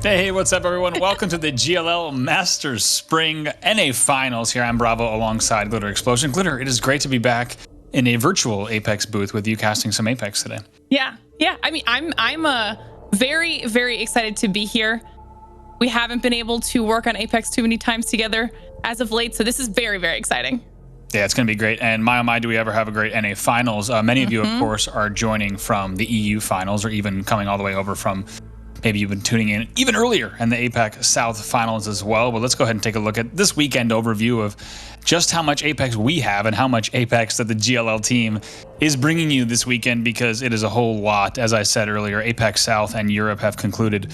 Hey, what's up, everyone? Welcome to the GLL Masters Spring NA Finals. Here I'm Bravo alongside Glitter Explosion. Glitter, it is great to be back in a virtual Apex booth with you casting some Apex today. Yeah. I mean, I'm very, very excited to be here. We haven't been able to work on Apex too many times together as of late, so this is very, very exciting. Yeah, it's going to be great. And my, oh my, do we ever have a great NA Finals. Many of you, of course, are joining from the EU Finals or even coming all the way over from maybe you've been tuning in even earlier in the APAC South Finals as well. But let's go ahead and take a look at this weekend overview of just how much Apex we have and how much Apex that the GLL team is bringing you this weekend, because it is a whole lot. As I said earlier, Apex South and Europe have concluded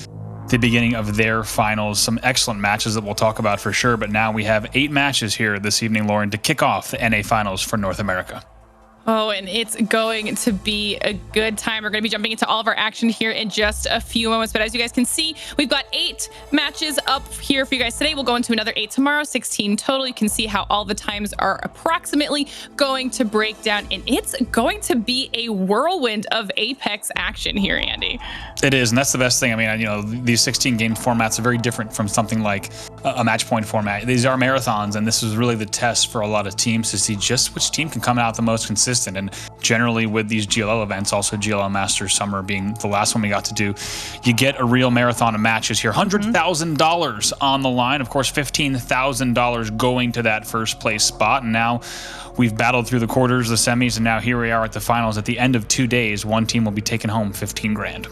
the beginning of their finals. Some excellent matches that we'll talk about for sure. But now we have 8 matches here this evening, Lauren, to kick off the NA Finals for North America. Oh, and it's going to be a good time. We're going to be jumping into all of our action here in just a few moments. But as you guys can see, we've got 8 matches up here for you guys today. We'll go into another 8 tomorrow, 16 total. You can see how all the times are approximately going to break down. And it's going to be a whirlwind of Apex action here, Andy. It is, and that's the best thing. I mean, you know, these 16-game formats are very different from something like a match point format. These are marathons, and this is really the test for a lot of teams to see just which team can come out the most consistent. And generally with these GLL events, also GLL Masters Summer being the last one we got to do, you get a real marathon of matches here. $100,000 on the line. Of course, $15,000 going to that first place spot. And now we've battled through the quarters, the semis, and now here we are at the finals. At the end of 2 days, one team will be taking home 15 grand.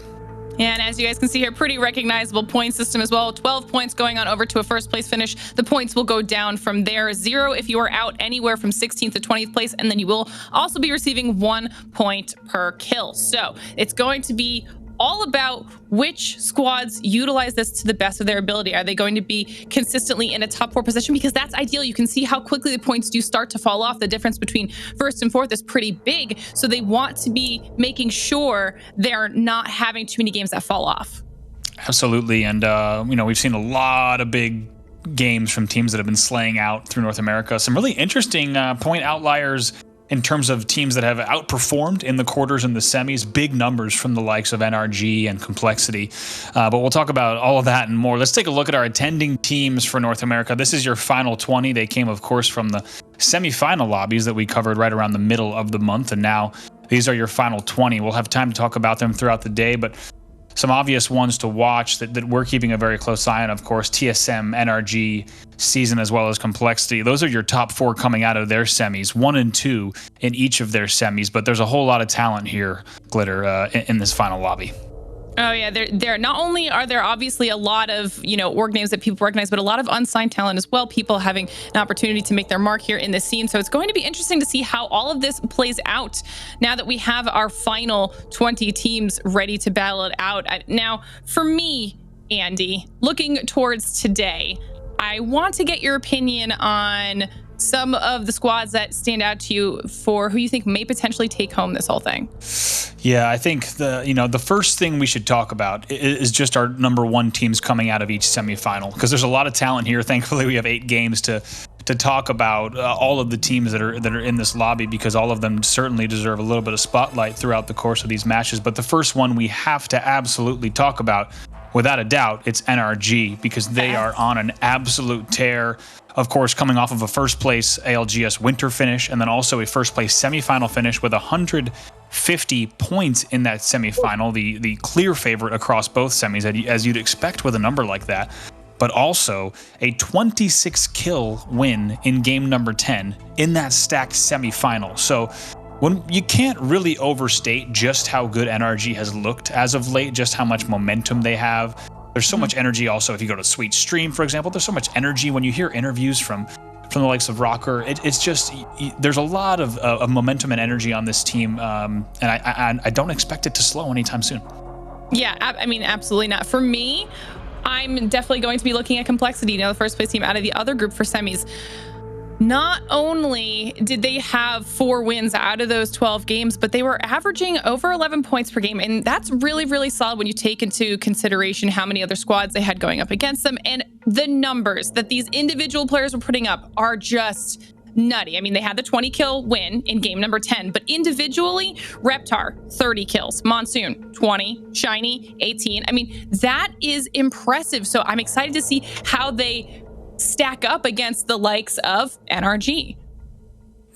And as you guys can see here, pretty recognizable point system as well. 12 points going on over to a first place finish. The points will go down from there. 0 if you are out anywhere from 16th to 20th place. And then you will also be receiving 1 point per kill. So it's going to be all about which squads utilize this to the best of their ability. Are they going to be consistently in a top 4 position? Because that's ideal. You can see how quickly the points do start to fall off. The difference between first and fourth is pretty big. So they want to be making sure they're not having too many games that fall off. Absolutely. And, you know, we've seen a lot of big games from teams that have been slaying out through North America. Some really interesting point outliers in terms of teams that have outperformed in the quarters and the semis. Big numbers from the likes of NRG and Complexity. But we'll talk about all of that and more. Let's take a look at our attending teams for North America. This is your final 20. They came, of course, from the semifinal lobbies that we covered right around the middle of the month. And now these are your final 20. We'll have time to talk about them throughout the day, but some obvious ones to watch that we're keeping a very close eye on, of course, TSM, NRG, Season, as well as Complexity. Those are your top 4 coming out of their semis, 1 and 2 in each of their semis. But there's a whole lot of talent here, Glitter, in this final lobby. Oh yeah, there not only are there obviously a lot of, you know, org names that people recognize, but a lot of unsigned talent as well, people having an opportunity to make their mark here in this scene. So it's going to be interesting to see how all of this plays out now that we have our final 20 teams ready to battle it out. Now, for me, Andy, looking towards today, I want to get your opinion on some of the squads that stand out to you for who you think may potentially take home this whole thing. Yeah, I think the first thing we should talk about is just our #1 teams coming out of each semifinal, because there's a lot of talent here. Thankfully, we have 8 games to talk about all of the teams that are in this lobby, because all of them certainly deserve a little bit of spotlight throughout the course of these matches. But the first one we have to absolutely talk about, without a doubt, it's NRG, because they are on an absolute tear. Of course, coming off of a first place ALGS winter finish, and then also a first place semifinal finish with 150 points in that semifinal, the clear favorite across both semis, as you'd expect with a number like that. But also a 26 kill win in game number 10 in that stacked semifinal. So you can't really overstate just how good NRG has looked as of late, just how much momentum they have. There's so much energy also. If you go to Sweet Stream, for example, there's so much energy when you hear interviews from the likes of Rocker. It's just, there's a lot of momentum and energy on this team, and I don't expect it to slow anytime soon. Yeah, I mean, absolutely not. For me, I'm definitely going to be looking at Complexity, you know, the first place team out of the other group for semis. Not only did they have 4 wins out of those 12 games, but they were averaging over 11 points per game. And that's really, really solid when you take into consideration how many other squads they had going up against them. And the numbers that these individual players were putting up are just nutty. I mean, they had the 20 kill win in game number 10, but individually, Reptar, 30 kills, Monsoon, 20, Shiny, 18. I mean, that is impressive. So I'm excited to see how they stack up against the likes of NRG.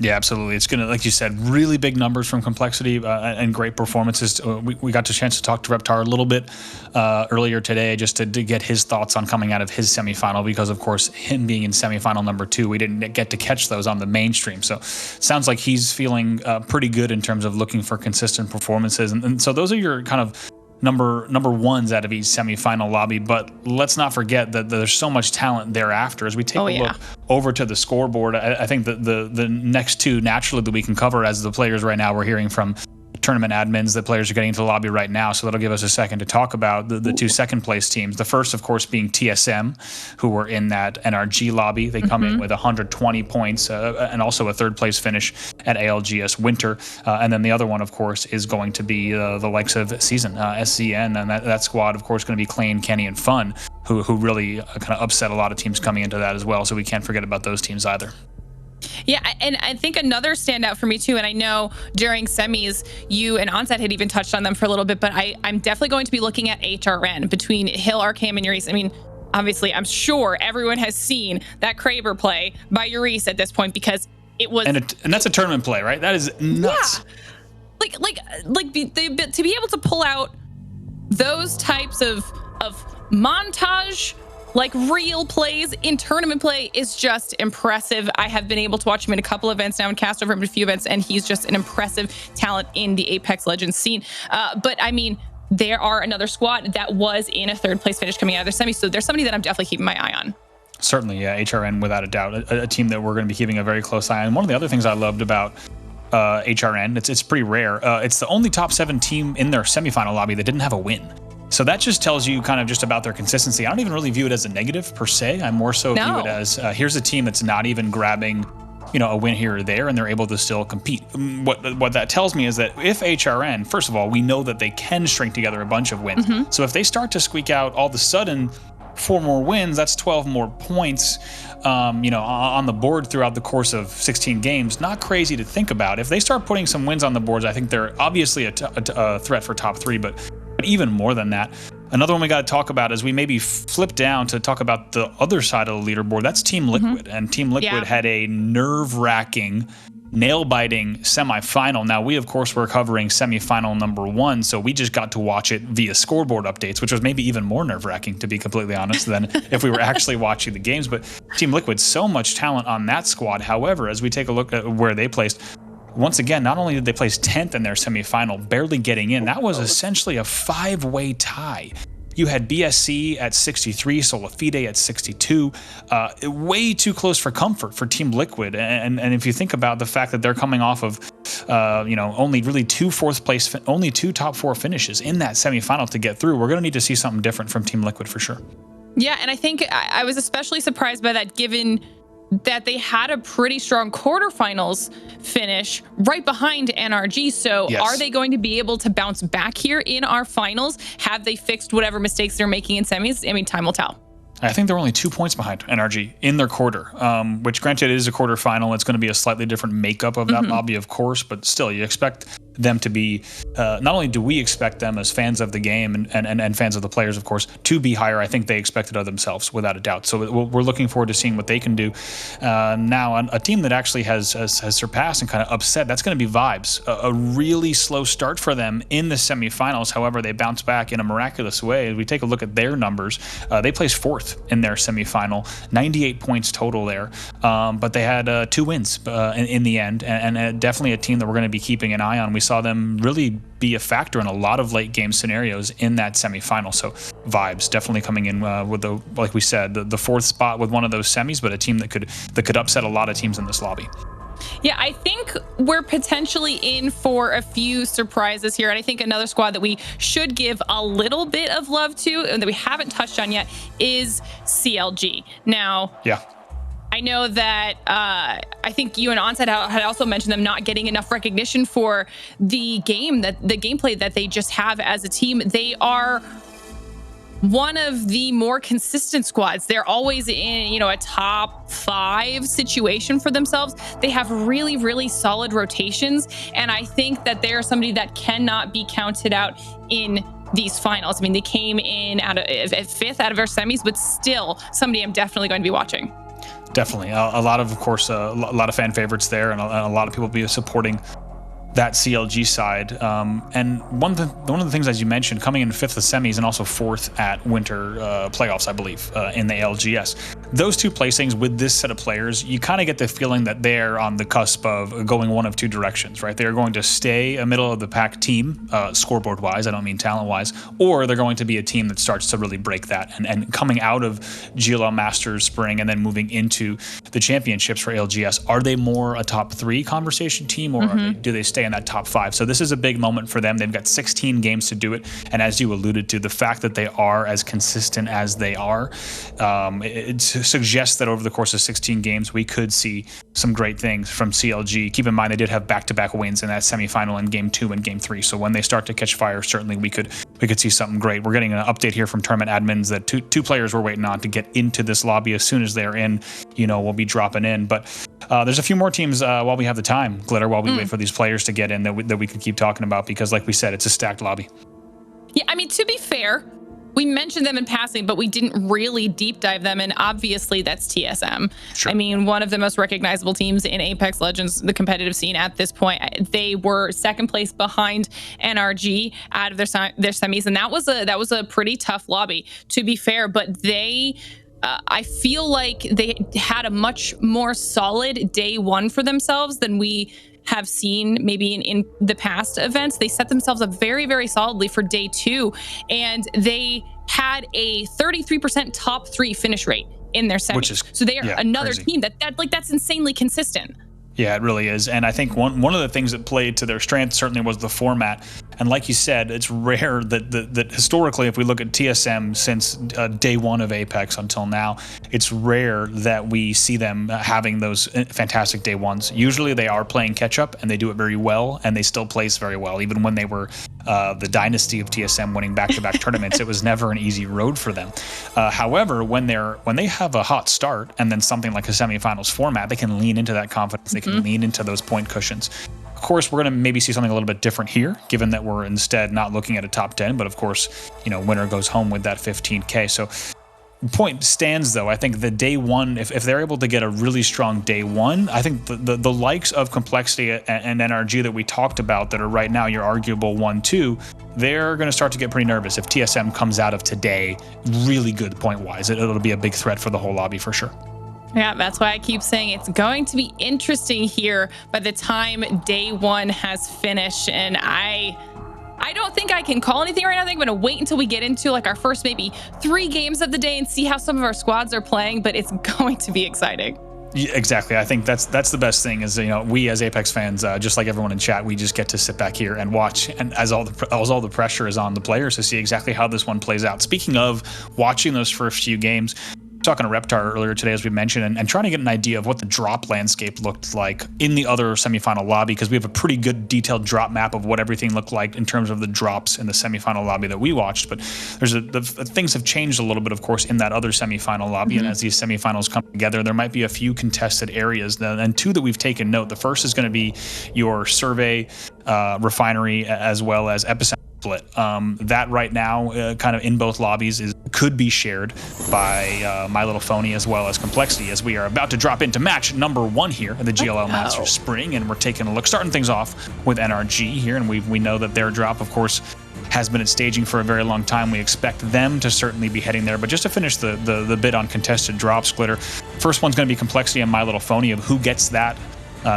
Yeah, absolutely. It's going to, like you said, really big numbers from Complexity and great performances. We got the chance to talk to Reptar a little bit earlier today just to get his thoughts on coming out of his semifinal because, of course, him being in semifinal number 2, we didn't get to catch those on the mainstream. So it sounds like he's feeling pretty good in terms of looking for consistent performances. And so those are your kind of number ones out of each semifinal lobby, but let's not forget that there's so much talent thereafter. As we take a look over to the scoreboard, I think that the next two naturally that we can cover as the players right now, we're hearing from tournament admins that players are getting into the lobby right now, so that'll give us a second to talk about the two second place teams. The first, of course, being TSM, who were in that NRG lobby. They come in with 120 points and also a third place finish at ALGS Winter. And then the other one, of course, is going to be the likes of Season, SCN, and that squad, of course, going to be Clay, Kenny, and Fun, who really kind of upset a lot of teams coming into that as well, so we can't forget about those teams either. Yeah, and I think another standout for me too, and I know during semis, you and Onset had even touched on them for a little bit, but I'm definitely going to be looking at HRN between Hill, Arcam, and Urice. I mean, obviously, I'm sure everyone has seen that Kraber play by Urice at this point because it was... And that's a tournament play, right? That is nuts. Yeah. To be able to pull out those types of montage, like real plays in tournament play is just impressive. I have been able to watch him in a couple events now and cast over him in a few events, and he's just an impressive talent in the Apex Legends scene. But I mean, there are another squad that was in a third place finish coming out of their semi, so there's somebody that I'm definitely keeping my eye on. Certainly, yeah, HRN without a doubt, a team that we're going to be keeping a very close eye on. One of the other things I loved about HRN, it's pretty rare. It's the only top 7 team in their semifinal lobby that didn't have a win. So that just tells you kind of just about their consistency. I don't even really view it as a negative per se. I more so view it as here's a team that's not even grabbing, a win here or there, and they're able to still compete. What that tells me is that if HRN, first of all, we know that they can string together a bunch of wins. So if they start to squeak out all of a sudden 4 more wins, that's 12 more points, on the board throughout the course of 16 games. Not crazy to think about. If they start putting some wins on the boards, I think they're obviously a threat for top 3, but even more than that. Another one we got to talk about is we maybe flip down to talk about the other side of the leaderboard. That's Team Liquid. And Team Liquid had a nerve-wracking, nail-biting semifinal. Now, we, of course, were covering semifinal number 1, so we just got to watch it via scoreboard updates, which was maybe even more nerve-wracking, to be completely honest, than if we were actually watching the games. But Team Liquid, so much talent on that squad. However, as we take a look at where they placed, once again, not only did they place 10th in their semifinal, barely getting in, that was essentially a 5-way tie. You had BSC at 63, Solafide at 62. Way too close for comfort for Team Liquid. And if you think about the fact that they're coming off of, only really 2 top 4 finishes in that semifinal to get through, we're going to need to see something different from Team Liquid for sure. Yeah, and I think I was especially surprised by that, given that they had a pretty strong quarterfinals finish right behind NRG. So are they going to be able to bounce back here in our finals? Have they fixed whatever mistakes they're making in semis? I mean, time will tell. I think they're only 2 points behind NRG in their quarter, which granted it is a quarterfinal. It's going to be a slightly different makeup of that lobby, of course, but still you expect them to be, not only do we expect them as fans of the game and fans of the players, of course, to be higher. I think they expect it of themselves without a doubt. So we're looking forward to seeing what they can do. Now, a team that actually has surpassed and kind of upset, that's going to be Vibes. A really slow start for them in the semifinals. However, they bounce back in a miraculous way. As we take a look at their numbers, they placed 4th in their semifinal, 98 points total there. But they had 2 wins in the end, and definitely a team that we're going to be keeping an eye on. We saw them really be a factor in a lot of late game scenarios in that semifinal. So Vibes definitely coming in with like we said, the 4th spot with one of those semis, but a team that could upset a lot of teams in this lobby. Yeah, I think we're potentially in for a few surprises here. And I think another squad that we should give a little bit of love to and that we haven't touched on yet is CLG. Now, I know that I think you and Onset had also mentioned them not getting enough recognition for the gameplay that they just have as a team. They are one of the more consistent squads. They're always in, you know, a top 5 situation for themselves. They have really, really solid rotations. And I think that they're somebody that cannot be counted out in these finals. I mean, they came in at 5th out of our semis, but still somebody I'm definitely going to be watching. Definitely. A lot of course, a lot of fan favorites there, and a lot of people will be supporting that CLG side. And one of the things, as you mentioned, coming in 5th of semis and also 4th at winter playoffs, I believe, in the LGS. Those 2 placings with this set of players, you kind of get the feeling that they're on the cusp of going one of 2 directions, right? They're going to stay a middle of the pack team, scoreboard-wise, I don't mean talent-wise, or they're going to be a team that starts to really break that. And coming out of GLL Masters Spring and then moving into the championships for LGS, are they more a top 3 conversation team, or do they stay in that top 5? So this is a big moment for them. They've got 16 games to do it, and as you alluded to, the fact that they are as consistent as they are, it suggests that over the course of 16 games we could see some great things from CLG. Keep in mind they did have back-to-back wins in that semifinal in game 2 and game 3, so when they start to catch fire, certainly we could see something great. We're getting an update here from tournament admins that two players we're waiting on to get into this lobby. As soon as they're in, you know, we'll be dropping in. But there's a few more teams while we have the time, Glitter, while we wait for these players to get in, that we could keep talking about, because like we said, it's a stacked lobby. Yeah, I mean, to be fair, we mentioned them in passing, but we didn't really deep dive them, and obviously that's TSM. Sure. I mean, one of the most recognizable teams in Apex Legends, the competitive scene at this point. They were 2nd place behind NRG out of their semis, and that was a pretty tough lobby, to be fair. But they, I feel like they had a much more solid day 1 for themselves than we have seen maybe in the past events. They set themselves up very, very solidly for day 2, and they had a 33% top 3 finish rate in their semis. So they are another crazy team that's insanely consistent. Yeah, it really is. And I think one of the things that played to their strength certainly was the format. And like you said, it's rare that historically, if we look at TSM since day 1 of Apex until now, it's rare that we see them having those fantastic day 1s. Usually they are playing catch up, and they do it very well, and they still place very well. Even when they were the dynasty of TSM winning back-to-back tournaments, it was never an easy road for them. However, when they have a hot start and then something like a semifinals format, they can lean into that confidence. They can lean into those point cushions. Of course, we're going to maybe see something a little bit different here, given that we're instead not looking at a top 10, but of course, you know, winner goes home with that 15K. So point stands, though. I think the day 1, if they're able to get a really strong day 1, I think the likes of Complexity and NRG that we talked about that are right now your arguable 1-2, they're going to start to get pretty nervous if TSM comes out of today really good point-wise. It'll be a big threat for the whole lobby for sure. Yeah, that's why I keep saying it's going to be interesting here by the time day 1 has finished. And I don't think I can call anything right now. I think I'm going to wait until we get into like our first maybe 3 games of the day and see how some of our squads are playing, but it's going to be exciting. Yeah, exactly. I think that's the best thing is, you know, we as Apex fans, just like everyone in chat, we just get to sit back here and watch, and as all the pressure is on the players to see exactly how this one plays out. Speaking of watching those first few games, talking to Reptar earlier today, as we mentioned, and trying to get an idea of what the drop landscape looked like in the other semifinal lobby, because we have a pretty good detailed drop map of what everything looked like in terms of the drops in the semifinal lobby that we watched. But things have changed a little bit, of course, in that other semifinal lobby. And as these semifinals come together, there might be a few contested areas, and 2 that we've taken note. The first is going to be your survey, refinery, as well as epicenter split. That right now, kind of in both lobbies, could be shared by My Little Phony as well as Complexity, as we are about to drop into match number 1 here at the GLL Masters Spring, and we're taking a look, starting things off with NRG here, and we know that their drop, of course, has been at staging for a very long time. We expect them to certainly be heading there. But just to finish the bit on contested drops, Glitter, first one's going to be Complexity and My Little Phony of who gets that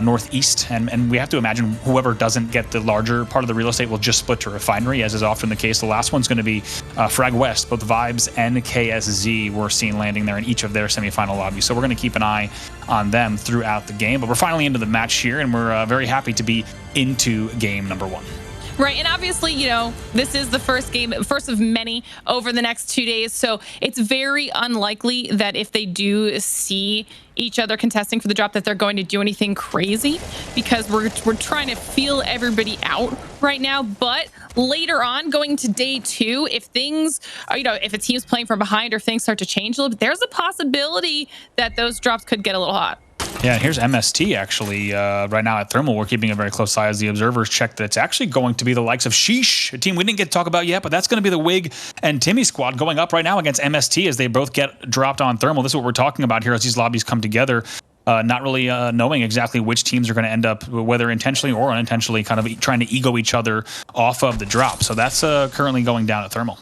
northeast, and we have to imagine whoever doesn't get the larger part of the real estate will just split to refinery, as is often the case. The last one's going to be Frag West. Both Vibes and KSZ we're seeing landing there in each of their semifinal lobbies, so we're going to keep an eye on them throughout the game. But we're finally into the match here, and we're very happy to be into game number 1. Right, and obviously, you know, this is the first game, first of many over the next 2 days, so it's very unlikely that if they do see each other contesting for the drop that they're going to do anything crazy, because we're trying to feel everybody out right now. But later on, going to day 2, if things are, you know, if a team's playing from behind or things start to change a little bit, there's a possibility that those drops could get a little hot. Yeah, here's MST actually right now at Thermal. We're keeping a very close eye as the observers check that it's actually going to be the likes of Sheesh, a team we didn't get to talk about yet, but that's going to be the Wig and Timmy squad going up right now against MST as they both get dropped on Thermal. This is what we're talking about here as these lobbies come together. Not really knowing exactly which teams are going to end up, whether intentionally or unintentionally, kind of trying to ego each other off of the drop. So that's currently going down at Thermal.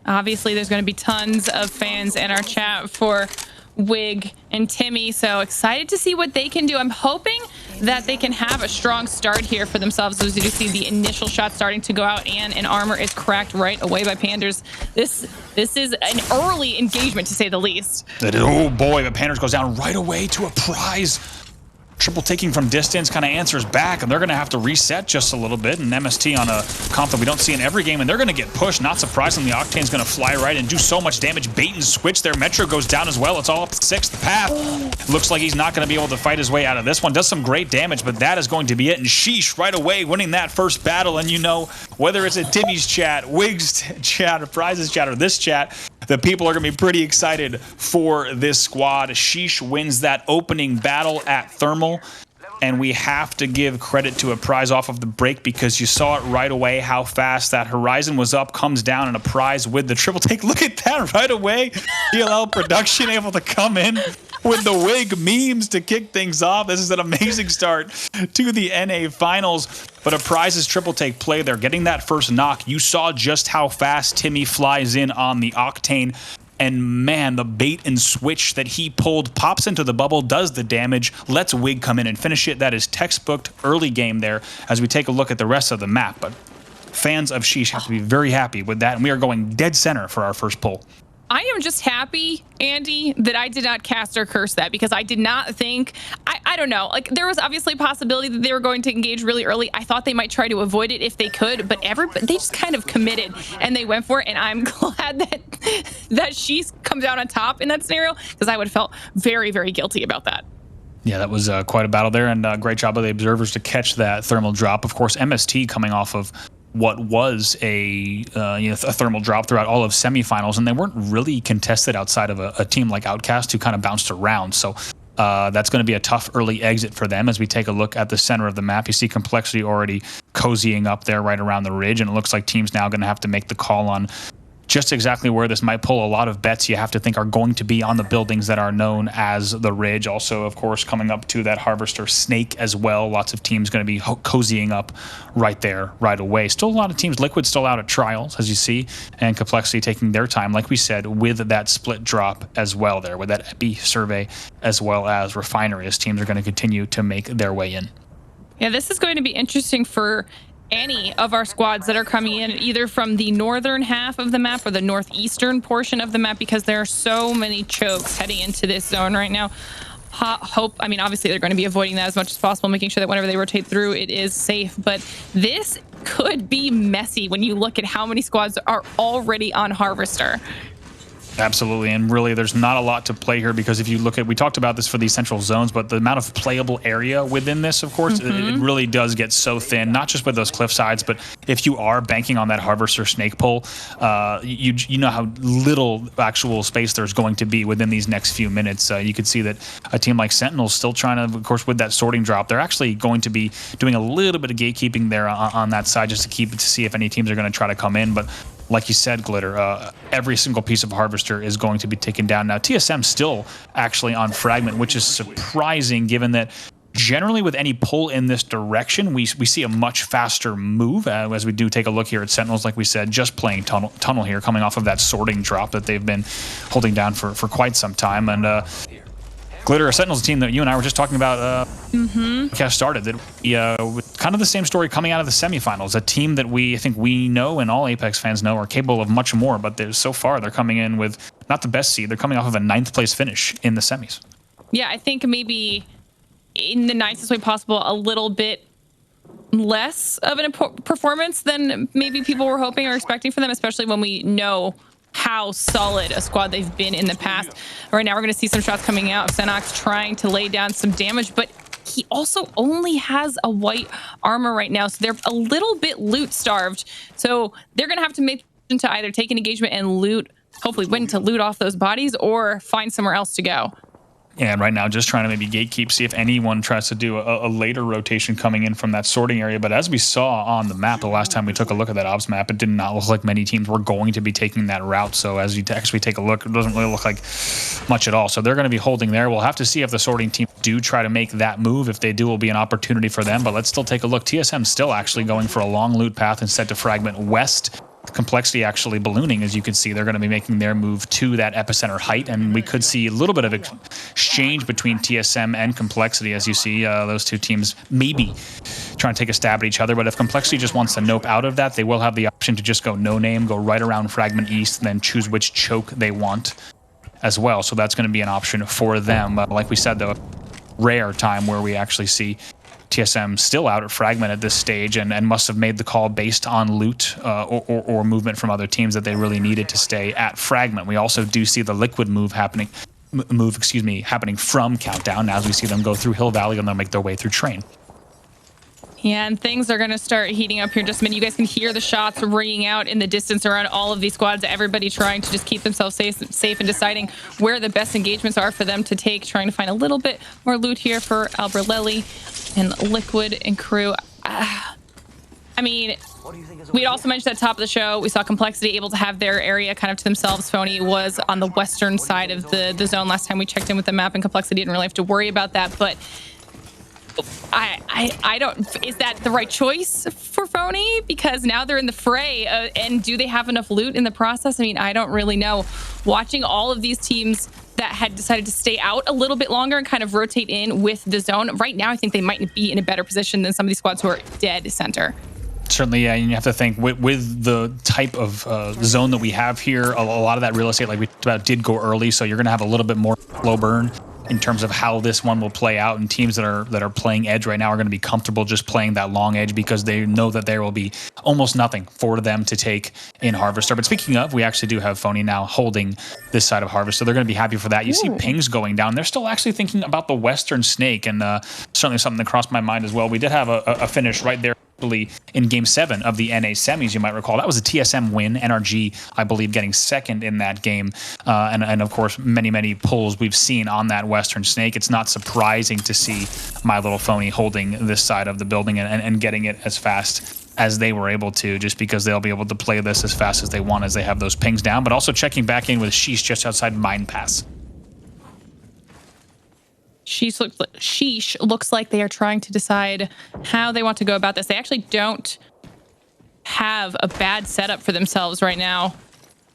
Obviously, there's going to be tons of fans in our chat for Wig and Timmy, so excited to see what they can do. I'm hoping that they can have a strong start here for themselves, as you see the initial shot starting to go out, and an armor is cracked right away by Panders. This is an early engagement, to say the least. Oh boy, but Panders goes down right away to a prize. Triple taking from distance kind of answers back, and they're going to have to reset just a little bit. And MST on a comp that we don't see in every game, and they're going to get pushed. Not surprisingly, Octane's going to fly right and do so much damage. Bait and switch there. Metro goes down as well. It's all up the 6th path. Looks like he's not going to be able to fight his way out of this one. Does some great damage, but that is going to be it. And Sheesh right away winning that first battle. And you know, whether it's at Timmy's chat, Wig's chat, or Prizes chat, or this chat, the people are going to be pretty excited for this squad. Sheesh wins that opening battle at Thermal, and we have to give credit to a prize off of the break because you saw it right away how fast that horizon was up, comes down, and a prize with the triple take. Look at that right away. GLL production able to come in with the Wig memes to kick things off. This is an amazing start to the NA finals. But a prize's triple take play there, getting that first knock. You saw just how fast Timmy flies in on the Octane. And man, the bait and switch that he pulled, pops into the bubble, does the damage, lets Wig come in and finish it. That is textbooked early game there as we take a look at the rest of the map. But fans of Sheesh have to be very happy with that. And we are going dead center for our first pull. I am just happy, Andy, that I did not cast or curse that, because I did not think, I don't know, like there was obviously a possibility that they were going to engage really early. I thought they might try to avoid it if they could, but they just kind of committed and they went for it. And I'm glad that she's come down on top in that scenario, because I would have felt very, very guilty about that. Yeah, that was quite a battle there, and great job of the observers to catch that thermal drop. Of course, MST coming off of what was a thermal drop throughout all of semifinals, and they weren't really contested outside of a team like Outcast who kind of bounced around. So that's going to be a tough early exit for them as we take a look at the center of the map. You see Complexity already cozying up there right around the ridge, and it looks like teams now going to have to make the call on just exactly where this might pull. A lot of bets you have to think are going to be on the buildings that are known as the Ridge. Also, of course, coming up to that Harvester Snake as well. Lots of teams going to be cozying up right there right away. Still a lot of teams. Liquid still out at trials, as you see, and Complexity taking their time, like we said, with that split drop as well there, with that Epi survey as well as Refinery, as teams are going to continue to make their way in. Yeah, this is going to be interesting for any of our squads that are coming in either from the northern half of the map or the northeastern portion of the map, because there are so many chokes heading into this zone right now. I mean, obviously they're going to be avoiding that as much as possible, making sure that whenever they rotate through, it is safe. But this could be messy when you look at how many squads are already on Harvester. Absolutely, and really there's not a lot to play here, because if you look at, we talked about this for these central zones, but the amount of playable area within this, of course, it really does get so thin, not just with those cliff sides, but if you are banking on that Harvester Snake pull, you know how little actual space there's going to be within these next few minutes. You could see that a team like Sentinel's still trying to, of course, with that sorting drop, they're actually going to be doing a little bit of gatekeeping there on that side just to see if any teams are going to try to come in. But like you said, Glitter, every single piece of Harvester is going to be taken down. Now, TSM still actually on Fragment, which is surprising given that generally with any pull in this direction, we see a much faster move as we do take a look here at Sentinels, like we said, just playing tunnel here, coming off of that sorting drop that they've been holding down for quite some time. And Glitter, a Sentinels team that you and I were just talking about started, that kind of the same story coming out of the semifinals. A team that I think we know and all Apex fans know are capable of much more, but so far they're coming in with not the best seed. They're coming off of a 9th place finish in the semis. Yeah, I think maybe in the nicest way possible, a little bit less of an performance than maybe people were hoping or expecting for them, especially when we know how solid a squad they've been in the past. Right now, we're going to see some shots coming out of Xenox trying to lay down some damage, but he also only has a white armor right now, so they're a little bit loot starved. So they're going to have to make to either take an engagement and loot, hopefully win to loot off those bodies, or find somewhere else to go. And right now, just trying to maybe gatekeep, see if anyone tries to do a later rotation coming in from that sorting area. But as we saw on the map the last time we took a look at that ops map, it did not look like many teams were going to be taking that route. So as you actually take a look, it doesn't really look like much at all. So they're going to be holding there. We'll have to see if the sorting team do try to make that move. If they do, it will be an opportunity for them. But let's still take a look. TSM still actually going for a long loot path instead to fragment west. Complexity actually ballooning, as you can see. They're going to be making their move to that epicenter height, and we could see a little bit of exchange between TSM and Complexity, as you see those two teams maybe trying to take a stab at each other. But if Complexity just wants to nope out of that, they will have the option to just go no name, go right around fragment east, and then choose which choke they want as well. So that's going to be an option for them. Like we said, though, rare time where we actually see TSM still out at fragment at this stage, and must have made the call based on loot or movement from other teams that they really needed to stay at fragment. We also do see the liquid happening from Countdown as we see them go through Hill Valley and they'll make their way through Train. Yeah, and things are going to start heating up here in just a minute. You guys can hear the shots ringing out in the distance around all of these squads. Everybody trying to just keep themselves safe and deciding where the best engagements are for them to take, trying to find a little bit more loot here for Alberlelli and Liquid and crew. I mean, we'd also mentioned at the top of the show, we saw Complexity able to have their area kind of to themselves. Phony was on the western side of the zone last time we checked in with the map, and Complexity didn't really have to worry about that. But I don't, is that the right choice for Phony? Because now they're in the fray, and do they have enough loot in the process? I mean, I don't really know. Watching all of these teams that had decided to stay out a little bit longer and kind of rotate in with the zone, right now I think they might be in a better position than some of these squads who are dead center. Certainly, yeah, and you have to think with the type of zone that we have here, a lot of that real estate, like we talked about, did go early, so you're going to have a little bit more slow burn in terms of how this one will play out. And teams that are playing edge right now are going to be comfortable just playing that long edge because they know that there will be almost nothing for them to take in Harvester. But speaking of, we actually do have Phony now holding this side of Harvest, so they're going to be happy for that. You see pings going down. They're still actually thinking about the Western Snake, and certainly something that crossed my mind as well. We did have a finish right there in Game 7 of the NA semis, you might recall. That was a TSM win. NRG, I believe, getting second in that game. And of course, many pulls we've seen on that Western Snake. It's not surprising to see My Little Phony holding this side of the building and getting it as fast as they were able to, just because they'll be able to play this as fast as they want as they have those pings down, but also checking back in with Sheesh just outside Mine Pass. Sheesh looks like they are trying to decide how they want to go about this. They actually don't have a bad setup for themselves right now.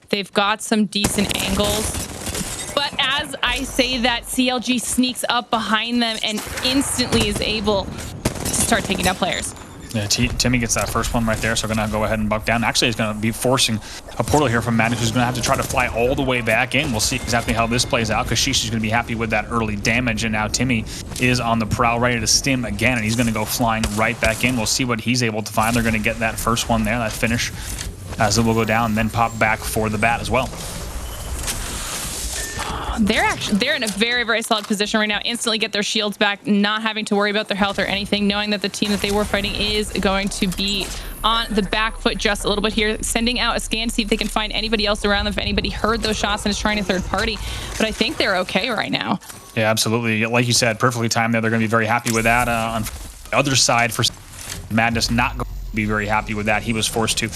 They've got some decent angles. But as I say that, CLG sneaks up behind them and instantly is able to start taking down players. Yeah, Timmy gets that first one right there, so going to go ahead and buck down. Actually, he's going to be forcing a portal here from Madden, who's going to have to try to fly all the way back in. We'll see exactly how this plays out, because Sheesh is going to be happy with that early damage, and now Timmy is on the prowl, ready to stim again, and he's going to go flying right back in. We'll see what he's able to find. They're going to get that first one there, that finish, as it will go down, and then pop back for the bat as well. They're in a very solid position right now. Instantly get their shields back, not having to worry about their health or anything, knowing that the team that they were fighting is going to be on the back foot just a little bit here, sending out a scan to see if they can find anybody else around them, if anybody heard those shots and is trying a third party. But I think they're okay right now. Yeah, absolutely. Like you said, perfectly timed there. They're going to be very happy with that. On the other side, for Madness, not going to be very happy with that. He was forced to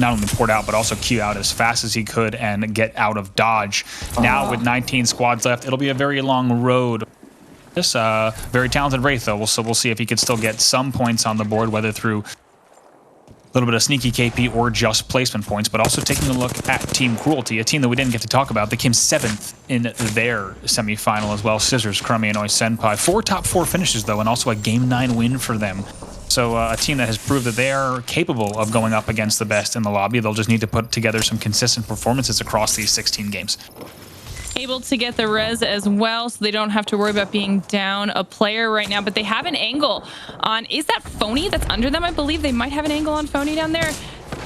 not only port out, but also queue out as fast as he could and get out of dodge. Now with 19 squads left, it'll be a very long road. This very talented Wraith, though. We'll see if he could still get some points on the board, whether through a little bit of sneaky KP or just placement points, but also taking a look at Team Cruelty, a team that we didn't get to talk about. They came 7th in their semifinal as well. Scissors, Crummy, and Senpai. 4 top 4 finishes, though, and also a Game 9 win for them. So a team that has proved that they are capable of going up against the best in the lobby. They'll just need to put together some consistent performances across these 16 games. able to get the res as well, so they don't have to worry about being down a player right now. But they have an angle on, is that Phony that's under them? I believe they might have an angle on Phony down there.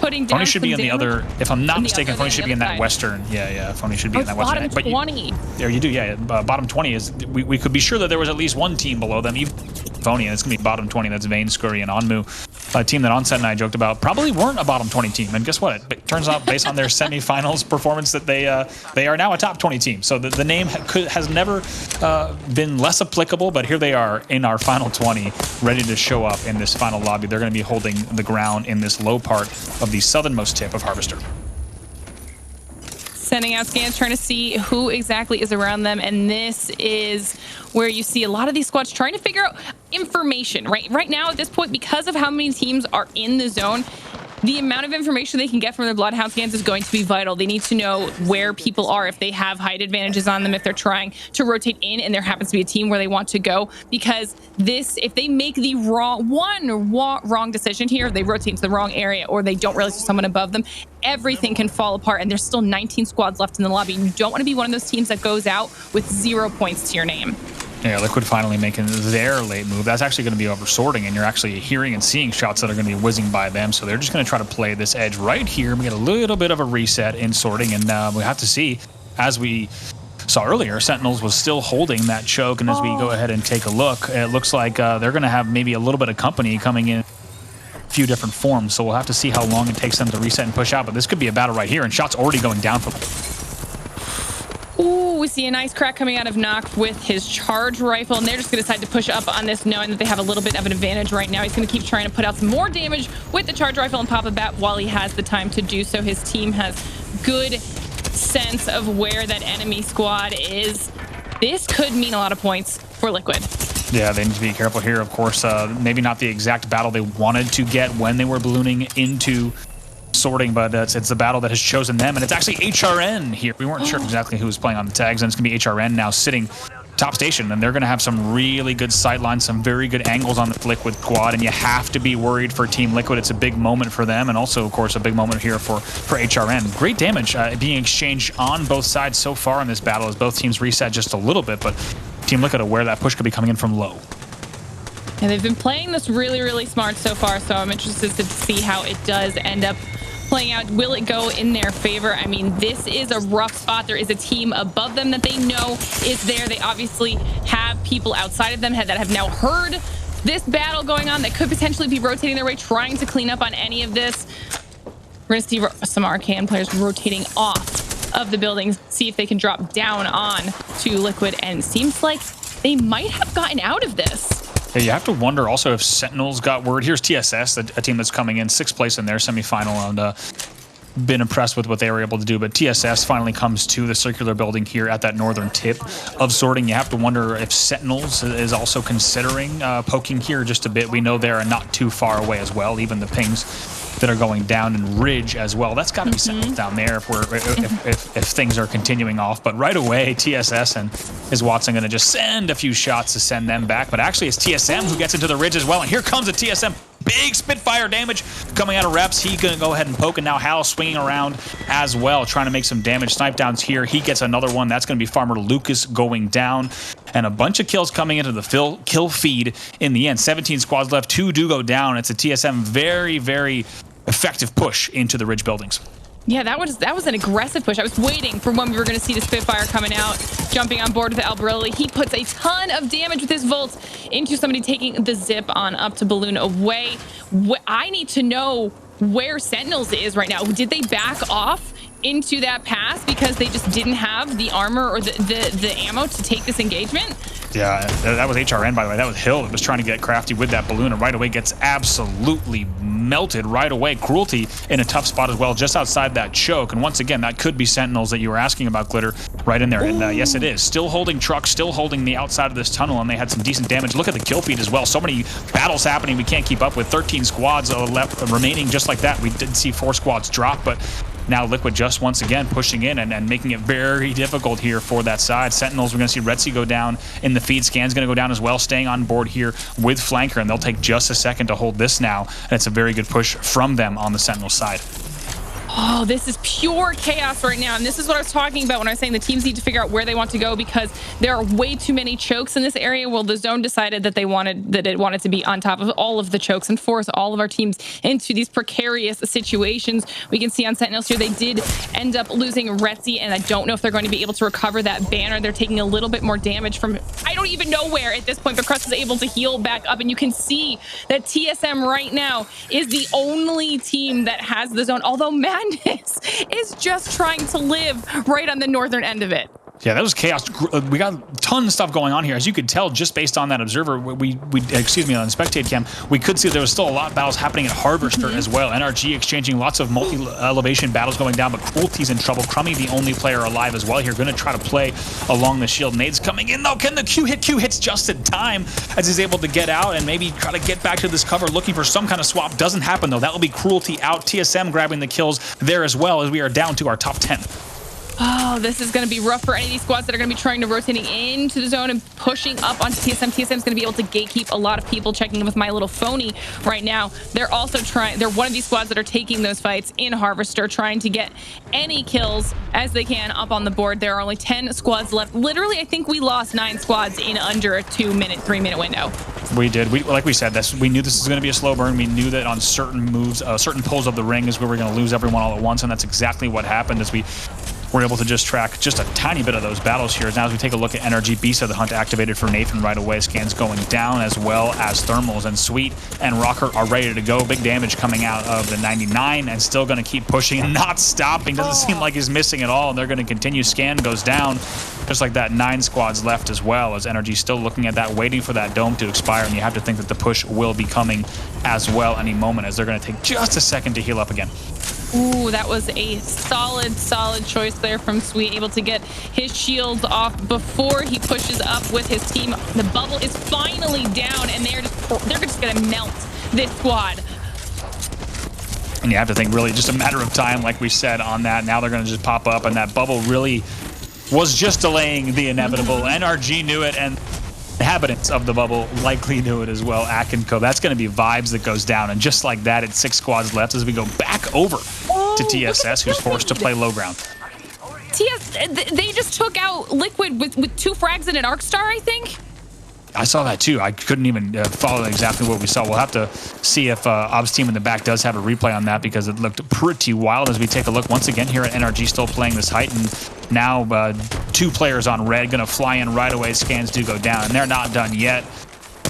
Putting down Phony should be in the other, if I'm not mistaken, Phony should be in that side. western. Yeah, Phony should be in that western. Bottom 20. There you do, yeah. Bottom 20 is, we could be sure that there was at least one team below them, even Phony, and it's going to be bottom 20. That's Vayne, Scurry, and Onmu. A team that Onset and I joked about probably weren't a bottom 20 team. And guess what? It turns out, based on their semifinals performance, that they are now a top 20 team. So the name has never been less applicable, but here they are in our final 20, ready to show up in this final lobby. They're going to be holding the ground in this low part of the southernmost tip of Harvester. Sending out scans, trying to see who exactly is around them, and this is where you see a lot of these squads trying to figure out information. Right now, at this point, because of how many teams are in the zone, the amount of information they can get from their Bloodhound scans is going to be vital. They need to know where people are, if they have height advantages on them, if they're trying to rotate in and there happens to be a team where they want to go. Because this, if they make the wrong decision here, they rotate to the wrong area, or they don't realize there's someone above them, everything can fall apart. And there's still 19 squads left in the lobby. You don't want to be one of those teams that goes out with 0 points to your name. Yeah, Liquid finally making their late move. That's actually going to be over sorting, and you're actually hearing and seeing shots that are going to be whizzing by them. So they're just going to try to play this edge right here. We get a little bit of a reset in sorting, and we have to see, as we saw earlier, Sentinels was still holding that choke. And as we go ahead and take a look, it looks like they're going to have maybe a little bit of company coming in a few different forms. So we'll have to see how long it takes them to reset and push out. But this could be a battle right here, and shots already going down from. Ooh, we see a nice crack coming out of Nock with his charge rifle, and they're just going to decide to push up on this, knowing that they have a little bit of an advantage right now. He's going to keep trying to put out some more damage with the charge rifle and pop a bat while he has the time to do so. His team has good sense of where that enemy squad is. This could mean a lot of points for Liquid. Yeah, they need to be careful here, of course. Maybe not the exact battle they wanted to get when they were ballooning into sorting, but it's the battle that has chosen them, and it's actually HRN here. We weren't sure exactly who was playing on the tags, and it's going to be HRN now sitting top station, and they're going to have some really good sight lines, some very good angles on the Liquid squad, and you have to be worried for Team Liquid. It's a big moment for them, and also, of course, a big moment here for HRN. Great damage being exchanged on both sides so far in this battle as both teams reset just a little bit, but Team Liquid aware that push could be coming in from low. And they've been playing this really, really smart so far, so I'm interested to see how it does end up playing out. Will it go in their favor? I mean, this is a rough spot. There is a team above them that they know is there. They obviously have people outside of them that have now heard this battle going on that could potentially be rotating their way, trying to clean up on any of this. We're going to see some Arcane players rotating off of the buildings, see if they can drop down on to Liquid, and it seems like they might have gotten out of this. Yeah, you have to wonder also if Sentinels got word. Here's TSS, a team that's coming in 6th place in their semifinal, and been impressed with what they were able to do. But TSS finally comes to the circular building here at that northern tip of sorting. You have to wonder if Sentinels is also considering poking here just a bit. We know they're not too far away as well. Even the pings that are going down in Ridge as well. That's got to be Sentinels down there if things are continuing off. But right away, TSS and is Watson going to just send a few shots to send them back. But actually, it's TSM who gets into the Ridge as well. And here comes a TSM. Big Spitfire damage coming out of Reps. He going to go ahead and poke, and now Hal swinging around as well, trying to make some damage. Snipe downs here. He gets another one. That's going to be Farmer Lucas going down, and a bunch of kills coming into the kill feed in the end. 17 squads left. 2 do go down. It's a TSM very, very effective push into the Ridge buildings. Yeah, that was an aggressive push. I was waiting for when we were going to see the Spitfire coming out, jumping on board with Albarelli. He puts a ton of damage with his Volt into somebody taking the zip on up to Balloon away. I need to know where Sentinels is right now. Did they back off into that pass because they just didn't have the armor or the ammo to take this engagement? Yeah, that was HRN, by the way. That was Hill that was trying to get crafty with that balloon, and right away gets absolutely melted right away. Cruelty in a tough spot as well, just outside that choke. And once again, that could be Sentinels that you were asking about, Glitter, right in there. And yes, it is. Still holding truck, still holding the outside of this tunnel, and they had some decent damage. Look at the kill feed as well. So many battles happening we can't keep up with. 13 squads left remaining just like that. We did see 4 squads drop, but now Liquid just once again pushing in and making it very difficult here for that side. Sentinels, we're going to see Retzi go down in the feed. Scan's going to go down as well, staying on board here with Flanker, and they'll take just a second to hold this now. And it's a very good push from them on the Sentinel side. Oh, this is pure chaos right now. And this is what I was talking about when I was saying the teams need to figure out where they want to go, because there are way too many chokes in this area. Well, the zone decided that it wanted to be on top of all of the chokes and force all of our teams into these precarious situations. We can see on Sentinels here, they did end up losing Retzi, and I don't know if they're going to be able to recover that banner. They're taking a little bit more damage from, I don't even know where at this point, but Crust is able to heal back up, and you can see that TSM right now is the only team that has the zone, although Madness is just trying to live right on the northern end of it. Yeah, that was chaos. We got tons of stuff going on here. As you could tell, just based on that observer, excuse me, on the spectate cam, we could see there was still a lot of battles happening at Harvester as well. NRG exchanging lots of multi-elevation battles going down, but Cruelty's in trouble. Crummy, the only player alive as well here, going to try to play along the shield. Nades coming in, though. Can the Q hit? Q hits just in time as he's able to get out and maybe try to get back to this cover, looking for some kind of swap. Doesn't happen, though. That will be Cruelty out. TSM grabbing the kills there as well, as we are down to our top 10. Oh, this is going to be rough for any of these squads that are going to be trying to rotating into the zone and pushing up onto TSM. TSM is going to be able to gatekeep a lot of people. Checking in with My Little Phony right now. They're also trying, they're one of these squads that are taking those fights in Harvester, trying to get any kills as they can up on the board. There are only 10 squads left. Literally, I think we lost 9 squads in under a 2-minute, 3-minute window. We did. Like we said, we knew this was going to be a slow burn. We knew that on certain moves, certain pulls of the ring is where we're going to lose everyone all at once, and that's exactly what happened as we were able to just track just a tiny bit of those battles here. Now as we take a look at Energy, Beast of the Hunt activated for Nathan right away. Scans going down, as well as Thermals, and Sweet and Rocker are ready to go. Big damage coming out of the 99, and still going to keep pushing and not stopping. Doesn't seem like he's missing at all, and they're going to continue. Scan goes down. Just like that, 9 squads left as well, as Energy still looking at that, waiting for that dome to expire, and you have to think that the push will be coming as well any moment, as they're going to take just a second to heal up again. Ooh, that was a solid choice there from Sweet, able to get his shields off before he pushes up with his team. The bubble is finally down, and they're just gonna melt this squad. And you have to think really just a matter of time, like we said on that. Now they're gonna just pop up, and that bubble really was just delaying the inevitable. NRG knew it, and inhabitants of the bubble likely knew it as well. Ack and Co. That's going to be Vibes that goes down. And just like that, it's 6 squads left as we go back over to TSS, who's forced to play low ground. They just took out Liquid with 2 frags and an Arc Star, I think. I saw that too. I couldn't even follow exactly what we saw. We'll have to see if Ob's team in the back does have a replay on that, because it looked pretty wild as we take a look once again here at NRG, still playing this height. And now 2 players on red, going to fly in right away. Scans do go down, and they're not done yet.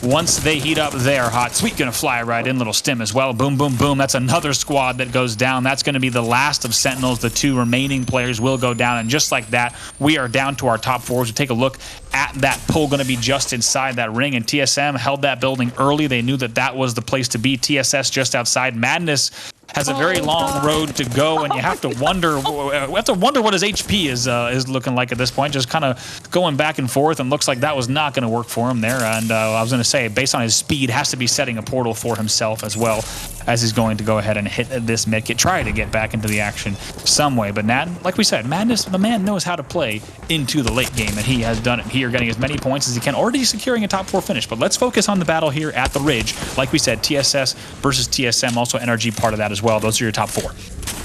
Once they heat up, they are hot. Sweet going to fly right in, little stim as well. Boom, boom, boom. That's another squad that goes down. That's going to be the last of Sentinels. The 2 remaining players will go down, and just like that, we are down to our top 4s. We take a look at that pull, going to be just inside that ring, and TSM held that building early. They knew that that was the place to be. TSS just outside. Madness has a very long road to go, and you have to wonder what his HP is looking like at this point. Just kind of going back and forth, and looks like that was not going to work for him there. And I was going to say, based on his speed, has to be setting a portal for himself as well, as he's going to go ahead and hit this mid kit, try to get back into the action some way. But like we said, Madness, the man knows how to play into the late game, and he has done it here, getting as many points as he can, already securing a top 4 finish. But let's focus on the battle here at the Ridge. Like we said, TSS versus TSM, also NRG part of that as well. Those are your top 4.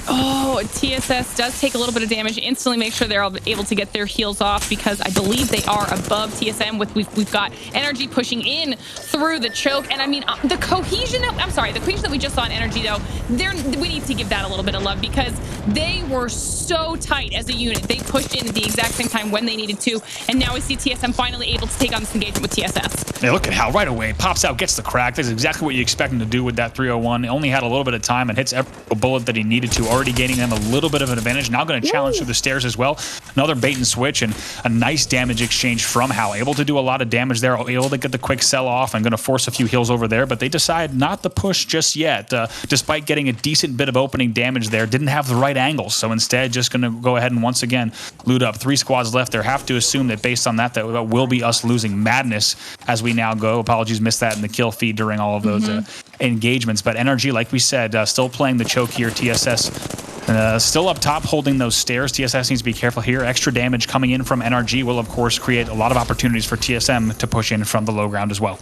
Oh, TSS does take a little bit of damage. Instantly make sure they're able to get their heals off, because I believe they are above TSM. We've got Energy pushing in through the choke, and I mean the cohesion that we just saw in Energy, though, we need to give that a little bit of love, because they were so tight as a unit. They pushed in at the exact same time when they needed to, and now we see TSM finally able to take on this engagement with TSS. Yeah, look at how right away pops out, gets the crack. That's exactly what you expect him to do with that 301. He only had a little bit of time and hits every bullet that he needed to, already gaining them a little bit of an advantage. Now going to challenge through the stairs as well. Another bait and switch, and a nice damage exchange from Hal. Able to do a lot of damage there, able to get the quick sell off, and going to force a few heals over there, but they decide not to push just yet. Despite getting a decent bit of opening damage there, didn't have the right angles, so instead just going to go ahead and once again loot up. 3 squads left there. Have to assume that based on that will be us losing Madness as we now go. Apologies, missed that in the kill feed during all of those engagements. But NRG, like we said, still playing the choke here. TSS still up top holding those stairs. TSS needs to be careful here. Extra damage coming in from NRG will of course create a lot of opportunities for TSM to push in from the low ground as well.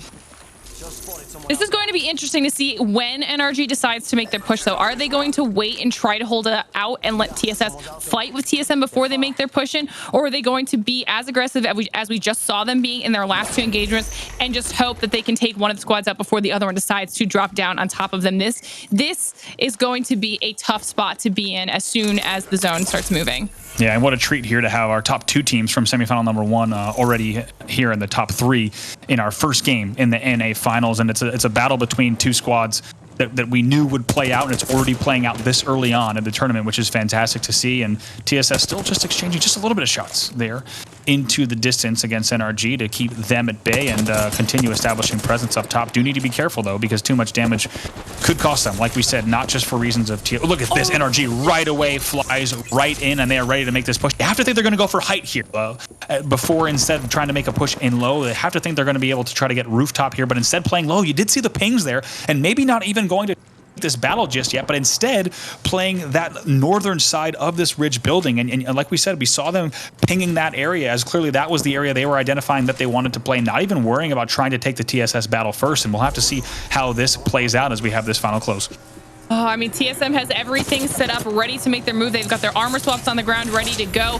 This is going to be interesting to see when NRG decides to make their push, though. Are they going to wait and try to hold it out and let TSS fight with TSM before they make their push in? Or are they going to be as aggressive as we just saw them being in their last 2 engagements and just hope that they can take one of the squads out before the other one decides to drop down on top of them? This is going to be a tough spot to be in as soon as the zone starts moving. Yeah, and what a treat here to have our top 2 teams from semifinal number 1 already here in the top 3 in our first game in the NA finals. And it's a battle between 2 squads that we knew would play out, and it's already playing out this early on in the tournament, which is fantastic to see. And TSS still just exchanging just a little bit of shots there into the distance against NRG to keep them at bay and continue establishing presence up top. Do need to be careful, though, because too much damage could cost them. Like we said, not just for reasons of look at this. NRG right away flies right in, and they are ready to make this push. You have to think they're going to go for height here, before instead of trying to make a push in low. They have to think they're going to be able to try to get rooftop here, but instead playing low. You did see the pings there, and maybe not even going to this battle just yet, but instead playing that northern side of this ridge building. And like we said, we saw them pinging that area as clearly that was the area they were identifying that they wanted to play, not even worrying about trying to take the TSS battle first. And we'll have to see how this plays out as we have this final close. Oh, I mean, TSM has everything set up, ready to make their move. They've got their armor swaps on the ground, ready to go.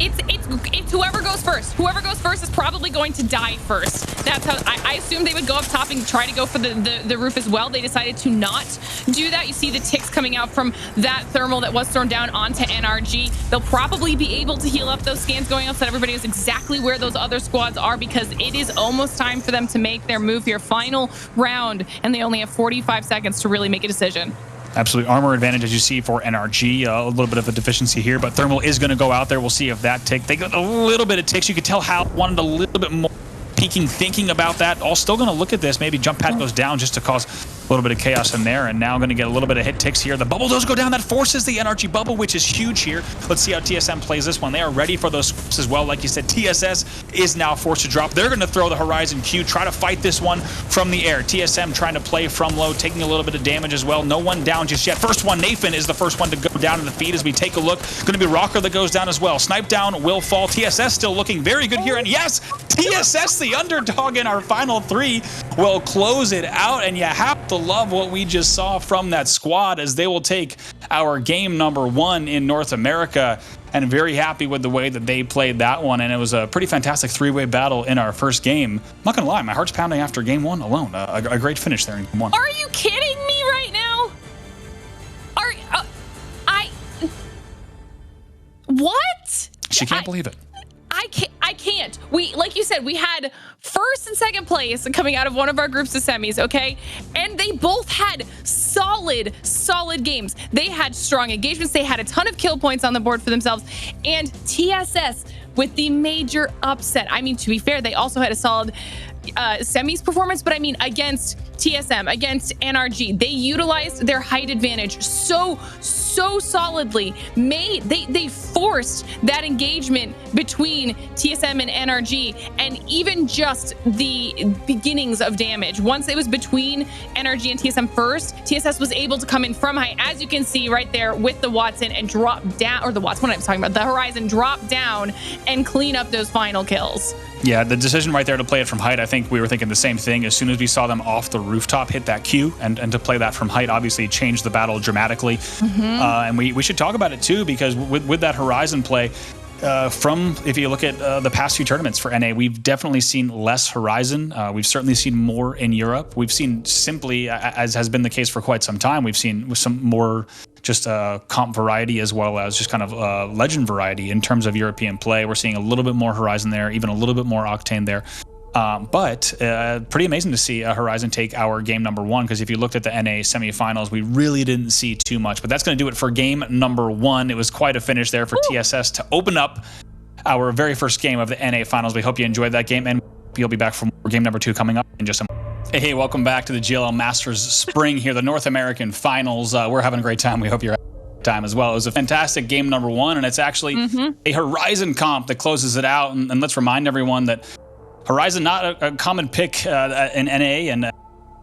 It's whoever goes first. Whoever goes first is probably going to die first. That's how I assumed they would go up top and try to go for the roof as well. They decided to not do that. You see the ticks coming out from that thermal that was thrown down onto NRG. They'll probably be able to heal up those scans going up so that everybody knows exactly where those other squads are, because it is almost time for them to make their move here. Final round, and they only have 45 seconds to really make a decision. Absolute armor advantage, as you see, for NRG. A little bit of a deficiency here, but Thermal is going to go out there. We'll see if that tick. They got a little bit of ticks. You could tell Hal wanted a little bit more peeking, thinking about that. All still going to look at this. Maybe jump pad goes down just to cause a little bit of chaos in there, and now going to get a little bit of hit ticks here. The bubble does go down. That forces the NRG bubble, which is huge here. Let's see how TSM plays this one. They are ready for those swaps as well. Like you said, TSS is now forced to drop. They're going to throw the Horizon Q, try to fight this one from the air. TSM trying to play from low, taking a little bit of damage as well. No one down just yet. First one, Nathan is the first one to go down in the feed as we take a look. Going to be Rocker that goes down as well. Snipe down will fall. TSS still looking very good here. And yes, TSS, the underdog in our final 3, will close it out. And you have to love what we just saw from that squad as they will take our game number 1 in North America. And very happy with the way that they played that one. And it was a pretty fantastic 3-way battle in our first game. I'm not gonna lie, my heart's pounding after game 1 alone. A great finish there in game 1. Are you kidding me right now? What? She can't believe it. I can't. Like you said, we had first and second place coming out of one of our groups of semis, okay? And they both had solid games. They had strong engagements. They had a ton of kill points on the board for themselves. And TSS with the major upset. I mean, to be fair, they also had a solid semis performance, but I mean, against TSM, against NRG, they utilized their height advantage so solidly. They forced that engagement between TSM and NRG, and even just the beginnings of damage. Once it was between NRG and TSM first, TSS was able to come in from height, as you can see right there with the Watson, and drop down, or the Watson, what I'm talking about, the Horizon, drop down and clean up those final kills. Yeah, the decision right there to play it from height, I think we were thinking the same thing. As soon as we saw them off the rooftop hit that Q, and to play that from height obviously changed the battle dramatically. And we should talk about it too, because with that Horizon play, if you look at the past few tournaments for NA, we've definitely seen less Horizon. We've certainly seen more in Europe. We've seen simply, as has been the case for quite some time, we've seen some more just comp variety as well as just kind of legend variety in terms of European play. We're seeing a little bit more Horizon there, even a little bit more Octane there. But pretty amazing to see Horizon take our game number 1, because if you looked at the NA semifinals, we really didn't see too much. But that's going to do it for game number 1. It was quite a finish there for TSS to open up our very first game of the NA finals. We hope you enjoyed that game, and you'll be back for game number 2 coming up in just a moment. Hey, welcome back to the GLL Masters Spring here, the North American finals. We're having a great time. We hope you're having a great time as well. It was a fantastic game number 1, and it's actually a Horizon comp that closes it out. And let's remind everyone that Horizon, not a common pick in NA, and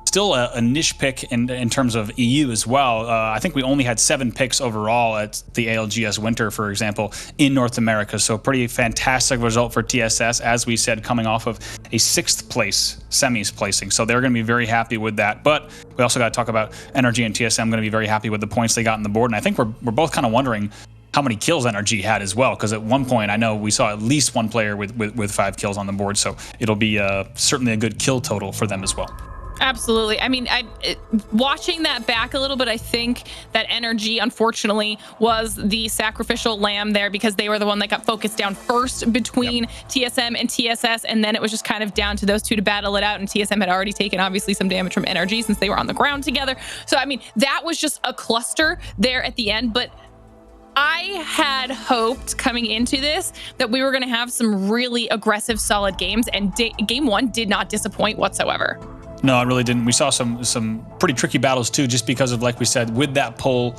still a niche pick in terms of EU as well. I think we only had 7 picks overall at the ALGS Winter, for example, in North America. So pretty fantastic result for TSS, as we said, coming off of a 6th place semis placing. So they're going to be very happy with that. But we also got to talk about NRG and TSM going to be very happy with the points they got on the board. And I think we're both kind of wondering how many kills NRG had as well, because at one point I know we saw at least one player with 5 kills on the board. So it'll be certainly a good kill total for them as well. Absolutely. I mean, watching that back a little bit, I think that NRG, unfortunately, was the sacrificial lamb there, because they were the one that got focused down first between TSM and TSS, and then it was just kind of down to those two to battle it out, and TSM had already taken, obviously, some damage from NRG since they were on the ground together. So, I mean, that was just a cluster there at the end, but I had hoped coming into this that we were going to have some really aggressive, solid games, and game 1 did not disappoint whatsoever. No, it really didn't. We saw some pretty tricky battles too, just because of, like we said, with that pull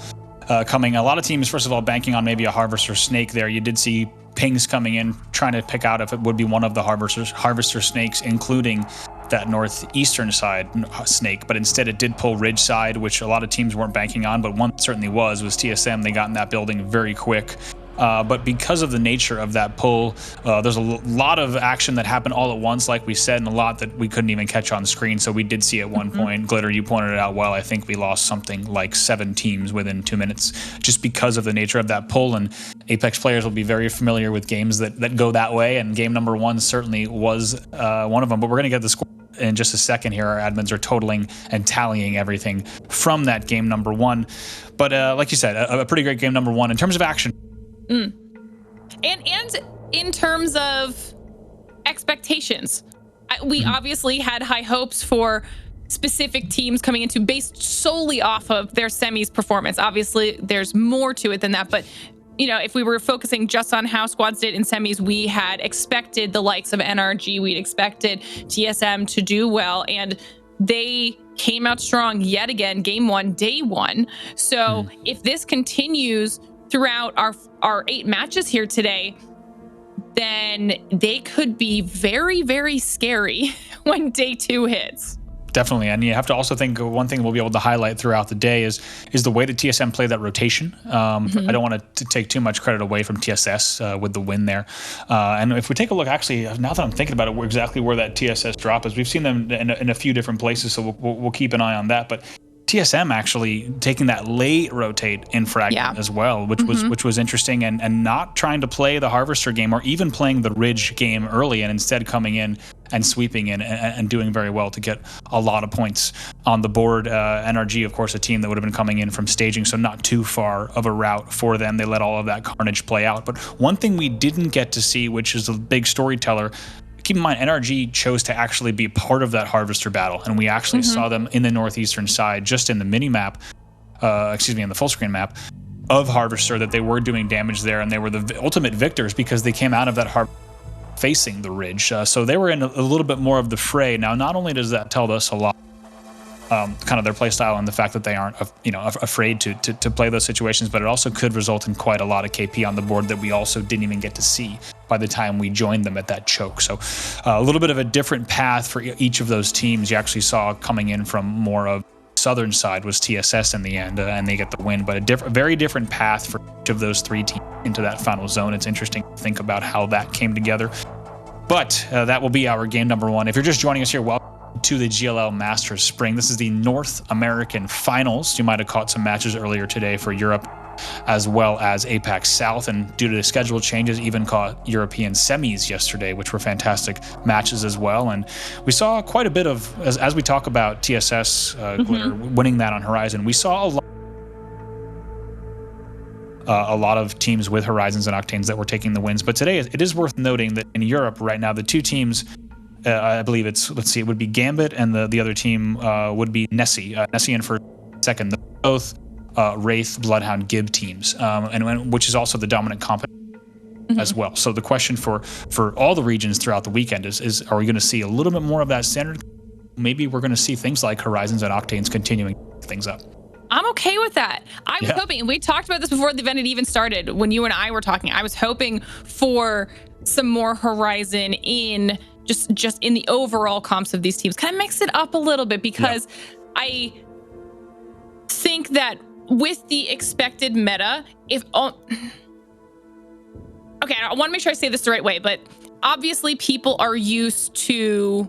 coming. A lot of teams, first of all, banking on maybe a Harvester Snake there. You did see pings coming in, trying to pick out if it would be one of the Harvester Snakes, including that northeastern side snake, but instead it did pull Ridge side, which a lot of teams weren't banking on, but one certainly was TSM. They got in that building very quick. But because of the nature of that pull, there's a lot of action that happened all at once, like we said, and a lot that we couldn't even catch on screen. So we did see at one point, Glitter, you pointed it out well, I think we lost something like 7 teams within 2 minutes just because of the nature of that pull. And Apex players will be very familiar with games that go that way, and game number 1 certainly was one of them. But we're going to get the score in just a second here. Our admins are totaling and tallying everything from that game number 1. But like you said, a pretty great game number 1 in terms of action. And in terms of expectations, we obviously had high hopes for specific teams coming into based solely off of their semis performance. Obviously, there's more to it than that, but you know, if we were focusing just on how squads did in semis, we had expected the likes of NRG, we'd expected TSM to do well, and they came out strong yet again, game 1, day 1. So if this continues throughout our 8 matches here today, then they could be very, very scary when day 2 hits. Definitely, and you have to also think one thing we'll be able to highlight throughout the day is the way that TSM played that rotation. I don't want to take too much credit away from TSS with the win there. And if we take a look, actually, now that I'm thinking about it, exactly where that TSS drop is, we've seen them in a few different places, so we'll keep an eye on that. But TSM actually taking that late rotate in fragment as well, which was interesting, and not trying to play the Harvester game or even playing the Ridge game early, and instead coming in and sweeping in and doing very well to get a lot of points on the board. NRG, of course, a team that would have been coming in from staging, so not too far of a route for them. They let all of that carnage play out. But one thing we didn't get to see, which is a big storyteller, keep in mind, NRG chose to actually be part of that Harvester battle, and we actually saw them in the northeastern side, just in the mini map, in the full screen map of Harvester, that they were doing damage there, and they were the ultimate victors because they came out of that Harvester facing the Ridge. So they were in a little bit more of the fray. Now, not only does that tell us a lot, kind of their play style and the fact that they aren't, afraid to play those situations, but it also could result in quite a lot of KP on the board that we also didn't even get to see by the time we joined them at that choke. So a little bit of a different path for each of those teams. You actually saw coming in from more of southern side was TSS in the end, and they get the win, but a very different path for each of those 3 teams into that final zone. It's interesting to think about how that came together. But that will be our game number 1. If you're just joining us here, welcome to the GLL Masters Spring. This is the North American Finals. You might have caught some matches earlier today for Europe as well as APAC South, and due to the schedule changes, even caught European semis yesterday, which were fantastic matches as well. And we saw quite a bit of, as we talk about TSS Glitter winning that on Horizon, we saw a lot of teams with Horizons and Octanes that were taking the wins. But today, it is worth noting that in Europe right now, the 2 teams, I believe it would be Gambit, and the other team would be Nessie. Nessie in for second. They're both Wraith, Bloodhound, Gib teams, and which is also the dominant comp as well. So the question for all the regions throughout the weekend is are we going to see a little bit more of that standard? Maybe we're going to see things like Horizons and Octanes continuing things up. I'm okay with that. I was hoping, and we talked about this before the event had even started, when you and I were talking, I was hoping for some more Horizon in just in the overall comps of these teams. Kind of mix it up a little bit, because I think that with the expected meta, okay, I want to make sure I say this the right way, but obviously people are used to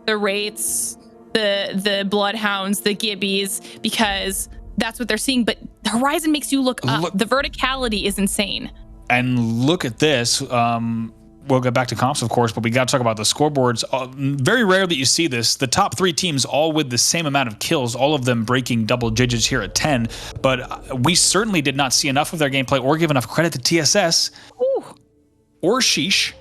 the Wraiths, the Bloodhounds, the Gibbies, because that's what they're seeing. But the Horizon makes you look up. The verticality is insane. And look at this. We'll get back to comps, of course, but we got to talk about the scoreboards. Very rare that you see this. The top 3 teams all with the same amount of kills, all of them breaking double digits here at 10. But we certainly did not see enough of their gameplay or give enough credit to TSS or Sheesh,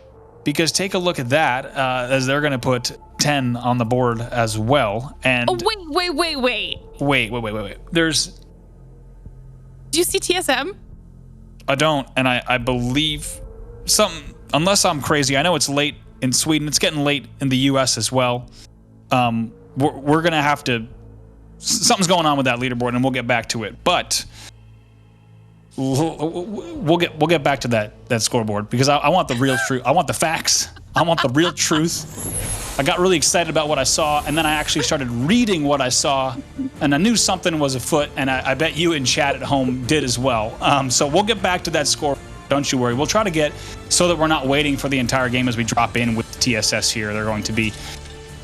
because take a look at that, as they're going to put 10 on the board as well. And wait. There's... Do you see TSM? I don't, and I believe something... Unless I'm crazy, I know it's late in Sweden. It's getting late in the U.S. as well. We're gonna have to. Something's going on with that leaderboard, and we'll get back to it. But we'll get back to that scoreboard, because I want the real truth. I want the facts. I want the real truth. I got really excited about what I saw, and then I actually started reading what I saw, and I knew something was afoot, and I bet you in chat at home did as well. So we'll get back to that score. Don't you worry. We'll try to get so that we're not waiting for the entire game as we drop in with TSS here. They're going to be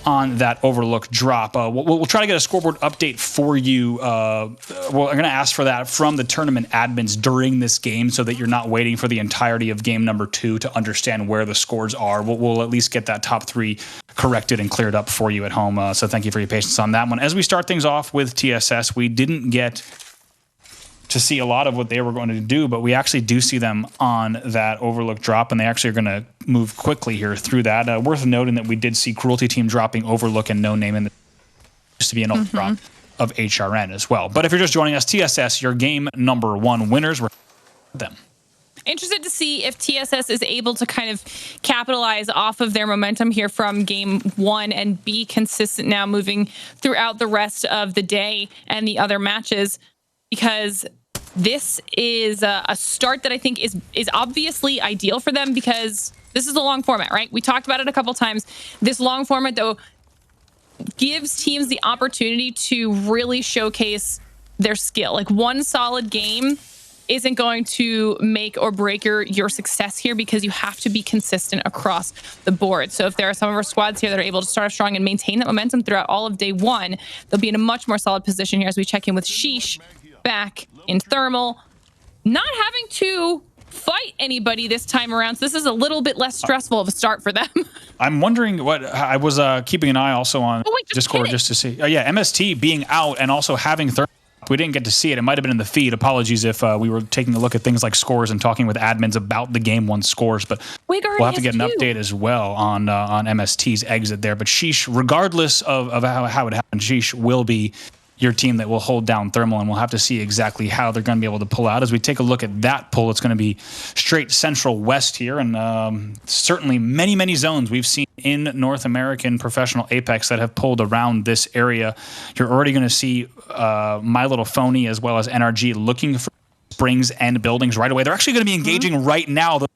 on that Overlook drop. We'll try to get a scoreboard update for you. Well, I'm going to ask for that from the tournament admins during this game, so that you're not waiting for the entirety of game number 2 to understand where the scores are. We'll at least get that top 3 corrected and cleared up for you at home. So thank you for your patience on that one. As we start things off with TSS, we didn't get to see a lot of what they were going to do, but we actually do see them on that Overlook drop, and they actually are going to move quickly here through that. Worth noting that we did see Cruelty Team dropping Overlook and No Name in the used to be an old drop of HRN as well. But if you're just joining us, TSS, your game number 1 winners were them. Interested to see if TSS is able to kind of capitalize off of their momentum here from game 1 and be consistent now moving throughout the rest of the day and the other matches, because this is a start that I think is obviously ideal for them, because this is a long format, right? We talked about it a couple times. This long format, though, gives teams the opportunity to really showcase their skill. Like, one solid game isn't going to make or break your success here, because you have to be consistent across the board. So if there are some of our squads here that are able to start off strong and maintain that momentum throughout all of day 1, they'll be in a much more solid position here as we check in with Sheesh back in Thermal, not having to fight anybody this time around. So this is a little bit less stressful of a start for them. I'm wondering what I was keeping an eye also on Discord just to see. Yeah, MST being out and also having Thermal. We didn't get to see it. It might have been in the feed. Apologies if we were taking a look at things like scores and talking with admins about the game 1 scores, but we'll have to get an update as well on MST's exit there. But Sheesh, regardless of how it happened, Sheesh will be your team that will hold down Thermal, and we'll have to see exactly how they're going to be able to pull out. As we take a look at that pull, it's going to be straight Central West here, and certainly many zones we've seen in North American professional Apex that have pulled around this area. You're already going to see My Little Phony as well as NRG looking for springs and buildings right away. They're actually going to be engaging right now. The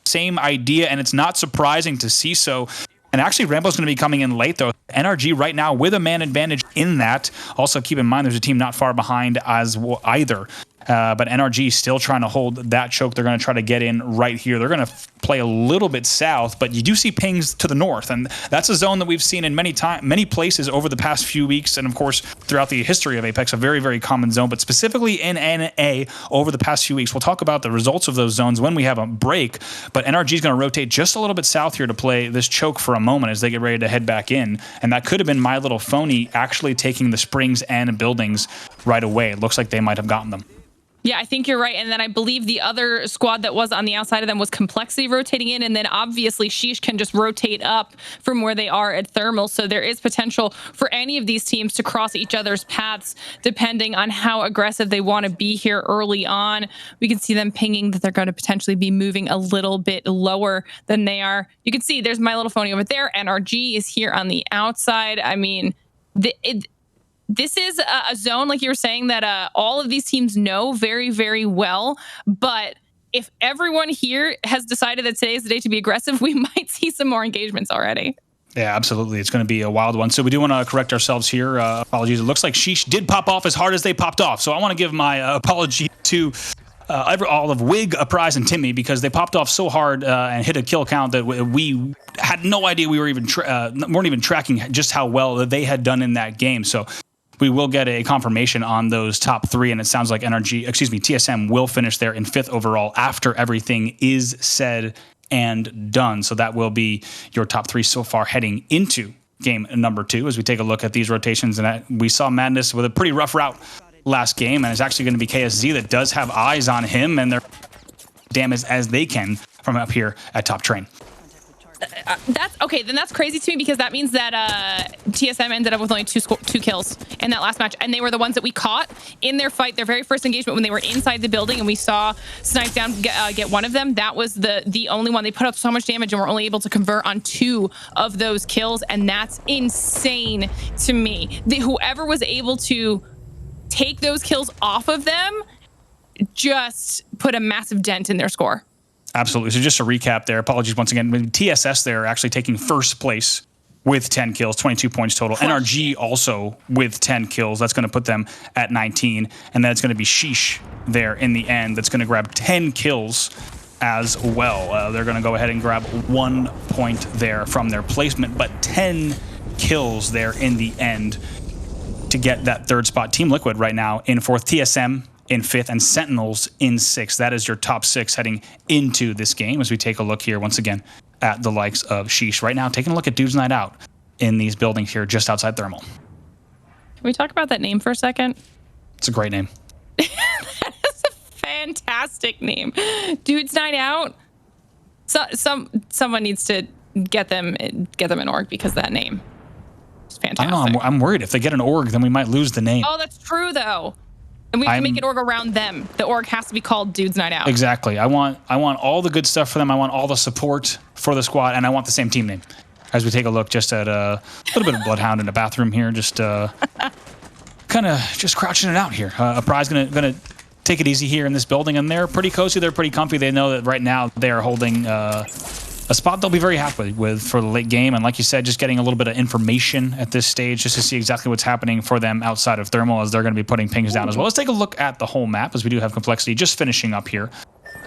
same idea, and it's not surprising to see so. And actually, Rambo's going to be coming in late, though. NRG right now with a man advantage in that. Also, keep in mind there's a team not far behind as well either. But NRG still trying to hold that choke. They're going to try to get in right here. They're going to play a little bit south, but you do see pings to the north, and that's a zone that we've seen in many places over the past few weeks, and of course throughout the history of Apex, a very common zone, but specifically in NA over the past few weeks. We'll talk about the results of those zones when we have a break, but NRG is going to rotate just a little bit south here to play this choke for a moment as they get ready to head back in, and that could have been My Little Phony actually taking the springs and buildings right away. It looks like they might have gotten them. Yeah, I think you're right. And then I believe the other squad that was on the outside of them was Complexity rotating in. And then obviously Sheesh can just rotate up from where they are at Thermal. So there is potential for any of these teams to cross each other's paths depending on how aggressive they want to be here early on. We can see them pinging that they're going to potentially be moving a little bit lower than they are. You can see there's My Little Phony over there. NRG is here on the outside. I mean, this is a zone, like you were saying, that all of these teams know very well. But if everyone here has decided that today is the day to be aggressive, we might see see some more engagements already. Yeah, absolutely. It's going to be a wild one. So we do want to correct ourselves here. Apologies. It looks like Sheesh did pop off as hard as they popped off. So I want to give my apology to all of Wig, Uprise, and Timmy, because they popped off so hard and hit a kill count that we had no idea we were even weren't even tracking just how well they had done in that game. So we will get a confirmation on those top 3, and it sounds like TSM will finish there in 5th overall after everything is said and done. So that will be your top 3 so far heading into game number 2 as we take a look at these rotations. And we saw Madness with a pretty rough route last game, and it's actually going to be KSZ that does have eyes on him, and they're damage as they can from up here at top train. That's okay. Then that's crazy to me, because that means that TSM ended up with only two kills in that last match, and they were the ones that we caught in their fight, their very first engagement when they were inside the building, and we saw Snipe Down get one of them. That was the only one. They put up so much damage and were only able to convert on 2 of those kills, and that's insane to me. Whoever was able to take those kills off of them just put a massive dent in their score. Absolutely. So just to recap there, apologies once again, TSS there actually taking first place with 10 kills, 22 points total. NRG also with 10 kills. That's going to put them at 19. And then it's going to be Sheesh there in the end that's going to grab 10 kills as well. They're going to go ahead and grab 1 point there from their placement, but 10 kills there in the end to get that 3rd spot. Team Liquid right now in 4th, TSM in 5th, and Sentinels in 6th. That is your top 6 heading into this game as we take a look here once again at the likes of Sheesh. Right now, taking a look at Dudes Night Out in these buildings here just outside Thermal. Can we talk about that name for a second? It's a great name. That is a fantastic name. Dudes Night Out. So someone needs to get them an org, because that name is fantastic. I know, I'm worried if they get an org, then we might lose the name. Oh, that's true though. And we have to make an org around them. The org has to be called Dudes Night Out. Exactly. I want all the good stuff for them. I want all the support for the squad, and I want the same team name. As we take a look just at a little bit of Bloodhound in the bathroom here, just kind of just crouching it out here. Uprise gonna take it easy here in this building, and they're pretty cozy. They're pretty comfy. They know that right now they are holding a spot they'll be very happy with for the late game. And like you said, just getting a little bit of information at this stage just to see exactly what's happening for them outside of Thermal, as they're going to be putting pings down as well. Let's take a look at the whole map, as we do have Complexity just finishing up here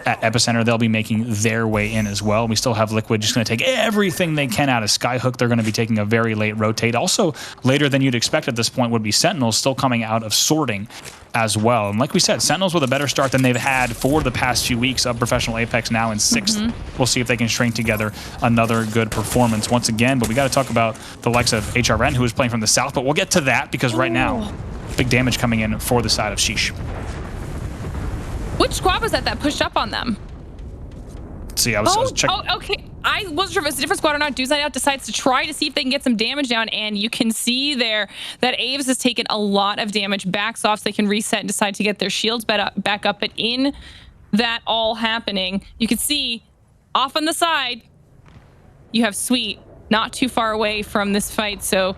at Epicenter. They'll be making their way in as well. We still have Liquid just going to take everything they can out of Skyhook. They're going to be taking a very late rotate. Also, later than you'd expect at this point would be Sentinels, still coming out of sorting as well. And like we said, Sentinels with a better start than they've had for the past few weeks of Professional Apex, now in 6th. We'll see if they can string together another good performance once again. But we got to talk about the likes of HRN, who is playing from the south. But we'll get to that, because right now, big damage coming in for the side of Sheesh. Which squad was that pushed up on them? Let's see, I was checking. Oh, okay. I wasn't sure if it's a different squad or not. Dudes Night Out decides to try to see if they can get some damage down, and you can see there that Aves has taken a lot of damage, backs off so they can reset and decide to get their shields back up. But in that all happening, you can see off on the side, you have Sweet not too far away from this fight. So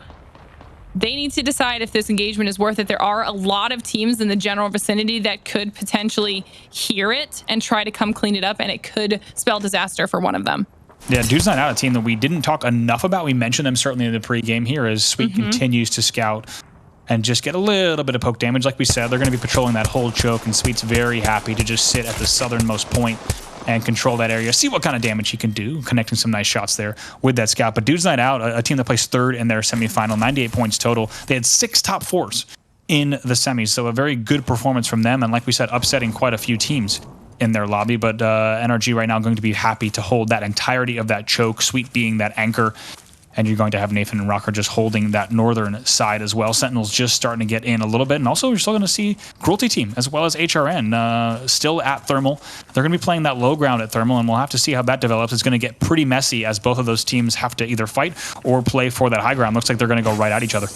they need to decide if this engagement is worth it. There are a lot of teams in the general vicinity that could potentially hear it and try to come clean it up, and it could spell disaster for one of them. Yeah, Dudes Not Out, a team that we didn't talk enough about. We mentioned them certainly in the pregame here, as Sweet continues to scout and just get a little bit of poke damage. Like we said, they're going to be patrolling that whole choke, and Sweet's very happy to just sit at the southernmost point and control that area, see what kind of damage he can do, connecting some nice shots there with that scout. But Dudes Night Out, a team that placed 3rd in their semifinal, 98 points total. They had 6 top 4s in the semis, so a very good performance from them. And like we said, upsetting quite a few teams in their lobby. But NRG right now going to be happy to hold that entirety of that choke, Sweet being that anchor. And you're going to have Nathan and Rocker just holding that northern side as well. Sentinels just starting to get in a little bit. And also, you're still going to see Cruelty Team as well as HRN still at Thermal. They're going to be playing that low ground at Thermal, and we'll have to see how that develops. It's going to get pretty messy, as both of those teams have to either fight or play for that high ground. Looks like they're going to go right at each other.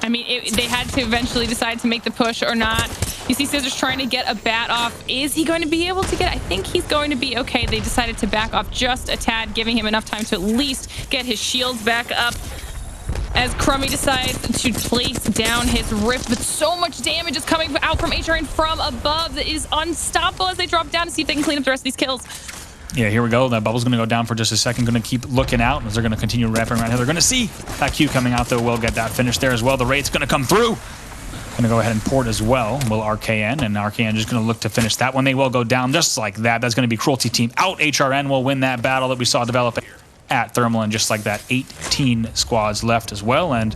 I mean, they had to eventually decide to make the push or not. You see Scissors trying to get a bat off. Is he going to be able to get it? I think he's going to be okay. They decided to back off just a tad, giving him enough time to at least get his shields back up, as Crummy decides to place down his Rift. But so much damage is coming out from HRN from above that is unstoppable as they drop down to see if they can clean up the rest of these kills. Yeah, here we go. That bubble's going to go down for just a second. Going to keep looking out as they're going to continue wrapping around here. They're going to see that Q coming out, though. We'll get that finish there as well. The raid's going to come through. Going to go ahead and port as well. Will RKN, and RKN just going to look to finish that one. They will go down just like that. That's going to be Cruelty Team out. HRN will win that battle that we saw develop at Thermal, and just like that, 18 squads left as well. And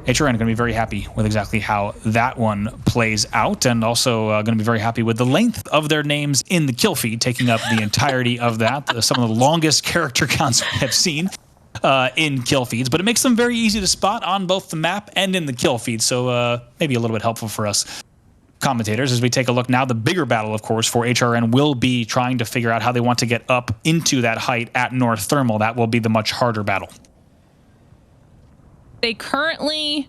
HRN going to be very happy with exactly how that one plays out, and also going to be very happy with the length of their names in the kill feed, taking up the entirety of that. Some of the longest character counts we have seen in kill feeds, but it makes them very easy to spot on both the map and in the kill feed, so maybe a little bit helpful for us commentators as we take a look now. The bigger battle, of course, for HRN will be trying to figure out how they want to get up into that height at North Thermal. That will be the much harder battle. They currently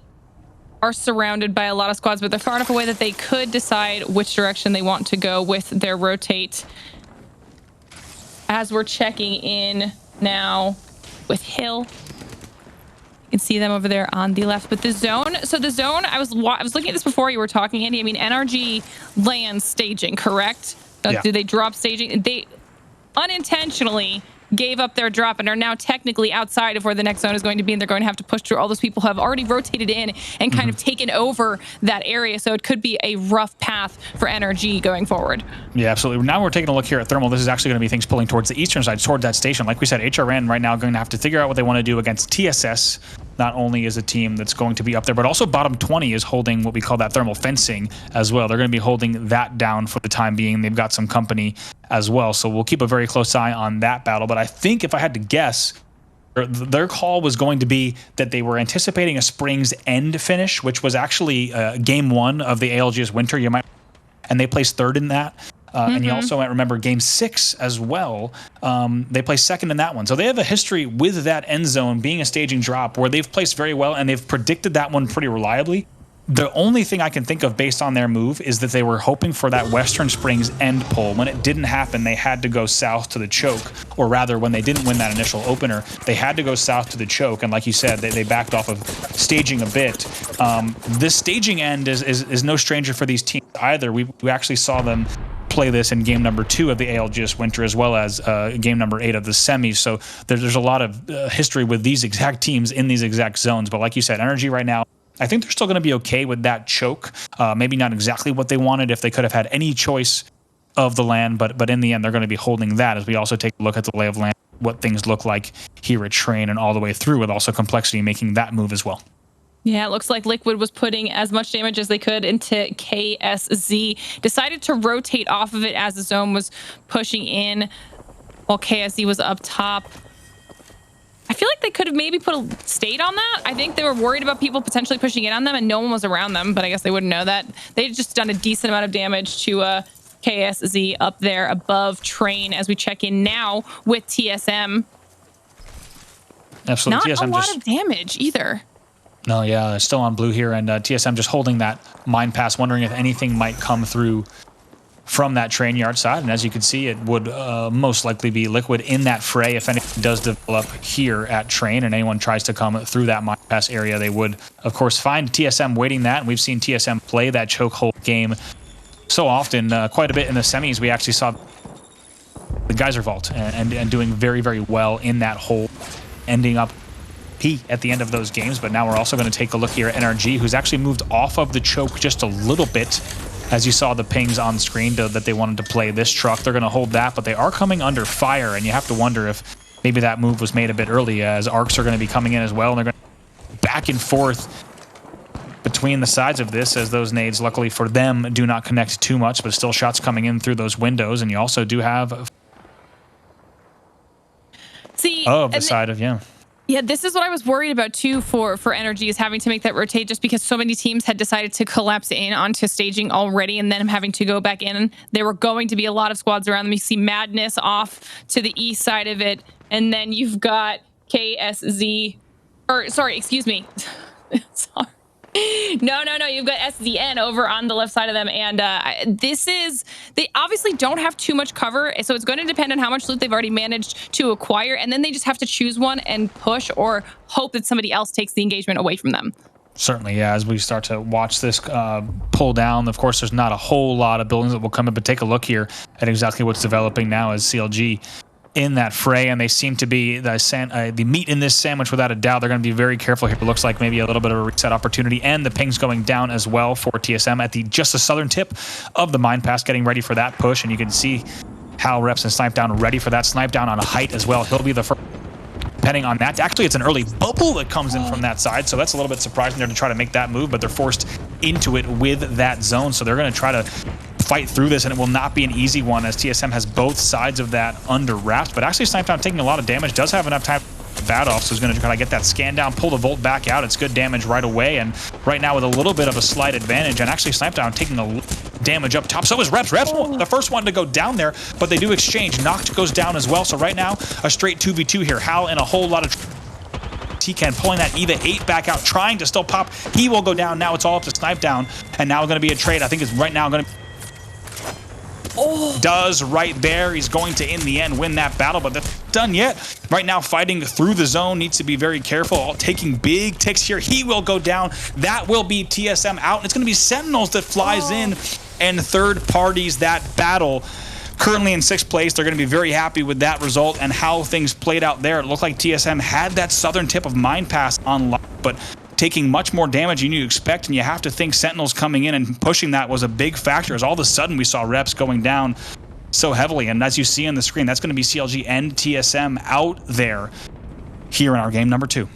are surrounded by a lot of squads, but they're far enough away that they could decide which direction they want to go with their rotate. As we're checking in now with Hill, you can see them over there on the left. But the zone, so the zone, I was looking at this before you were talking, Andy. I mean, NRG lands staging, correct? Yeah. Do they drop staging? They unintentionally gave up their drop and are now technically outside of where the next zone is going to be, and they're going to have to push through all those people who have already rotated in and kind of taken over that area. So it could be a rough path for NRG going forward. Yeah, absolutely. Now we're taking a look here at Thermal. This is actually going to be things pulling towards the eastern side, towards that station. Like we said, HRN right now going to have to figure out what they want to do against TSS. Not only is a team that's going to be up there, but also bottom 20 is holding what we call that thermal fencing as well. They're going to be holding that down for the time being. They've got some company as well, so we'll keep a very close eye on that battle. But I think if I had to guess, their call was going to be that they were anticipating a Spring's End finish, which was actually game 1 of the ALGS Winter. And they placed 3rd in that. And you also might remember game 6 as well. They placed 2nd in that one. So they have a history with that end zone being a staging drop where they've placed very well, and they've predicted that one pretty reliably. The only thing I can think of based on their move is that they were hoping for that Western Springs end pull. When it didn't happen, they had to go south to the choke, or rather, when they didn't win that initial opener, they had to go south to the choke. And like you said, they backed off of staging a bit. This staging end is no stranger for these teams either. We actually saw them play this in game number 2 of the ALGS Winter, as well as game number 8 of the semis. So there's a lot of history with these exact teams in these exact zones. But like you said, NRG right now, I think they're still going to be okay with that choke. Maybe not exactly what they wanted if they could have had any choice of the land, but in the end, they're going to be holding that as we also take a look at the lay of land, what things look like here at Train and all the way through, with also Complexity making that move as well. Yeah, it looks like Liquid was putting as much damage as they could into KSZ. Decided to rotate off of it as the zone was pushing in while KSZ was up top. I feel like they could have maybe stayed on that. I think they were worried about people potentially pushing in on them, and no one was around them, but I guess they wouldn't know that. They'd just done a decent amount of damage to KSZ up there above Train as we check in now with TSM. Absolutely. Not TSM a lot of damage either. No, yeah, still on blue here, and TSM just holding that mine pass, wondering if anything might come through from that train yard side. And as you can see, it would most likely be Liquid in that fray if anything does develop here at Train and anyone tries to come through that mine pass area. They would, of course, find TSM waiting that, and we've seen TSM play that chokehold game so often, quite a bit in the semis. We actually saw the Geyser Vault and doing very, very well in that hole, ending up at the end of those games. But now we're also going to take a look here at NRG, who's actually moved off of the choke just a little bit. As you saw the pings on screen that they wanted to play this truck, they're going to hold that, but they are coming under fire, and you have to wonder if maybe that move was made a bit early, as arcs are going to be coming in as well, and they're going to back and forth between the sides of this, as those nades, luckily for them, do not connect too much, but still shots coming in through those windows. And you also do have Yeah, this is what I was worried about too for NRG, is having to make that rotate, just because so many teams had decided to collapse in onto staging already and then having to go back in. There were going to be a lot of squads around them. You see Madness off to the east side of it, and then you've got KSZ, or sorry, excuse me. Sorry. No, you've got SZN over on the left side of them, and they obviously don't have too much cover, so it's going to depend on how much loot they've already managed to acquire, and then they just have to choose one and push or hope that somebody else takes the engagement away from them. Certainly, yeah. As we start to watch this pull down, of course, there's not a whole lot of buildings that will come in, but take a look here at exactly what's developing now as CLG in that fray, and they seem to be the meat in this sandwich without a doubt. They're going to be very careful here. It looks like maybe a little bit of a reset opportunity, and the ping's going down as well for TSM at just the southern tip of the mine pass, getting ready for that push, and you can see how Reps and Snipe Down ready for that. Snipe Down on a height as well. He'll be the first. Depending on that, actually, it's an early bubble that comes in from that side, so that's a little bit surprising there to try to make that move, but they're forced into it with that zone, so they're going to try to fight through this, and it will not be an easy one as TSM has both sides of that under wraps. But actually, Snipe Down taking a lot of damage, does have enough time to bat off, so he's going to try to get that scan down, pull the Volt back out. It's good damage right away, and right now with a little bit of a slight advantage, and actually Snipe Down taking a damage up top. So is Reps. Reps the first one to go down there, but they do exchange. Noct goes down as well, so right now a straight 2v2 here. Hal in a whole lot of T-Can pulling that EVA 8 back out, trying to still pop. He will go down. Now it's all up to Snipe Down, and now going to be a trade. I think it's right now going to does right there. He's going to, in the end, win that battle, but that's done yet. Right now, fighting through the zone, needs to be very careful. Taking big ticks here. He will go down. That will be TSM out, and it's going to be Sentinels that flies in and third parties that battle. Currently in 6th place, they're going to be very happy with that result and how things played out there. It looked like TSM had that southern tip of Mine Pass on lock, but taking much more damage than you expect, and you have to think Sentinels coming in and pushing that was a big factor, as all of a sudden we saw Reps going down so heavily. And as you see on the screen, that's going to be CLG and TSM out there here in our game number 2.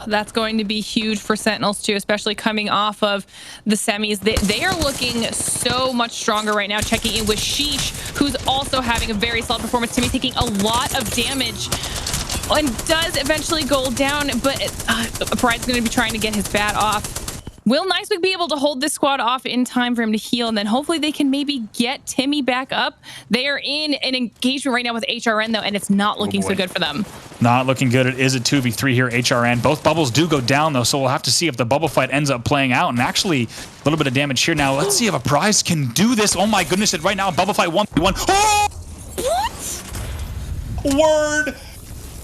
That's going to be huge for Sentinels too, especially coming off of the semis. They are looking so much stronger right now, checking in with Sheesh, who's also having a very solid performance. Timmy taking a lot of damage and does eventually go down, but Pride's going to be trying to get his bat off. Will Nicewick be able to hold this squad off in time for him to heal, and then hopefully they can maybe get Timmy back up? They are in an engagement right now with HRN, though, and it's not looking so good for them. Not looking good. It is a 2v3 here, HRN. Both bubbles do go down, though, so we'll have to see if the bubble fight ends up playing out. And actually, a little bit of damage here now. Let's see if a Prize can do this. Oh, my goodness. Right now, bubble fight 1v1. Oh! What? Word.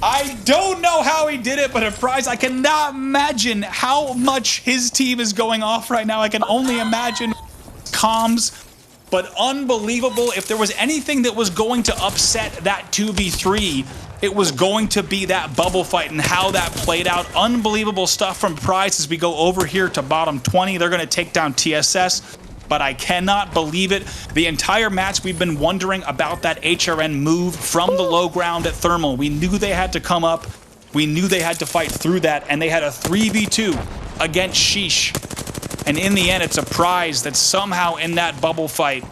I don't know how he did it, but a Prize, I cannot imagine how much his team is going off right now. I can only imagine comms, but unbelievable. If there was anything that was going to upset that 2v3, it was going to be that bubble fight and how that played out. Unbelievable stuff from Prize as we go over here to bottom 20. They're going to take down TSS. But I cannot believe it. The entire match, we've been wondering about that HRN move from the low ground at Thermal. We knew they had to come up. We knew they had to fight through that, and they had a 3v2 against Sheesh. And in the end, it's a Prize that somehow in that bubble fight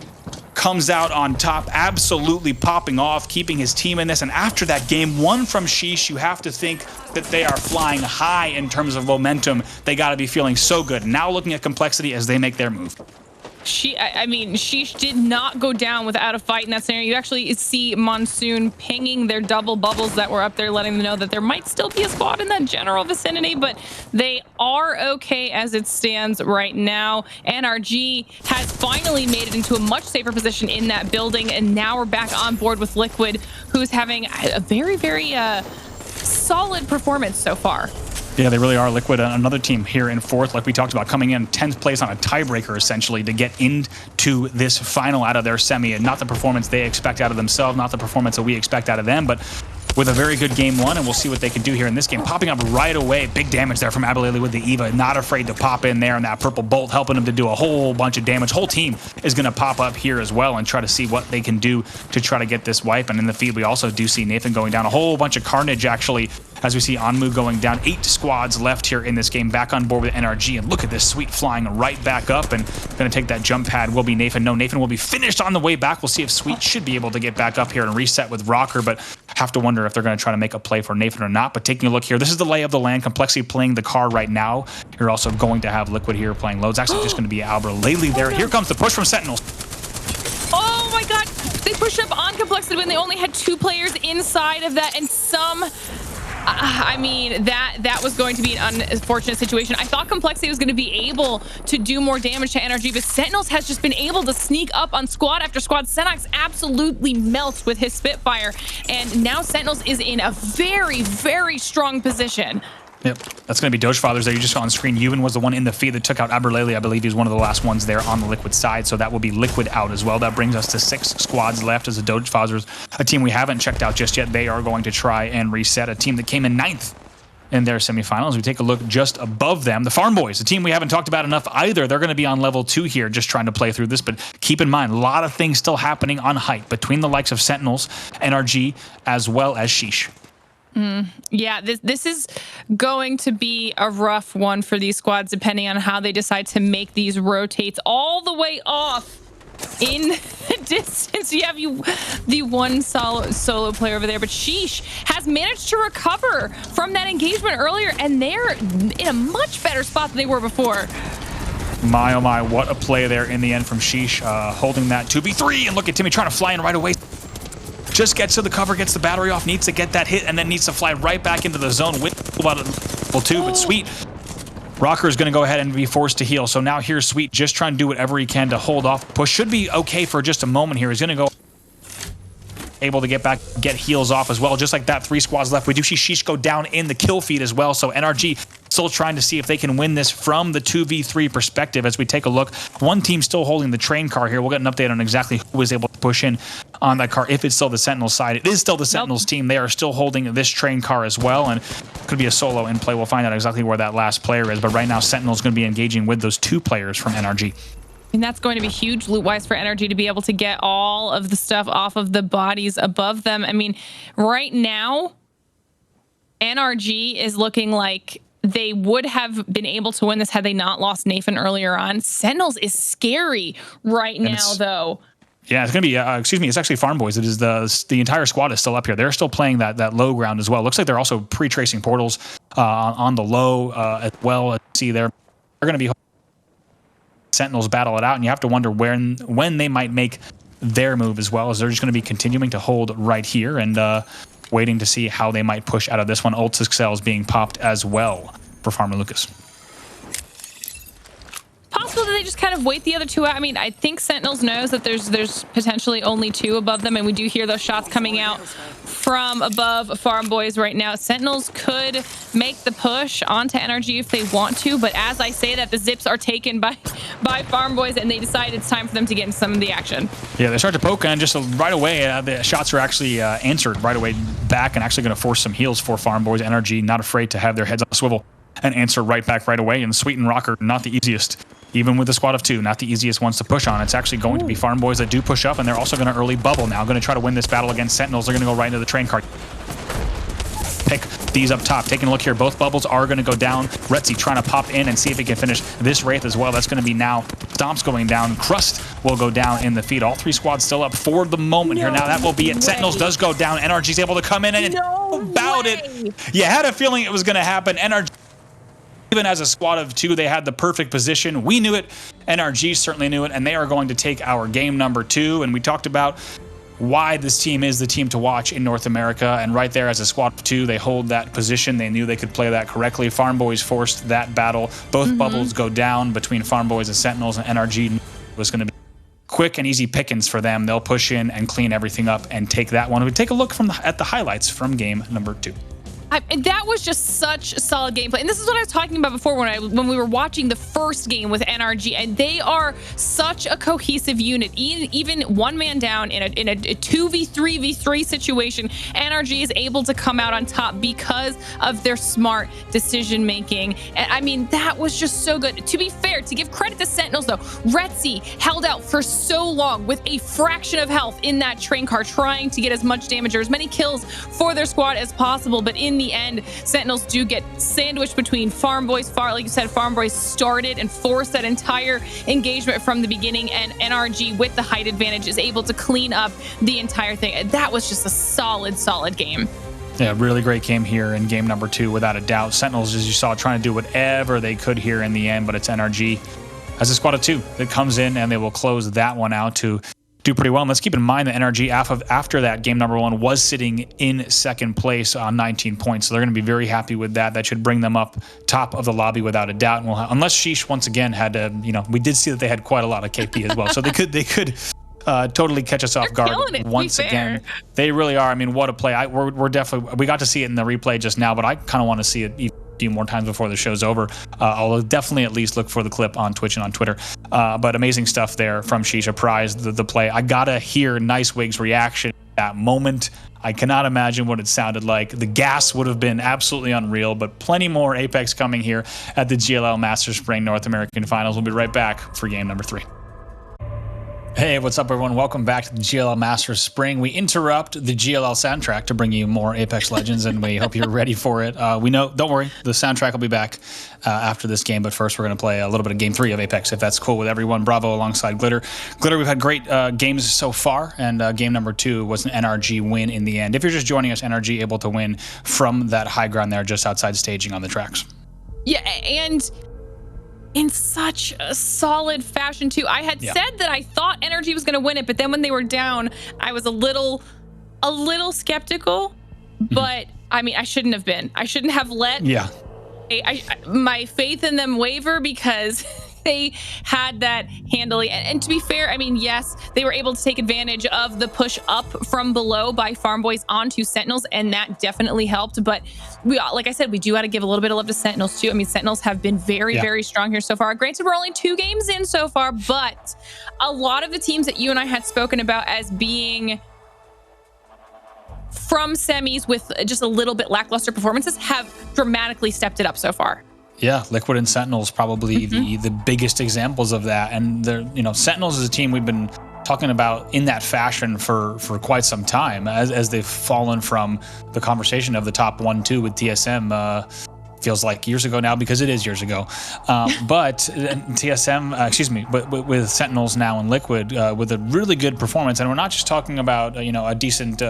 comes out on top, absolutely popping off, keeping his team in this. And after that game 1 from Sheesh, you have to think that they are flying high in terms of momentum. They got to be feeling so good. Now looking at Complexity as they make their move. I mean, Sheesh did not go down without a fight in that scenario. You actually see Monsoon pinging their double bubbles that were up there, letting them know that there might still be a squad in that general vicinity, but they are okay as it stands right now. NRG has finally made it into a much safer position in that building, and now we're back on board with Liquid, who's having a very, very solid performance so far. Yeah, they really are. Liquid, another team here in 4th, like we talked about, coming in 10th place on a tiebreaker, essentially, to get into this final out of their semi. And not the performance they expect out of themselves, not the performance that we expect out of them, but with a very good game 1, and we'll see what they can do here in this game. Popping up right away. Big damage there from Abilene with the EVA. Not afraid to pop in there, and that purple bolt helping them to do a whole bunch of damage. Whole team is going to pop up here as well and try to see what they can do to try to get this wipe. And in the feed, we also do see Nathan going down. A whole bunch of carnage, actually, as we see Anmu going down. 8 squads left here in this game, back on board with NRG. And look at this, Sweet flying right back up and going to take that jump pad. Will be Nathan. No, Nathan will be finished on the way back. We'll see if Sweet should be able to get back up here and reset with Rocker, but have to wonder if they're going to try to make a play for Nathan or not. But taking a look here, this is the lay of the land. Complexity playing the car right now. You're also going to have Liquid here playing loads. Actually, just going to be Albert Laley there. Here comes the push from Sentinels. Oh my god, they pushed up on Complexity when they only had 2 players inside of that, and I mean, that was going to be an unfortunate situation. I thought Complexity was going to be able to do more damage to NRG, but Sentinels has just been able to sneak up on squad after squad. Senox absolutely melts with his Spitfire, and now Sentinels is in a very, very strong position. Yep, that's going to be Doge Fathers there. You just saw on screen. Yuven was the one in the feed that took out Aberlele. I believe he was one of the last ones there on the Liquid side, so that will be Liquid out as well. That brings us to 6 squads left as the Doge Fathers, a team we haven't checked out just yet. They are going to try and reset, a team that came in 9th in their semifinals. We take a look just above them. The Farm Boys, a team we haven't talked about enough either. They're going to be on level 2 here, just trying to play through this. But keep in mind, a lot of things still happening on height between the likes of Sentinels, NRG, as well as Sheesh. Yeah, this is going to be a rough one for these squads, depending on how they decide to make these rotates all the way off in the distance. You have the one solo player over there, but Sheesh has managed to recover from that engagement earlier, and they're in a much better spot than they were before. My, oh my, what a play there in the end from Sheesh, holding that 2v3, and look at Timmy trying to fly in right away. Just gets to the cover, gets the battery off, needs to get that hit, and then needs to fly right back into the zone with level 2, but Sweet. Rocker is going to go ahead and be forced to heal. So now here's Sweet just trying to do whatever he can to hold off. Push should be okay for just a moment here. He's going to go able to get back, get heals off as well. Just like that, 3 squads left. We do see Sheesh go down in the kill feed as well. So NRG still trying to see if they can win this from the 2v3 perspective as we take a look. One team still holding the train car here. We'll get an update on exactly who was able to push in on that car. If it's still the Sentinels side, it is still the Sentinels team. They are still holding this train car as well, and could be a solo in play. We'll find out exactly where that last player is, but right now Sentinel's going to be engaging with those 2 players from NRG. And that's going to be huge loot-wise for NRG to be able to get all of the stuff off of the bodies above them. I mean, right now, NRG is looking like they would have been able to win this had they not lost Nathan earlier on. Sentinels is scary right now, though. Yeah, it's going to be, excuse me, it's actually Farm Boys. It is the entire squad is still up here. They're still playing that low ground as well. Looks like they're also pre-tracing portals on the low as well. See, they're going to be Sentinels battle it out, and you have to wonder when they might make their move as well, as they're just going to be continuing to hold right here and waiting to see how they might push out of this one. Ult Excel is being popped as well for Farmer Lucas. Possible that they just kind of wait the other 2 out. I mean, I think Sentinels knows that there's potentially only 2 above them, and we do hear those shots coming out from above Farm Boys right now. Sentinels could make the push onto NRG if they want to, but as I say that, the zips are taken by Farm Boys, and they decide it's time for them to get into some of the action. Yeah, they start to poke, and just right away, the shots are actually answered right away back, and actually going to force some heals for Farm Boys. NRG not afraid to have their heads on a swivel and answer right back right away, and Sweet and Rocker not the easiest. Even with the squad of 2, not the easiest ones to push on. It's actually going to be Farm Boys that do push up, and they're also going to early bubble now. Going to try to win this battle against Sentinels. They're going to go right into the train car. Pick these up top. Taking a look here, both bubbles are going to go down. Retzi trying to pop in and see if he can finish this Wraith as well. That's going to be now Stomps going down. Crust will go down in the feed. All 3 squads still up for the moment here. Now that will be it. Sentinels does go down. NRG's able to come in, and about it. You had a feeling it was going to happen. NRG, even as a squad of 2, they had the perfect position. We knew it. NRG certainly knew it, and they are going to take our game number 2. And we talked about why this team is the team to watch in North America. And right there, as a squad of 2, they hold that position. They knew they could play that correctly. Farm Boys forced that battle. Both bubbles go down between Farm Boys and Sentinels, and NRG was going to be quick and easy pickings for them. They'll push in and clean everything up and take that one. We take a look at the highlights from game number 2. That was just such solid gameplay, and this is what I was talking about before when we were watching the first game with NRG, and they are such a cohesive unit. Even one man down in a 2v3v3 situation, NRG is able to come out on top because of their smart decision making. And I mean, that was just so good. To be fair, to give credit to Sentinels though, Retzi held out for so long with a fraction of health in that train car, trying to get as much damage or as many kills for their squad as possible, but in the end, Sentinels do get sandwiched between Farm Boys. Like you said, Farm Boys started and forced that entire engagement from the beginning, and NRG, with the height advantage, is able to clean up the entire thing. That was just a solid game. Yeah, really great game here in game number 2, without a doubt. Sentinels, as you saw, trying to do whatever they could here in the end, but it's NRG as a squad of 2 that comes in, and they will close that one out to do pretty well. And let's keep in mind that NRG, after that game number 1, was sitting in second place on 19 points. So they're going to be very happy with that. That should bring them up top of the lobby without a doubt. And unless Sheesh once again had, we did see that they had quite a lot of KP as well. So they could totally catch us off guard once again. They really are. I mean, what a play. We got to see it in the replay just now, but I kind of want to see it few more times before the show's over. I'll definitely at least look for the clip on Twitch and on Twitter. But amazing stuff there from Shisha. Prize the play. I gotta hear Nicewig's reaction at that moment. I cannot imagine what it sounded like. The gas would have been absolutely unreal, but plenty more Apex coming here at the GLL Masters Spring North American Finals. We'll be right back for game number 3. Hey, what's up, everyone? Welcome back to the GLL Masters Spring. We interrupt the GLL soundtrack to bring you more Apex Legends, and we hope you're ready for it. We know, don't worry, the soundtrack will be back after this game, but first we're going to play a little bit of Game 3 of Apex, if that's cool with everyone. Bravo alongside Glitter. Glitter, we've had great games so far, and game number 2 was an NRG win in the end. If you're just joining us, NRG able to win from that high ground there just outside staging on the tracks. Yeah, and in such a solid fashion too. I had said that I thought NRG was going to win it, but then when they were down, I was a little skeptical. But I mean, I shouldn't have been. I shouldn't have let my faith in them waver, because they had that handily. And to be fair, I mean, yes, they were able to take advantage of the push up from below by Farm Boys onto Sentinels, and that definitely helped. But we, like I said, we do got to give a little bit of love to Sentinels too. I mean, Sentinels have been very, very strong here so far. Granted, we're only 2 games in so far, but a lot of the teams that you and I had spoken about as being from semis with just a little bit lackluster performances have dramatically stepped it up so far. Yeah, Liquid and Sentinels probably the biggest examples of that. And they're, you know, Sentinels is a team we've been talking about in that fashion for quite some time, as they've fallen from the conversation of the top 1-2 with TSM. Feels like years ago now, because it is years ago. But TSM, excuse me, but with Sentinels now in Liquid, with a really good performance, and we're not just talking about a decent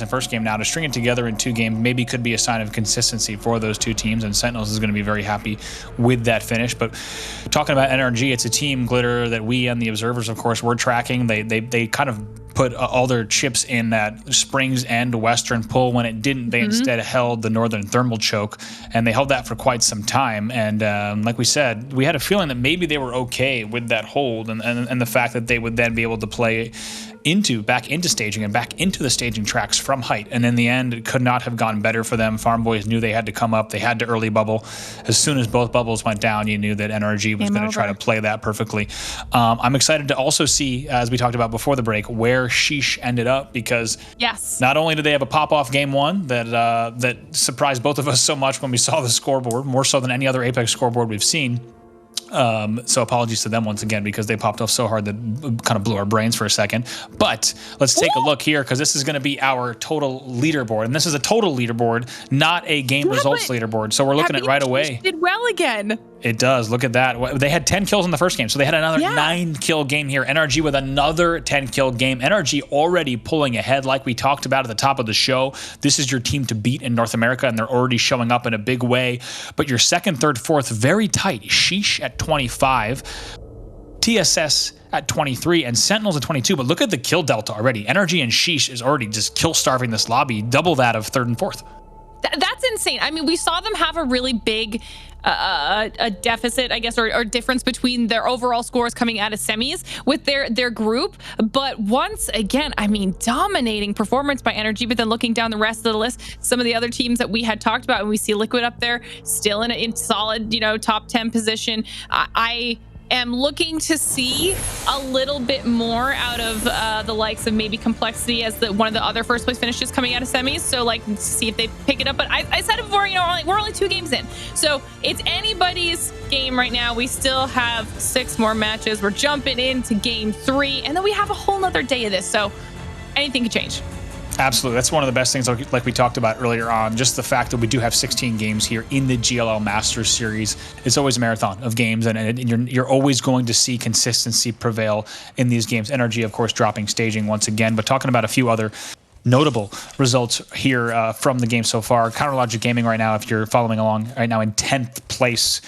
first game now. To string it together in 2 games maybe could be a sign of consistency for those 2 teams, and Sentinels is going to be very happy with that finish. But talking about NRG, it's a team, Glitter, that we and the observers, of course, we're tracking. They kind of put all their chips in that Springs and Western pull. When it didn't, they instead held the Northern Thermal Choke, and they held that for quite some time. And like we said, we had a feeling that maybe they were okay with that hold, and the fact that they would then be able to play back into staging and back into the staging tracks from height. And in the end, it could not have gone better for them. Farm Boys knew they had to come up. They had to early bubble. As soon as both bubbles went down, you knew that NRG was going to try to play that perfectly. I'm excited to also see, as we talked about before the break, where Sheesh ended up, because not only did they have a pop-off game 1 that surprised both of us so much when we saw the scoreboard, more so than any other Apex scoreboard we've seen. So apologies to them once again, because they popped off so hard that kind of blew our brains for a second. But let's take a look here, because this is going to be our total leaderboard, and this is a total leaderboard, not a game results leaderboard. So we're looking at right away. Did well again. It does. Look at that. They had 10 kills in the first game, so they had another 9-kill game here. NRG with another 10-kill game. NRG already pulling ahead, like we talked about at the top of the show. This is your team to beat in North America, and they're already showing up in a big way. But your second, third, fourth, very tight. Sheesh at 25, TSS at 23, and Sentinels at 22. But look at the kill delta already. NRG and Sheesh is already just kill starving this lobby, double that of third and fourth. That's insane. I mean, we saw them have a really big a deficit, I guess, or difference between their overall scores coming out of semis with their group. But once again, I mean, dominating performance by NRG. But then looking down the rest of the list, some of the other teams that we had talked about, and we see Liquid up there still in solid, top 10 position. I am looking to see a little bit more out of the likes of maybe Complexity as one of the other first place finishes coming out of semis. So like, see if they pick it up. But I said it before, we're only 2 games in, so it's anybody's game right now. We still have 6 more matches. We're jumping into game 3, and then we have a whole nother day of this. So anything could change. Absolutely. That's one of the best things, like we talked about earlier on, just the fact that we do have 16 games here in the GLL Masters series. It's always a marathon of games, and you're always going to see consistency prevail in these games. NRG, of course, dropping staging once again, but talking about a few other notable results here from the game so far. Counterlogic Gaming right now, if you're following along right now, in 10th place.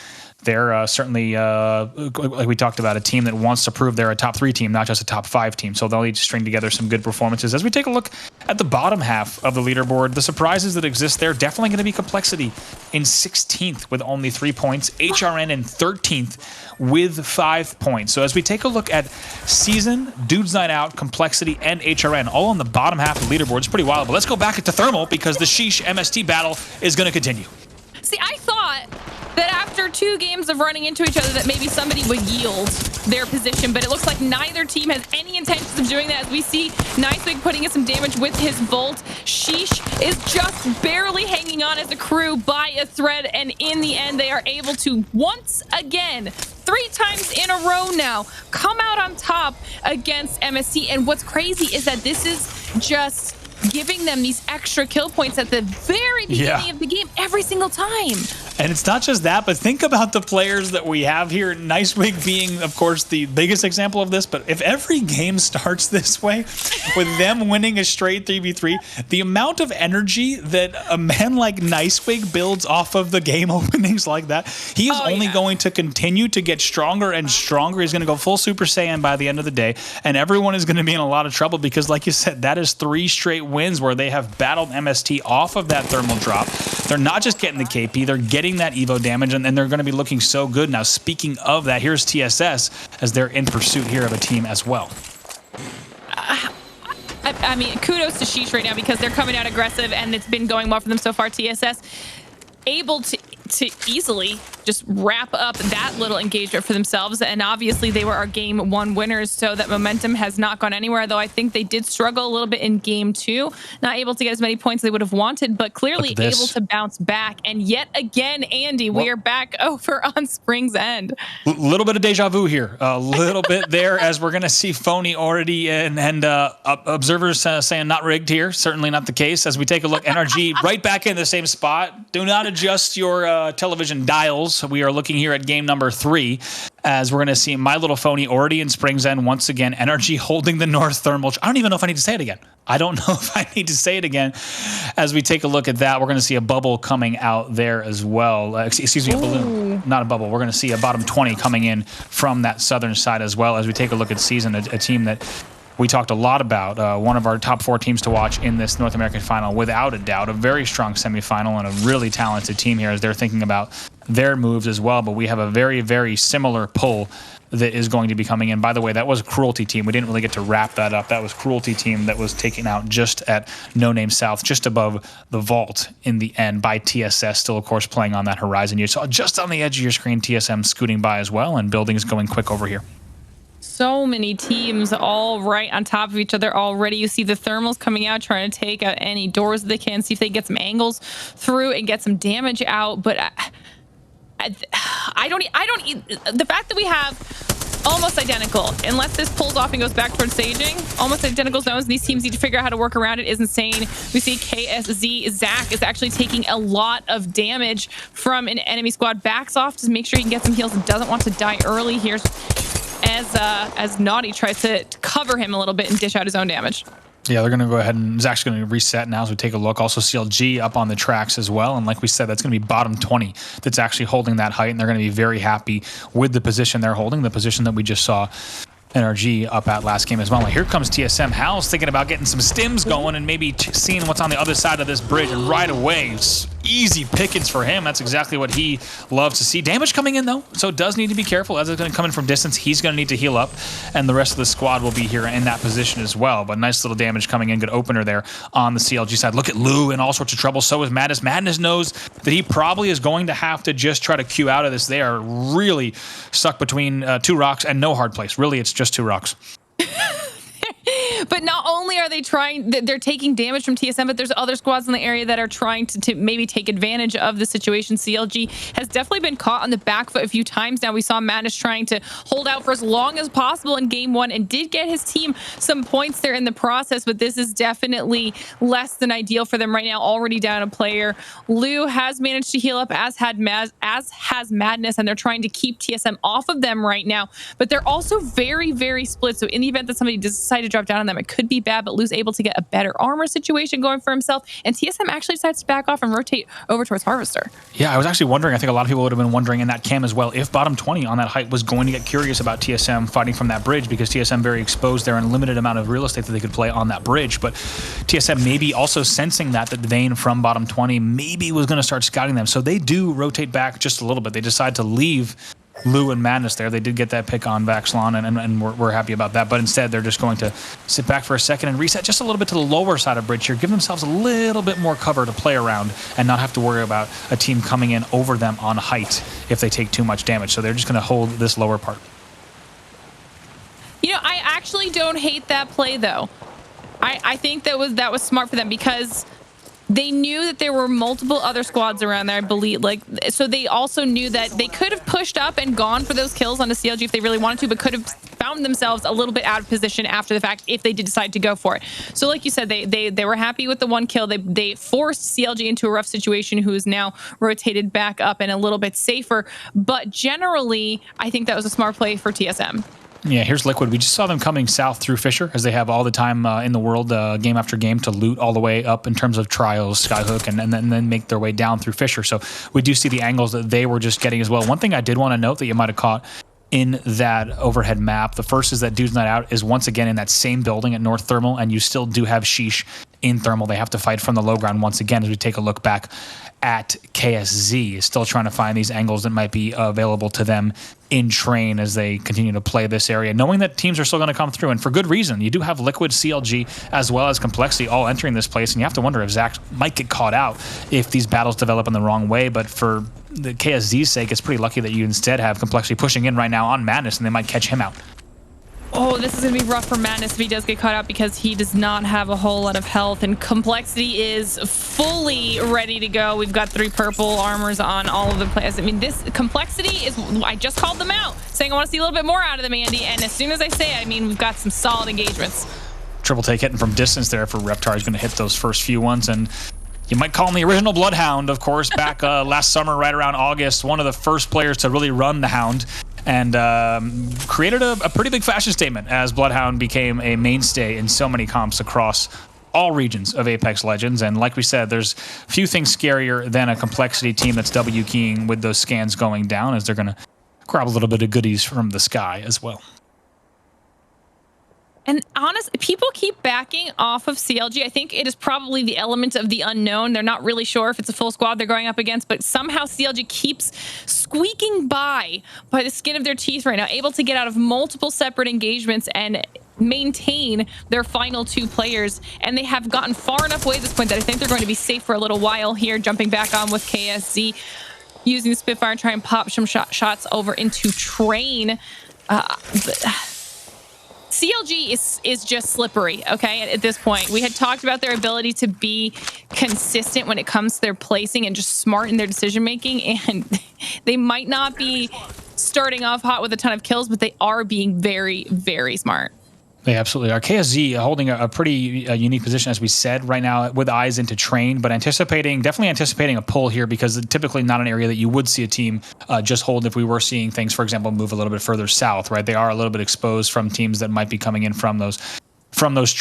They're certainly, like we talked about, a team that wants to prove they're a top 3 team, not just a top 5 team. So they'll need to string together some good performances. As we take a look at the bottom half of the leaderboard, the surprises that exist there, definitely going to be Complexity in 16th with only 3 points, HRN in 13th with 5 points. So as we take a look at Season, Dudes Night Out, Complexity, and HRN, all on the bottom half of the leaderboard, it's pretty wild. But let's go back to Thermal, because the Sheesh MST battle is going to continue. See, I thought after 2 games of running into each other that maybe somebody would yield their position, but it looks like neither team has any intentions of doing that, as we see Nicewig putting in some damage with his Volt. Sheesh is just barely hanging on as a crew by a thread, and in the end they are able to once again, 3 times in a row now, come out on top against MST. And what's crazy is that this is just giving them these extra kill points at the very beginning of the game every single time. And it's not just that, but think about the players that we have here. Nicewig being, of course, the biggest example of this. But if every game starts this way, with them winning a straight 3v3, the amount of energy that a man like Nicewig builds off of the game openings like that, he is only going to continue to get stronger and stronger. He's going to go full Super Saiyan by the end of the day. And everyone is going to be in a lot of trouble because, like you said, that is 3 straight wins where they have battled MST off of that thermal drop. They're not just getting the KP, they're getting that Evo damage, and they're going to be looking so good. Now, speaking of that, here's TSS as they're in pursuit here of a team as well. I mean, kudos to Sheesh right now because they're coming out aggressive and it's been going well for them so far. TSS able to easily just wrap up that little engagement for themselves, and obviously they were our game 1 winners, so that momentum has not gone anywhere, though I think they did struggle a little bit in game 2, not able to get as many points as they would have wanted, but clearly able to bounce back. And yet again, Andy, we are back over on Spring's End. A little bit of deja vu here, a little bit there, as we're going to see Phony already and observers saying not rigged here. Certainly not the case. As we take a look, NRG right back in the same spot. Do not adjust your television dials. We are looking here at game number 3, as we're going to see My Little Phony already in Spring's End once again. NRG holding the North Thermal. I don't even know if I need to say it again. I don't know if I need to say it again. As we take a look at that, we're going to see a bubble coming out there as well. Excuse me, a balloon, not a bubble. We're going to see a bottom 20 coming in from that southern side as well. As we take a look at Season, a team that we talked a lot about, one of our top 4 teams to watch in this North American final, without a doubt. A very strong semifinal and a really talented team here as they're thinking about their moves as well. But we have a very, very similar pull that is going to be coming in. By the way, that was a Cruelty team. We didn't really get to wrap that up. That was Cruelty team that was taken out just at No Name South, just above the vault in the end by TSS, still, of course, playing on that horizon. You saw just on the edge of your screen TSM scooting by as well, and buildings going quick over here. So many teams all right on top of each other already. You see the thermals coming out, trying to take out any doors they can, see if they get some angles through and get some damage out. But I don't the fact that we have almost identical, unless this pulls off and goes back towards staging, almost identical zones, these teams need to figure out how to work around it, is insane. We see KSZ Zach is actually taking a lot of damage from an enemy squad, backs off to make sure he can get some heals and doesn't want to die early here, as Naughty tries to cover him a little bit and dish out his own damage. Yeah, they're going to go ahead and Zach's going to reset now as we take a look. Also, CLG up on the tracks as well. And like we said, that's going to be bottom 20 that's actually holding that height. And they're going to be very happy with the position they're holding, the position that we just saw NRG up at last game as well. Like, here comes TSM. Hal's thinking about getting some stims going and maybe seeing what's on the other side of this bridge. And right away, easy pickings for him. That's exactly what he loves to see. Damage coming in, though, so it does need to be careful. As it's going to come in from distance, he's going to need to heal up, and the rest of the squad will be here in that position as well. But nice little damage coming in. Good opener there on the CLG side. Look at Lou in all sorts of trouble. So is Madness. Madness knows that he probably is going to have to just try to queue out of this. They are really stuck between 2 rocks and no hard place. Really, it's just 2 rocks. But not only are they trying, they're taking damage from TSM, but there's other squads in the area that are trying to maybe take advantage of the situation. CLG has definitely been caught on the back foot a few times now. We saw Madness trying to hold out for as long as possible in game 1 and did get his team some points there in the process, but this is definitely less than ideal for them right now. Already down a player. Lou has managed to heal up, as has Madness, and they're trying to keep TSM off of them right now, but they're also very, very split. So in the event that somebody does decide to drop down on them, it could be bad, but Lou's able to get a better armor situation going for himself, and TSM actually decides to back off and rotate over towards Harvester. Yeah, I was actually wondering, I think a lot of people would have been wondering in that cam as well, if bottom 20 on that height was going to get curious about TSM fighting from that bridge, because TSM very exposed there and limited amount of real estate that they could play on that bridge. But TSM maybe also sensing that Vayne from bottom 20 maybe was going to start scouting them. So they do rotate back just a little bit. They decide to leave Lou and Madness there. They did get that pick on Vaxlon, and we're happy about that. But instead, they're just going to sit back for a second and reset just a little bit to the lower side of bridge here, give themselves a little bit more cover to play around and not have to worry about a team coming in over them on height if they take too much damage. So they're just going to hold this lower part. You know, I actually don't hate that play, though. I think that was smart for them because they knew that there were multiple other squads around there, I believe. Like, so they also knew that they could have pushed up and gone for those kills on the CLG if they really wanted to, but could have found themselves a little bit out of position after the fact if they did decide to go for it. So like you said, they were happy with the one kill. They forced CLG into a rough situation, who is now rotated back up and a little bit safer. But generally, I think that was a smart play for TSM. Yeah, here's Liquid. We just saw them coming south through Fisher, as they have all the time in the world, game after game, to loot all the way up in terms of trials, Skyhook, and then make their way down through Fisher. So we do see the angles that they were just getting as well. One thing I did want to note that you might have caught in that overhead map, the first is that Dude's Night Out is once again in that same building at North Thermal, and you still do have Sheesh in Thermal. They have to fight from the low ground once again as we take a look back at KSZ, still trying to find these angles that might be available to them in train as they continue to play this area, knowing that teams are still going to come through, and for good reason. You do have Liquid, CLG, as well as Complexity all entering this place, and you have to wonder if Zach might get caught out if these battles develop in the wrong way. But for the KSZ's sake, it's pretty lucky that you instead have Complexity pushing in right now on Madness, and they might catch him out. Oh, this is going to be rough for Madness if he does get caught out, because he does not have a whole lot of health, and Complexity is fully ready to go. We've got 3 purple armors on all of the players. I mean, this Complexity is, I just called them out, saying I want to see a little bit more out of them, Andy, and as soon as I say, I mean, we've got some solid engagements. Triple take hitting from distance there for Reptar. He's going to hit those first few ones, and you might call him the original Bloodhound, of course, back last summer, right around August, one of the first players to really run the Hound, and created a pretty big fashion statement as Bloodhound became a mainstay in so many comps across all regions of Apex Legends. And like we said, there's few things scarier than a Complexity team that's W keying with those scans going down, as they're going to grab a little bit of goodies from the sky as well. And honestly, people keep backing off of CLG. I think it is probably the element of the unknown. They're not really sure if it's a full squad they're going up against, but somehow CLG keeps squeaking by the skin of their teeth right now, able to get out of multiple separate engagements and maintain their final 2 players. And they have gotten far enough away at this point that I think they're going to be safe for a little while here, jumping back on with KSZ, using the Spitfire and try and pop some shots over into Train. CLG is just slippery, okay, at this point. We had talked about their ability to be consistent when it comes to their placing and just smart in their decision-making, and they might not be starting off hot with a ton of kills, but they are being very, very smart. They absolutely are. KSZ holding a pretty unique position, as we said, right now with eyes into Train, but definitely anticipating a pull here, because it's typically not an area that you would see a team just hold if we were seeing things, for example, move a little bit further south, right? They are a little bit exposed from teams that might be coming in from those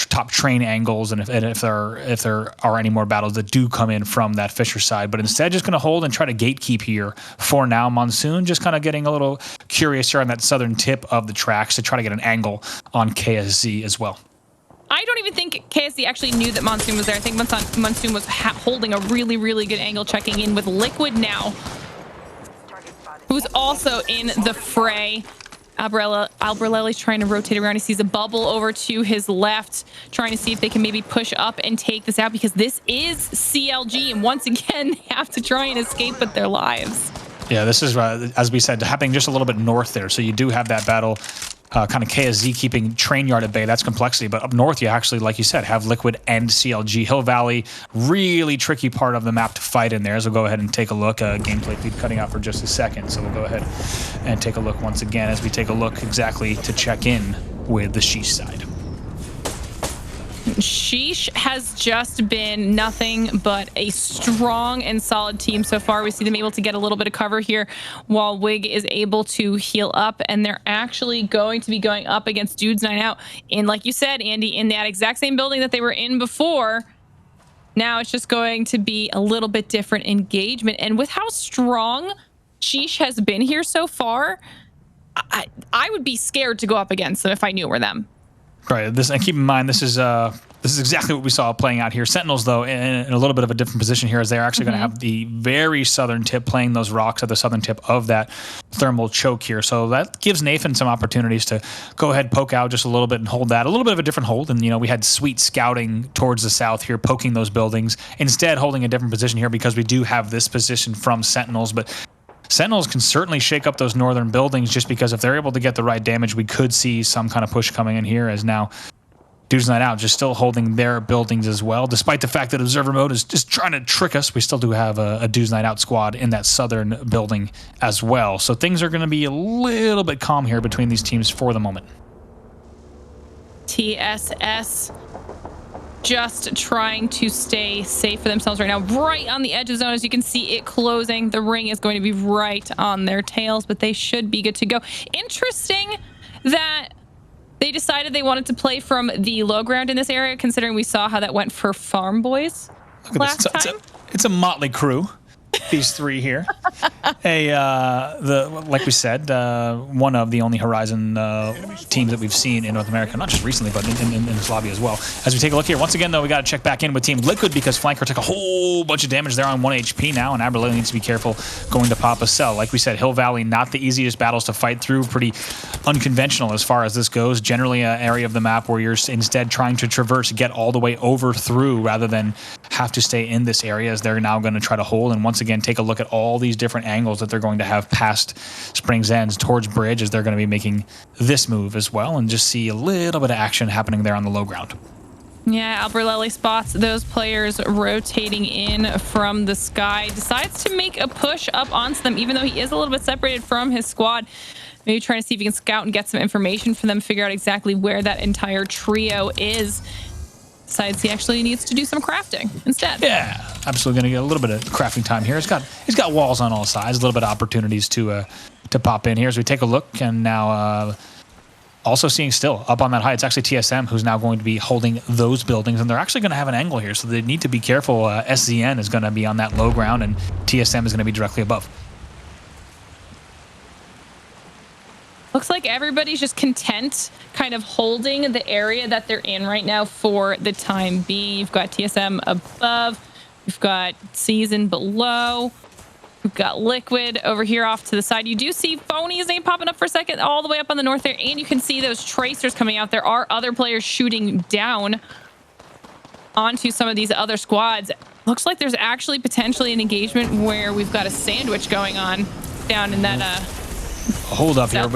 top Train angles, and if there are any more battles that do come in from that Fisher side. But instead, just going to hold and try to gatekeep here for now. Monsoon just kind of getting a little curious here on that southern tip of the tracks to try to get an angle on KSZ as well. I don't even think KSZ actually knew that Monsoon was there. I think Monsoon was holding a really, really good angle, checking in with Liquid now, who's also in the fray. Albrelli's trying to rotate around. He sees a bubble over to his left, trying to see if they can maybe push up and take this out, because this is CLG, and once again, they have to try and escape with their lives. Yeah, this is, as we said, happening just a little bit north there. So you do have that battle, kind of KSZ keeping Train Yard at bay. That's Complexity. But up north, you actually, like you said, have Liquid and CLG. Hill Valley, really tricky part of the map to fight in there. So we'll go ahead and take a look. Gameplay feed cutting out for just a second. So we'll go ahead and take a look once again as we take a look exactly to check in with the Sheesh side. Sheesh has just been nothing but a strong and solid team so far. We see them able to get a little bit of cover here while Wig is able to heal up, and they're actually going to be going up against Dude's Night Out in, like you said, Andy, in that exact same building that they were in before. Now it's just going to be a little bit different engagement, and with how strong Sheesh has been here so far, I would be scared to go up against them if I knew it were them. Right. And keep in mind, this is exactly what we saw playing out here. Sentinels, though, in a little bit of a different position here, as they're actually going to have the very southern tip, playing those rocks at the southern tip of that thermal choke here. So that gives Nathan some opportunities to go ahead, poke out just a little bit and hold that. A little bit of a different hold. And, we had Sweet scouting towards the south here, poking those buildings. Instead, holding a different position here because we do have this position from Sentinels. But Sentinels can certainly shake up those northern buildings, just because if they're able to get the right damage, we could see some kind of push coming in here, as now Dude's Night Out just still holding their buildings as well. Despite the fact that Observer Mode is just trying to trick us, we still do have a Dude's Night Out squad in that southern building as well. So things are going to be a little bit calm here between these teams for the moment. TSS just trying to stay safe for themselves right now, right on the edge of zone. As you can see it closing, the ring is going to be right on their tails, but they should be good to go. Interesting that they decided they wanted to play from the low ground in this area, considering we saw how that went for Farm Boys last time. It's a motley crew, these three here. Like we said, one of the only Horizon teams that we've seen in North America, not just recently, but in this lobby as well. As we take a look here, once again, though, we got to check back in with Team Liquid, because Flanker took a whole bunch of damage there on 1 HP now, and Aberlily needs to be careful going to pop a cell. Like we said, Hill Valley, not the easiest battles to fight through, pretty unconventional as far as this goes. Generally an area of the map where you're instead trying to traverse, get all the way over through, rather than have to stay in this area, as they're now going to try to hold. And once again, take a look at all these different angles that they're going to have past Spring's Ends towards Bridge, as they're going to be making this move as well, and just see a little bit of action happening there on the low ground. Yeah, Alberlelli spots those players rotating in from the sky, decides to make a push up onto them, even though he is a little bit separated from his squad. Maybe trying to see if he can scout and get some information for them, figure out exactly where that entire trio is. Decides he actually needs to do some crafting instead. Yeah, absolutely going to get a little bit of crafting time here. He's got walls on all sides, a little bit of opportunities to pop in here as we take a look. And now also seeing still up on that height, it's actually TSM who's now going to be holding those buildings, and they're actually going to have an angle here, so they need to be careful. SZN is going to be on that low ground, and TSM is going to be directly above. Looks like everybody's just content kind of holding the area that they're in right now for the time being. You've got TSM above, you've got Season below, we've got Liquid over here off to the side. You do see Phony's name popping up for a second all the way up on the north there, and you can see those tracers coming out. There are other players shooting down onto some of these other squads. Looks like there's actually potentially an engagement where we've got a sandwich going on down in that hold up here.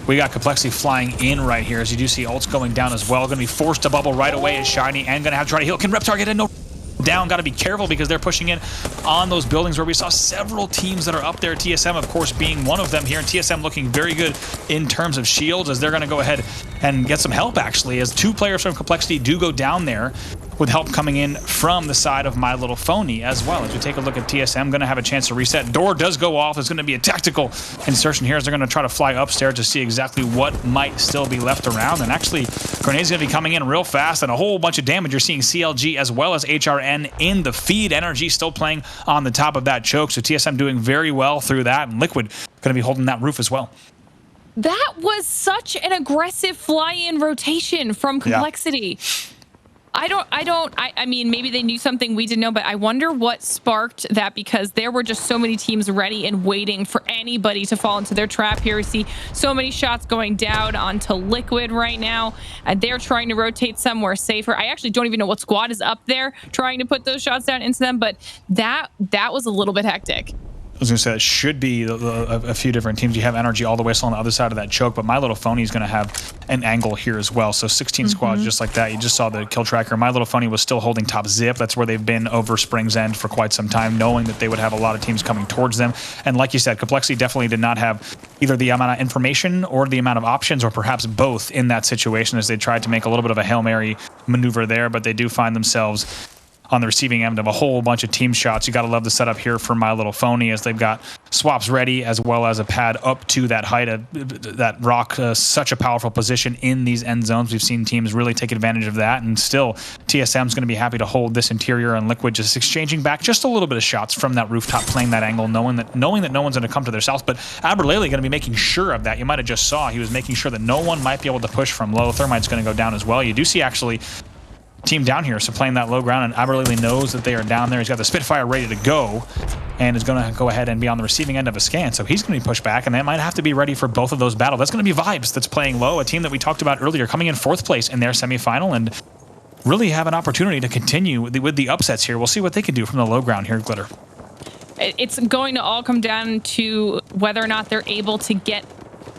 We got Complexity flying in right here, as you do see ults going down as well. Going to be forced to bubble right away as Shiny, and going to have to try to heal. Can Rep target in? No. Down. Got to be careful, because they're pushing in on those buildings where we saw several teams that are up there. TSM, of course, being one of them here, and TSM looking very good in terms of shields, as they're going to go ahead and get some help, actually, as 2 players from Complexity do go down there, with help coming in from the side of My Little Phony as well. As we take a look at TSM, going to have a chance to reset. Door does go off. There's going to be a tactical insertion here, as they're going to try to fly upstairs to see exactly what might still be left around. And actually, Grenade's going to be coming in real fast, and a whole bunch of damage. You're seeing CLG as well as HRN in the feed. Energy still playing on the top of that choke, so TSM doing very well through that, and Liquid going to be holding that roof as well. That was such an aggressive fly-in rotation from Complexity. Yeah. I mean, maybe they knew something we didn't know, but I wonder what sparked that, because there were just so many teams ready and waiting for anybody to fall into their trap here. We see so many shots going down onto Liquid right now, and they're trying to rotate somewhere safer. I actually don't even know what squad is up there trying to put those shots down into them, but that was a little bit hectic. I was going to say, it should be a few different teams. You have Energy all the way still on the other side of that choke, but My Little Phony is going to have an angle here as well. So 16 squads just like that. You just saw the kill tracker. My Little Phony was still holding top zip. That's where they've been over Spring's End for quite some time, knowing that they would have a lot of teams coming towards them. And like you said, Complexity definitely did not have either the amount of information or the amount of options, or perhaps both, in that situation, as they tried to make a little bit of a Hail Mary maneuver there, but they do find themselves on the receiving end of a whole bunch of team shots. You got to love the setup here for My Little Phony, as they've got swaps ready as well as a pad up to that height of that rock. Such a powerful position in these end zones. We've seen teams really take advantage of that, and still TSM's going to be happy to hold this interior, and Liquid just exchanging back just a little bit of shots from that rooftop, playing that angle, knowing that no one's going to come to their south. But Aberlele going to be making sure of that. You might have just saw he was making sure that no one might be able to push from low. Thermite's going to go down as well. You do see actually team down here, so playing that low ground, and Aberlele knows that they are down there. He's got the Spitfire ready to go, and is going to go ahead and be on the receiving end of a scan, so he's going to be pushed back, and they might have to be ready for both of those battles. That's going to be Vibes that's playing low, a team that we talked about earlier, coming in 4th place in their semifinal, and really have an opportunity to continue with the upsets here. We'll see what they can do from the low ground here, Glitter. It's going to all come down to whether or not they're able to get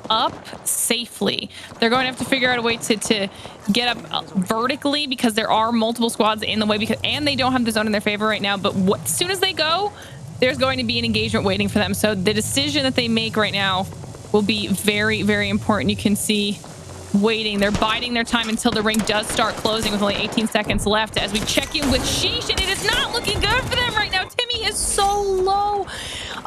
up safely. They're going to have to figure out a way to get up vertically, because there are multiple squads in the way, and they don't have the zone in their favor right now. But as soon as they go, there's going to be an engagement waiting for them. So the decision that they make right now will be very, very important. You can see waiting. They're biding their time until the ring does start closing with only 18 seconds left, as we check in with Sheesh, and it is not looking good for them right now. Timmy is so low.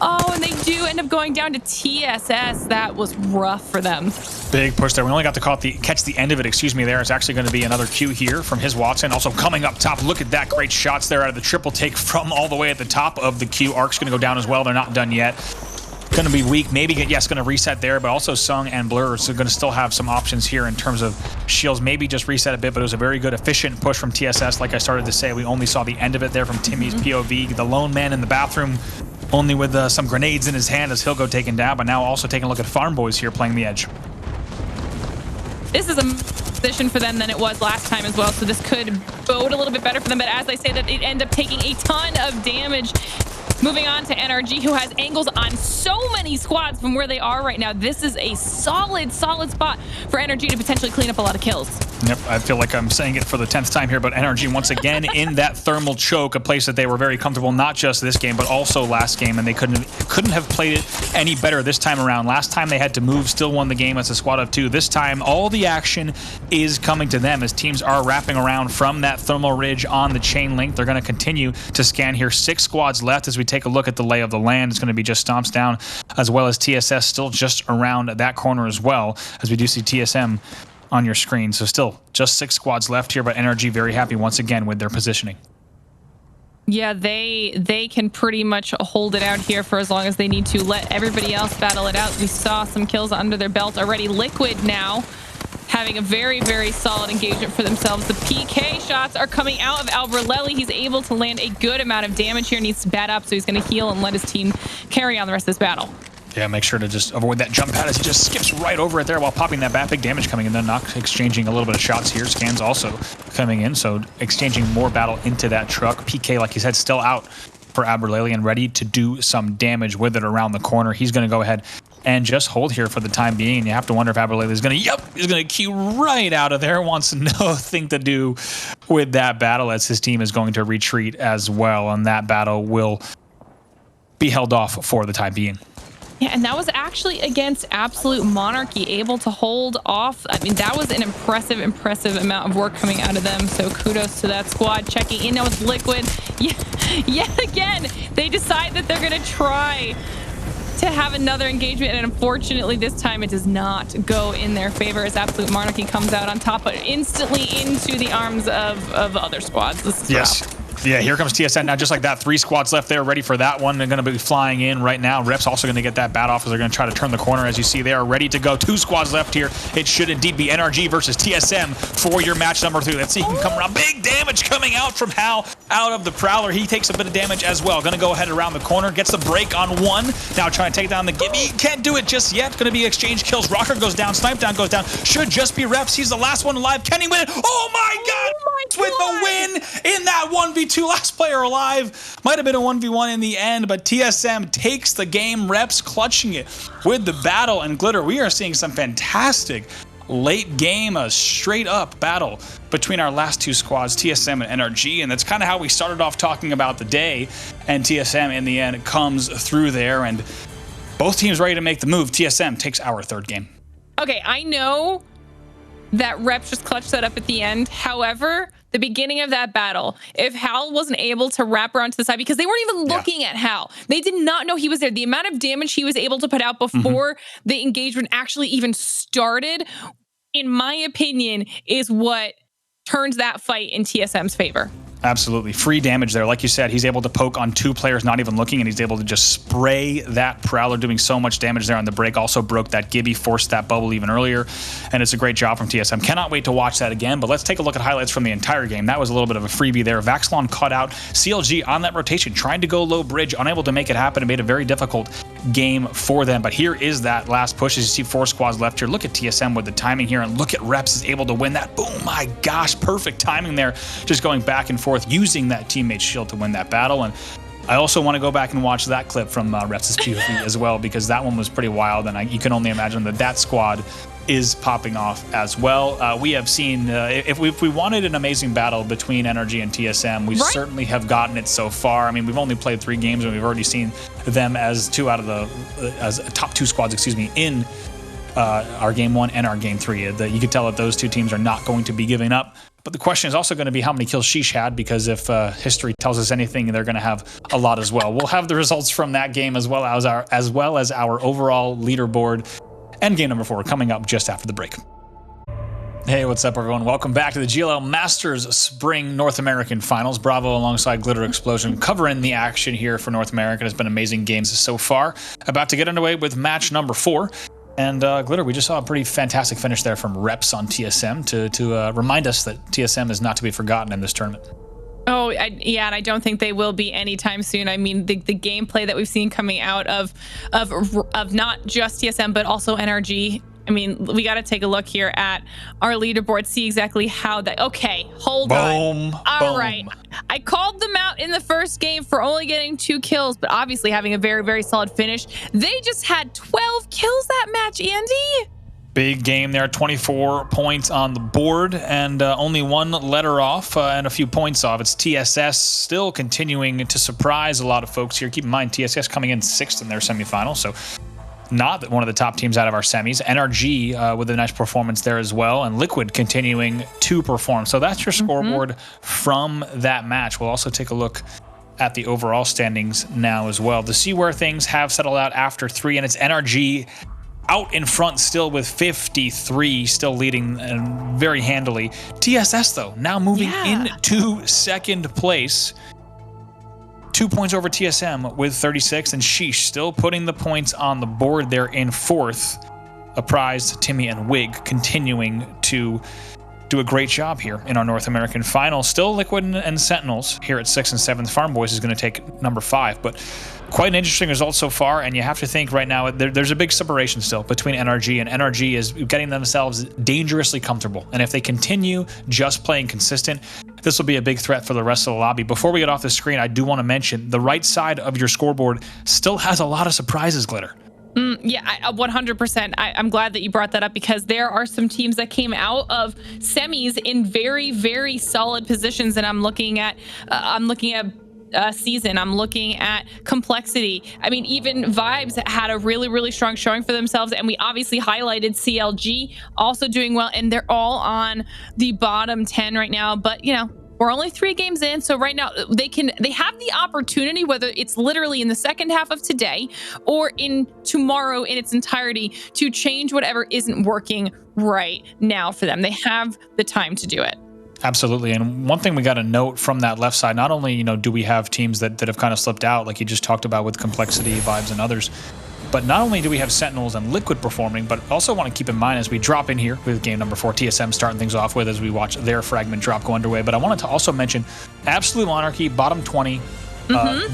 Oh, and they do end up going down to TSS. That was rough for them. Big push there. We only got to catch the end of it, excuse me, there. It's actually going to be another Q here from his Watson. Also coming up top, look at that. Great shots there out of the triple take from all the way at the top of the Q. Ark's going to go down as well. They're not done yet. Going to be weak. Maybe, yes, going to reset there, but also Sung and Blur, so going to still have some options here in terms of shields. Maybe just reset a bit, but it was a very good, efficient push from TSS. Like I started to say, we only saw the end of it there from Timmy's POV. The lone man in the bathroom, only with some grenades in his hand, as he'll go taken down, but now also taking a look at Farm Boys here playing the edge. This is a position for them than it was last time as well, so this could bode a little bit better for them, but as I say that, it end up taking a ton of damage. Moving on to NRG, who has angles on so many squads from where they are right now. This is a solid spot for NRG to potentially clean up a lot of kills. Yep, I feel like I'm saying it for the 10th time here, but NRG once again in that thermal choke, a place that they were very comfortable, not just this game, but also last game, and they couldn't have played it any better this time around. Last time they had to move, still won the game as a squad of 2. This time, all the action is coming to them as teams are wrapping around from that thermal ridge on the chain link. They're going to continue to scan here. 6 squads left as we take a look at the lay of the land. It's going to be just stomps down, as well as TSS still just around that corner as well, as we do see TSM on your screen. So still just 6 squads left here, but NRG very happy once again with their positioning. Yeah, they can pretty much hold it out here for as long as they need to. Let everybody else battle it out. We saw some kills under their belt already. Liquid now having a very, very solid engagement for themselves. The PK shots are coming out of Aberlele. He's able to land a good amount of damage here. Needs to bat up, so he's going to heal and let his team carry on the rest of this battle. Yeah, make sure to just avoid that jump pad as he just skips right over it there while popping that bat. Big damage coming in. Then Knock exchanging a little bit of shots here. Scans also coming in, so exchanging more battle into that truck. PK, like he said, still out for Aberlele and ready to do some damage with it around the corner. He's going to go ahead and just hold here for the time being. And you have to wonder if Aberlele is going to, he's going to queue right out of there. Wants nothing to do with that battle, as his team is going to retreat as well. And that battle will be held off for the time being. Yeah, and that was actually against Absolute Monarchy, able to hold off. I mean, that was an impressive amount of work coming out of them. So kudos to that squad. Checking in now with Liquid. Yet again, they decide that they're going to try to have another engagement, and unfortunately this time it does not go in their favor, as Absolute Monarchy comes out on top, but instantly into the arms of other squads. This is rough. Yeah, here comes TSN now, just like that. 3 squads left there, ready for that one. They're going to be flying in right now. Rep's also going to get that bat off as they're going to try to turn the corner. As you see, they are ready to go. 2 squads left here. It should indeed be NRG versus TSM for your match number 3. Let's see, he can come around. Big damage coming out from Hal out of the Prowler. He takes a bit of damage as well. Going to go ahead around the corner. Gets the break on 1. Now trying to take down the Gibby. Can't do it just yet. Going to be exchange kills. Rocker goes down. Snipe down goes down. Should just be Reps. He's the last one alive. Can he win it? Oh my God! With the win in that 1v2. Last player alive. Might have been a 1v1 in the end, but TSM takes the game. Reps clutching it with the battle. And Glitter, we are seeing some fantastic late game, a straight up battle between our last 2 squads, TSM and NRG. And that's kind of how we started off talking about the day. And TSM in the end comes through there, and both teams ready to make the move. TSM takes our 3rd game. Okay, I know that Reps just clutched that up at the end. However, the beginning of that battle, if Hal wasn't able to wrap around to the side, because they weren't even looking at Hal. They did not know he was there. The amount of damage he was able to put out before the engagement actually even started, in my opinion, is what turns that fight in TSM's favor. Absolutely. Free damage there. Like you said, he's able to poke on 2 players not even looking, and he's able to just spray that Prowler, doing so much damage there on the break. Also broke that Gibby, forced that bubble even earlier, and it's a great job from TSM. Cannot wait to watch that again, but let's take a look at highlights from the entire game. That was a little bit of a freebie there. Vaxlon caught out CLG on that rotation, trying to go low bridge, unable to make it happen. It made a very difficult game for them, but here is that last push. As you see 4 squads left here, look at TSM with the timing here, and look at Reps is able to win that. Boom, my gosh, perfect timing there, just going back and forth, using that teammate shield to win that battle. And I also want to go back and watch that clip from Reps' POV as well, because that one was pretty wild, and you can only imagine that squad is popping off as well. We have seen, if we wanted an amazing battle between NRG and TSM, we certainly have gotten it so far. I mean, we've only played 3 games, and we've already seen them as 2 out of the as top 2 squads, excuse me, in our game 1 and our game 3. You could tell that those 2 teams are not going to be giving up. But the question is also going to be how many kills Sheesh had, because if history tells us anything, they're going to have a lot as well. We'll have the results from that game as well as our overall leaderboard and game number 4 coming up just after the break. Hey, what's up, everyone? Welcome back to the GLL Masters Spring North American Finals. Bravo alongside Glitter Explosion covering the action here for North America. It's been amazing games so far. About to get underway with match number 4. And Glitter, we just saw a pretty fantastic finish there from Reps on TSM to remind us that TSM is not to be forgotten in this tournament. Oh, yeah, and I don't think they will be anytime soon. I mean, the gameplay that we've seen coming out of not just TSM, but also NRG. I mean, we got to take a look here at our leaderboard, see exactly how that. Okay, hold on. All right. I called them out in the first game for only getting 2 kills, but obviously having a very, very solid finish. They just had 12 kills that match, Andy. Big game there, 24 points on the board, and only 1 letter off and a few points off. It's TSS still continuing to surprise a lot of folks here. Keep in mind, TSS coming in 6th in their semifinal, so not one of the top teams out of our semis. NRG with a nice performance there as well, and Liquid continuing to perform. So that's your scoreboard from that match. We'll also take a look at the overall standings now as well to see where things have settled out after 3, and it's NRG out in front still with 53, still leading very handily. TSS, though, now moving into 2nd place. 2 points over TSM with 36, and Sheesh still putting the points on the board there in 4th. Apprised, Timmy, and Wig continuing to do a great job here in our North American final. Still Liquid and Sentinels here at 6th and 7th. Farm Boys is going to take number 5, but quite an interesting result so far, and you have to think right now there's a big separation still between NRG, and NRG is getting themselves dangerously comfortable. And if they continue just playing consistent, this will be a big threat for the rest of the lobby. Before we get off the screen, I do want to mention the right side of your scoreboard still has a lot of surprises, Glitter. Yeah, 100%. I'm glad that you brought that up, because there are some teams that came out of semis in very, very solid positions, and I'm looking at Season, I'm looking at Complexity. I mean, even Vibes had a really, really strong showing for themselves, and we obviously highlighted CLG also doing well, and they're all on the bottom 10 right now. But you know, we're only 3 games in, so right now they have the opportunity, whether it's literally in the second half of today or in tomorrow in its entirety, to change whatever isn't working right now for them. They have the time to do it. Absolutely. And one thing we got to note from that left side, not only, do we have teams that have kind of slipped out, like you just talked about with Complexity, Vibes, and others, but not only do we have Sentinels and Liquid performing, but also want to keep in mind as we drop in here with game number 4, TSM starting things off with as we watch their fragment drop go underway. But I wanted to also mention Absolute Monarchy, bottom 20,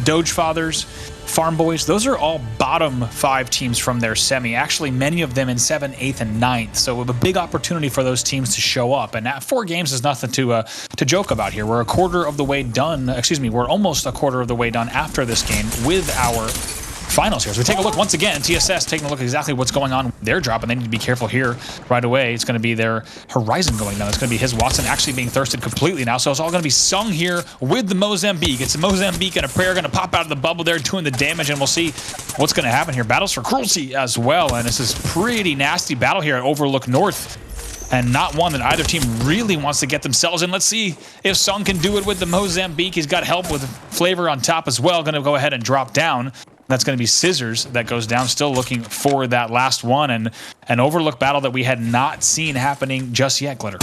Doge Fathers, Farm Boys. Those are all bottom 5 teams from their semi. Actually, many of them in 7th, 8th, and 9th. So we have a big opportunity for those teams to show up. And 4 games is nothing to joke about here. We're a quarter of the way done. Excuse me, we're almost a quarter of the way done after this game with our finals here. So we take a look once again. TSS taking a look at exactly what's going on with their drop, and they need to be careful here right away. It's going to be their Horizon going down. It's going to be his Watson actually being thirsted completely now. So it's all going to be Sung here with the Mozambique. It's a Mozambique and a prayer going to pop out of the bubble there doing the damage, and we'll see what's going to happen here. Battles for Cruelty as well, and this is pretty nasty battle here at Overlook North. and not one that either team really wants to get themselves in. Let's see if Sung can do it with the Mozambique. He's got help with Flavor on top as well. Going to go ahead and drop down. That's going to be Scissors that goes down, still looking for that last one, and an Overlook battle that we had not seen happening just yet, Glitter.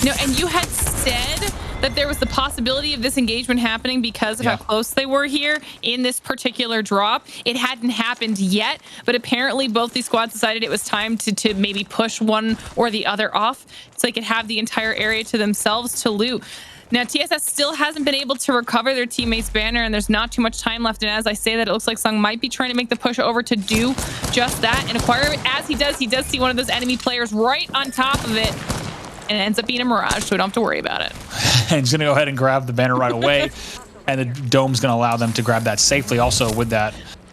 No, and you had said that there was the possibility of this engagement happening because of how close they were here in this particular drop. It hadn't happened yet, but apparently both these squads decided it was time to maybe push one or the other off so they could have the entire area to themselves to loot. Now, TSS still hasn't been able to recover their teammate's banner, and there's not too much time left. And as I say that, it looks like Sung might be trying to make the push over to do just that and acquire it. As he does see one of those enemy players right on top of it, and it ends up being a Mirage, so we don't have to worry about it. And he's going to go ahead and grab the banner right away, and the dome's going to allow them to grab that safely. Also, with that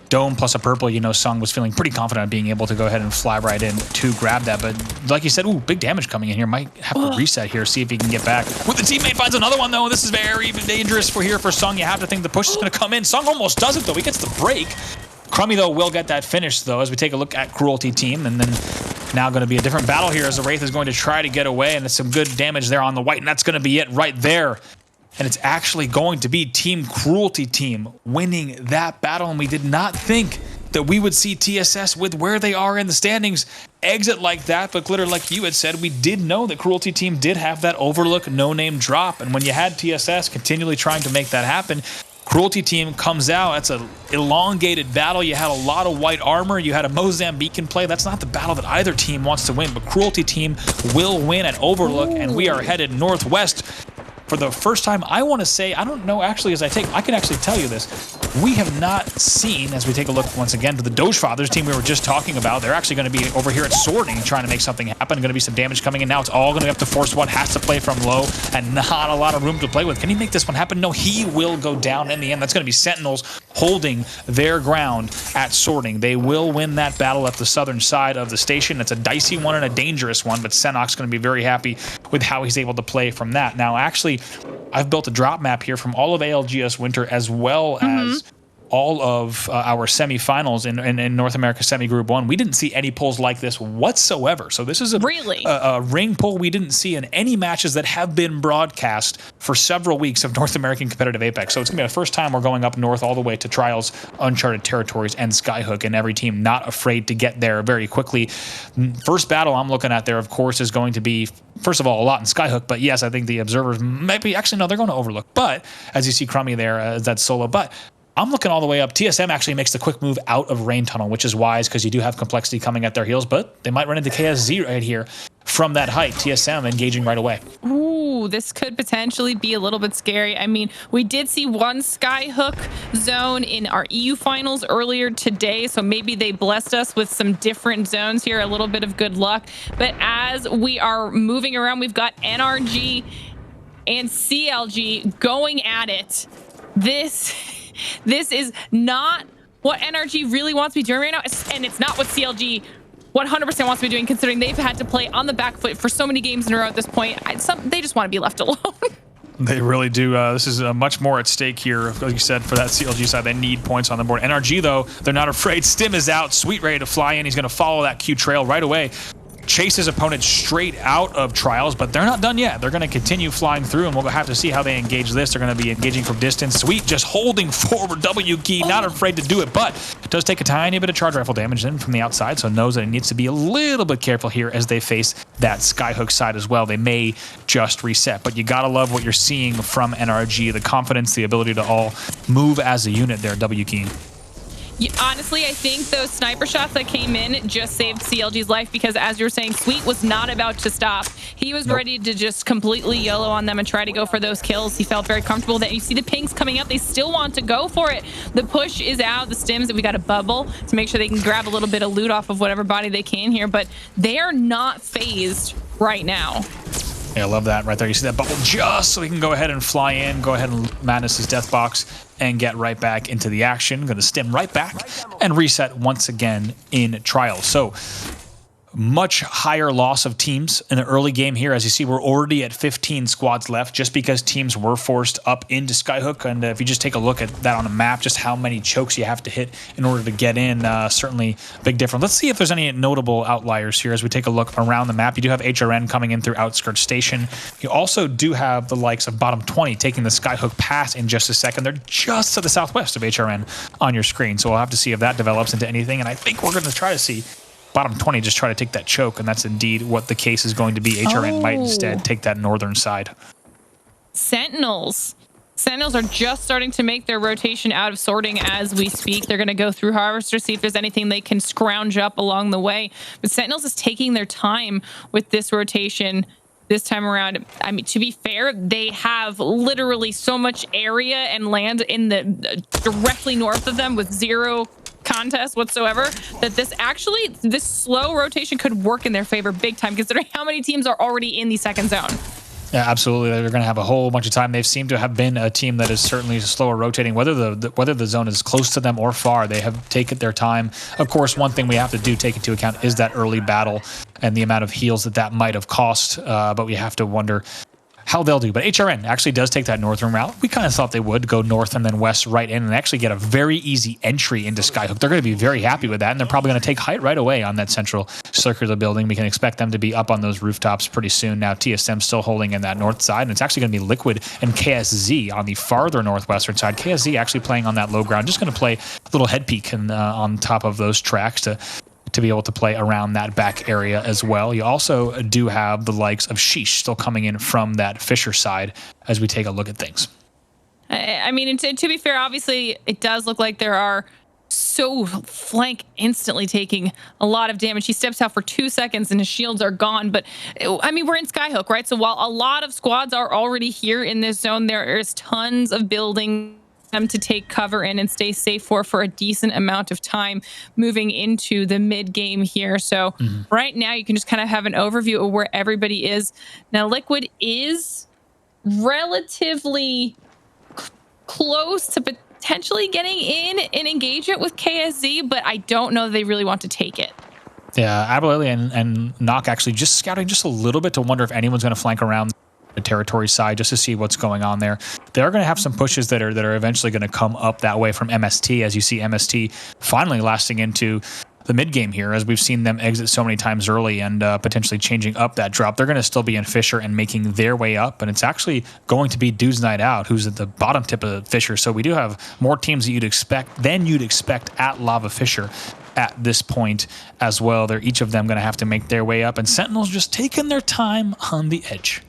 dome plus a purple, you know, Sung was feeling pretty confident of being able to go ahead and fly right in to grab that. But like you said, ooh, big damage coming in here. Might have to reset here, see if he can get back. With the teammate finds another one, though. This is very dangerous for Sung. You have to think the push is going to come in. Sung almost does it, though. He gets the break. Crummy, though, will get that finish, though, as we take a look at Cruelty Team. And then now going to be a different battle here as the Wraith is going to try to get away. And it's some good damage there on the white. And that's going to be it right there. And it's actually going to be Team Cruelty Team winning that battle. And we did not think that we would see TSS with where they are in the standings exit like that. But Glitter, like you had said, we did know that Cruelty Team did have that Overlook no-name drop. And when you had TSS continually trying to make that happen, Cruelty Team comes out. That's an elongated battle. You had a lot of white armor. You had a Mozambique in play. That's not the battle that either team wants to win. But Cruelty Team will win at Overlook, and we are headed northwest. For the first time, I want to say, I don't know actually I can actually tell you this. We have not seen, as we take a look once again to the Doge Fathers team we were just talking about, they're actually going to be over here at Sorting trying to make something happen. Going to be some damage coming in now. It's all going to be up to Force One. Has to play from low and not a lot of room to play with. Can he make this one happen? No, he will go down in the end. That's going to be Sentinels holding their ground at Sorting. They will win that battle at the southern side of the station. It's a dicey one and a dangerous one, but Senok's going to be very happy with how he's able to play from that. Now, actually, I've built a drop map here from all of ALGS Winter as well as all of our semifinals in North America Semi Group 1. We didn't see any pulls like this whatsoever. So this is a ring pull we didn't see in any matches that have been broadcast for several weeks of North American competitive Apex. So it's going to be the first time we're going up north all the way to Trials, Uncharted Territories, and Skyhook, and every team not afraid to get there very quickly. First battle I'm looking at there, of course, is going to be, first of all, a lot in Skyhook, but yes, I think the observers might be, actually, no, they're going to Overlook. But as you see Crummy there, that's solo. But I'm looking all the way up. TSM actually makes the quick move out of Rain Tunnel, which is wise because you do have Complexity coming at their heels, but they might run into KSZ right here from that height. TSM engaging right away. Ooh, this could potentially be a little bit scary. I mean, we did see one Skyhook zone in our EU finals earlier today, so maybe they blessed us with some different zones here, a little bit of good luck. But as we are moving around, we've got NRG and CLG going at it. This is not what NRG really wants to be doing right now, and it's not what CLG 100% wants to be doing, considering they've had to play on the back foot for so many games in a row at this point. They just want to be left alone. They really do. This is much more at stake here. Like you said, for that CLG side, they need points on the board. NRG, though, they're not afraid. Stim is out. Sweet ready to fly in. He's going to follow that Q trail right away. Chase his opponent straight out of Trials, but they're not done yet. They're going to continue flying through, and we'll have to see how they engage this. They're going to be engaging from distance. Sweet just holding forward W key, not afraid to do it, but it does take a tiny bit of charge rifle damage in from the outside, so knows that it needs to be a little bit careful here as they face that Skyhook side as well. They may just reset, but you got to love what you're seeing from NRG, the confidence, the ability to all move as a unit there, W key. Yeah, honestly, I think those sniper shots that came in just saved CLG's life because, as you were saying, Sweet was not about to stop. He was ready to just completely YOLO on them and try to go for those kills. He felt very comfortable. That you see the pinks coming out. They still want to go for it. The push is out. The stims that we got a bubble to make sure they can grab a little bit of loot off of whatever body they can here, but they are not phased right now. Yeah, I love that right there. You see that bubble just so he can go ahead and fly in, go ahead and madness his death box and get right back into the action. Going to stim right back and reset once again in Trials. So much higher loss of teams in the early game here. As you see, we're already at 15 squads left just because teams were forced up into Skyhook. And if you just take a look at that on a map, just how many chokes you have to hit in order to get in, certainly a big difference. Let's see if there's any notable outliers here as we take a look around the map. You do have HRN coming in through Outskirts Station. You also do have the likes of Bottom 20 taking the Skyhook Pass in just a second. They're just to the southwest of HRN on your screen. So we'll have to see if that develops into anything. And I think we're going to try to see Bottom 20 just try to take that choke, and that's indeed what the case is going to be. HRN might instead take that northern side. Sentinels are just starting to make their rotation out of sorting as we speak. They're going to go through Harvester, see if there's anything they can scrounge up along the way. But Sentinels is taking their time with this rotation this time around. I mean, to be fair, they have literally so much area and land in the directly north of them with zero contest whatsoever, that this slow rotation could work in their favor big time, considering how many teams are already in the second zone. Yeah, absolutely. They're going to have a whole bunch of time. They've seemed to have been a team that is certainly slower rotating, whether the zone is close to them or far. They have taken their time. Of course, one thing we have to take into account is that early battle and the amount of heals that might have cost. But we have to wonder how they'll do. But HRN actually does take that northern route. We kind of thought they would go north and then west right in and actually get a very easy entry into Skyhook. They're going to be very happy with that, and they're probably going to take height right away on that central circular building. We can expect them to be up on those rooftops pretty soon. Now TSM still holding in that north side, and it's actually going to be Liquid and KSZ on the farther northwestern side. KSZ actually playing on that low ground, just going to play a little head peek on top of those tracks to be able to play around that back area as well. You also do have the likes of Sheesh still coming in from that Fisher side as we take a look at things. I mean, to be fair, obviously, it does look like there are So Flank instantly taking a lot of damage. He steps out for 2 seconds and his shields are gone. But I mean, we're in Skyhook, right? So while a lot of squads are already here in this zone, there is tons of building them to take cover in and stay safe for a decent amount of time moving into the mid game here. So right now you can just kind of have an overview of where everybody is. Now Liquid is relatively close to potentially getting in an engagement with KSZ, but I don't know that they really want to take it. Yeah, absolutely. And Nock actually just scouting just a little bit to wonder if anyone's going to flank around the territory side just to see what's going on there. They are going to have some pushes that are eventually going to come up that way from MST, as you see MST finally lasting into the mid game here, as we've seen them exit so many times early and potentially changing up that drop. They're going to still be in Fisher and making their way up, and it's actually going to be Dude's Night Out, who's at the bottom tip of Fisher. So we do have more teams that you'd expect at Lava Fisher at this point as well. They're each of them going to have to make their way up, and Sentinels just taking their time on the edge.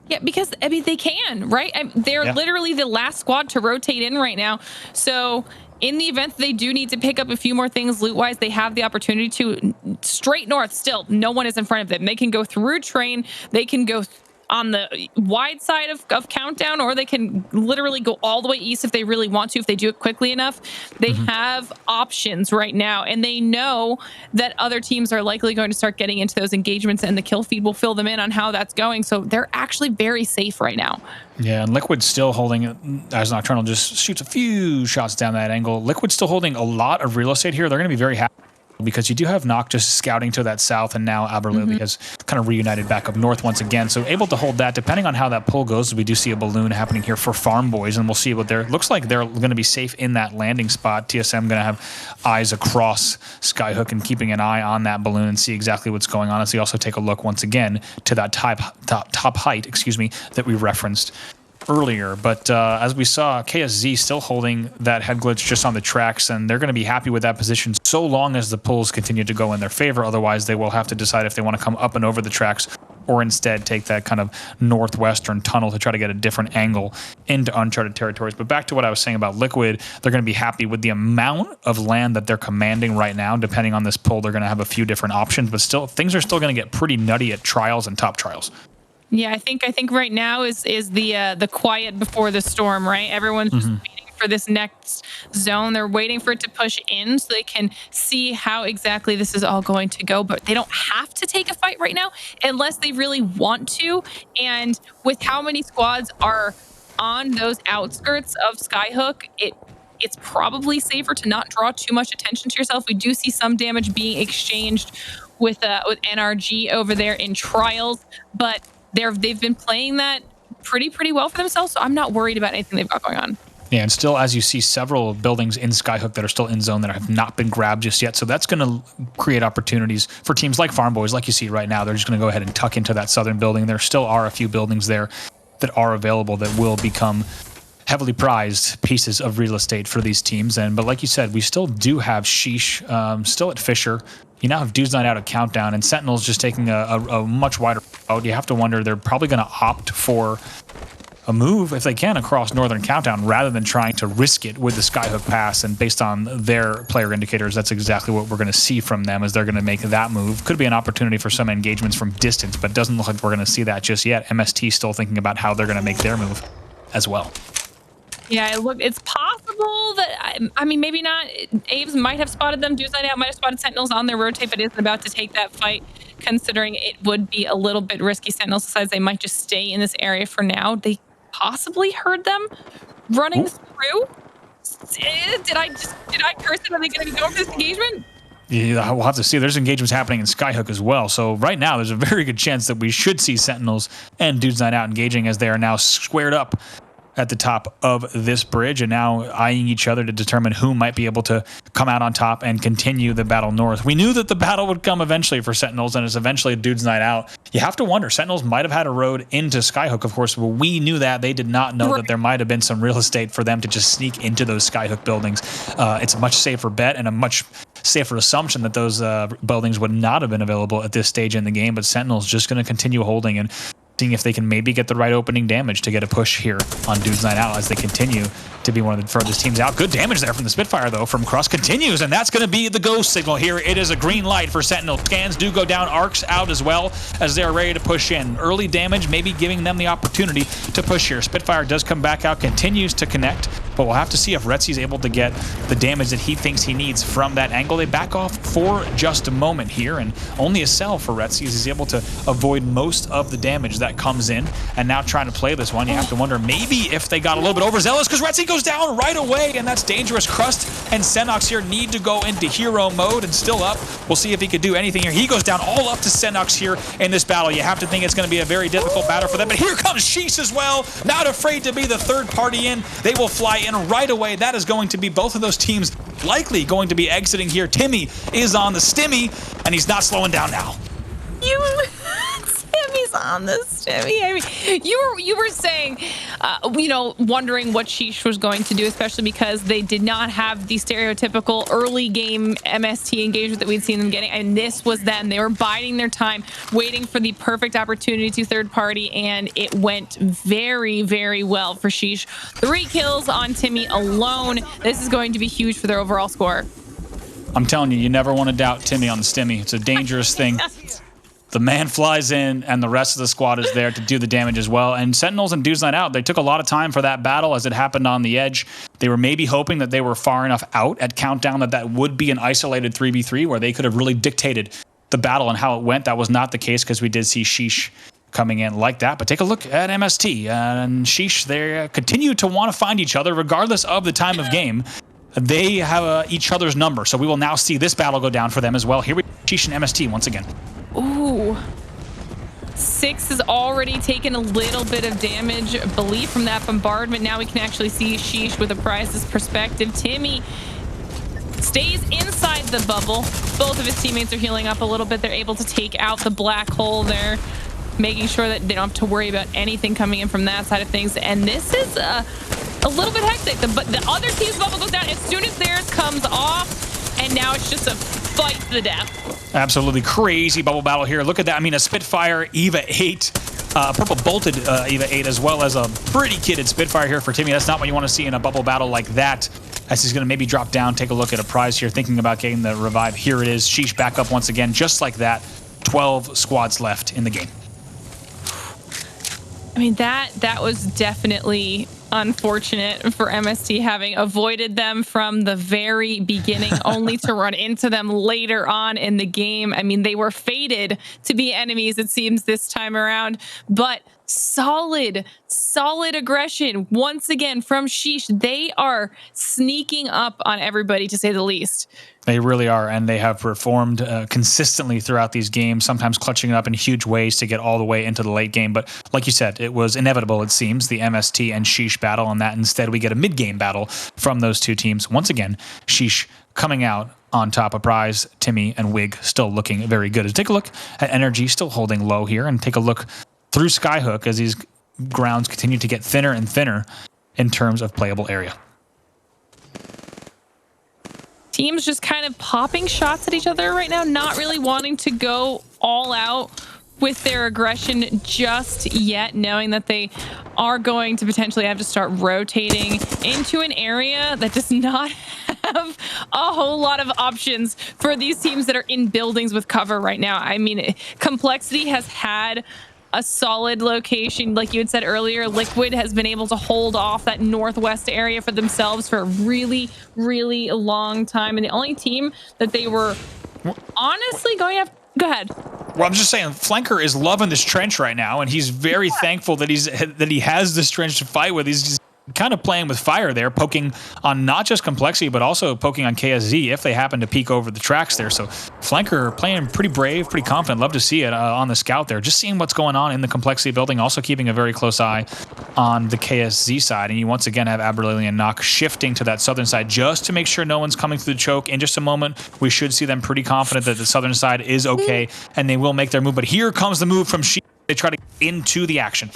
Yeah, because, I mean, they can, right? They're literally the last squad to rotate in right now. So in the event they do need to pick up a few more things loot-wise, they have the opportunity to straight north still. No one is in front of them. They can go through train. They can go on the wide side of Countdown, or they can literally go all the way east if they really want to, if they do it quickly enough. They have options right now, and they know that other teams are likely going to start getting into those engagements, and the kill feed will fill them in on how that's going. So they're actually very safe right now. Yeah, and Liquid's still holding it as Nocturnal just shoots a few shots down that angle. Liquid's still holding a lot of real estate here. They're going to be very happy, because you do have Nock just scouting to that south, and now Aberlily has kind of reunited back up north once again. So able to hold that. Depending on how that pull goes, we do see a balloon happening here for Farm Boys, and we'll see what looks like they're going to be safe in that landing spot. TSM going to have eyes across Skyhook and keeping an eye on that balloon and see exactly what's going on. As we also take a look once again to that top height, that we referenced earlier. But as we saw, KSZ still holding that head glitch just on the tracks, and they're going to be happy with that position so long as the pulls continue to go in their favor. Otherwise, they will have to decide if they want to come up and over the tracks or instead take that kind of northwestern tunnel to try to get a different angle into uncharted territories. But back to what I was saying about Liquid, they're going to be happy with the amount of land that they're commanding right now. Depending on this pull, they're going to have a few different options, but still, things are still going to get pretty nutty at trials and top trials. Yeah, I think right now is the quiet before the storm, right? Everyone's just waiting for this next zone. They're waiting for it to push in so they can see how exactly this is all going to go. But they don't have to take a fight right now unless they really want to. And with how many squads are on those outskirts of Skyhook, it's probably safer to not draw too much attention to yourself. We do see some damage being exchanged with NRG over there in trials, but they've been playing that pretty well for themselves, so I'm not worried about anything they've got going on. Yeah, and still, as you see, several buildings in Skyhook that are still in zone that have not been grabbed just yet. So that's going to create opportunities for teams like Farm Boys, like you see right now. They're just going to go ahead and tuck into that southern building. There still are a few buildings there that are available that will become heavily prized pieces of real estate for these teams. But like you said, we still do have Sheesh still at Fisher. You now have Dudes Night Out at Countdown, and Sentinel's just taking a much wider route. You have to wonder, they're probably going to opt for a move, if they can, across Northern Countdown rather than trying to risk it with the Skyhook pass. And based on their player indicators, that's exactly what we're going to see from them, as they're going to make that move. Could be an opportunity for some engagements from distance, but doesn't look like we're going to see that just yet. MST still thinking about how they're going to make their move as well. Yeah, look, it's possible that, I mean, maybe not. Aves might have spotted them. Dudes Night Out might have spotted Sentinels on their rotate, but isn't about to take that fight, considering it would be a little bit risky. Sentinels decides they might just stay in this area for now. They possibly heard them running through. Did I curse it? Are they going to go for this engagement? Yeah, we'll have to see. There's engagements happening in Skyhook as well. So right now, there's a very good chance that we should see Sentinels and Dudes Night Out engaging, as they are now squared up at the top of this bridge and now eyeing each other to determine who might be able to come out on top and continue the battle north. We knew that the battle would come eventually for Sentinels, and it's eventually Dudes Night Out. You have to wonder, Sentinels might have had a road into Skyhook, of course, but we knew that. They did not know that there might have been some real estate for them to just sneak into those Skyhook buildings. It's a much safer bet and a much safer assumption that those buildings would not have been available at this stage in the game, but Sentinels just going to continue holding and seeing if they can maybe get the right opening damage to get a push here on Dudes Night Out as they continue to be one of the furthest teams out. Good damage there from the Spitfire, though, from Cross continues, and that's going to be the go signal here. It is a green light for Sentinel. Scans do go down, arcs out as well, as they are ready to push in. Early damage, maybe giving them the opportunity to push here. Spitfire does come back out, continues to connect, but we'll have to see if Retsy's able to get the damage that he thinks he needs from that angle. They back off for just a moment here, and only a cell for Retsy as he's able to avoid most of the damage that comes in. And now trying to play this one, you have to wonder maybe if they got a little bit overzealous, because Retsy goes down right away, and that's dangerous. Crust and Senox here need to go into hero mode, and still up. We'll see if he could do anything here. He goes down all up to Senox here in this battle. You have to think it's going to be a very difficult battle for them, but here comes Sheesh as well, not afraid to be the third party in. They will fly in right away. That is going to be both of those teams likely going to be exiting here. Timmy is on the stimmy, and he's not slowing down now. Timmy's on the stimmy. I mean, you were saying, wondering what Sheesh was going to do, especially because they did not have the stereotypical early game MST engagement that we'd seen them getting, and this was them. They were biding their time, waiting for the perfect opportunity to third party, and it went very, very well for Sheesh. 3 kills on Timmy alone. This is going to be huge for their overall score. I'm telling you, you never want to doubt Timmy on the stimmy. It's a dangerous thing. The man flies in, and the rest of the squad is there to do the damage as well. And Sentinels and Dudes Night Out, they took a lot of time for that battle as it happened on the edge. They were maybe hoping that they were far enough out at Countdown that would be an isolated 3v3 where they could have really dictated the battle and how it went. That was not the case, because we did see Sheesh coming in like that. But take a look at MST and Sheesh. They continue to want to find each other regardless of the time of game. They have each other's number, so we will now see this battle go down for them as well. Here we go, Sheesh and MST once again. Ooh. 6 has already taken a little bit of damage, I believe, from that bombardment. Now we can actually see Sheesh with a prizes perspective. Timmy stays inside the bubble. Both of his teammates are healing up a little bit. They're able to take out the black hole there, making sure that they don't have to worry about anything coming in from that side of things. And this is a little bit hectic. But the other team's bubble goes down as soon as theirs comes off, and now it's just a fight to the death. Absolutely crazy bubble battle here. Look at that. I mean, a Spitfire EVA 8, purple bolted EVA 8, as well as a pretty kitted Spitfire here for Timmy. That's not what you want to see in a bubble battle like that, as he's going to maybe drop down, take a look at a prize here, thinking about getting the revive. Here it is. Sheesh back up once again, just like that. 12 squads left in the game. I mean, that was definitely unfortunate for MST, having avoided them from the very beginning, only to run into them later on in the game. I mean, they were fated to be enemies, it seems, this time around, but solid aggression once again from Sheesh. They are sneaking up on everybody, to say the least. They really are, and they have performed consistently throughout these games, sometimes clutching it up in huge ways to get all the way into the late game. But like you said, it was inevitable, it seems, the MST and Sheesh battle, and that instead we get a mid-game battle from those two teams. Once again, Sheesh coming out on top of prize. Timmy and Wig still looking very good. Take a look at Energy, still holding low here, and take a look through Skyhook as these grounds continue to get thinner and thinner in terms of playable area. Teams just kind of popping shots at each other right now, not really wanting to go all out with their aggression just yet, knowing that they are going to potentially have to start rotating into an area that does not have a whole lot of options for these teams that are in buildings with cover right now. I mean, Complexity has had a solid location. Like you had said earlier, Liquid has been able to hold off that northwest area for themselves for a really long time. And the only team that they were honestly going after... Go ahead. Well, I'm just saying, Flanker is loving this trench right now, and he's very thankful that he has this trench to fight with. He's just kind of playing with fire there, poking on not just Complexity, but also poking on KSZ if they happen to peek over the tracks there. So Flanker playing pretty brave, pretty confident. Love to see it on the scout there. Just seeing what's going on in the Complexity building, also keeping a very close eye on the KSZ side. And you once again have Aberlily and Nock shifting to that southern side just to make sure no one's coming through the choke. In just a moment, we should see them pretty confident that the southern side is okay, and they will make their move. But here comes the move from She. They try to get into the action.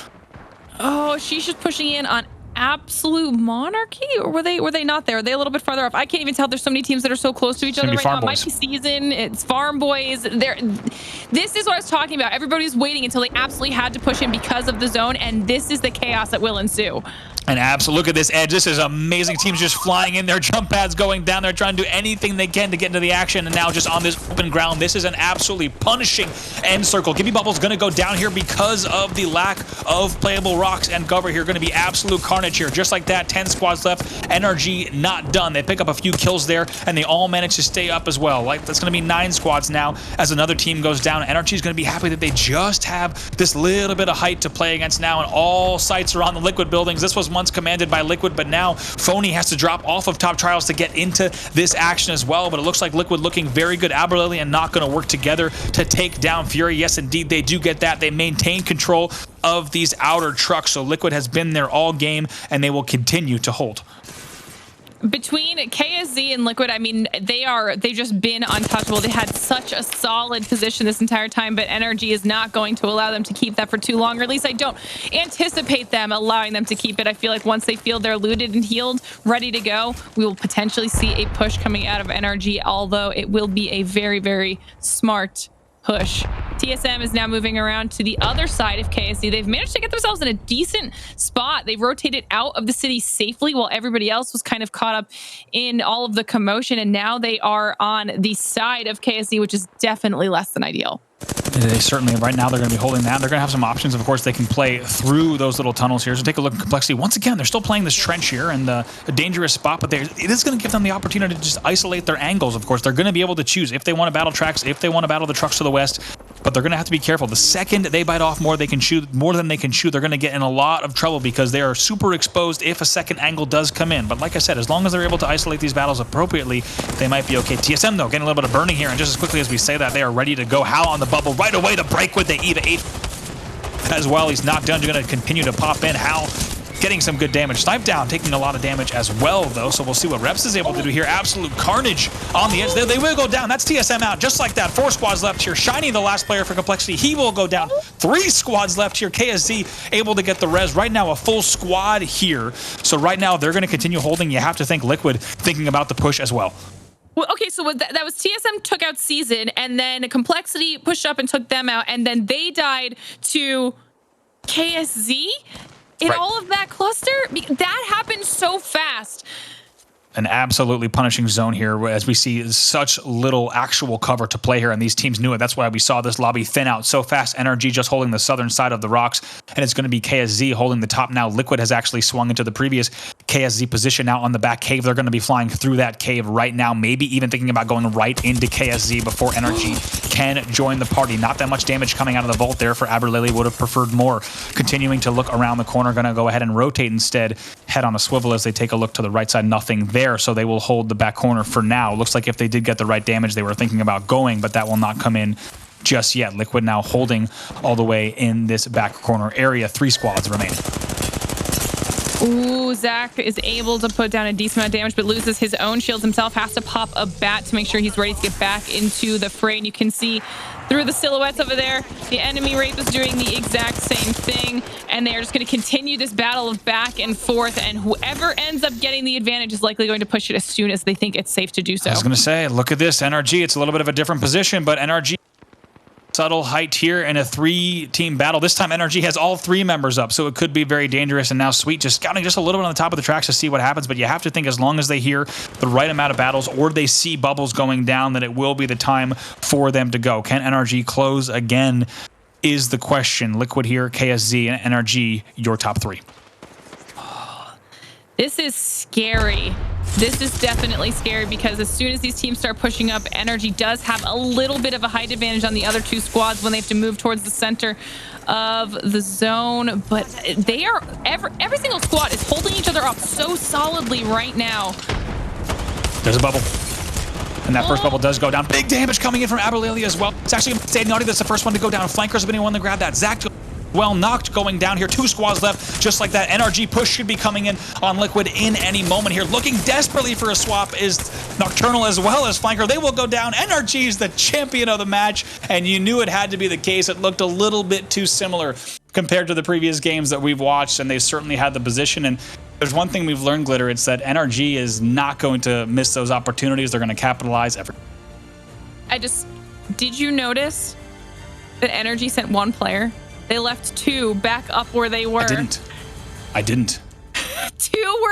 Oh, she's just pushing in on Absolute Monarchy, or were they not there? Are they a little bit farther off? I can't even tell. There's so many teams that are so close to each other right now. It might be Season. It's Farm Boys. This is what I was talking about. Everybody's waiting until they absolutely had to push in because of the zone, and this is the chaos that will ensue. And look at this edge. This is amazing. Teams just flying in there, jump pads going down there, trying to do anything they can to get into the action. And now just on this open ground, this is an absolutely punishing end circle. Gibby Bubble's going to go down here because of the lack of playable rocks and cover here. Going to be absolute carnage here. Just like that, 10 squads left. NRG not done. They pick up a few kills there, and they all manage to stay up as well. Like, that's going to be 9 squads now as another team goes down. NRG is going to be happy that they just have this little bit of height to play against now, and all sights are on the Liquid buildings. This was once commanded by Liquid, but now Phony has to drop off of Top Trials to get into this action as well. But it looks like Liquid looking very good. Aberlily and not going to work together to take down Fury. Yes, indeed, they do get that. They maintain control of these outer trucks, so Liquid has been there all game, and they will continue to hold. Between KSZ and Liquid, I mean, they've just been untouchable. They had such a solid position this entire time, but NRG is not going to allow them to keep that for too long, or at least I don't anticipate them allowing them to keep it. I feel like once they feel they're looted and healed, ready to go, we will potentially see a push coming out of NRG, although it will be a very smart push. TSM is now moving around to the other side of KSC. They've managed to get themselves in a decent spot. They've rotated out of the city safely while everybody else was kind of caught up in all of the commotion, and now they are on the side of KSC, which is definitely less than ideal. They certainly, right now, they're going to be holding that. They're going to have some options. Of course, they can play through those little tunnels here. So take a look at Complexity. Once again, they're still playing this trench here and a dangerous spot, but it is going to give them the opportunity to just isolate their angles. Of course, they're going to be able to choose if they want to battle tracks, if they want to battle the trucks to the west, but they're going to have to be careful. The second they bite off more than they can chew, they're going to get in a lot of trouble because they are super exposed if a second angle does come in. But like I said, as long as they're able to isolate these battles appropriately, they might be okay. TSM, though, getting a little bit of burning here, and just as quickly as we say that, they are ready to go. How on the bubble right away to break with the EVA 8 as well. He's knocked down. You're going to continue to pop in. How getting some good damage. Snipe down, taking a lot of damage as well, though. So we'll see what Reps is able to do here. Absolute carnage on the edge. They will go down. That's TSM out. Just like that. 4 squads left here. Shiny, the last player for Complexity. He will go down. 3 squads left here. KSZ able to get the res. Right now, a full squad here. So right now, they're going to continue holding. You have to think Liquid thinking about the push as well. Well, okay, so that was TSM took out Season, and then Complexity pushed up and took them out, and then they died to KSZ in all of that cluster. That happened so fast. An absolutely punishing zone here, as we see such little actual cover to play here, and these teams knew it. That's why we saw this lobby thin out so fast. NRG just holding the southern side of the rocks, and it's going to be KSZ holding the top now. Liquid has actually swung into the previous KSZ position now on the back cave. They're going to be flying through that cave right now, maybe even thinking about going right into KSZ before NRG can join the party. Not that much damage coming out of the vault there for Aberlily. Would have preferred more. Continuing to look around the corner, going to go ahead and rotate instead. Head on a swivel as they take a look to the right side. Nothing there, so they will hold the back corner for now. Looks like if they did get the right damage, they were thinking about going, but that will not come in just yet. Liquid now holding all the way in this back corner area. 3 squads remaining. Ooh, Zach is able to put down a decent amount of damage, but loses his own shields himself. Has to pop a bat to make sure he's ready to get back into the fray. And you can see through the silhouettes over there, the enemy Wraith is doing the exact same thing. And they are just going to continue this battle of back and forth. And whoever ends up getting the advantage is likely going to push it as soon as they think it's safe to do so. I was going to say, look at this. NRG, it's a little bit of a different position, but NRG subtle height here in a 3-team battle. This time NRG has all 3 members up, so it could be very dangerous. And now Sweet just scouting just a little bit on the top of the tracks to see what happens, but you have to think as long as they hear the right amount of battles or they see bubbles going down, that it will be the time for them to go. Can NRG close again is the question. Liquid here, KSZ, and NRG, your top 3. This is scary. This is definitely scary because as soon as these teams start pushing up, NRG does have a little bit of a height advantage on the other 2 squads when they have to move towards the center of the zone. But they are every single squad is holding each other up so solidly right now. There's a bubble. And that first bubble does go down. Big damage coming in from Aberlily as well. It's actually Stay Naughty that's the first one to go down. Flankers have been the one to grab that. Zach well knocked going down here. 2 squads left, just like that. NRG push should be coming in on Liquid in any moment here. Looking desperately for a swap is Nocturnal as well as Flanker. They will go down. NRG is the champion of the match, and you knew it had to be the case. It looked a little bit too similar compared to the previous games that we've watched, and they certainly had the position. And there's one thing we've learned, Glitter, it's that NRG is not going to miss those opportunities. They're going to capitalize every. Did you notice that NRG sent 1 player? They left 2 back up where they were. I didn't. 2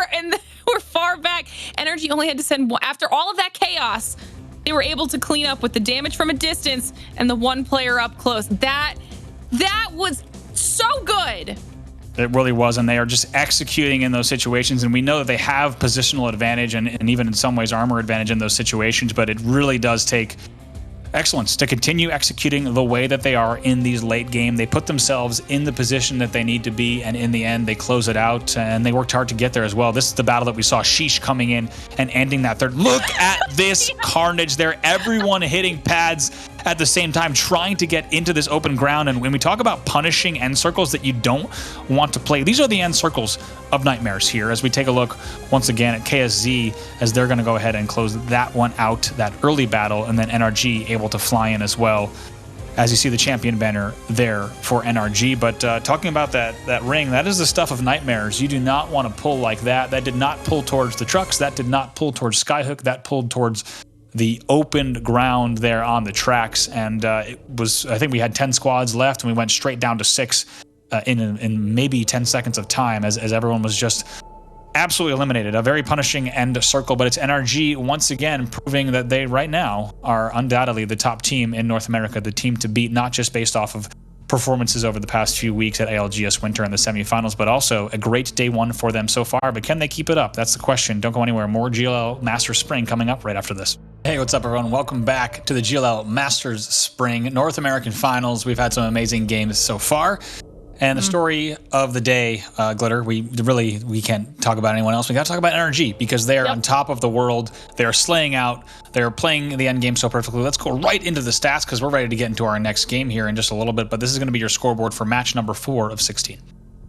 were far back. NRG only had to send 1. After all of that chaos, they were able to clean up with the damage from a distance and the 1 player up close. That was so good. It really was, and they are just executing in those situations, and we know that they have positional advantage and even in some ways armor advantage in those situations, but it really does take excellence to continue executing the way that they are in these late game. They put themselves in the position that they need to be, and in the end, they close it out, and they worked hard to get there as well. This is the battle that we saw Sheesh coming in and ending that third. Look at this carnage there. Everyone hitting pads at the same time, trying to get into this open ground. And when we talk about punishing end circles that you don't want to play, these are the end circles of Nightmares here, as we take a look once again at KSZ, as they're going to go ahead and close that one out, that early battle, and then NRG able to fly in as well, as you see the champion banner there for NRG. But talking about that ring, that is the stuff of Nightmares. You do not want to pull like that. That did not pull towards the trucks. That did not pull towards Skyhook. That pulled towards the opened ground there on the tracks. And it was, I think we had 10 squads left, and we went straight down to 6 in maybe 10 seconds of time, as everyone was just absolutely eliminated. A very punishing end circle, but it's NRG once again proving that they right now are undoubtedly the top team in North America, the team to beat, not just based off of performances over the past few weeks at ALGS Winter and the semifinals, but also a great day 1 for them so far. But can they keep it up? That's the question. Don't go anywhere. More GLL Masters Spring coming up right after this. Hey, what's up, everyone? Welcome back to the GLL Masters Spring North American Finals. We've had some amazing games so far. And the story of the day, Glitter, we can't talk about anyone else. We got to talk about NRG, because they are on top of the world. They are slaying out. They're playing the end game so perfectly. Let's go right into the stats, because we're ready to get into our next game here in just a little bit. But this is going to be your scoreboard for match number 4 of 16.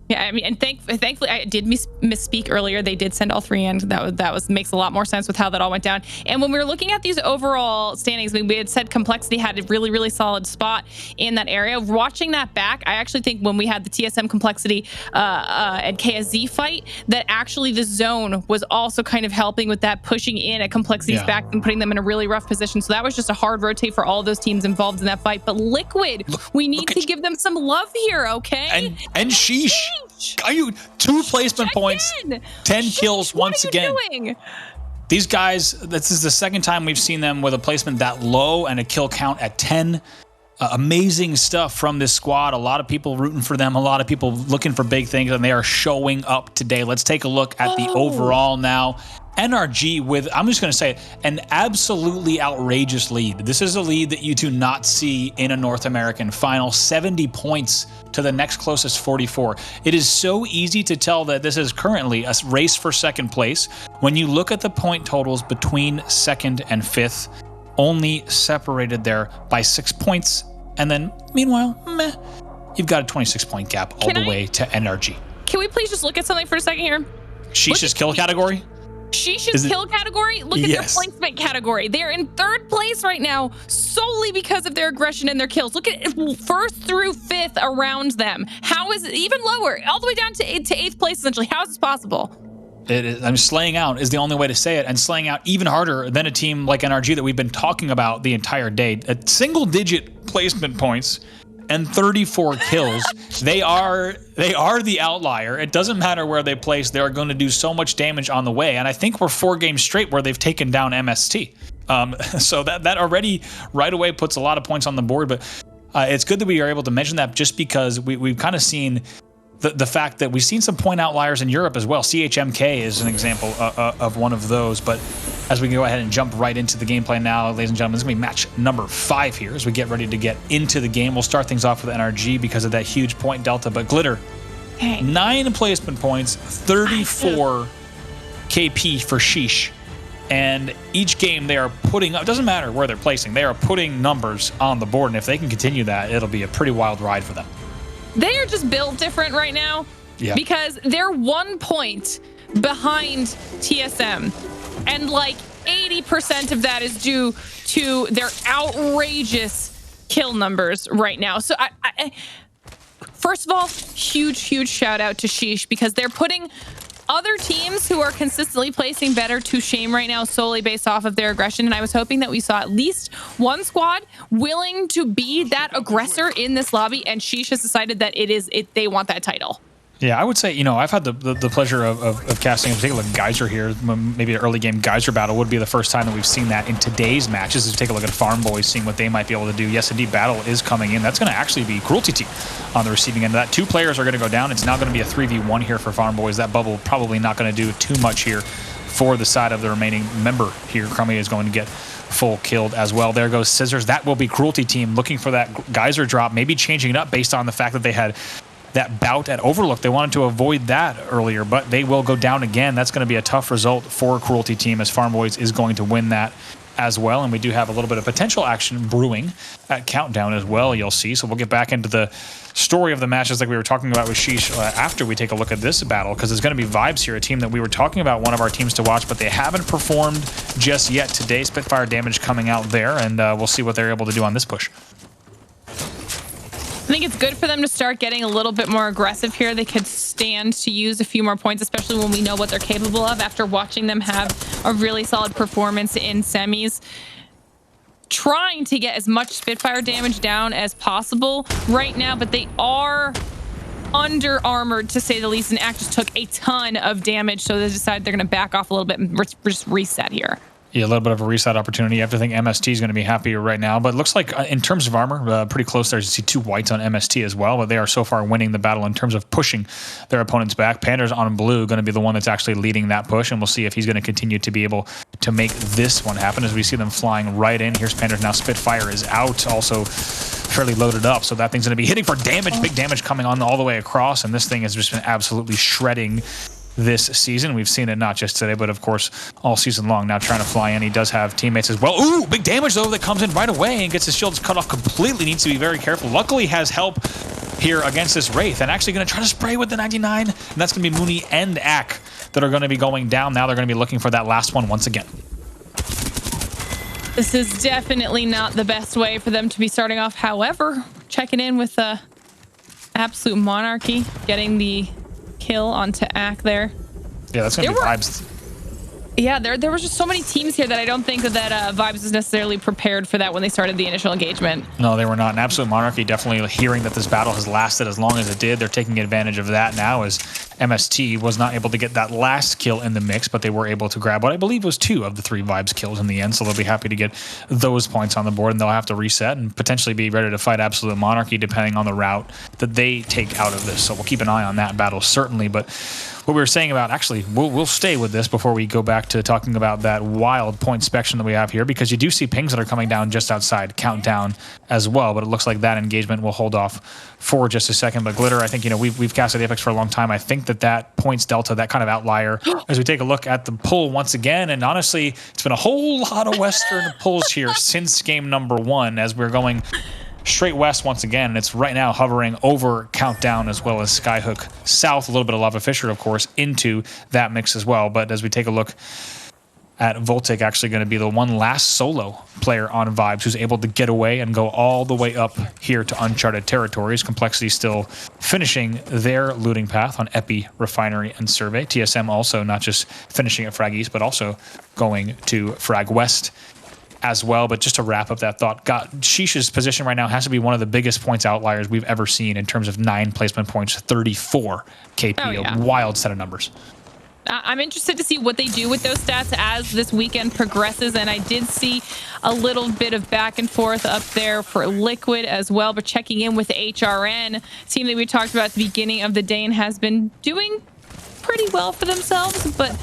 Yeah, I mean, and thankfully, I did misspeak earlier. They did send all 3 in. That makes a lot more sense with how that all went down. And when we were looking at these overall standings, we had said Complexity had a really, really solid spot in that area. Watching that back, I actually think when we had the TSM Complexity and KSZ fight, that actually the zone was also kind of helping with that, pushing in at Complexity's back and putting them in a really rough position. So that was just a hard rotate for all of those teams involved in that fight. But Liquid, we need to give them some love here, okay? And Sheesh. Are you 2 placement points, 10 kills once again? These guys, this is the second time we've seen them with a placement that low and a kill count at 10. Amazing stuff from this squad. A lot of people rooting for them, a lot of people looking for big things, and they are showing up today. Let's take a look at the overall now. NRG with, I'm just going to say it, an absolutely outrageous lead. This is a lead that you do not see in a North American final. 70 points to the next closest 44. It is so easy to tell that this is currently a race for second place. When you look at the point totals between second and fifth, only separated there by 6 points. And then, meanwhile, meh, you've got a 26-point gap all the way to NRG. Can we please just look at something for a second here? Sheesh's kill category? Sheesh's kill category? Look at their placement category. They're in third place right now solely because of their aggression and their kills. Look at first through fifth around them. How is it even lower? All the way down to eighth place, essentially. How is this possible? It is, I mean, slaying out is the only way to say it, and slaying out even harder than a team like NRG that we've been talking about the entire day. A single-digit placement points and 34 kills. They are the outlier. It doesn't matter where they place. They're going to do so much damage on the way, and I think we're 4 games straight where they've taken down MST. So that already right away puts a lot of points on the board, but it's good that we are able to mention that just because we've kind of seen the fact that we've seen some point outliers in Europe as well. CHMK is an example of one of those. But as we go ahead and jump right into the gameplay now, ladies and gentlemen, this is going to be match number 5 here as we get ready to get into the game. We'll start things off with NRG because of that huge point delta. But Glitter, 9 placement points, 34 KP for Sheesh. And each game they are putting up, doesn't matter where they're placing, they are putting numbers on the board. And if they can continue that, it'll be a pretty wild ride for them. They are just built different right now because they're 1 point behind TSM. And like 80% of that is due to their outrageous kill numbers right now. So first of all, huge shout out to Sheesh because they're putting other teams who are consistently placing better to shame right now solely based off of their aggression. And I was hoping that we saw at least one squad willing to be that aggressor in this lobby, and Sheesh has decided that they want that title. Yeah, I would say, you know, I've had the pleasure of casting in particular Geyser here. Maybe an early game Geyser battle would be the first time that we've seen that in today's matches. To take a look at Farm Boys, seeing what they might be able to do. Yes, indeed, Battle is coming in. That's going to actually be Cruelty Team on the receiving end of that. 2 players are going to go down. It's now going to be a 3v1 here for Farm Boys. That bubble probably not going to do too much here for the side of the remaining member here. Crummy is going to get full killed as well. There goes Scissors. That will be Cruelty Team looking for that Geyser drop, maybe changing it up based on the fact that they had that bout at Overlook. They wanted to avoid that earlier, but they will go down again. That's going to be a tough result for Cruelty Team as Farm Boys is going to win that as well. And we do have a little bit of potential action brewing at Countdown as well, you'll see. So we'll get back into the story of the matches like we were talking about with Sheesh after we take a look at this battle, because there's going to be vibes here. A team that we were talking about, one of our teams to watch, but they haven't performed just yet today. Spitfire Damage coming out there, and we'll see what they're able to do on this push. I think it's good for them to start getting a little bit more aggressive here. They could stand to use a few more points, especially when we know what they're capable of after watching them have a really solid performance in semis. Trying to get as much Spitfire damage down as possible right now, but they are under armored to say the least, and Act just took a ton of damage, so they decided they're going to back off a little bit and just reset here. Yeah, a little bit of a reset opportunity. You have to think MST is going to be happier right now. But it looks like in terms of armor, pretty close there. You see 2 whites on MST as well. But they are so far winning the battle in terms of pushing their opponents back. Panda's on blue, going to be the one that's actually leading that push. And we'll see if he's going to continue to be able to make this one happen as we see them flying right in. Here's Panda's now. Spitfire is out, also fairly loaded up. So that thing's going to be hitting for damage. Big damage coming on all the way across. And this thing has just been absolutely shredding this season. We've seen it not just today, but of course all season long. Now trying to fly in. He does have teammates as well. Ooh, big damage though that comes in right away and gets his shields cut off completely. Needs to be very careful. Luckily has help here against this Wraith, and actually going to try to spray with the 99, and that's going to be Mooney and Ak that are going to be going down. Now they're going to be looking for that last one once again. This is definitely not the best way for them to be starting off. However, checking in with Absolute Monarchy, getting the kill onto Ak there. Yeah, that's gonna be vibes. Yeah, there was just so many teams here that I don't think that Vibes is necessarily prepared for that when they started the initial engagement. No, they were not. And Absolute Monarchy definitely hearing that this battle has lasted as long as it did. They're taking advantage of that now, as MST was not able to get that last kill in the mix, but they were able to grab what I believe was 2 of the 3 Vibes kills in the end. So they'll be happy to get those points on the board, and they'll have to reset and potentially be ready to fight Absolute Monarchy depending on the route that they take out of this. So we'll keep an eye on that battle, certainly. But what we were saying about, actually, we'll stay with this before we go back to talking about that wild point inspection that we have here, because you do see pings that are coming down just outside Countdown as well, but it looks like that engagement will hold off for just a second. But Glitter, I think, we've casted Apex for a long time. I think that points delta, that kind of outlier, as we take a look at the pull once again, and honestly, it's been a whole lot of Western pulls here since game number 1, as we're going straight west once again, and it's right now hovering over Countdown as well as Skyhook south, a little bit of Lava Fisher, of course, into that mix as well. But as we take a look at Voltic, actually going to be the one last solo player on Vibes who's able to get away and go all the way up here to uncharted territories. Complexity still finishing their looting path on Epi, Refinery, and Survey. TSM also not just finishing at Frag East, but also going to Frag West as well. But just to wrap up that thought, Sheesh's position right now has to be one of the biggest points outliers we've ever seen in terms of 9 placement points, 34 KP, Oh, yeah. a wild set of numbers. I'm interested to see what they do with those stats as this weekend progresses, and I did see a little bit of back and forth up there for Liquid as well, but checking in with HRN, team that we talked about at the beginning of the day and has been doing pretty well for themselves, but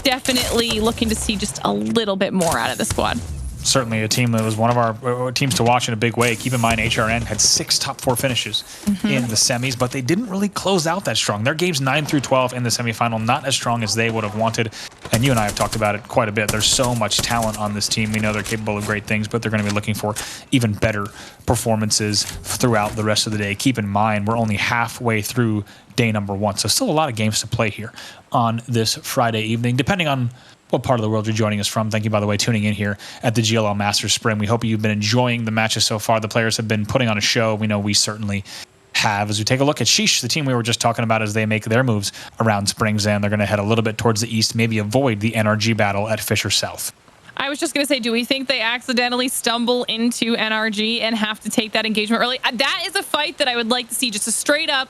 definitely looking to see just a little bit more out of the squad. Certainly a team that was one of our teams to watch in a big way. Keep in mind, HRN had 6 top 4 finishes in the semis, but they didn't really close out that strong. Their games 9 through 12 in the semifinal, not as strong as they would have wanted. And you and I have talked about it quite a bit. There's so much talent on this team. We know they're capable of great things, but they're going to be looking for even better performances throughout the rest of the day. Keep in mind, we're only halfway through day number 1, so still a lot of games to play here on this Friday evening, depending on what part of the world you're joining us from. Thank you, by the way, tuning in here at the GLL Masters Spring. We hope you've been enjoying the matches so far. The players have been putting on a show. We know we certainly have. As we take a look at Sheesh, the team we were just talking about, as they make their moves around Springs, and they're going to head a little bit towards the east, maybe avoid the NRG battle at Fisher South. I was just going to say, do we think they accidentally stumble into NRG and have to take that engagement early? That is a fight that I would like to see, just a straight up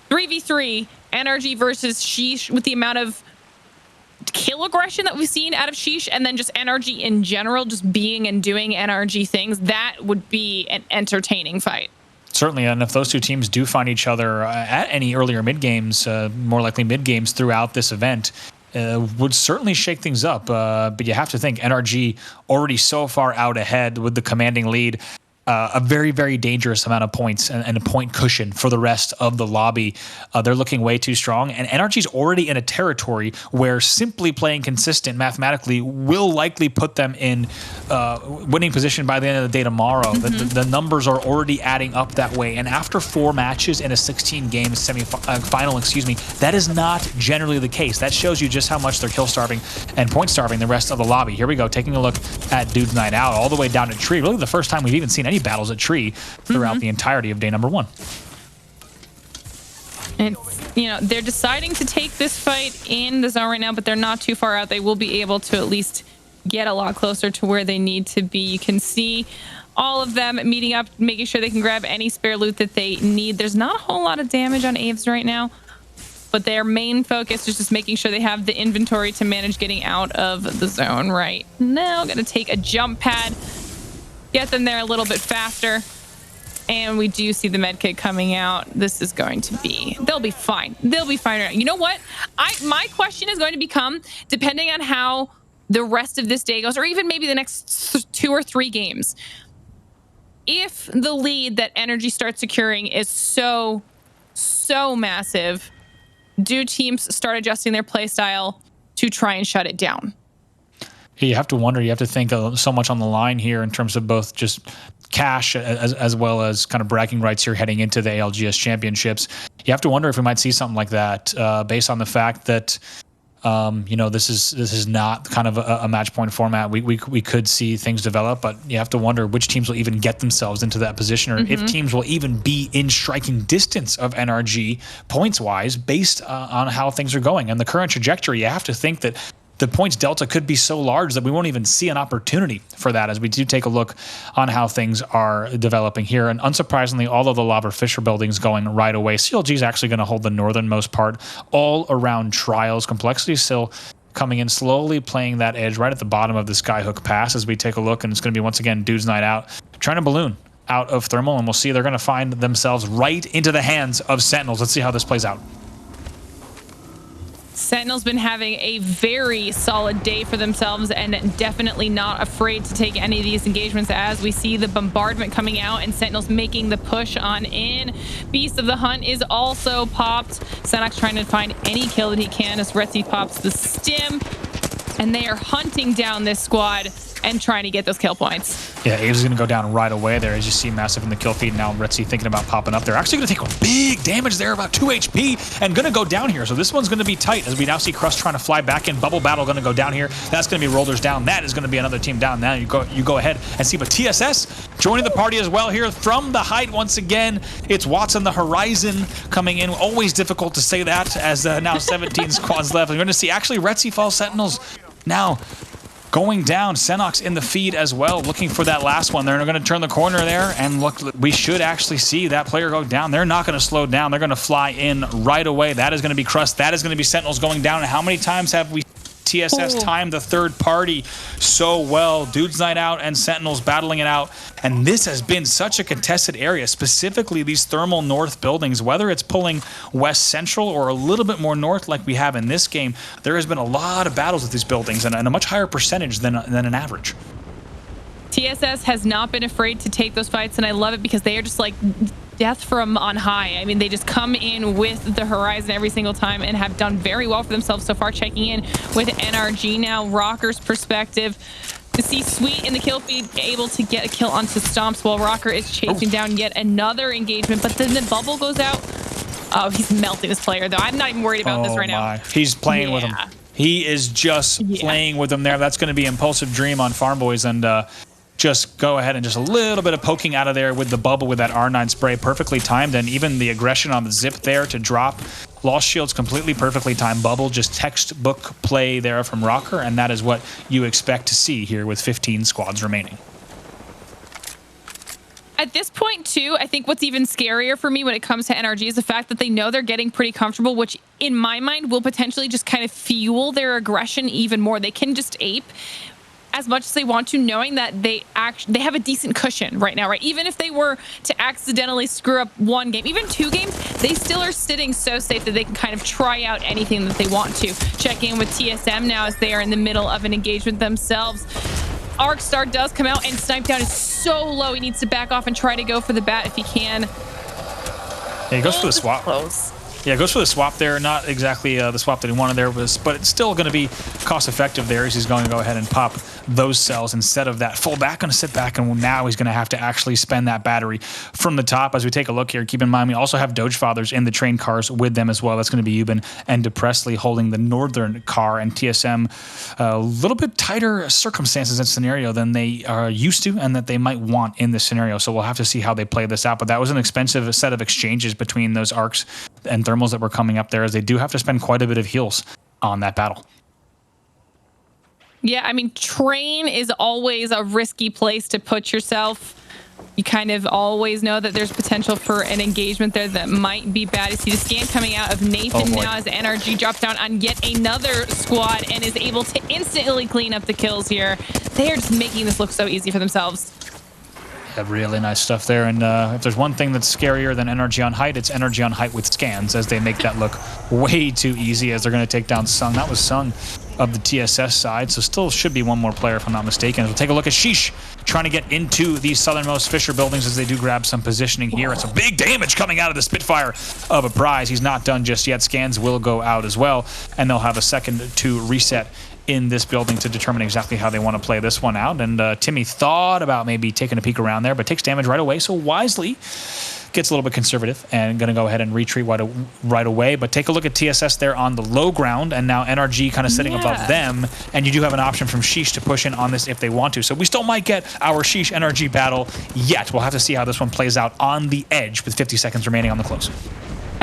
3v3 NRG versus Sheesh, with the amount of kill aggression that we've seen out of Sheesh, and then just NRG in general, just being and doing NRG things. That would be an entertaining fight. Certainly, and if those two teams do find each other at any earlier mid-games, more likely mid-games throughout this event, would certainly shake things up. But you have to think, NRG already so far out ahead with the commanding lead. A very, very dangerous amount of points and a point cushion for the rest of the lobby. They're looking way too strong, and NRG's already in a territory where simply playing consistent mathematically will likely put them in winning position by the end of the day tomorrow. The numbers are already adding up that way, and after 4 matches in a 16-game semi-final, that is not generally the case. That shows you just how much they're kill starving and point starving the rest of the lobby. Here we go, taking a look at Dude's Night Out, all the way down to Tree. Really the first time we've even seen any battles at Tree throughout the entirety of day number 1. And they're deciding to take this fight in the zone right now, but they're not too far out. They will be able to at least get a lot closer to where they need to be. You can see all of them meeting up, making sure they can grab any spare loot that they need. There's not a whole lot of damage on Aves right now, but their main focus is just making sure they have the inventory to manage getting out of the zone right now. Gonna take a jump pad, get them there a little bit faster, and we do see the medkit coming out. This is going to be, they'll be fine. They'll be fine. You know what? My question is going to become, depending on how the rest of this day goes, or even maybe the next 2 or 3 games, if the lead that NRG starts securing is so massive, do teams start adjusting their play style to try and shut it down? You have to wonder, you have to think so much on the line here in terms of both just cash as well as kind of bragging rights here heading into the ALGS championships. You have to wonder if we might see something like that based on the fact that this is not kind of a match point format. We could see things develop, but you have to wonder which teams will even get themselves into that position, or if teams will even be in striking distance of NRG points wise based on how things are going and the current trajectory. You have to think that the points delta could be so large that we won't even see an opportunity for that as we do take a look on how things are developing here. And unsurprisingly, all of the Lava Fisher buildings going right away. CLG is actually going to hold the northernmost part all around Trials. Complexity still coming in slowly, playing that edge right at the bottom of the Skyhook Pass as we take a look, and it's going to be once again Dude's Night Out trying to balloon out of Thermal, and we'll see they're going to find themselves right into the hands of Sentinels. Let's see how this plays out. Sentinel's been having a very solid day for themselves and definitely not afraid to take any of these engagements as we see the bombardment coming out and Sentinel's making the push on in. Beast of the Hunt is also popped. Sennox trying to find any kill that he can as Retzi pops the stim, and they are hunting down this squad and trying to get those kill points. Yeah, Aves is going to go down right away there as you see Massive in the kill feed. Now Retzi thinking about popping up. They're actually going to take a big damage there, about 2 HP, and going to go down here. So this one's going to be tight as we now see Crust trying to fly back in. Bubble Battle going to go down here. That's going to be Rollers down. That is going to be another team down. Now you go ahead and see, but TSS joining the party as well here from the height once again. It's Watson the Horizon coming in. Always difficult to say that as now 17 squads left. We're going to see actually Retzi Fall Sentinels now going down. Sennox in the feed as well, looking for that last one. They're going to turn the corner there, and look, we should actually see that player go down. They're not going to slow down. They're going to fly in right away. That is going to be Crust. That is going to be Sentinels going down. And how many times have we TSS timed the third party so well? Dude's Night Out and Sentinels battling it out. And this has been such a contested area, specifically these thermal north buildings, whether it's pulling west central or a little bit more north like we have in this game. There has been a lot of battles with these buildings and a much higher percentage than an average. TSS has not been afraid to take those fights, and I love it because they are just like death from on high. I mean, they just come in with the horizon every single time and have done very well for themselves so far. Checking in with NRG now, Rocker's perspective. To see Sweet in the kill feed able to get a kill onto Stomps while Rocker is chasing down yet another engagement, but then the bubble goes out. Oh, he's melting this player though. I'm not even worried about this right now. He's playing with him. He is just playing with them there. That's going to be Impulsive Dream on Farm Boys, and just go ahead and just a little bit of poking out of there with the bubble with that R9 spray, perfectly timed, and even the aggression on the zip there to drop Lost Shields completely perfectly timed. Bubble, just textbook play there from Rocker, and that is what you expect to see here with 15 squads remaining. At this point, too, I think what's even scarier for me when it comes to NRG is the fact that they know they're getting pretty comfortable, which in my mind will potentially just kind of fuel their aggression even more. They can just ape as much as they want to, knowing that they have a decent cushion right now, right? Even if they were to accidentally screw up one game, even 2 games, they still are sitting so safe that they can kind of try out anything that they want to. Check in with TSM now as they are in the middle of an engagement themselves. Arcstar does come out, and Snipe Down is so low. He needs to back off and try to go for the bat if he can. Yeah, he goes for the swap. Close. Yeah, goes for the swap there. Not exactly the swap that he wanted there, but it's still going to be cost effective there as he's going to go ahead and pop those cells instead of that full back. Going to sit back, and now he's going to have to actually spend that battery from the top. As we take a look here, keep in mind we also have Doge Fathers in the train cars with them as well. That's going to be Euban and Depressley holding the northern car, and TSM a little bit tighter circumstances and scenario than they are used to and that they might want in this scenario. So we'll have to see how they play this out. But that was an expensive set of exchanges between those arcs and thermals that were coming up there, as they do have to spend quite a bit of heals on that battle. Yeah, I mean, train is always a risky place to put yourself. You kind of always know that there's potential for an engagement there that might be bad. You see the scan coming out of Nathan now as NRG drops down on yet another squad and is able to instantly clean up the kills here. They are just making this look so easy for themselves. Yeah, really nice stuff there. And if there's one thing that's scarier than Energy on Height, it's Energy on Height with scans, as they make that look way too easy as they're going to take down Sung. That was Sung of the TSS side, so still should be one more player if I'm not mistaken. We'll take a look at Sheesh trying to get into these southernmost Fisher buildings as they do grab some positioning here. It's a big damage coming out of the Spitfire of a prize. He's not done just yet. Scans will go out as well, and they'll have a second to reset in this building to determine exactly how they want to play this one out. And Timmy thought about maybe taking a peek around there, but takes damage right away, so wisely gets a little bit conservative and going to go ahead and retreat right away. But take a look at TSS there on the low ground, and now NRG kind of sitting above them, and you do have an option from Sheesh to push in on this if they want to. So we still might get our Sheesh NRG battle yet. We'll have to see how this one plays out on the edge with 50 seconds remaining on the close.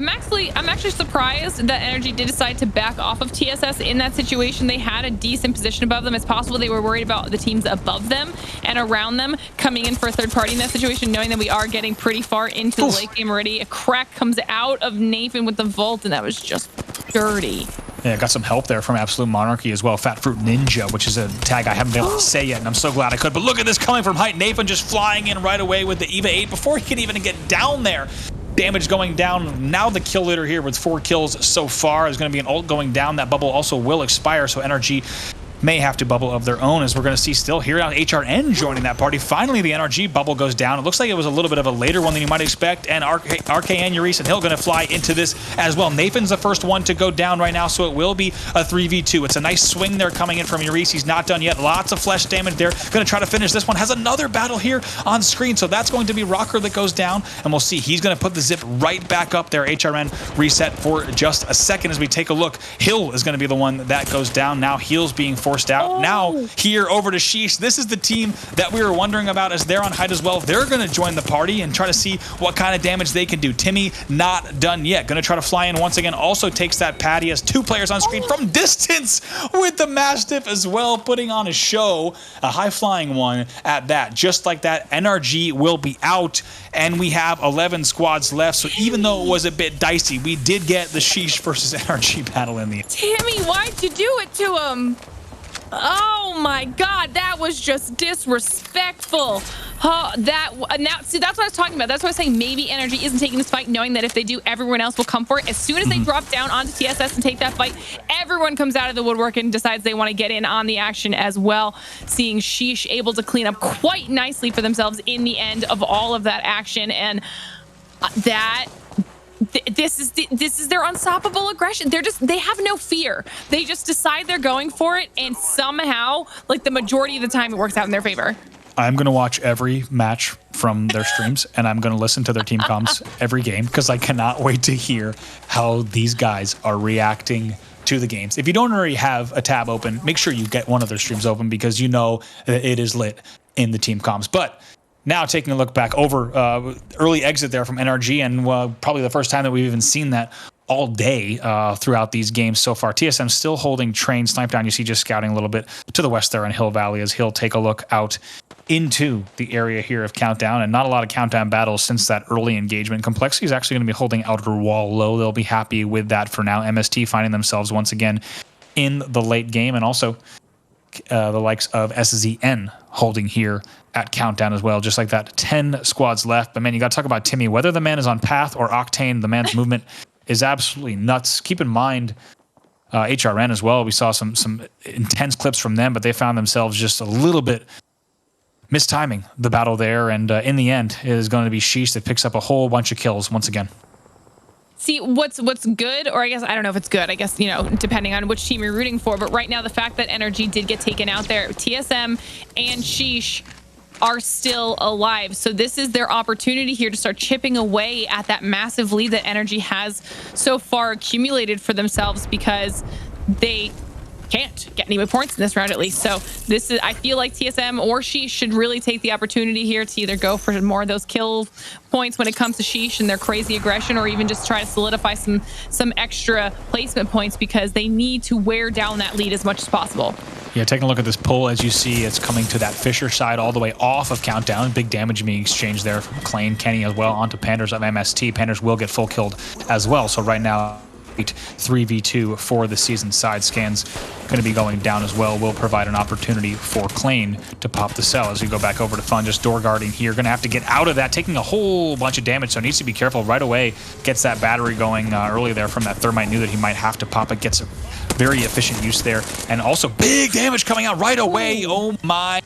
Max I'm actually surprised that Energy did decide to back off of TSS in that situation. They had a decent position above them. It's possible they were worried about the teams above them and around them coming in for a third party in that situation, knowing that we are getting pretty far into the late game already. A crack comes out of Nathan with the Volt, and that was just dirty. Yeah, got some help there from Absolute Monarchy as well. Fat Fruit Ninja, which is a tag I haven't been able to say yet, and I'm so glad I could. But look at this coming from height. Nathan just flying in right away with the EVA 8 before he can even get down there. Damage going down. Now the kill leader here with 4 kills so far. There's going to be an ult going down. That bubble also will expire, so NRG may have to bubble of their own, as we're going to see still here on HRN joining that party. Finally, the NRG bubble goes down. It looks like it was a little bit of a later one than you might expect, and RKN, Urice, and Hill going to fly into this as well. Nathan's the first one to go down right now, so it will be a 3v2. It's a nice swing there coming in from Urice. He's not done yet. Lots of flesh damage there. Going to try to finish this one. Has another battle here on screen, so that's going to be Rocker that goes down, and we'll see. He's going to put the zip right back up there. HRN reset for just a second as we take a look. Hill is going to be the one that goes down. Now Heel's being forced out. Now here over to Sheesh. This is the team that we were wondering about, as they're on height as well. They're going to join the party and try to see what kind of damage they can do. Timmy not done yet. Going to try to fly in once again. Also takes that pad. He has 2 players on screen from distance with the Mastiff as well, putting on a show. A high-flying one at that. Just like that, NRG will be out, and we have 11 squads left. So even though it was a bit dicey, we did get the Sheesh versus NRG battle in the end. Timmy, why'd you do it to him? Oh my God, that was just disrespectful. Now, see, that's what I was talking about. That's what I was saying. Maybe Energy isn't taking this fight, knowing that if they do, everyone else will come for it. As soon as they drop down onto TSS and take that fight, everyone comes out of the woodwork and decides they want to get in on the action as well. Seeing Sheesh able to clean up quite nicely for themselves in the end of all of that action, and this is their unstoppable aggression. They have no fear. They just decide they're going for it, and somehow, like the majority of the time, it works out in their favor. I'm going to watch every match from their streams, and I'm going to listen to their team comms every game, because I cannot wait to hear how these guys are reacting to the games. If you don't already have a tab open, make sure you get one of their streams open, because you know that it is lit in the team comms. But now taking a look back over early exit there from NRG, and probably the first time that we've even seen that all day throughout these games so far. TSM still holding Train. Snipe down, you see just scouting a little bit to the west there in Hill Valley, as Hill take a look out into the area here of Countdown, and not a lot of Countdown battles since that early engagement. Complexity is actually going to be holding Outer Wall low. They'll be happy with that for now. MST finding themselves once again in the late game, and also the likes of SZN holding here at Countdown as well, just like that. 10 squads left. But man, you got to talk about Timmy. Whether the man is on Path or Octane, the man's movement is absolutely nuts. Keep in mind HRN as well. We saw some intense clips from them, but they found themselves just a little bit mistiming the battle there, and in the end, it is going to be Sheesh that picks up a whole bunch of kills once again. See, what's good, or I guess I don't know if it's good, I guess, you know, depending on which team you're rooting for, but right now the fact that Energy did get taken out there, TSM and Sheesh are still alive. So this is their opportunity here to start chipping away at that massive lead that Energy has so far accumulated for themselves, because they can't get any more points in this round, at least. So this is, I feel like TSM or Sheesh should really take the opportunity here to either go for more of those kill points when it comes to Sheesh and their crazy aggression, or even just try to solidify some extra placement points, because they need to wear down that lead as much as possible. Yeah, taking a look at this pull, as you see, it's coming to that Fisher side all the way off of Countdown. Big damage being exchanged there from Klein, Kenny as well, onto Panders of MST. Panders will get full killed as well. So right now, 3v2 for the season side. Scans going to be going down as well. Will provide an opportunity for Klein to pop the cell. As we go back over to Fun, just door guarding here. Going to have to get out of that, taking a whole bunch of damage, so needs to be careful right away. Gets that battery going early there from that Thermite. Knew that he might have to pop it. Gets a very efficient use there, and also big damage coming out right away. Oh my,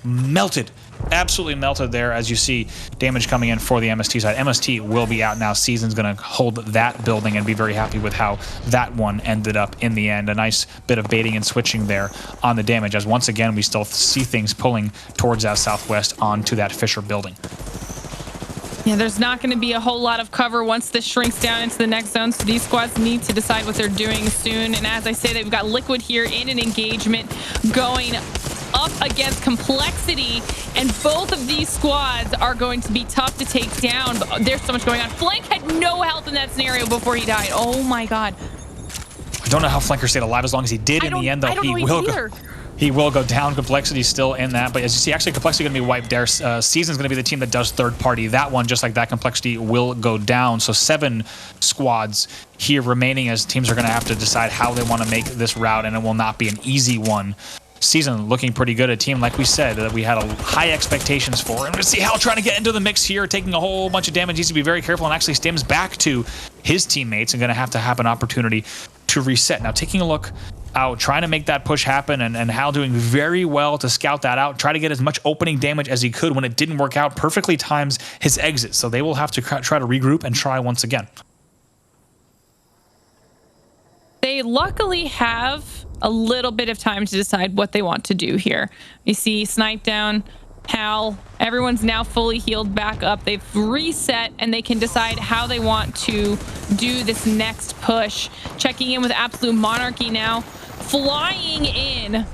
melted. Absolutely melted there, as you see damage coming in for the MST side. MST will be out now. Season's going to hold that building and be very happy with how that one ended up in the end. A nice bit of baiting and switching there on the damage, as once again we still see things pulling towards that southwest onto that Fisher building. Yeah, there's not going to be a whole lot of cover once this shrinks down into the next zone, so these squads need to decide what they're doing soon. And as I say, they've got Liquid here in an engagement going up against Complexity, and both of these squads are going to be tough to take down. But there's so much going on. Flank had no health in that scenario before he died. Oh my god. I don't know how Flanker stayed alive as long as he did in the end, though. He will go down. Complexity still in that. But as you see, actually, Complexity going to be wiped there. Season's going to be the team that does third party. That one, just like that, Complexity will go down. So 7 squads here remaining as teams are going to have to decide how they want to make this route, and it will not be an easy one. Season looking pretty good. A team, like we said, that we had high expectations for. And we see Hal trying to get into the mix here, taking a whole bunch of damage. Needs to be very careful and actually stems back to his teammates and going to have an opportunity to reset. Now, taking a look out, trying to make that push happen, and Hal doing very well to scout that out, try to get as much opening damage as he could. When it didn't work out, perfectly times his exit. So they will have to try to regroup and try once again. They luckily have a little bit of time to decide what they want to do here. You see Snipe down, Hal, everyone's now fully healed back up. They've reset and they can decide how they want to do this next push. Checking in with Absolute Monarchy now, flying in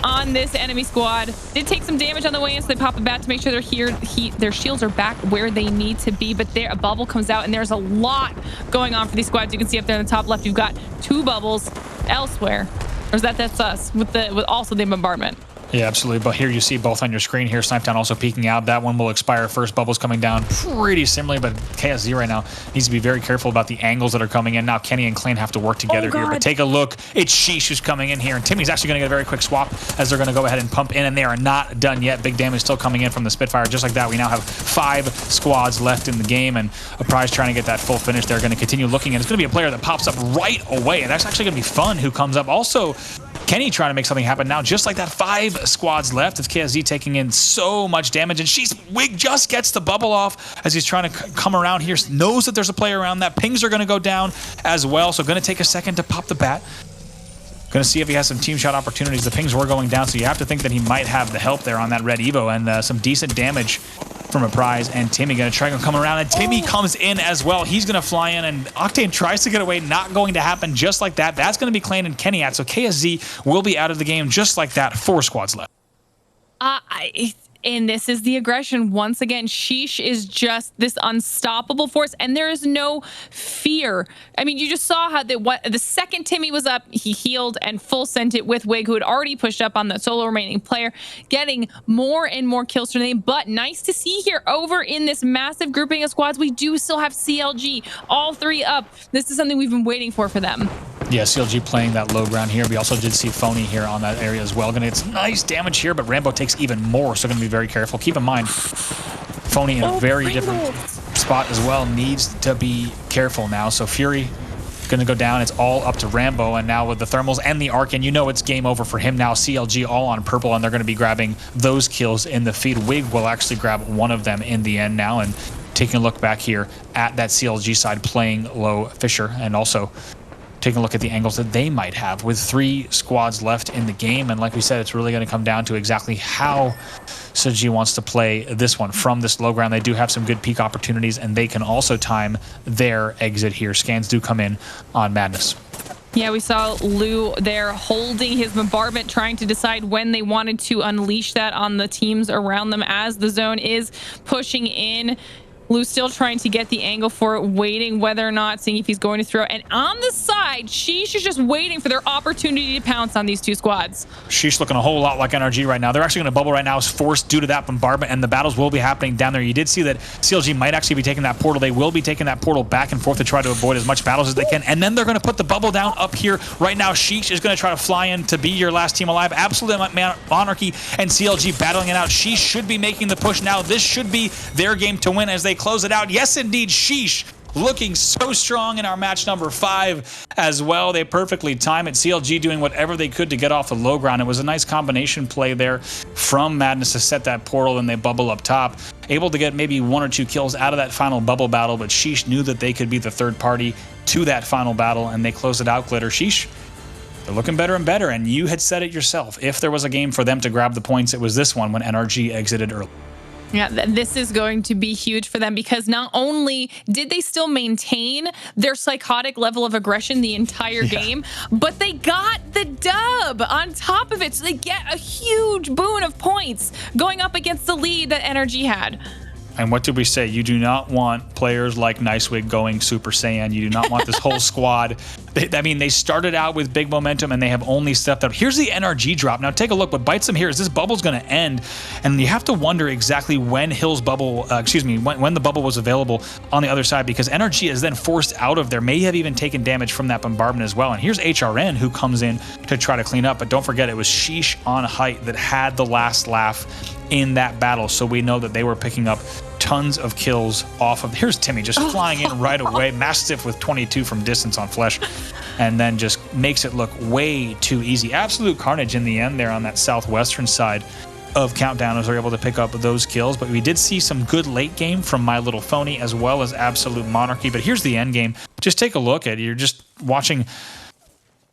on this enemy squad. Did take some damage on the way in, so they pop a bat to make sure they're here. Their shields are back where they need to be, but there a bubble comes out and there's a lot going on for these squads. You can see up there in the top left, you've got 2 bubbles elsewhere. Or is that's us with also the bombardment? Yeah, absolutely. But here you see both on your screen here. Snipetown also peeking out. That one will expire first. Bubbles coming down pretty similarly, but KSZ right now needs to be very careful about the angles that are coming in. Now Kenny and Klein have to work together here. But take a look. It's Sheesh who's coming in here. And Timmy's actually going to get a very quick swap as they're going to go ahead and pump in. And they are not done yet. Big damage still coming in from the Spitfire. Just like that, we now have 5 squads left in the game. And a prize trying to get that full finish. They're going to continue looking. And it's going to be a player that pops up right away. And that's actually going to be fun who comes up. Also, Kenny trying to make something happen now. Just like that, 5 squads left. It's KSZ taking in so much damage, and Wig just gets the bubble off as he's trying to come around here. Knows that there's a player around that. Pings are going to go down as well, so going to take a second to pop the bat. Going to see if he has some team shot opportunities. The pings were going down, so you have to think that he might have the help there on that red Evo, and some decent damage from a prize. And Timmy going to try to come around, and Timmy comes in as well. He's going to fly in, and Octane tries to get away. Not going to happen just like that. That's going to be Klein and Kenny out, so KSZ will be out of the game just like that. 4 squads left. And this is the aggression. Once again, Sheesh is just this unstoppable force, and there is no fear. I mean, you just saw how the second Timmy was up, he healed and full sent it with Wig, who had already pushed up on the solo remaining player, getting more and more kills for them. But nice to see here over in this massive grouping of squads, we do still have CLG, all 3 up. This is something we've been waiting for them. Yeah, CLG playing that low ground here. We also did see Phony here on that area as well. Gonna get some nice damage here, but Rambo takes even more, so gonna be very careful. Keep in mind, Phony in a very different spot as well. Needs to be careful now. So Fury gonna go down. It's all up to Rambo, and now with the thermals and the arc, and you know it's game over for him now. CLG all on purple, and they're gonna be grabbing those kills in the feed. Wig will actually grab one of them in the end now, and taking a look back here at that CLG side, playing low Fisher, and also taking a look at the angles that they might have with 3 squads left in the game. And like we said, it's really going to come down to exactly how Suji wants to play this one from this low ground. They do have some good peak opportunities, and they can also time their exit here. Scans do come in on Madness. Yeah, we saw Lou there holding his bombardment, trying to decide when they wanted to unleash that on the teams around them as the zone is pushing in. Lou's still trying to get the angle for it, waiting whether or not, seeing if he's going to throw. And on the side, Sheesh is just waiting for their opportunity to pounce on these 2 squads. Sheesh looking a whole lot like NRG right now. They're actually going to bubble right now, is forced due to that bombardment, and the battles will be happening down there. You did see that CLG might actually be taking that portal. They will be taking that portal back and forth to try to avoid as much battles as they can. And then they're going to put the bubble down up here right now. Sheesh is going to try to fly in to be your last team alive. Absolute Monarchy and CLG battling it out. Sheesh should be making the push now. This should be their game to win as they close it out. Yes, indeed, Sheesh looking so strong in our match number 5 as well. They perfectly time it. CLG doing whatever they could to get off the low ground. It was a nice combination play there from Madness to set that portal, and they bubble up top. Able to get maybe 1 or 2 kills out of that final bubble battle, but Sheesh knew that they could be the third party to that final battle, and they closed it out. Glitter, Sheesh, they're looking better and better, and you had said it yourself. If there was a game for them to grab the points, it was this one when NRG exited early. Yeah, this is going to be huge for them because not only did they still maintain their psychotic level of aggression the entire game, but they got the dub on top of it. So they get a huge boon of points going up against the lead that NRG had. And what did we say? You do not want players like Nicewig going Super Saiyan. You do not want this whole squad. I mean, they started out with big momentum and they have only stepped up. Here's the NRG drop. Now take a look. What bites them here is this bubble's going to end. And you have to wonder exactly when Hill's bubble, when the bubble was available on the other side, because NRG is then forced out of there, may have even taken damage from that bombardment as well. And here's HRN who comes in to try to clean up. But don't forget, it was Sheesh on height that had the last laugh in that battle. So we know that they were picking up tons of kills off of. Here's Timmy just flying in right away. Mastiff with 22 from distance on Flesh, and then just makes it look way too easy. Absolute carnage in the end there on that southwestern side of Countdown as they're able to pick up those kills. But we did see some good late game from My Little Phony as well as Absolute Monarchy. But here's the end game. Just take a look at it. You're just watching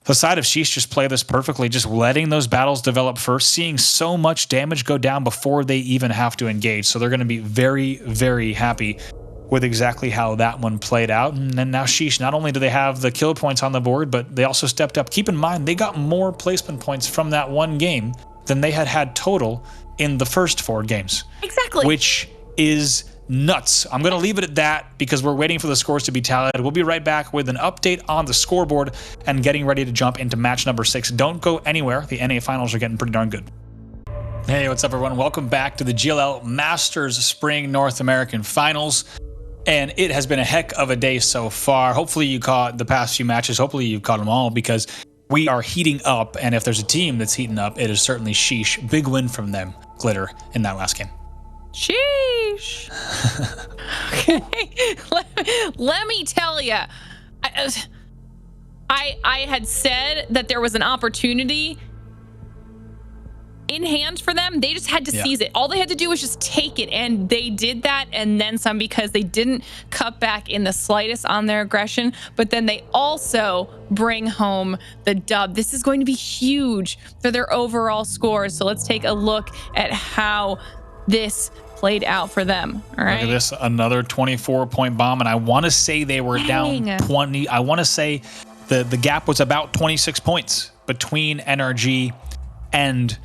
the side of Sheesh just play this perfectly, just letting those battles develop first, seeing so much damage go down before they even have to engage. So they're going to be very, very happy with exactly how that one played out. And then now Sheesh, not only do they have the kill points on the board, but they also stepped up. Keep in mind, they got more placement points from that one game than they had total in the first 4 games. Exactly. Which is nuts. I'm going to leave it at that because we're waiting for the scores to be tallied. We'll be right back with an update on the scoreboard and getting ready to jump into match number 6. Don't go anywhere. The NA finals are getting pretty darn good. Hey, what's up, everyone? Welcome back to the GLL Masters Spring North American Finals. And it has been a heck of a day so far. Hopefully you caught the past few matches. Hopefully you've caught them all because we are heating up. And if there's a team that's heating up, it is certainly Sheesh. Big win from them, Glitter, in that last game. Sheesh. Okay. Let me tell you, I had said that there was an opportunity in hand for them. They just had to seize it. All they had to do was just take it, and they did that and then some because they didn't cut back in the slightest on their aggression, but then they also bring home the dub. This is going to be huge for their overall scores. So let's take a look at how this played out for them. All right. Look at this, another 24-point bomb, and I want to say they were down 20. I want to say the gap was about 26 points between NRG and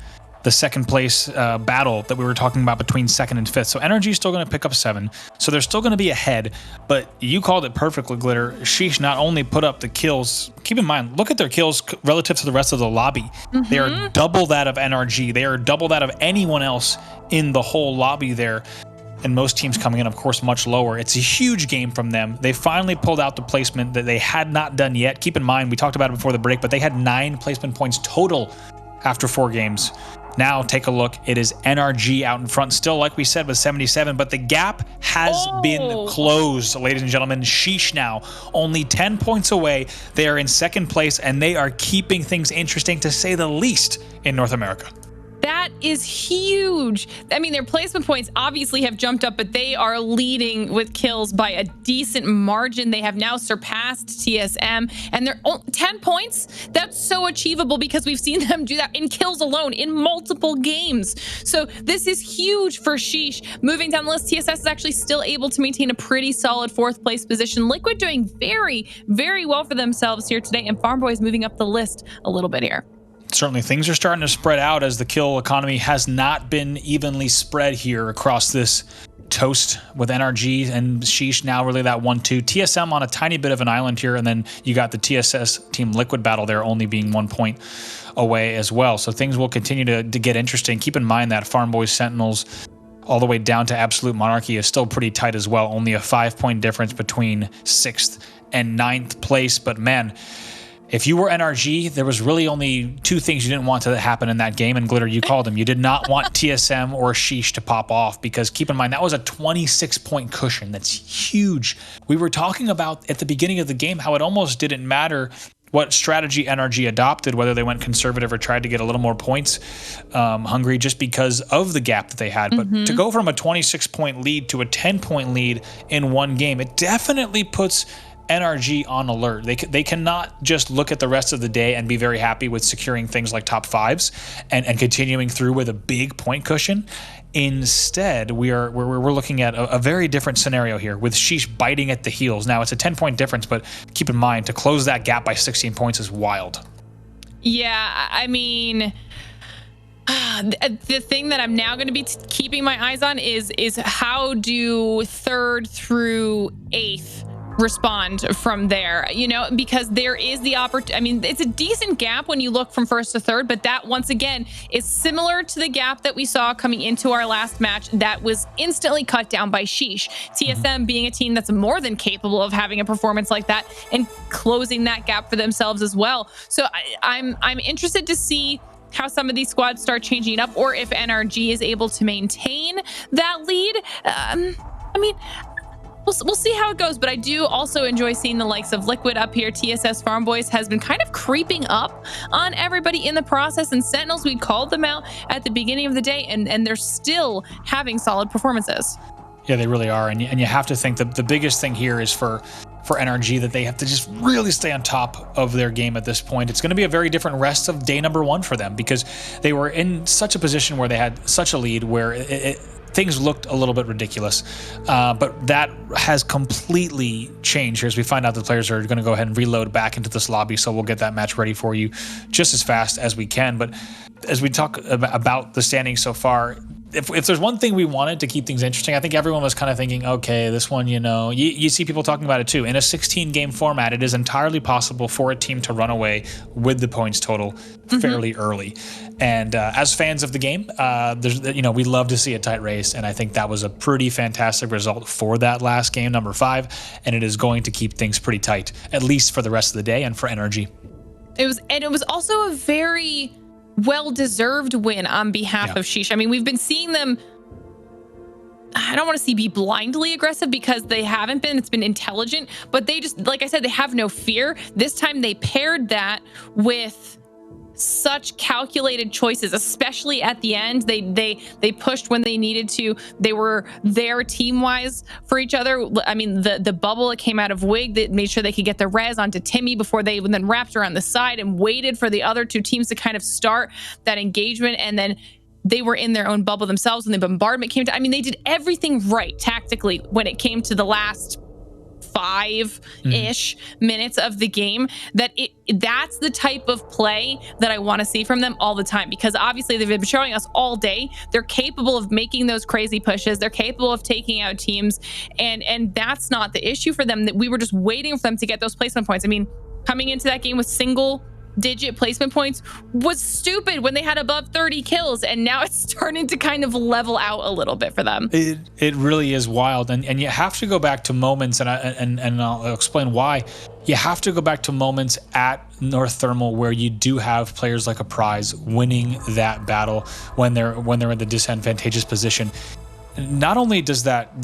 the second place battle that we were talking about between 2nd and 5th. So NRG is still going to pick up 7. So they're still going to be ahead. But you called it perfectly, Glitter. Sheesh not only put up the kills. Keep in mind, look at their kills relative to the rest of the lobby. They are double that of NRG. They are double that of anyone else in the whole lobby there. And most teams coming in, of course, much lower. It's a huge game from them. They finally pulled out the placement that they had not done yet. Keep in mind, we talked about it before the break, but they had 9 placement points total after 4 games. Now take a look. It is NRG out in front, still like we said with 77, but the gap has been closed, ladies and gentlemen. Sheesh now only 10 points away. They are in 2nd place, and they are keeping things interesting, to say the least, in North America. That is huge. I mean, their placement points obviously have jumped up, but they are leading with kills by a decent margin. They have now surpassed TSM, and they're 10 points. That's so achievable because we've seen them do that in kills alone in multiple games. So this is huge for Sheesh. Moving down the list, TSS is actually still able to maintain a pretty solid 4th place position. Liquid doing very, very well for themselves here today, and Farm Boys moving up the list a little bit here. Certainly things are starting to spread out as the kill economy has not been evenly spread here across this toast, with NRG and Sheesh now really that 1-2. TSM on a tiny bit of an island here, and then you got the TSS Team Liquid battle there only being 1 point away as well. So things will continue to get interesting. Keep in mind that Farm Boys Sentinels all the way down to Absolute Monarchy is still pretty tight as well. Only a 5-point difference between 6th and 9th place. But man, if you were NRG, there was really only 2 things you didn't want to happen in that game, and Glitter, you called them. You did not want TSM or Sheesh to pop off, because keep in mind, that was a 26-point cushion. That's huge. We were talking about at the beginning of the game how it almost didn't matter what strategy NRG adopted, whether they went conservative or tried to get a little more points hungry, just because of the gap that they had. But to go from a 26-point lead to a 10-point lead in one game, it definitely puts NRG on alert. They cannot just look at the rest of the day and be very happy with securing things like top fives and continuing through with a big point cushion. Instead, we're looking at a very different scenario here with Sheesh biting at the heels. Now, it's a 10-point difference, but keep in mind, to close that gap by 16 points is wild. Yeah, I mean, the thing that I'm now going to be keeping my eyes on is how do 3rd through 8th respond from there, you know, because there is the opportunity. I mean, it's a decent gap when you look from 1st to 3rd, but that once again is similar to the gap that we saw coming into our last match that was instantly cut down by Sheesh. TSM being a team that's more than capable of having a performance like that and closing that gap for themselves as well. So I'm interested to see how some of these squads start changing up, or if NRG is able to maintain that lead. I mean, we'll see how it goes, but I do also enjoy seeing the likes of Liquid up here. TSS Farm Boys has been kind of creeping up on everybody in the process, and Sentinels, we called them out at the beginning of the day, and they're still having solid performances. Yeah, they really are, and you have to think that the biggest thing here is for NRG that they have to just really stay on top of their game at this point. It's going to be a very different rest of day number 1 for them, because they were in such a position where they had such a lead where things looked a little bit ridiculous, but that has completely changed here as we find out the players are going to go ahead and reload back into this lobby, so we'll get that match ready for you just as fast as we can. But as we talk about the standings so far, if there's one thing we wanted to keep things interesting, I think everyone was kind of thinking, okay, this one, you know, you see people talking about it too. In a 16-game format, it is entirely possible for a team to run away with the points total fairly early. And as fans of the game, we love to see a tight race, and I think that was a pretty fantastic result for that last game, number 5, and it is going to keep things pretty tight, at least for the rest of the day and for NRG. It was also a very well-deserved win on behalf of Sheesh. I mean, we've been seeing them, I don't want to be blindly aggressive, because they haven't been. It's been intelligent, but they just, like I said, they have no fear. This time they paired that with such calculated choices, especially at the end. They pushed when they needed to. They were there team-wise for each other. I mean, the bubble that came out of Wig that made sure they could get the res onto Timmy before they then wrapped around the side and waited for the other 2 teams to kind of start that engagement, and then they were in their own bubble themselves when the bombardment came to. I mean, they did everything right tactically when it came to the last 5-ish minutes of the game. That's the type of play that I want to see from them all the time, because obviously they've been showing us all day they're capable of making those crazy pushes, they're capable of taking out teams, and that's not the issue for them. That we were just waiting for them to get those placement points. I mean, coming into that game with single-digit placement points was stupid when they had above 30 kills, and now it's starting to kind of level out a little bit for them. It really is wild, and you have to go back to moments, and I'll explain why. You have to go back to moments at North Thermal where you do have players like a Prize winning that battle when they're in the disadvantageous position. Not only does that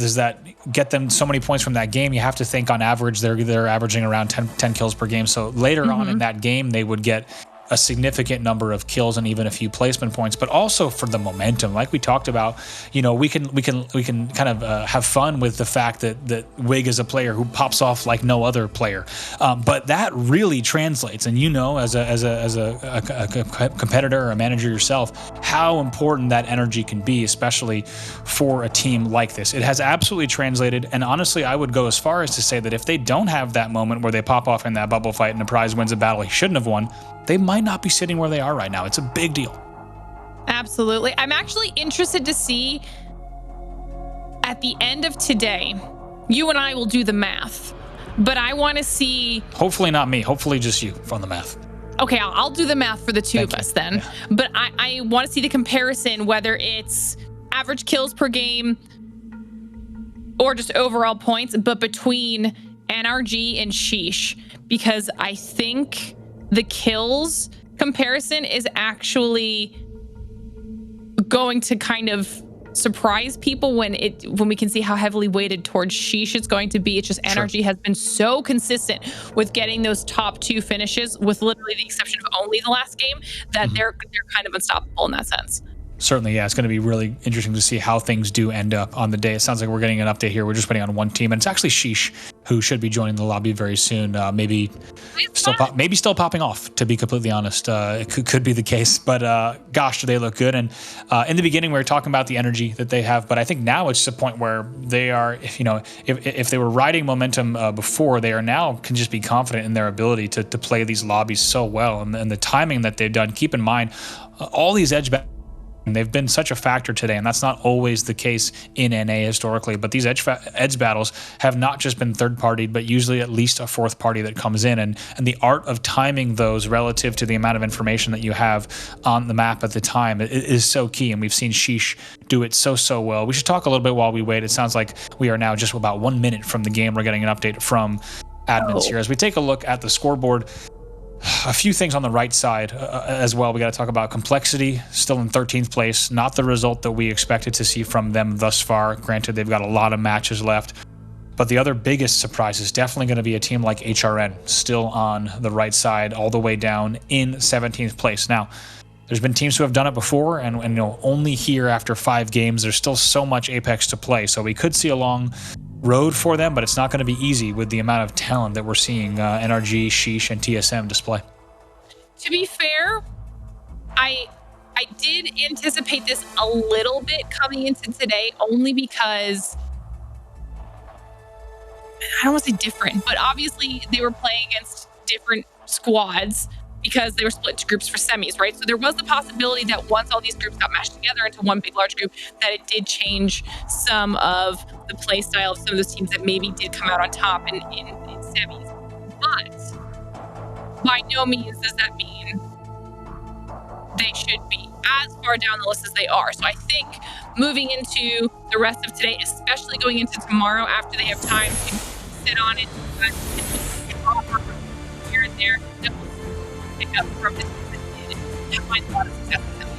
get them so many points from that game, you have to think on average they're averaging around 10 kills per game. So later on in that game, they would get a significant number of kills and even a few placement points, but also for the momentum, like we talked about. You know, we can kind of have fun with the fact that Wig is a player who pops off like no other player, but that really translates. And you know, as a competitor or a manager yourself, how important that energy can be, especially for a team like this. It has absolutely translated, and honestly, I would go as far as to say that if they don't have that moment where they pop off in that bubble fight and the Prize wins a battle he shouldn't have won, they might not be sitting where they are right now. It's a big deal. Absolutely. I'm actually interested to see at the end of today, you and I will do the math, but I want to see. Hopefully not me. Hopefully just you on the math. Okay, I'll do the math for the two of us then. Yeah. But I want to see the comparison, whether it's average kills per game or just overall points, but between NRG and Sheesh, because I think the kills comparison is actually going to kind of surprise people when we can see how heavily weighted towards Sheesh it's going to be. It's just NRG has been so consistent with getting those top 2 finishes, with literally the exception of only the last game, that they're kind of unstoppable in that sense. Certainly, yeah. It's going to be really interesting to see how things do end up on the day. It sounds like we're getting an update here. We're just waiting on one team, and it's actually Sheesh who should be joining the lobby very soon. Maybe still popping off, to be completely honest. It could be the case, but gosh, do they look good. And in the beginning, we were talking about the energy that they have, but I think now it's a point where they are, if they were riding momentum before, they are now can just be confident in their ability to play these lobbies so well. And the timing that they've done, keep in mind, all these edge battles, and they've been such a factor today, and that's not always the case in NA historically. But these edge battles have not just been third-partied, but usually at least a fourth party that comes in. And the art of timing those relative to the amount of information that you have on the map at the time is so key. And we've seen Sheesh do it so well. We should talk a little bit while we wait. It sounds like we are now just about 1 minute from the game. We're getting an update from admins here. As we take a look at the scoreboard, a few things on the right side as well. We got to talk about complexity, still in 13th place. Not the result that we expected to see from them thus far. Granted, they've got a lot of matches left. But the other biggest surprise is definitely going to be a team like HRN, still on the right side, all the way down in 17th place. Now, there's been teams who have done it before, and only here after 5 games, there's still so much Apex to play. So we could see a long road for them, but it's not going to be easy with the amount of talent that we're seeing NRG, Sheesh, and TSM display. To be fair, I did anticipate this a little bit coming into today, only because I don't want to say different, but obviously they were playing against different squads because they were split into groups for semis, right? So there was the possibility that once all these groups got mashed together into one big, large group, that it did change some of the play style of some of those teams that maybe did come out on top in semis. But by no means does that mean they should be as far down the list as they are. So I think moving into the rest of today, especially going into tomorrow after they have time to sit on it, here and there, pick up from this and find a lot of success with them.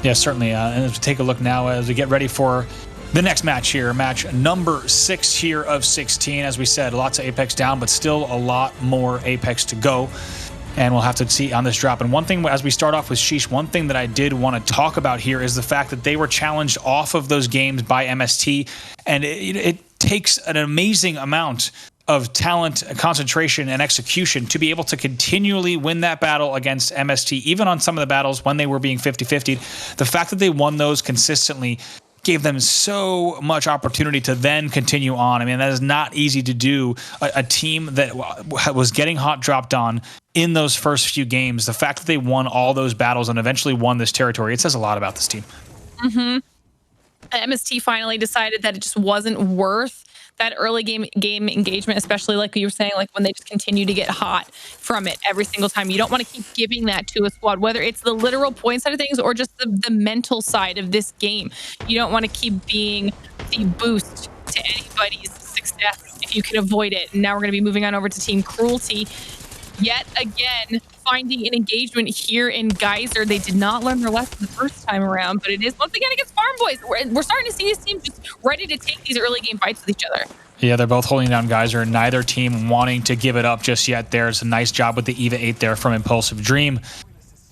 Yeah, certainly. And as we take a look now as we get ready for the next match here, match number 6 here of 16. As we said, lots of Apex down, but still a lot more Apex to go. And we'll have to see on this drop. And one thing, as we start off with Sheesh, one thing that I did want to talk about here is the fact that they were challenged off of those games by MST. And it takes an amazing amount of talent, concentration, and execution to be able to continually win that battle against MST, even on some of the battles when they were being 50-50'd. The fact that they won those consistently gave them so much opportunity to then continue on. I mean, that is not easy to do. A team that was getting hot dropped on in those first few games, the fact that they won all those battles and eventually won this territory, it says a lot about this team. MST finally decided that it just wasn't worth that early game engagement, especially like you were saying, like when they just continue to get hot from it every single time. You don't want to keep giving that to a squad, whether it's the literal point side of things or just the mental side of this game. You don't want to keep being the boost to anybody's success if you can avoid it. And now we're going to be moving on over to Team Cruelty. Yet again, finding an engagement here in Geyser. They did not learn their lesson the first time around, but it is once again against Farm Boys. We're starting to see these teams just ready to take these early game fights with each other. Yeah, they're both holding down Geyser. Neither team wanting to give it up just yet. There's a nice job with the EVA 8 there from Impulsive Dream.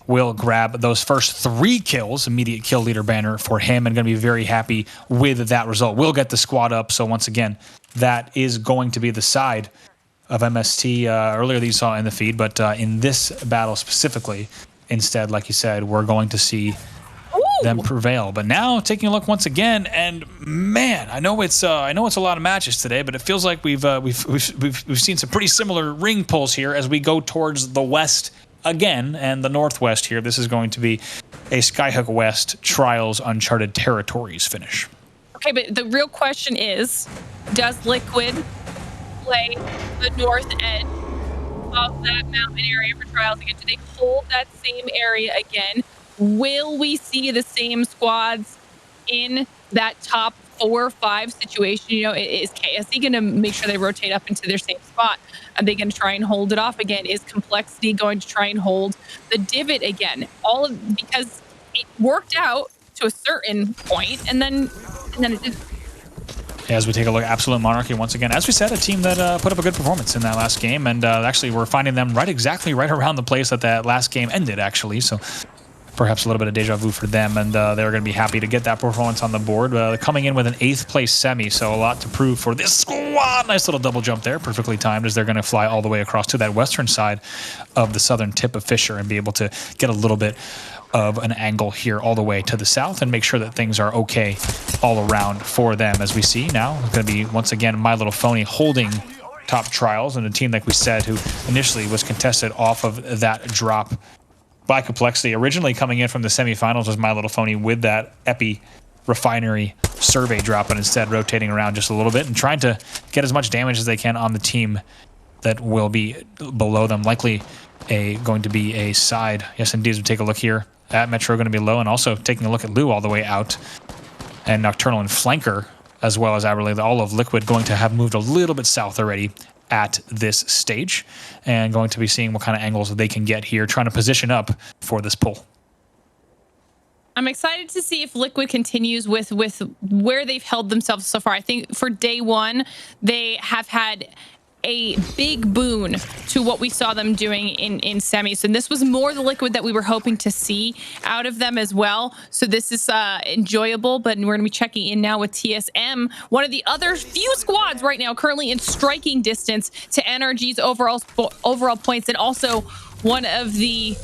Will grab those first 3 kills, immediate kill leader banner for him, and going to be very happy with that result. Will get the squad up. So once again, that is going to be the side of MST earlier that you saw in the feed, but in this battle specifically, instead, like you said, we're going to see them prevail. But now taking a look once again, and man, I know it's a lot of matches today, but it feels like we've seen some pretty similar ring pulls here as we go towards the west again and the northwest here. This is going to be a Skyhook West Trials Uncharted Territories finish. Okay, but the real question is, does Liquid play the north end of that mountain area for Trials again? Do they hold that same area again? Will we see the same squads in that top 4 or 5 situation? You know, is KSE going to make sure they rotate up into their same spot? Are they going to try and hold it off again? Is Complexity going to try and hold the divot again? Because it worked out to a certain point, and then it didn't. As we take a look at Absolute Monarchy once again, as we said, a team that put up a good performance in that last game, and actually we're finding them exactly right around the place that last game ended, actually. So perhaps a little bit of deja vu for them, and they're going to be happy to get that performance on the board. Coming in with an 8th place semi, so a lot to prove for this squad. Nice little double jump there, perfectly timed, as they're going to fly all the way across to that western side of the southern tip of Fisher and be able to get a little bit of an angle here all the way to the south and make sure that things are okay all around for them. As we see now, it's going to be once again My Little Phony holding top trials, and a team, like we said, who initially was contested off of that drop by Complexity. Originally coming in from the semifinals was My Little Phony with that Epi Refinery survey drop, and instead rotating around just a little bit and trying to get as much damage as they can on the team that will be below them. Likely going to be a side. Yes, indeed. We'll take a look here at Metro, going to be low, and also taking a look at Lou all the way out, and Nocturnal and Flanker, as well as Aberley. All of Liquid going to have moved a little bit south already at this stage, and going to be seeing what kind of angles they can get here, trying to position up for this pull. I'm excited to see if Liquid continues with where they've held themselves so far. I think for day one, they have had a big boon to what we saw them doing in semis, and this was more the Liquid that we were hoping to see out of them as well. So this is enjoyable, but we're going to be checking in now with TSM, one of the other few squads right now currently in striking distance to NRG's overall points, and also one of the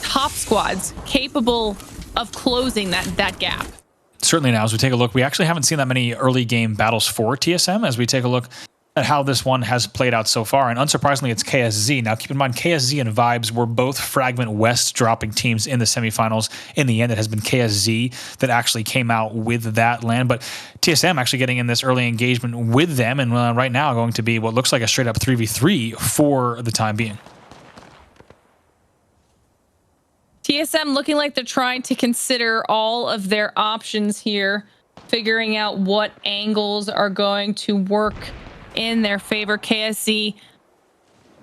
top squads capable of closing that gap. Certainly. Now, as we take a look, we actually haven't seen that many early game battles for TSM. As we take a look at how this one has played out so far, and unsurprisingly, it's KSZ. Now, keep in mind, KSZ and Vibes were both Fragment West dropping teams in the semifinals. In the end, it has been KSZ that actually came out with that land, but TSM actually getting in this early engagement with them, and right now going to be what looks like a straight up 3v3 for the time being. TSM looking like they're trying to consider all of their options here, figuring out what angles are going to work in their favor. KSC,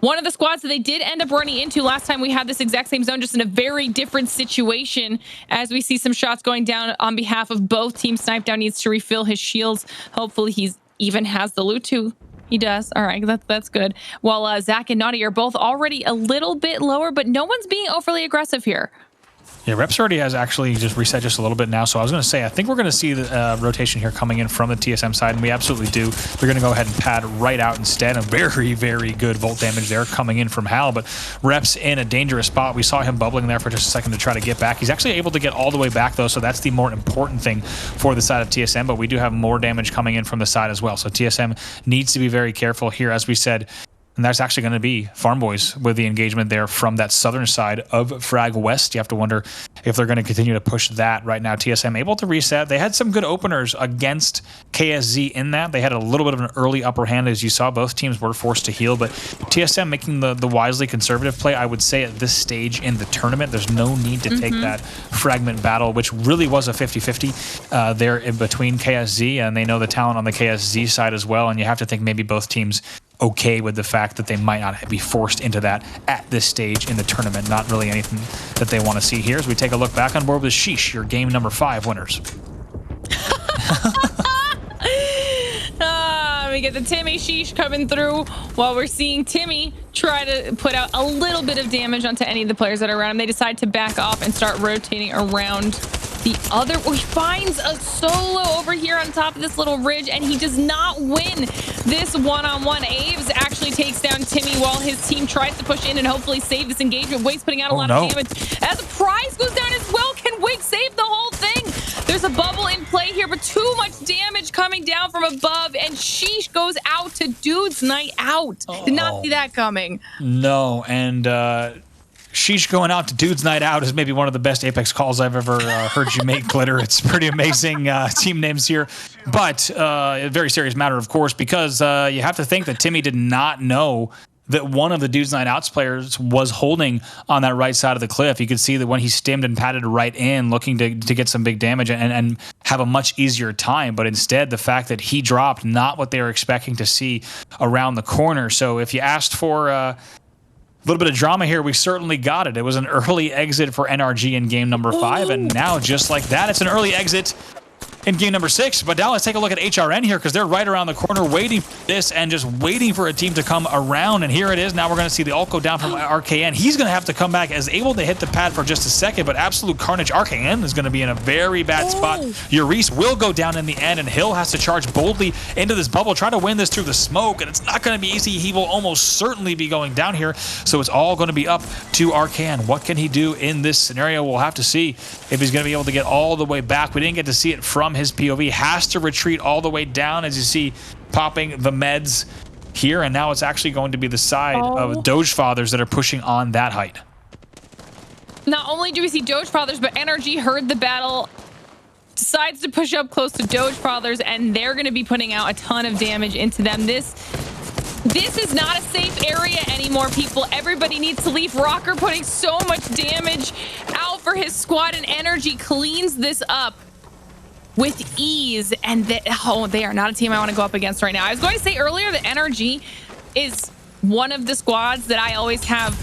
one of the squads that they did end up running into last time we had this exact same zone, just in a very different situation, as we see some shots going down on behalf of both teams. Snipedown needs to refill his shields. Hopefully he's even has the loot too. He does. All right, that's good. While Zach and Naughty are both already a little bit lower, but no one's being overly aggressive here. Yeah, Reps already has actually just reset just a little bit now. So I was going to say, I think we're going to see the rotation here coming in from the TSM side, and we absolutely do. They're going to go ahead and pad right out instead. A very, very good volt damage there coming in from Hal, but Reps in a dangerous spot. We saw him bubbling there for just a second to try to get back. He's actually able to get all the way back, though, so that's the more important thing for the side of TSM, but we do have more damage coming in from the side as well. So TSM needs to be very careful here, as we said. And that's actually going to be Farm Boys with the engagement there from that southern side of Frag West. You have to wonder if they're going to continue to push that right now. TSM able to reset. They had some good openers against KSZ in that. They had a little bit of an early upper hand, as you saw. Both teams were forced to heal, but TSM making the wisely conservative play, I would say, at this stage in the tournament. There's no need to take that fragment battle, which really was a 50-50 there in between KSZ, and they know the talent on the KSZ side as well, and you have to think maybe both teams okay with the fact that they might not be forced into that at this stage in the tournament. Not really anything that they want to see here. As we take a look back on board with Sheesh, your game number 5 winners. We get the Timmy Sheesh coming through while we're seeing Timmy try to put out a little bit of damage onto any of the players that are around him. They decide to back off and start rotating around the other. He finds a solo over here on top of this little ridge, and he does not win this one-on-one. Aves actually takes down Timmy while his team tries to push in and hopefully save this engagement. Wig's putting out a lot of damage. As the prize goes down as well, can Wig save the whole thing? There's a bubble in play here, but too much damage coming down from above, and Sheesh goes out to Dude's Night Out. Did not see that coming. No, and Sheesh going out to Dude's Night Out is maybe one of the best Apex calls I've ever heard you make, Glitter. It's pretty amazing team names here, but a very serious matter, of course, because you have to think that Timmy did not know that one of the Dude's Night Out's players was holding on that right side of the cliff. You could see that when he stimmed and padded right in, looking to get some big damage and have a much easier time. But instead, the fact that he dropped, not what they were expecting to see around the corner. So if you asked for a little bit of drama here, we certainly got it. It was an early exit for NRG in game number 5, and now just like that, it's an early exit in game number 6. But now let's take a look at HRN here, because they're right around the corner waiting for this and just waiting for a team to come around. And here it is. Now we're going to see the ult go down from RKN. He's going to have to come back as able to hit the pad for just a second, but absolute carnage. RKN is going to be in a very bad spot. Urice will go down in the end, and Hill has to charge boldly into this bubble, try to win this through the smoke, and it's not going to be easy. He will almost certainly be going down here, so it's all going to be up to RKN. What can he do in this scenario? We'll have to see if he's going to be able to get all the way back. We didn't get to see it from his POV. Has to retreat all the way down, as you see popping the meds here, and now it's actually going to be the side of Doge Fathers that are pushing on that height. Not only do we see Doge Fathers, but NRG heard the battle, decides to push up close to Doge Fathers, and they're going to be putting out a ton of damage into them. This is not a safe area anymore, people. Everybody needs to leave. Rocker putting so much damage out for his squad, and NRG cleans this up with ease. And they are not a team I want to go up against right now. I was going to say earlier that NRG is one of the squads that I always have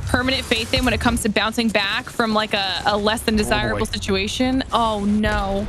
permanent faith in when it comes to bouncing back from like a less than desirable situation. Oh no.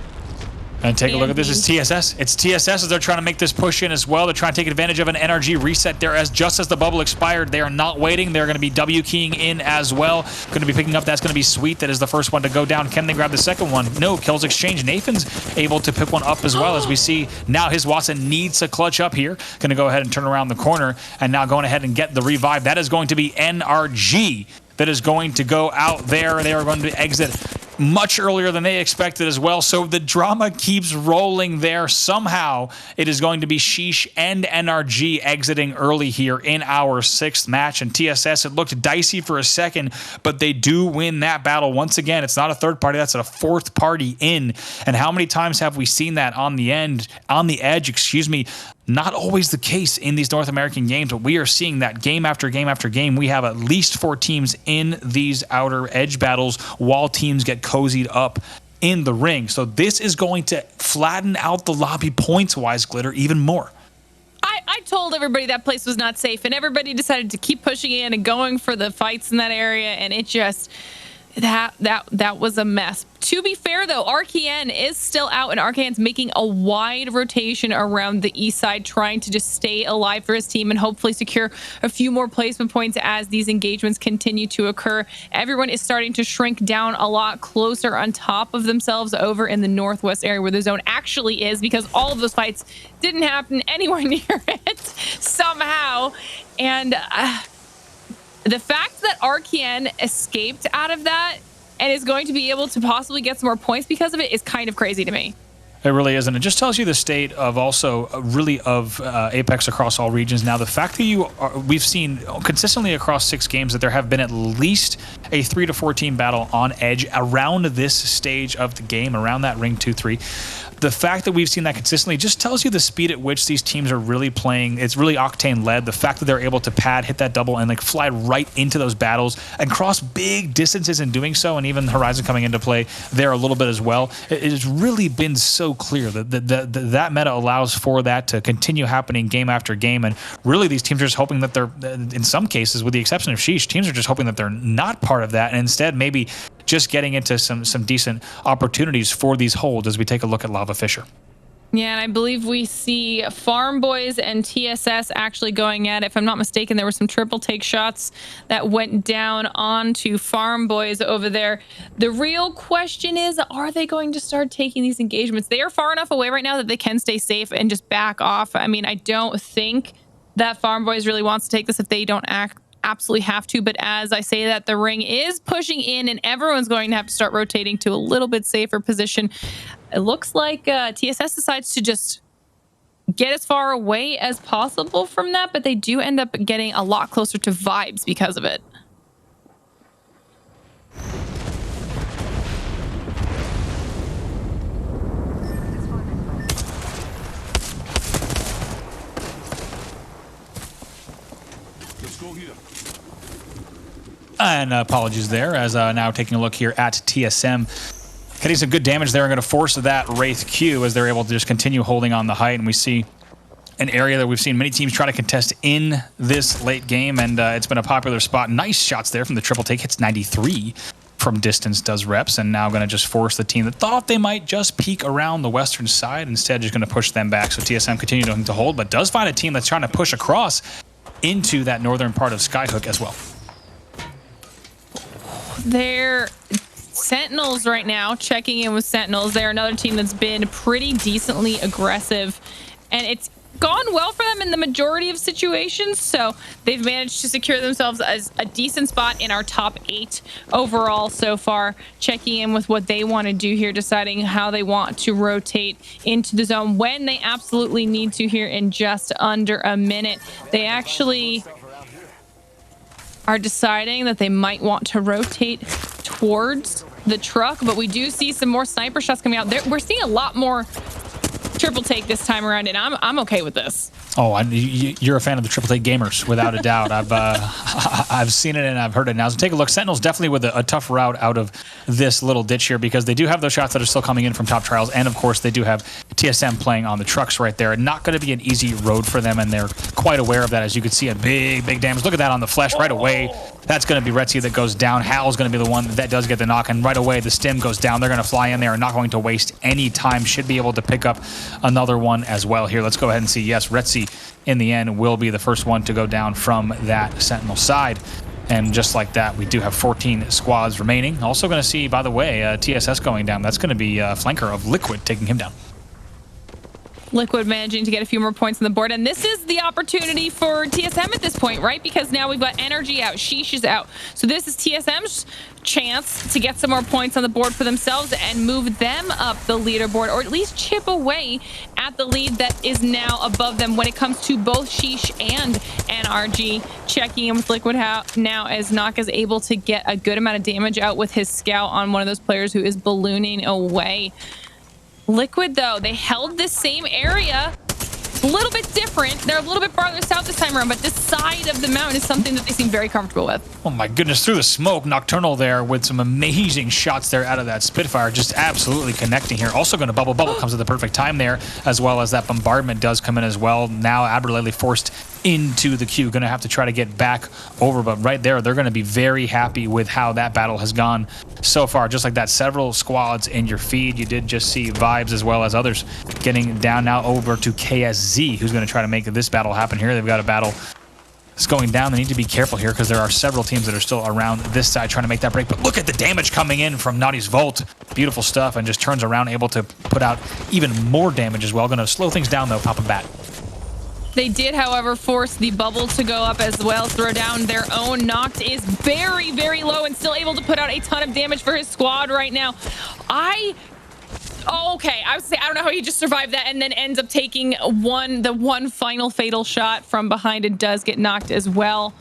And take a look at this. It's TSS. It's TSS as they're trying to make this push in as well. They're trying to take advantage of an NRG reset there, as just as the bubble expired. They are not waiting. They're going to be W keying in as well. Going to be picking up. That's going to be Sweet. That is the first one to go down. Can they grab the second one? No. Kills exchange. Nathan's able to pick one up as well, as we see now his Watson needs to clutch up here. Going to go ahead and turn around the corner, and now going ahead and get the revive. That is going to be NRG that is going to go out there. They are going to exit much earlier than they expected as well. So the drama keeps rolling there. Somehow it is going to be Sheesh and NRG exiting early here in our 6th match. And TSS, it looked dicey for a second, but they do win that battle. Once again, it's not a third party, that's a 4th party in. And how many times have we seen that on the edge, excuse me? Not always the case in these North American games, but we are seeing that game after game after game. We have at least 4 teams in these outer edge battles while teams get cozied up in the ring. So this is going to flatten out the lobby points-wise, Glitter, even more. I told everybody that place was not safe, and everybody decided to keep pushing in and going for the fights in that area, and it just... That was a mess. To be fair, though, RKN is still out, and RKN's making a wide rotation around the east side, trying to just stay alive for his team and hopefully secure a few more placement points as these engagements continue to occur. Everyone is starting to shrink down a lot closer on top of themselves over in the northwest area where the zone actually is, because all of those fights didn't happen anywhere near it somehow. And the fact that RKN escaped out of that and is going to be able to possibly get some more points because of it is kind of crazy to me. It really is, and it just tells you the state of also really of Apex across all regions. Now, the fact that we've seen consistently across 6 games that there have been at least a 3 to 4 team battle on edge around this stage of the game, around that ring 2-3. The fact that we've seen that consistently just tells you the speed at which these teams are really playing. It's really Octane led. The fact that they're able to pad, hit that double, and like fly right into those battles and cross big distances in doing so, and even Horizon coming into play there a little bit as well. It has really been so clear that that meta allows for that to continue happening game after game. And really, these teams are just hoping that they're, in some cases, with the exception of Sheesh, teams are just hoping that they're not part of that, and instead maybe just getting into some decent opportunities for these holds as we take a look at Lava Fisher. Yeah, and I believe we see Farm Boys and TSS actually going at it. If I'm not mistaken, there were some triple take shots that went down onto Farm Boys over there. The real question is, are they going to start taking these engagements? They are far enough away right now that they can stay safe and just back off. I mean, I don't think that Farm Boys really wants to take this if they don't absolutely have to, but as I say that, the ring is pushing in and everyone's going to have to start rotating to a little bit safer position. It looks like TSS decides to just get as far away as possible from that, but they do end up getting a lot closer to vibes because of it. And apologies there, as now taking a look here at TSM. Getting some good damage there and going to force that Wraith Q as they're able to just continue holding on the height. And we see an area that we've seen many teams try to contest in this late game, and it's been a popular spot. Nice shots there from the triple take. Hits 93 from distance does reps, and now going to just force the team that thought they might just peek around the western side. Instead, just going to push them back. So TSM continuing to hold, but does find a team that's trying to push across into that northern part of Skyhook as well. They're Sentinels right now, checking in with Sentinels. They're another team that's been pretty decently aggressive, and it's gone well for them in the majority of situations. So they've managed to secure themselves as a decent spot in our top 8 overall so far. Checking in with what they want to do here, deciding how they want to rotate into the zone when they absolutely need to here in just under a minute. They actually are deciding that they might want to rotate towards the truck, but we do see some more sniper shots coming out. We're seeing a lot more triple take this time around, and I'm okay with this. Oh, you're a fan of the triple take gamers, without a doubt. I've seen it and I've heard it now. So take a look. Sentinels definitely with a tough route out of this little ditch here, because they do have those shots that are still coming in from top trials, and of course they do have TSM playing on the trucks right there. Not going to be an easy road for them, and they're quite aware of that. As you can see, a big damage. Look at that on the flesh right away. That's going to be Retzi that goes down. Hal's going to be the one that does get the knock, and right away the stim goes down. They're going to fly in there and not going to waste any time. Should be able to pick up another one as well here. Let's go ahead and see. Yes, Retzi in the end will be the first one to go down from that Sentinel side. And just like that, we do have 14 squads remaining. Also going to see, by the way, TSS going down. That's going to be a flanker of Liquid taking him down. Liquid managing to get a few more points on the board, and this is the opportunity for TSM at this point, right? Because now we've got Energy out, Sheesh is out. So this is TSM's chance to get some more points on the board for themselves and move them up the leaderboard, or at least chip away at the lead that is now above them when it comes to both Sheesh and NRG. Checking in with Liquid now, as Nock is able to get a good amount of damage out with his scout on one of those players who is ballooning away. Liquid, though, they held this same area. A little bit different. They're a little bit farther south this time around, but this side of the mountain is something that they seem very comfortable with. Oh my goodness, through the smoke, Nocturnal there with some amazing shots there out of that Spitfire, just absolutely connecting here. Also going to bubble comes at the perfect time there, as well as that bombardment does come in as well. Now Aberlele forced into the queue, going to have to try to get back over, but right there they're going to be very happy with how that battle has gone so far. Just like that, several squads in your feed. You did just see Vibes as well as others getting down now over to KSZ, who's going to try to make this battle happen here. They've got a battle that's going down. They need to be careful here because there are several teams that are still around this side trying to make that break. But look at the damage coming in from Naughty's Volt. Beautiful stuff, and just turns around, able to put out even more damage as well. Going to slow things down though, Papa Bat. They did, however, force the bubble to go up as well, throw down their own. Noct is very low and still able to put out a ton of damage for his squad right now. Okay, I would say, I don't know how he just survived that and then ends up taking the one final fatal shot from behind, and does get knocked as well.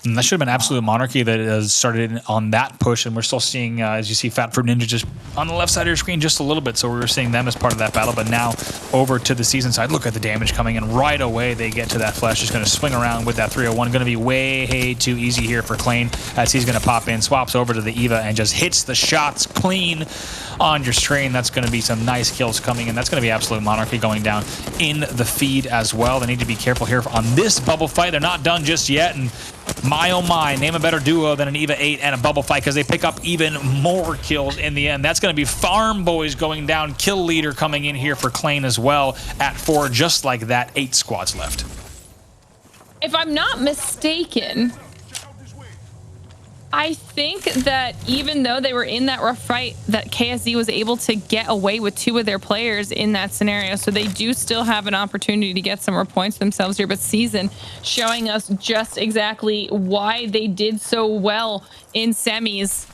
And that should have been Absolute Monarchy that has started on that push, and we're still seeing, as you see, Fat Fruit Ninja just on the left side of your screen just a little bit, so we were seeing them as part of that battle, but now over to the season side. Look at the damage coming in. Right away they get to that flesh. Just going to swing around with that 301. Going to be way too easy here for Klein, as he's going to pop in, swaps over to the Eva, and just hits the shots clean on your strain. That's going to be some nice kills coming in. That's going to be Absolute Monarchy going down in the feed as well. They need to be careful here on this bubble fight. They're not done just yet, and my oh my, name a better duo than an Eva 8 and a bubble fight, because they pick up even more kills in the end. That's going to be Farm Boys going down, kill leader coming in here for Klein as well at 4, just like that. 8 squads left. If I'm not mistaken, I think that even though they were in that rough fight, that KSZ was able to get away with 2 of their players in that scenario. So they do still have an opportunity to get some more points themselves here. But Season showing us just exactly why they did so well in semis.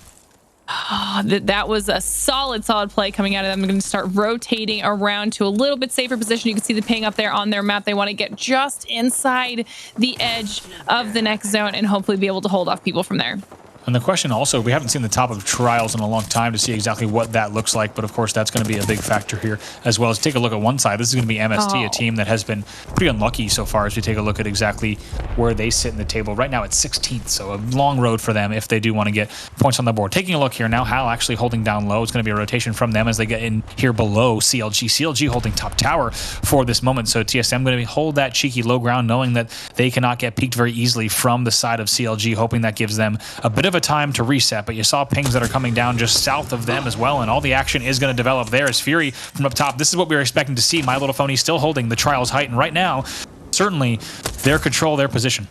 That was a solid play coming out of them. They're going to start rotating around to a little bit safer position. You can see the ping up there on their map. They want to get just inside the edge of the next zone and hopefully be able to hold off people from there. And the question also, we haven't seen the top of trials in a long time to see exactly what that looks like, but of course that's going to be a big factor here as well. As take a look at one side, this is going to be MST, a team that has been pretty unlucky so far as we take a look at exactly where they sit in the table. Right now it's 16th, so a long road for them if they do want to get points on the board. Taking a look here now, Hal actually holding down low. It's going to be a rotation from them as they get in here below CLG. CLG holding top tower for this moment, so TSM going to hold that cheeky low ground, knowing that they cannot get peeked very easily from the side of CLG, hoping that gives them a bit of of a time to reset, but you saw pings that are coming down just south of them as well, and all the action is going to develop there as Fury from up top. This is what we were expecting to see. My Little Phony still holding the Trials height, and right now, certainly, their control, their position.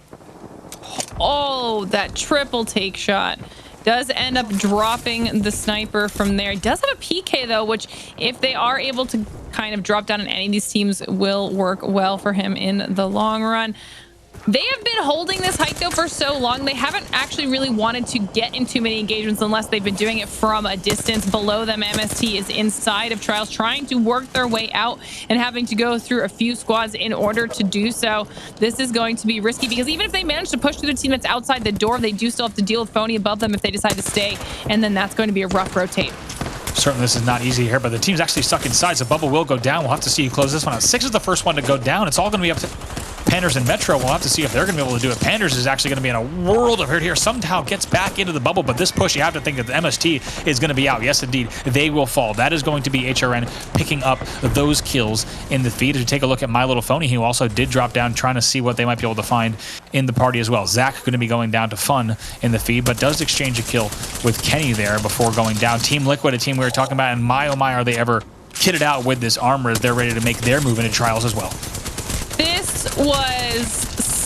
Oh, that triple take shot. Does end up dropping the sniper from there. Does have a PK though, which if they are able to kind of drop down on any of these teams will work well for him in the long run. They have been holding this hike though for so long. They haven't actually really wanted to get into many engagements unless they've been doing it from a distance. Below them, MST is inside of Trials, trying to work their way out and having to go through a few squads in order to do so. This is going to be risky because even if they manage to push through the team that's outside the door, they do still have to deal with Phony above them if they decide to stay, and then that's going to be a rough rotate. Certainly this is not easy here, but the team's actually stuck inside, so Bubble will go down. We'll have to see who closes this one out. 6 is the first one to go down. It's all going to be up to Panders and Metro. We'll have to see if they're going to be able to do it. Panders is actually going to be in a world of hurt here. Somehow gets back into the bubble, but this push, you have to think that the MST is going to be out. Yes, indeed, they will fall. That is going to be HRN picking up those kills in the feed. If you take a look at My Little Phony, who also did drop down, trying to see what they might be able to find in the party as well. Zach going to be going down to Fun in the feed, but does exchange a kill with Kenny there before going down. Team Liquid, a team we were talking about, and my oh my, are they ever kitted out with this armor as they're ready to make their move into Trials as well. This was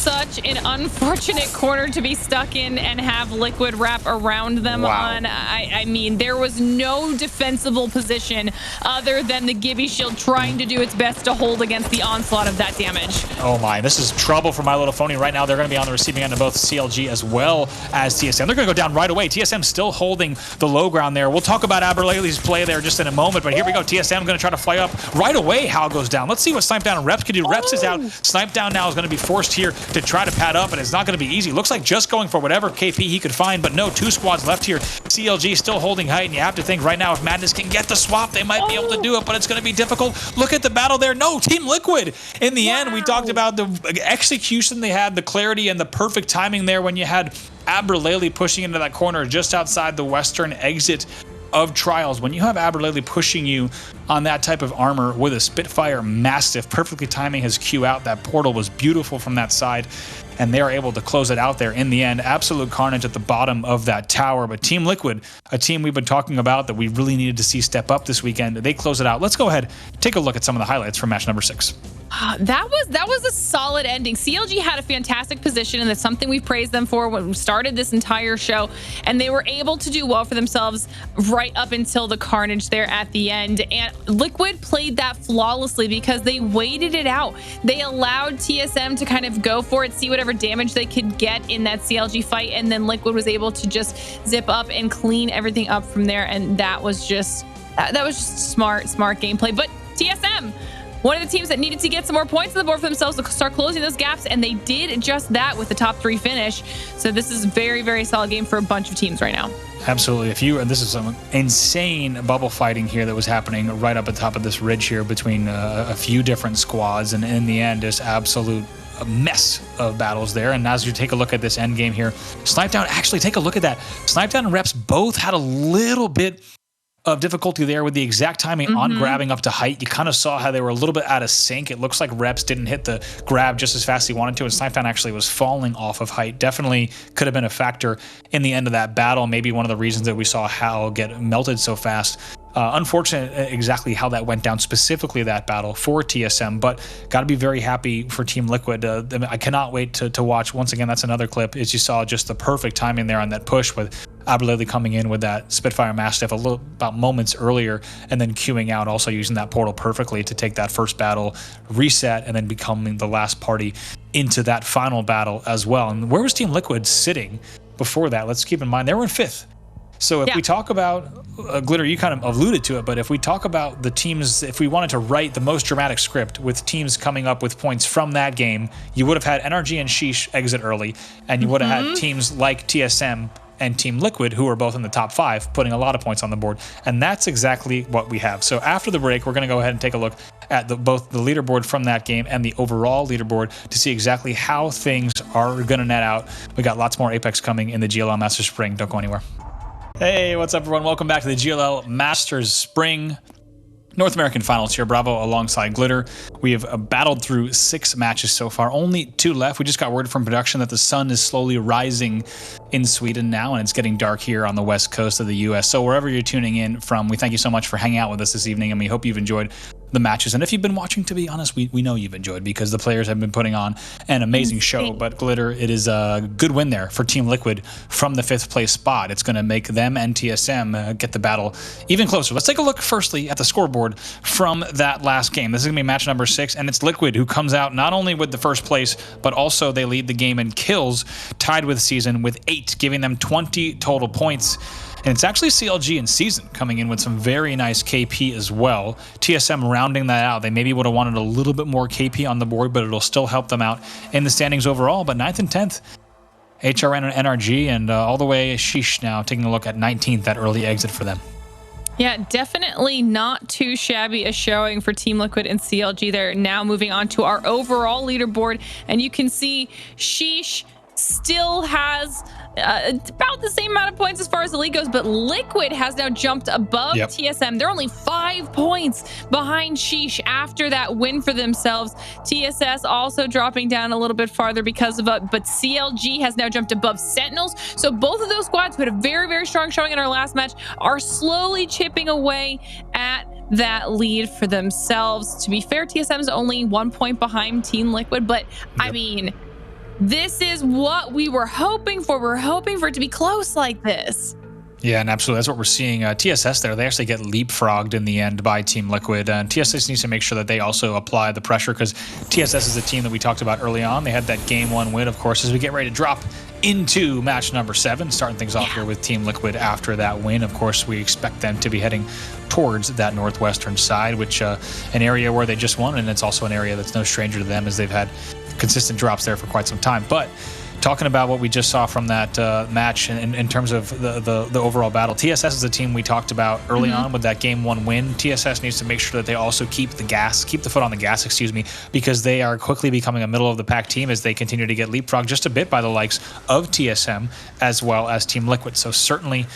such an unfortunate corner to be stuck in and have Liquid wrap around them on. I mean, there was no defensible position other than the Gibby shield trying to do its best to hold against the onslaught of that damage. Oh my, this is trouble for My Little Phony right now. They're going to be on the receiving end of both CLG as well as TSM. They're going to go down right away. TSM still holding the low ground there. We'll talk about Aberlele's play there just in a moment, but here we go. TSM going to try to fly up right away. How goes down. Let's see what Snipe Down and Reps can do. Reps is out. Snipe Down now is going to be forced here to try to pad up, and it's not going to be easy. Looks like just going for whatever KP he could find, but no, 2 squads left here. CLG still holding height, and you have to think right now if Madness can get the swap, they might be able to do it, but it's going to be difficult. Look at the battle there. No, Team Liquid. In the end, we talked about the execution they had, the clarity and the perfect timing there when you had Aberlele pushing into that corner just outside the western exit of Trials. When you have Aberlele pushing you on that type of armor with a Spitfire Mastiff, perfectly timing his Q out. That portal was beautiful from that side, and they are able to close it out there in the end. Absolute carnage at the bottom of that tower. But Team Liquid, a team we've been talking about that we really needed to see step up this weekend, they close it out. Let's go ahead, take a look at some of the highlights from match number 6. That was a solid ending. CLG had a fantastic position, and that's something we've praised them for when we started this entire show, and they were able to do well for themselves right up until the carnage there at the end. And Liquid played that flawlessly because they waited it out. They allowed TSM to kind of go for it, see whatever damage they could get in that CLG fight, and then Liquid was able to just zip up and clean everything up from there. And that was just smart gameplay. But TSM, one of the teams that needed to get some more points on the board for themselves to start closing those gaps, and they did just that with the top 3 finish. So this is a very, very solid game for a bunch of teams right now. Absolutely. And this is some insane bubble fighting here that was happening right up at the top of this ridge here between a few different squads, and in the end, just absolute mess of battles there. And as you take a look at this end game here, Snipe Down, actually take a look at that. Snipe Down and Reps both had a little bit of difficulty there with the exact timing on grabbing up to height. You kind of saw how they were a little bit out of sync. It looks like Reps didn't hit the grab just as fast as he wanted to, and Snipedown actually was falling off of height. Definitely could have been a factor in the end of that battle. Maybe one of the reasons that we saw Hal get melted so fast. Unfortunate exactly how that went down, specifically that battle for TSM, but got to be very happy for Team Liquid. I cannot wait to watch. Once again, that's another clip, is you saw just the perfect timing there on that push with Aberlele coming in with that Spitfire Mastiff about moments earlier, and then queuing out, also using that portal perfectly to take that first battle, reset, and then becoming the last party into that final battle as well. And where was Team Liquid sitting before that? Let's keep in mind they were in 5th. So if we talk about, Glitter, you kind of alluded to it, but if we talk about the teams, if we wanted to write the most dramatic script with teams coming up with points from that game, you would have had NRG and Sheesh exit early, and you would have had teams like TSM and Team Liquid, who are both in the top 5, putting a lot of points on the board. And that's exactly what we have. So after the break, we're going to go ahead and take a look at both the leaderboard from that game and the overall leaderboard to see exactly how things are going to net out. We got lots more Apex coming in the GLL Masters Spring. Don't go anywhere. Hey, what's up, everyone? Welcome back to the GLL Masters Spring. North American Finals here, Bravo alongside Glitter. We have battled through 6 matches so far, only 2 left. We just got word from production that the sun is slowly rising in Sweden now, and it's getting dark here on the west coast of the US. So wherever you're tuning in from, we thank you so much for hanging out with us this evening, and we hope you've enjoyed the matches. And if you've been watching, to be honest, we know you've enjoyed, because the players have been putting on an amazing show. But Glitter, it is a good win there for Team Liquid from the 5th place spot. It's going to make them and TSM get the battle even closer. Let's take a look firstly at the scoreboard from that last game. This is going to be match number 6, and it's Liquid who comes out not only with the 1st place, but also they lead the game in kills, tied with Season with 8, giving them 20 total points. And it's actually CLG and Season coming in with some very nice KP as well. TSM rounding that out. They maybe would have wanted a little bit more KP on the board, but it'll still help them out in the standings overall. But 9th and 10th, HRN and NRG, and all the way Sheesh now taking a look at 19th, that early exit for them. Yeah, definitely not too shabby a showing for Team Liquid and CLG. They're now moving on to our overall leaderboard, and you can see Sheesh still has about the same amount of points as far as the league goes, but Liquid has now jumped above TSM. They're only 5 points behind Sheesh after that win for themselves. TSS also dropping down a little bit farther because of it, but CLG has now jumped above Sentinels. So both of those squads who had a very, very strong showing in our last match are slowly chipping away at that lead for themselves. To be fair, TSM is only 1 point behind Team Liquid, but I mean, this is what we were hoping for. We're hoping for it to be close like this. Yeah, and absolutely. That's what we're seeing. TSS there, they actually get leapfrogged in the end by Team Liquid. And TSS needs to make sure that they also apply the pressure, because TSS is a team that we talked about early on. They had that game 1 win, of course, as we get ready to drop into match number 7, starting things off here with Team Liquid after that win. Of course, we expect them to be heading towards that northwestern side, which an area where they just won, and it's also an area that's no stranger to them, as they've had consistent drops there for quite some time. But talking about what we just saw from that match in terms of the overall battle, TSS is a team we talked about early on with that game 1 win. TSS needs to make sure that they also keep the foot on the gas, excuse me, because they are quickly becoming a middle of the pack team as they continue to get leapfrogged just a bit by the likes of TSM as well as Team Liquid. So certainly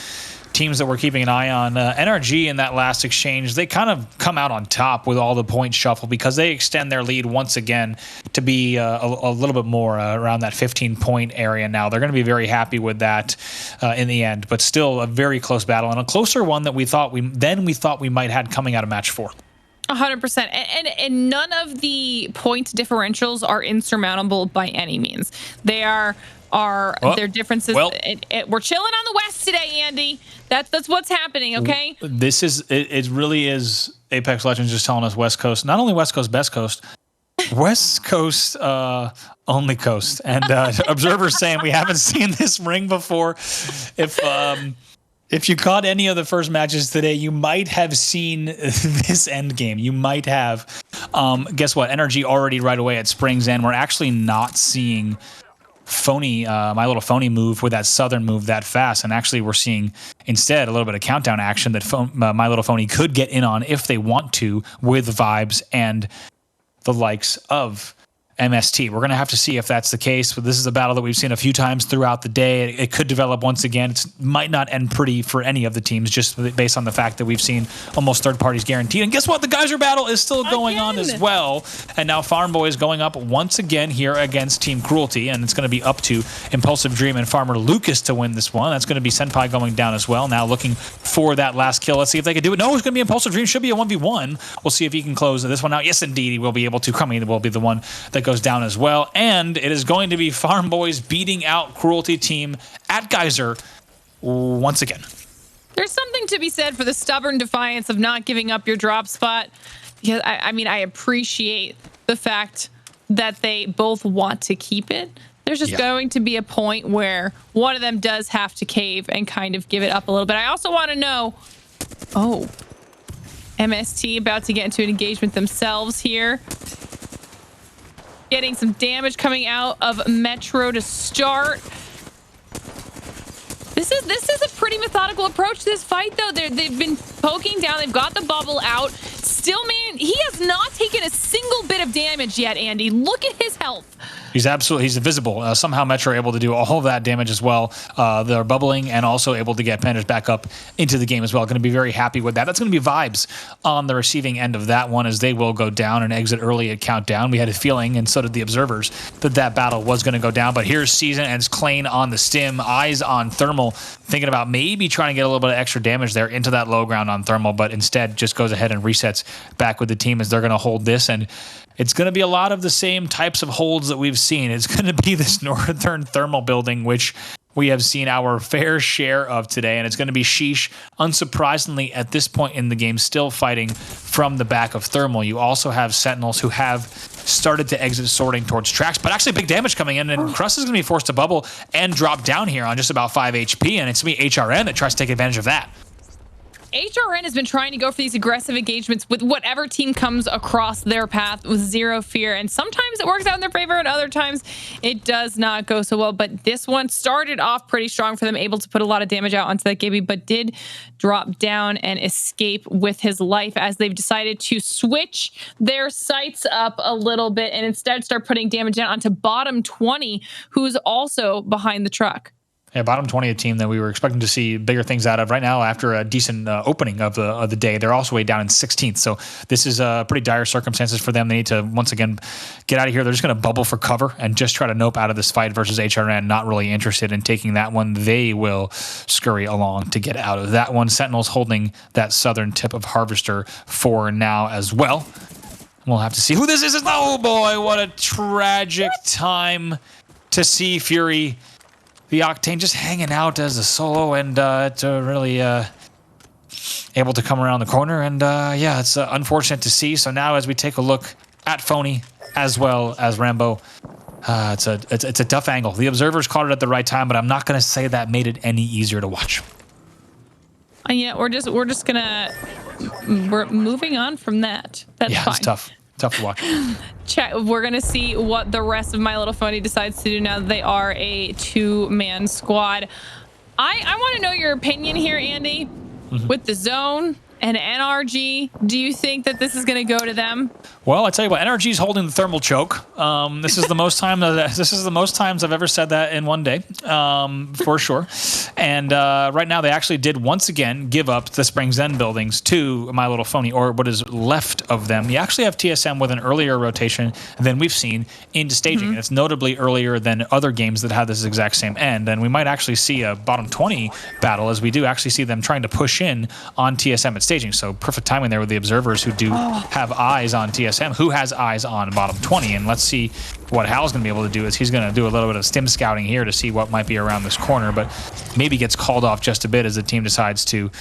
teams that we're keeping an eye on. NRG in that last exchange, they kind of come out on top with all the point shuffle, because they extend their lead once again to be a little bit more around that 15-point area now. They're going to be very happy with that in the end, but still a very close battle, and a closer one that we thought we might have coming out of match 4. 100%. And none of the point differentials are insurmountable by any means. They are their differences. We're chilling on the West today, Andy. That's what's happening, okay? This is it really is Apex Legends just telling us West Coast, not only West Coast, best coast, West Coast only coast. And observers saying we haven't seen this ring before. If you caught any of the first matches today, you might have seen this end game. You might have. Guess what? Energy already right away at Spring's End. We're actually not seeing Phony, My Little Phony move with that Southern move that fast, and actually we're seeing instead a little bit of countdown action that My Little Phony could get in on if they want to, with Vibes and the likes of MST. We're going to have to see if that's the case, but this is a battle that we've seen a few times throughout the day. It could develop once again. It might not end pretty for any of the teams, just based on the fact that we've seen almost third parties guaranteed. And guess what? The Geyser battle is still going on as well. And now Farm Boy is going up once again here against Team Cruelty, and it's going to be up to Impulsive Dream and Farmer Lucas to win this one. That's going to be Senpai going down as well, now looking for that last kill. Let's see if they can do it. No, it's going to be Impulsive Dream. Should be a 1v1. We'll see if he can close this one out. Yes, indeed, he will be able to. Coming will be the one that goes down as well, and it is going to be Farm Boys beating out Cruelty team at Geyser once again. There's something to be said for the stubborn defiance of not giving up your drop spot. Because I mean, I appreciate the fact that they both want to keep it. There's just going to be a point where one of them does have to cave and kind of give it up a little bit. I also want to know, MST about to get into an engagement themselves here. Getting some damage coming out of Metro to start. This is a pretty methodical approach to this fight, though. They've been poking down. They've got the bubble out. Still, man, he has not taken a single single bit of damage yet, Andy. Look at his health. He's invisible. Somehow Metro able to do all of that damage as well. They're bubbling and also able to get Pandas back up into the game as well. Going to be very happy with that. That's going to be Vibes on the receiving end of that one, as they will go down and exit early at countdown. We had a feeling, and so did the observers, that battle was going to go down. But here's Season and Clane on the stim, eyes on Thermal, thinking about maybe trying to get a little bit of extra damage there into that low ground on Thermal, but instead just goes ahead and resets back with the team as they're going to hold this. And it's going to be a lot of the same types of holds that we've seen. It's going to be this northern thermal building, which we have seen our fair share of today, and it's going to be Sheesh, unsurprisingly, at this point in the game, still fighting from the back of Thermal. You also have Sentinels who have started to exit sorting towards tracks, but actually big damage coming in, and Crust is going to be forced to bubble and drop down here on just about 5 HP, and it's going to be HRN that tries to take advantage of that. HRN has been trying to go for these aggressive engagements with whatever team comes across their path with zero fear. And sometimes it works out in their favor and other times it does not go so well. But this one started off pretty strong for them, able to put a lot of damage out onto that Gibby, but did drop down and escape with his life as they've decided to switch their sights up a little bit and instead start putting damage down onto bottom 20, who's also behind the truck. Yeah, bottom 20, a team that we were expecting to see bigger things out of. Right now, after a decent opening of the day, they're also way down in 16th. So this is pretty dire circumstances for them. They need to, once again, get out of here. They're just going to bubble for cover and just try to nope out of this fight versus HRN. Not really interested in taking that one. They will scurry along to get out of that one. Sentinels holding that southern tip of Harvester for now as well. We'll have to see who this is. Oh, boy, what a tragic time to see Fury. The Octane just hanging out as a solo and to really able to come around the corner. And yeah, it's unfortunate to see. So now as we take a look at Phony as well as Rambo, it's a tough angle. The observers caught it at the right time, but I'm not going to say that made it any easier to watch. Yeah, we're moving on from that. That's fine. It's tough. Tough to watch. We're going to see what the rest of My Little Phony decides to do now that they are a two-man squad. I want to know your opinion here, Andy. With the zone and NRG, do you think that this is going to go to them? Well, I tell you what, NRG is holding the thermal choke. This is the most times I've ever said that in one day, for sure. And right now, they actually did once again give up the Springs End buildings to My Little Phony, or what is left of them. You actually have TSM with an earlier rotation than we've seen into staging. And it's notably earlier than other games that have this exact same end. And we might actually see a bottom 20 battle, as we do actually see them trying to push in on TSM at staging. So perfect timing there with the observers who do have eyes on TSM, who has eyes on bottom 20. And let's see what Hal's going to be able to do. Is he's going to do a little bit of stim scouting here to see what might be around this corner, but maybe gets called off just a bit as the team decides to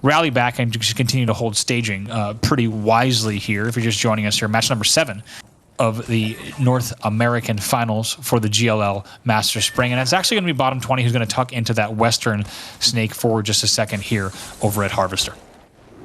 rally back and just continue to hold staging pretty wisely here. If you're just joining us here, match number 7 of the North American Finals for the GLL Masters Spring. And it's actually going to be bottom 20 who's going to tuck into that Western snake for just a second here over at Harvester.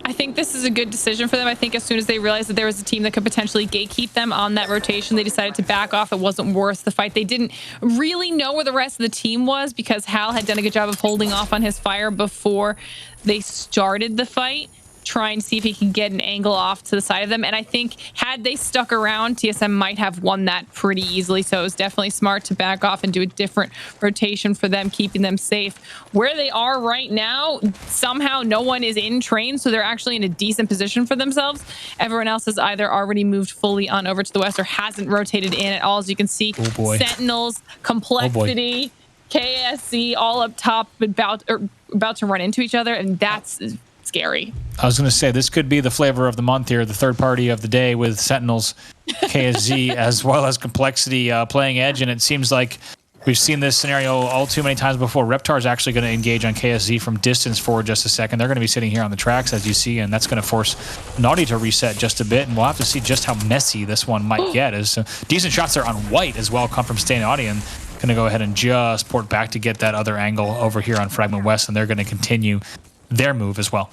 I think this is a good decision for them. I think as soon as they realized that there was a team that could potentially gatekeep them on that rotation, they decided to back off. It wasn't worth the fight. They didn't really know where the rest of the team was because Hal had done a good job of holding off on his fire before they started the fight, trying to see if he can get an angle off to the side of them. And I think had they stuck around, TSM might have won that pretty easily. So it was definitely smart to back off and do a different rotation for them, keeping them safe. Where they are right now, somehow no one is in train, so they're actually in a decent position for themselves. Everyone else has either already moved fully on over to the west or hasn't rotated in at all. As you can see, Sentinels, Complexity, KSC all up top, about to run into each other, and that's scary. I was going to say, this could be the flavor of the month here, the third party of the day with Sentinels, KSZ, as well as Complexity playing edge. And it seems like we've seen this scenario all too many times before. Reptar is actually going to engage on KSZ from distance for just a second. They're going to be sitting here on the tracks, as you see, and that's going to force Naughty to reset just a bit. And we'll have to see just how messy this one might get. As decent shots there on White as well come from Stay Naughty, and going to go ahead and just port back to get that other angle over here on Fragment West, and they're going to continue their move as well.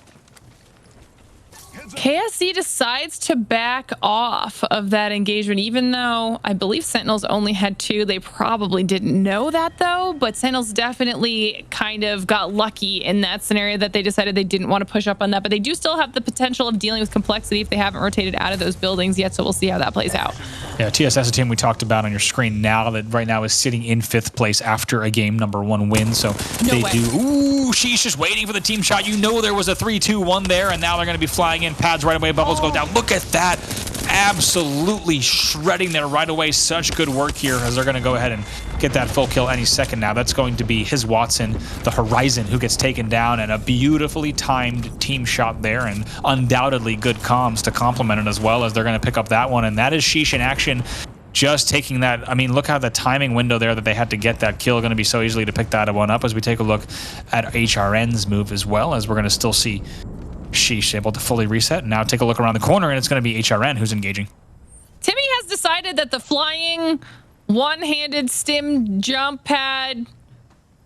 KSC decides to back off of that engagement, even though I believe Sentinels only had 2. They probably didn't know that, though, but Sentinels definitely kind of got lucky in that scenario that they decided they didn't want to push up on that, but they do still have the potential of dealing with complexity if they haven't rotated out of those buildings yet, so we'll see how that plays out. Yeah, TSS, a team we talked about on your screen now that right now is sitting in 5th place after a game #1 win, so they do. Ooh, she's just waiting for the team shot. You know there was a 3-2-1 there, and now they're going to be flying in. Pads right away, bubbles go down. Look at that. Absolutely shredding there right away. Such good work here as they're going to go ahead and get that full kill any second now. That's going to be his Watson, the Horizon, who gets taken down, and a beautifully timed team shot there, and undoubtedly good comms to complement it as well, as they're going to pick up that one. And that is Sheesh in action, just taking that. I mean, look how the timing window there that they had to get that kill, going to be so easily to pick that one up, as we take a look at HRN's move as well, as we're going to still see Sheesh able to fully reset. And now take a look around the corner, and it's going to be HRN who's engaging. Timmy has decided that the flying one-handed stim jump pad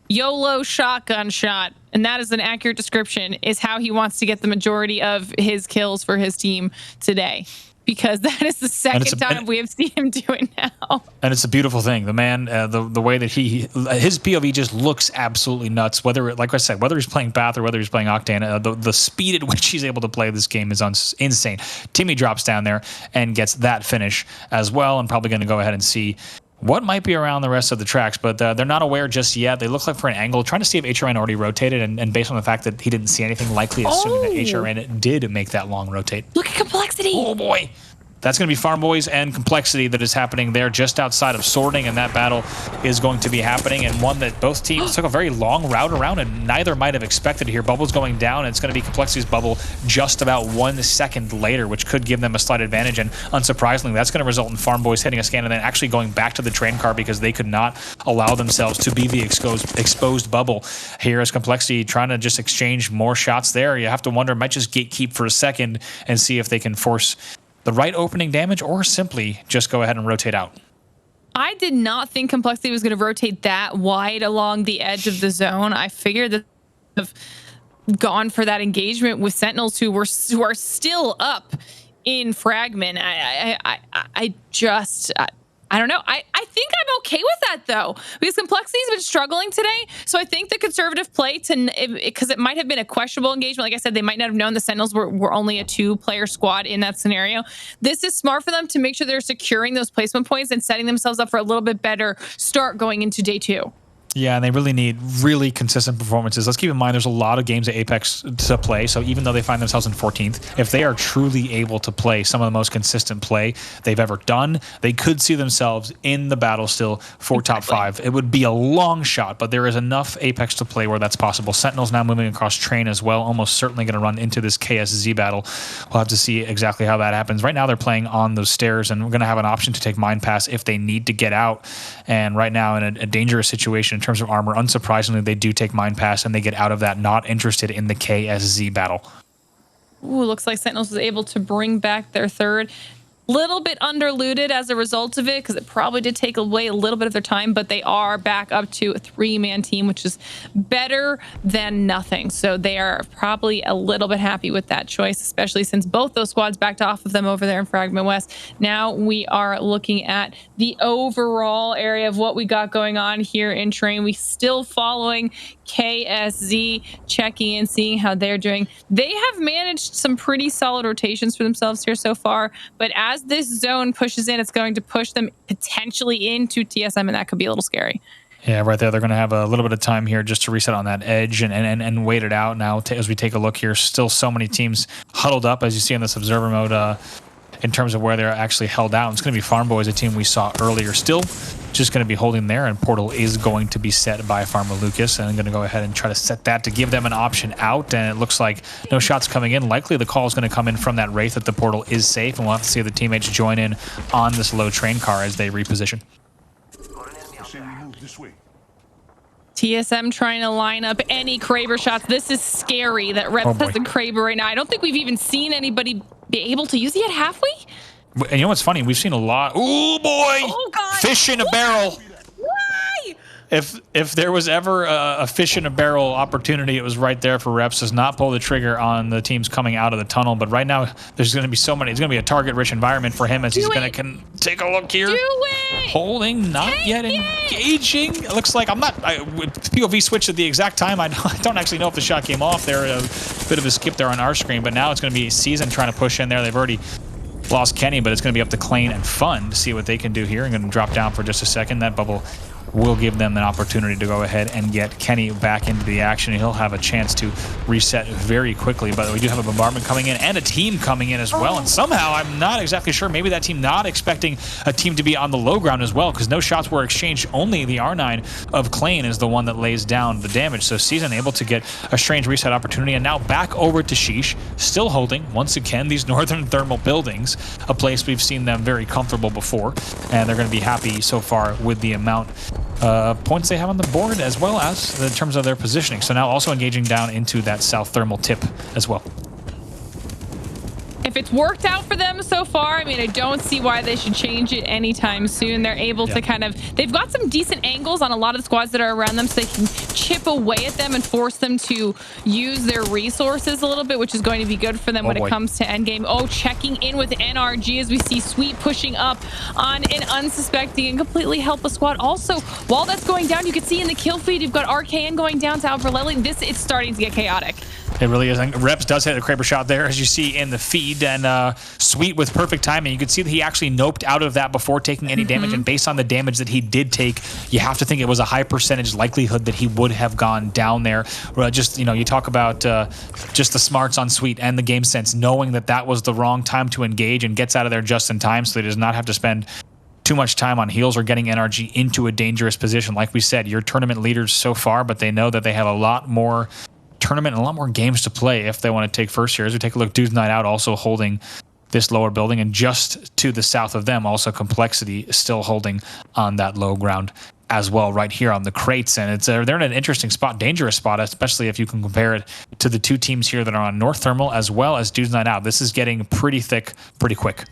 YOLO shotgun shot, and that is an accurate description, is how he wants to get the majority of his kills for his team today, because that is the second time we have seen him do it now. And it's a beautiful thing. The man, the way that his POV just looks absolutely nuts. Whether, like I said, whether he's playing Bath or whether he's playing Octane, the speed at which he's able to play this game is insane. Timmy drops down there and gets that finish as well. I'm probably going to go ahead and see what might be around the rest of the tracks, but they're not aware just yet. They look like for an angle, trying to see if HRN already rotated, and based on the fact that he didn't see anything, likely assuming that HRN did make that long rotate. Look at complexity. Oh boy. That's going to be Farm Boys and Complexity that is happening there just outside of sorting, and that battle is going to be happening, and one that both teams took a very long route around, and neither might have expected here. Bubble's going down, and it's going to be Complexity's bubble just about 1 second later, which could give them a slight advantage, and unsurprisingly, that's going to result in Farm Boys hitting a scan and then actually going back to the train car because they could not allow themselves to be the exposed bubble. Here is Complexity trying to just exchange more shots there. You have to wonder, might just gatekeep for a second and see if they can force the right opening damage, or simply just go ahead and rotate out. I did not think Complexity was going to rotate that wide along the edge of the zone. I figured that they have gone for that engagement with Sentinels who are still up in Fragment. I don't know. I think I'm okay with that, though, because Complexity's been struggling today. So I think the conservative play, because it might have been a questionable engagement. Like I said, they might not have known the Sentinels were only a 2-player squad in that scenario. This is smart for them to make sure they're securing those placement points and setting themselves up for a little bit better start going into day 2. Yeah, and they really need really consistent performances. Let's keep in mind there's a lot of games at Apex to play, so even though they find themselves in 14th, if they are truly able to play some of the most consistent play they've ever done, they could see themselves in the battle still for top 5. It would be a long shot, but there is enough Apex to play where that's possible. Sentinel's now moving across train as well, almost certainly going to run into this KSZ battle. We'll have to see exactly how that happens. Right now they're playing on those stairs, and we're going to have an option to take Mind Pass if they need to get out, and right now in a dangerous situation in terms of armor, unsurprisingly, they do take Mind Pass and they get out of that, not interested in the KSZ battle. Ooh, looks like Sentinels was able to bring back their third. Little bit underlooted as a result of it, because it probably did take away a little bit of their time, but they are back up to a 3-man team, which is better than nothing. So they are probably a little bit happy with that choice, especially since both those squads backed off of them over there in Fragment West. Now we are looking at the overall area of what we got going on here in train. We still following KSZ, checking in, seeing how they're doing. They have managed some pretty solid rotations for themselves here so far, but as this zone pushes in, it's going to push them potentially into TSM, and that could be a little scary. Yeah, right there. They're going to have a little bit of time here just to reset on that edge and wait it out now. As we take a look here, still so many teams huddled up, as you see in this observer mode, in terms of where they're actually held out. It's going to be Farm Boys, a team we saw earlier, still just going to be holding there, and Portal is going to be set by Farmer Lucas, and I'm going to go ahead and try to set that to give them an option out, and it looks like no shots coming in. Likely the call is going to come in from that Wraith that the Portal is safe, and we'll have to see if the teammates join in on this low train car as they reposition. TSM trying to line up any Kraber shots. This is scary that Reps has the Kraber right now. I don't think we've even seen anybody be able to use it yet, have we? And you know what's funny? We've seen a lot. Oh boy! Oh God! Fish in a barrel. Why? if there was ever a fish in a barrel opportunity, it was right there for Reps. Does not pull the trigger on the teams coming out of the tunnel, but right now there's going to be so many. It's going to be a target-rich environment for him as he's going to take a look here. Do it! Holding, not yet engaging. It looks like POV switched at the exact time. I don't actually know if the shot came off there. A bit of a skip there on our screen, but now it's going to be Season trying to push in there. They've already lost Kenny, but it's going to be up to Clane and Fun to see what they can do here. I'm going to drop down for just a second. That bubble will give them an opportunity to go ahead and get Kenny back into the action. He'll have a chance to reset very quickly, but we do have a bombardment coming in and a team coming in as well. And somehow, I'm not exactly sure, maybe that team not expecting a team to be on the low ground as well, because no shots were exchanged. Only the R9 of Clane is the one that lays down the damage. So Season able to get a strange reset opportunity, and now back over to Sheesh, still holding, once again, these northern thermal buildings, a place we've seen them very comfortable before, and they're going to be happy so far with the amount points they have on the board, as well as in terms of their positioning. So now also engaging down into that south thermal tip as well. If it's worked out for them so far, I mean, I don't see why they should change it anytime soon. They're able to kind of, they've got some decent angles on a lot of the squads that are around them, so they can chip away at them and force them to use their resources a little bit, which is going to be good for them when it comes to endgame. Oh, checking in with NRG as we see Sweet pushing up on an unsuspecting and completely helpless squad. Also, while that's going down, you can see in the kill feed, you've got RKN going down to Alvarelli. This is starting to get chaotic. It really is. And Reps does hit a Kraber shot there, as you see in the feed, and Sweet with perfect timing. You can see that he actually noped out of that before taking any damage, and based on the damage that he did take, you have to think it was a high percentage likelihood that he would have gone down there. Just, you know, you talk about just the smarts on Sweet and the game sense, knowing that that was the wrong time to engage, and gets out of there just in time so he does not have to spend too much time on heals or getting NRG into a dangerous position. Like we said, you're tournament leaders so far, but they know that they have a lot more tournament and a lot more games to play if they want to take first here. As we take a look, Dude's Night Out also holding this lower building, and just to the south of them, also Complexity still holding on that low ground as well, right here on the crates. And it's they're in an interesting spot, dangerous spot, especially if you can compare it to the two teams here that are on North Thermal as well as Dude's Night Out. This is getting pretty thick pretty quick.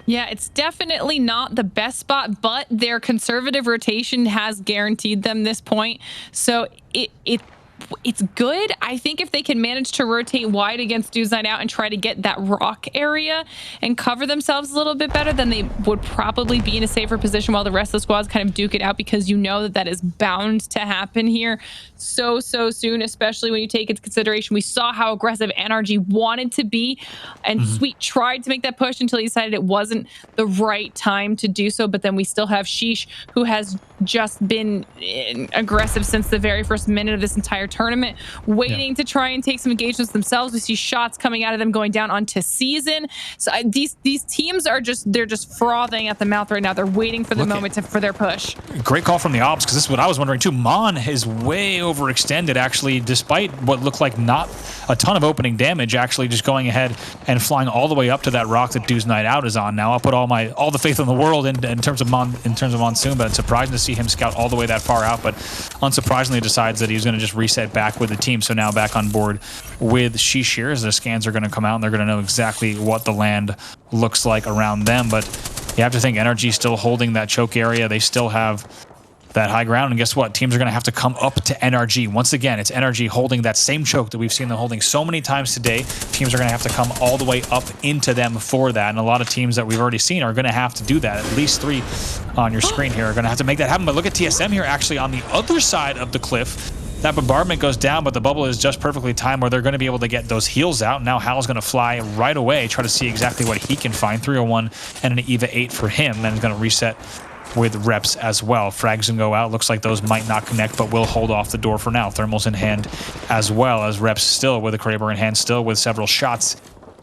Yeah, it's definitely not the best spot, but their conservative rotation has guaranteed them this point. So it's good. I think if they can manage to rotate wide against Dude's Night Out and try to get that rock area and cover themselves a little bit better, then they would probably be in a safer position while the rest of the squads kind of duke it out, because you know that that is bound to happen here so soon, especially when you take into consideration we saw how aggressive NRG wanted to be, and Sweet tried to make that push until he decided it wasn't the right time to do so. But then we still have Sheesh, who has just been aggressive since the very first minute of this entire tournament, waiting to try and take some engagements themselves. We see shots coming out of them going down onto Season. So these teams are just frothing at the mouth right now. They're waiting for the moment for their push. Great call from the ops, because this is what I was wondering too. Mon is way overextended, actually, despite what looked like not a ton of opening damage, actually just going ahead and flying all the way up to that rock that Dude's Night Out is on. Now I'll put all the faith in the world in terms of Monsoon, but it's surprising to see him scout all the way that far out, but unsurprisingly decides that he was going to just reset back with the team. So now back on board with Sheesh here, as the scans are going to come out and they're going to know exactly what the land looks like around them. But you have to think NRG still holding that choke area. They still have that high ground, and guess what? Teams are going to have to come up to NRG. Once again, it's NRG holding that same choke that we've seen them holding so many times today. Teams are going to have to come all the way up into them for that, and a lot of teams that we've already seen are going to have to do that. At least 3 on your screen here are going to have to make that happen. But look at TSM here, actually on the other side of the cliff. That bombardment goes down, but the bubble is just perfectly timed where they're going to be able to get those heals out. Now Hal's going to fly right away, try to see exactly what he can find. 301 and an EVA 8 for him, and he's going to reset with Reps as well. Frags can go out. Looks like those might not connect, but will hold off the door for now. Thermals in hand as well, as Reps still with a Kraber in hand, still with several shots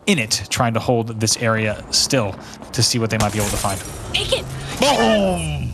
in it, trying to hold this area still to see what they might be able to find. Take it! Boom!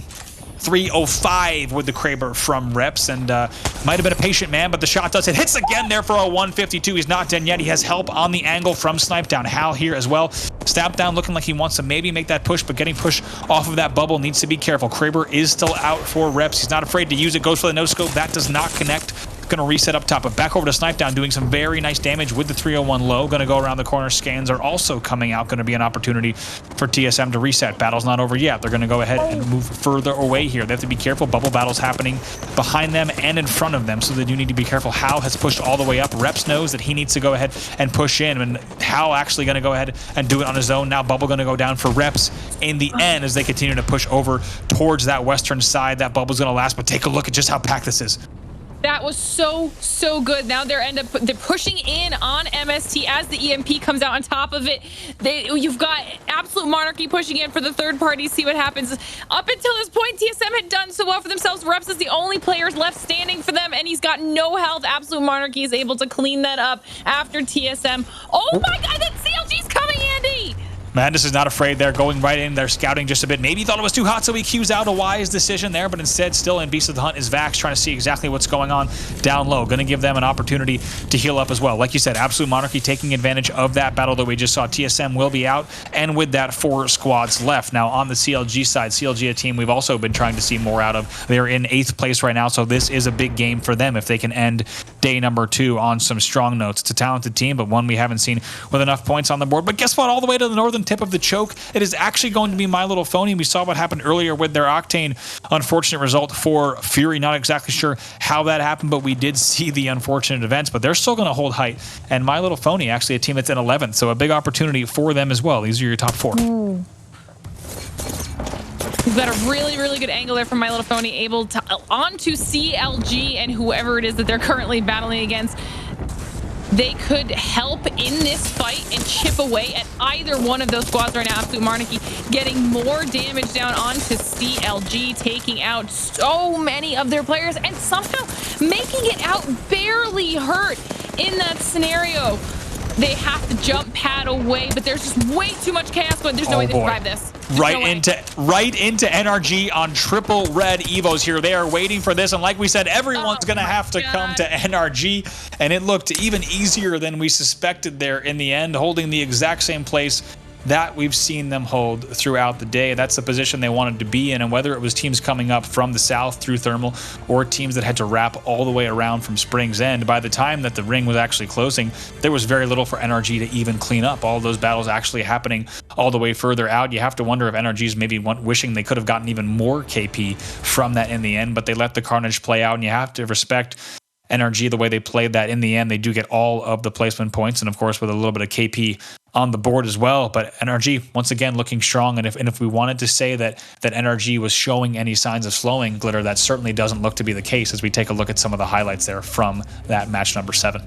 305 with the Kraber from Reps, and might have been a patient man, but the shot does hit. Hits again there for a 152. He's not done yet. He has help on the angle from Snipe Down. Hal here as well. Stab Down looking like he wants to maybe make that push, but getting pushed off of that bubble, needs to be careful. Kraber is still out for Reps. He's not afraid to use it. Goes for the no-scope. That does not connect. Gonna reset up top, but back over to Snipe Down, doing some very nice damage with the 301 low. Gonna go around the corner. Scans are also coming out. Gonna be an opportunity for TSM to reset. Battle's not over yet. They're gonna go ahead and move further away here. They have to be careful. Bubble battles happening behind them and in front of them, so they do need to be careful. Hal has pushed all the way up. Reps knows that he needs to go ahead and push in, and Hal actually gonna go ahead and do it on his own. Now Bubble gonna go down for Reps in the end as they continue to push over towards that western side. That Bubble's gonna last, but take a look at just how packed this is. That was so good. Now they're pushing in on MST as the EMP comes out on top of it. You've got Absolute Monarchy pushing in for the third party. See what happens. Up until this point, TSM had done so well for themselves. Reps is the only players left standing for them, and he's got no health. Absolute Monarchy is able to clean that up after TSM. Oh my God, that CLG's coming, Andy! Madness is not afraid. They're going right in. They're scouting just a bit. Maybe he thought it was too hot, so he cues out a wise decision there, but instead still in Beast of the Hunt is Vax, trying to see exactly what's going on down low. Going to give them an opportunity to heal up as well. Like you said, Absolute Monarchy taking advantage of that battle that we just saw. TSM will be out, and with that, 4 squads left. Now on the CLG side, CLG, a team we've also been trying to see more out of. They're in 8th place right now, so this is a big game for them if they can end day number 2 on some strong notes. It's a talented team, but one we haven't seen with enough points on the board. But guess what? All the way to the northern tip of the choke, it is actually going to be My Little Phony. We saw what happened earlier with their Octane. Unfortunate result for Fury. Not exactly sure how that happened, but we did see the unfortunate events, but they're still going to hold height. And My Little Phony, actually a team that's in 11th, so a big opportunity for them as well. These are your top 4. Ooh. We've got a really good angle there from My Little Phony, able to onto CLG and whoever it is that they're currently battling against. They could help in this fight and chip away at either one of those squads right now. Absolute Monarchy getting more damage down onto CLG, taking out so many of their players and somehow making it out barely hurt in that scenario. They have to jump pad away, but there's just way too much chaos going. There's no way to survive this. Right into NRG on triple red Evos here. They are waiting for this, and like we said, everyone's gonna have to come to NRG, and it looked even easier than we suspected there in the end, holding the exact same place that we've seen them hold throughout the day. That's the position they wanted to be in, and whether it was teams coming up from the south through Thermal or teams that had to wrap all the way around from Spring's End, by the time that the ring was actually closing, there was very little for NRG to even clean up. All those battles actually happening all the way further out. You have to wonder if NRG's maybe wishing they could have gotten even more KP from that in the end, but they let the carnage play out, and you have to respect NRG the way they played that. In the end, they do get all of the placement points, and of course with a little bit of KP on the board as well. But NRG once again looking strong, and if we wanted to say that NRG was showing any signs of slowing, Glitter, that certainly doesn't look to be the case as we take a look at some of the highlights there from that match number 7.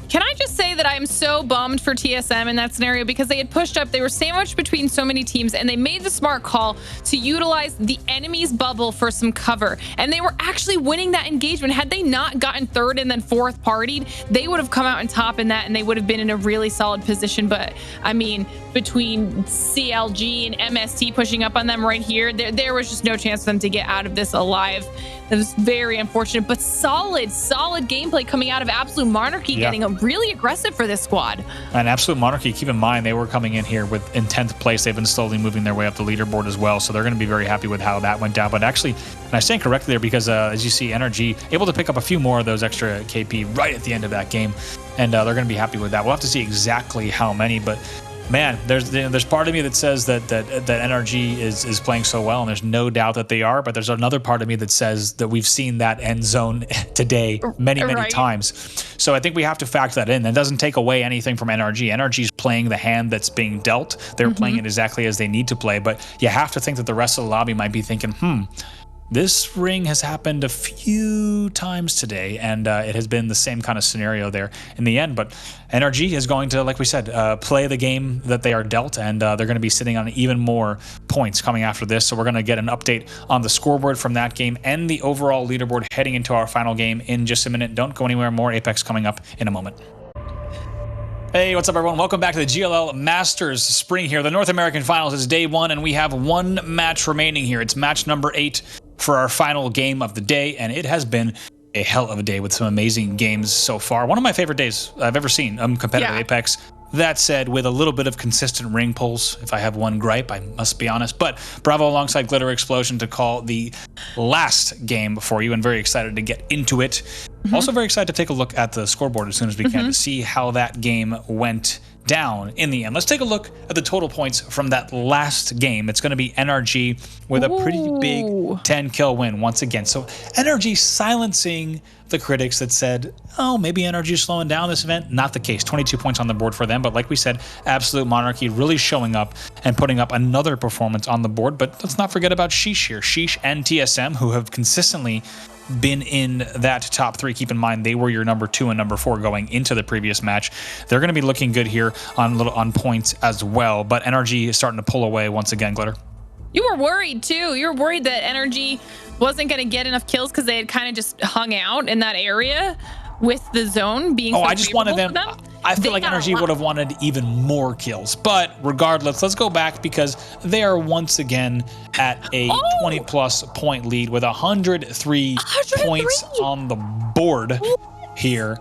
Can I just say that I'm so bummed for TSM in that scenario, because they had pushed up, they were sandwiched between so many teams, and they made the smart call to utilize the enemy's bubble for some cover, and they were actually winning that engagement. Had they not gotten 3rd and then 4th partied, they would have come out on top in that, and they would have been in a really solid position. But I mean, between CLG and MST pushing up on them right here, there was just no chance for them to get out of this alive. It was very unfortunate, but solid gameplay coming out of Absolute Monarchy, getting really aggressive for this squad. And Absolute Monarchy, keep in mind, they were coming in here with in 10th place. They've been slowly moving their way up the leaderboard as well, so they're going to be very happy with how that went down. But actually, and I stand correctly there, because as you see, NRG able to pick up a few more of those extra KP right at the end of that game, and they're going to be happy with that. We'll have to see exactly how many, but man, there's part of me that says that NRG is playing so well, and there's no doubt that they are. But there's another part of me that says that we've seen that end zone today many times. So I think we have to factor that in. That doesn't take away anything from NRG. NRG's playing the hand that's being dealt. They're playing it exactly as they need to play. But you have to think that the rest of the lobby might be thinking, this ring has happened a few times today, and it has been the same kind of scenario there in the end. But NRG is going to, like we said, play the game that they are dealt, and they're going to be sitting on even more points coming after this. So we're going to get an update on the scoreboard from that game and the overall leaderboard heading into our final game in just a minute. Don't go anywhere. More Apex coming up in a moment. Hey, what's up, everyone? Welcome back to the GLL Masters Spring here. The North American Finals is day 1, and we have 1 match remaining here. It's match number 8 for our final game of the day, and it has been a hell of a day with some amazing games so far. One of my favorite days I've ever seen competitive Apex. That said, with a little bit of consistent ring pulls, if I have one gripe, I must be honest. But Bravo alongside Glitter Explosion to call the last game for you, and very excited to get into it. Also very excited to take a look at the scoreboard as soon as we can to see how that game went down in the end. Let's take a look at the total points from that last game. It's going to be NRG with a pretty big 10-kill win once again. So NRG silencing the critics that said, oh, maybe NRG is slowing down this event. Not the case. 22 points on the board for them. But like we said, Absolute Monarchy really showing up and putting up another performance on the board. But let's not forget about Sheesh here. Sheesh and TSM, who have consistently been in that top 3. Keep in mind, they were your number 2 and number 4 going into the previous match. They're going to be looking good here on points as well. But NRG is starting to pull away once again, Glitter. You were worried too. You were worried that NRG wasn't going to get enough kills because they had kind of just hung out in that area with the zone being so I just wanted them. I feel like NRG would have wanted even more kills. But regardless, let's go back because they are once again at a 20-plus point lead with 103 points on the board here.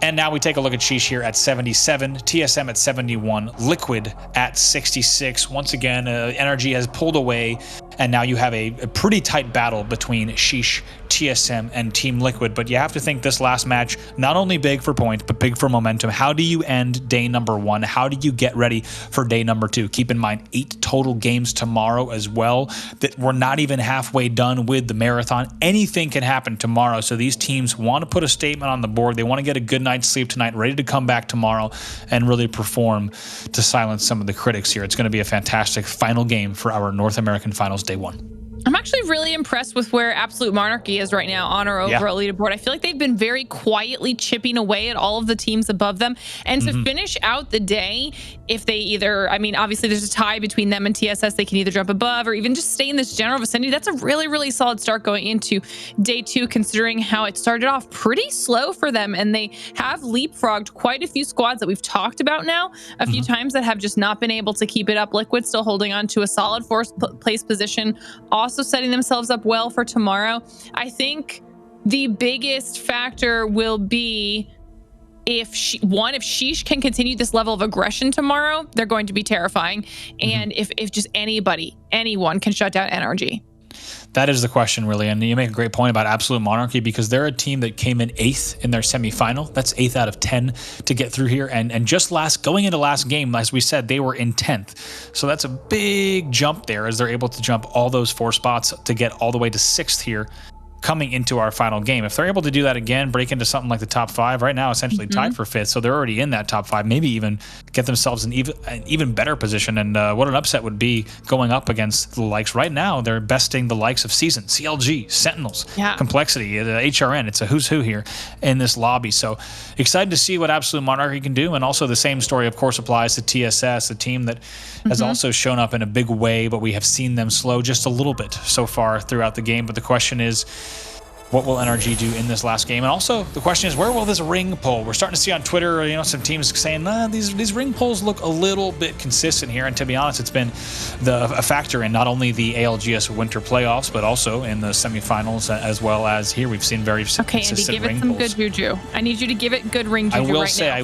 And now we take a look at Sheesh here at 77, TSM at 71, Liquid at 66. Once again, NRG has pulled away, and now you have a pretty tight battle between Sheesh, TSM, and Team Liquid. But you have to think this last match, not only big for points, but big for momentum. How do you end day number 1? How do you get ready for day number 2? Keep in mind, 8 total games tomorrow as well. That we're not even halfway done with the marathon. Anything can happen tomorrow. So these teams want to put a statement on the board. They want to get a good night's sleep tonight, ready to come back tomorrow and really perform to silence some of the critics here. It's going to be a fantastic final game for our North American Finals Day 1. I'm actually really impressed with where Absolute Monarchy is right now on our overall leaderboard. I feel like they've been very quietly chipping away at all of the teams above them. And to finish out the day, if they either, I mean, obviously there's a tie between them and TSS. They can either jump above or even just stay in this general vicinity. That's a really, really solid start going into day 2, considering how it started off pretty slow for them. And they have leapfrogged quite a few squads that we've talked about now a few times that have just not been able to keep it up. Liquid still holding on to a solid 4th place position. Also setting themselves up well for tomorrow. I think the biggest factor will be if Sheesh can continue this level of aggression tomorrow, they're going to be terrifying. And if just anyone can shut down NRG. That is the question, really. And you make a great point about Absolute Monarchy because they're a team that came in 8th in their semifinal. That's 8th out of 10 to get through here. And just going into last game, as we said, they were in 10th. So that's a big jump there as they're able to jump all those 4 spots to get all the way to 6th here coming into our final game. If they're able to do that again, break into something like the top 5, right now essentially tied for 5th, so they're already in that top 5, maybe even get themselves in an even better position. And what an upset would be going up against the likes. Right now, they're besting the likes of Season, CLG, Sentinels, Complexity, the HRN. It's a who's who here in this lobby. So excited to see what Absolute Monarchy can do. And also the same story, of course, applies to TSS, a team that has also shown up in a big way, but we have seen them slow just a little bit so far throughout the game. But the question is, what will NRG do in this last game? And also the question is, where will this ring pull? We're starting to see on Twitter, some teams saying, these ring pulls look a little bit consistent here. And to be honest, it's been a factor in not only the ALGS winter playoffs, but also in the semifinals, as well as here. We've seen very consistent ring pulls. Andy, give it some good juju. I need you to give it good ring juju right now. I will say I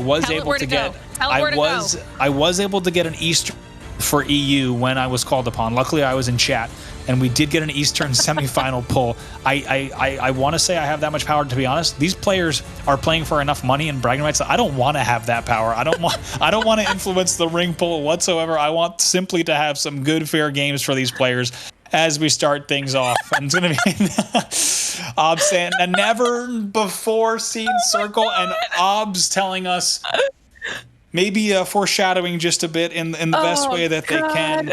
was able to get an Easter for EU when I was called upon. Luckily, I was in chat, and we did get an Eastern semifinal pull. I want to say I have that much power. To be honest, these players are playing for enough money and bragging rights that I don't want to have that power. I don't want to influence the ring pull whatsoever. I want simply to have some good, fair games for these players as we start things off. And it's going to be Obs saying a never before seen circle, and Obs telling us maybe foreshadowing just a bit in the best way that they can.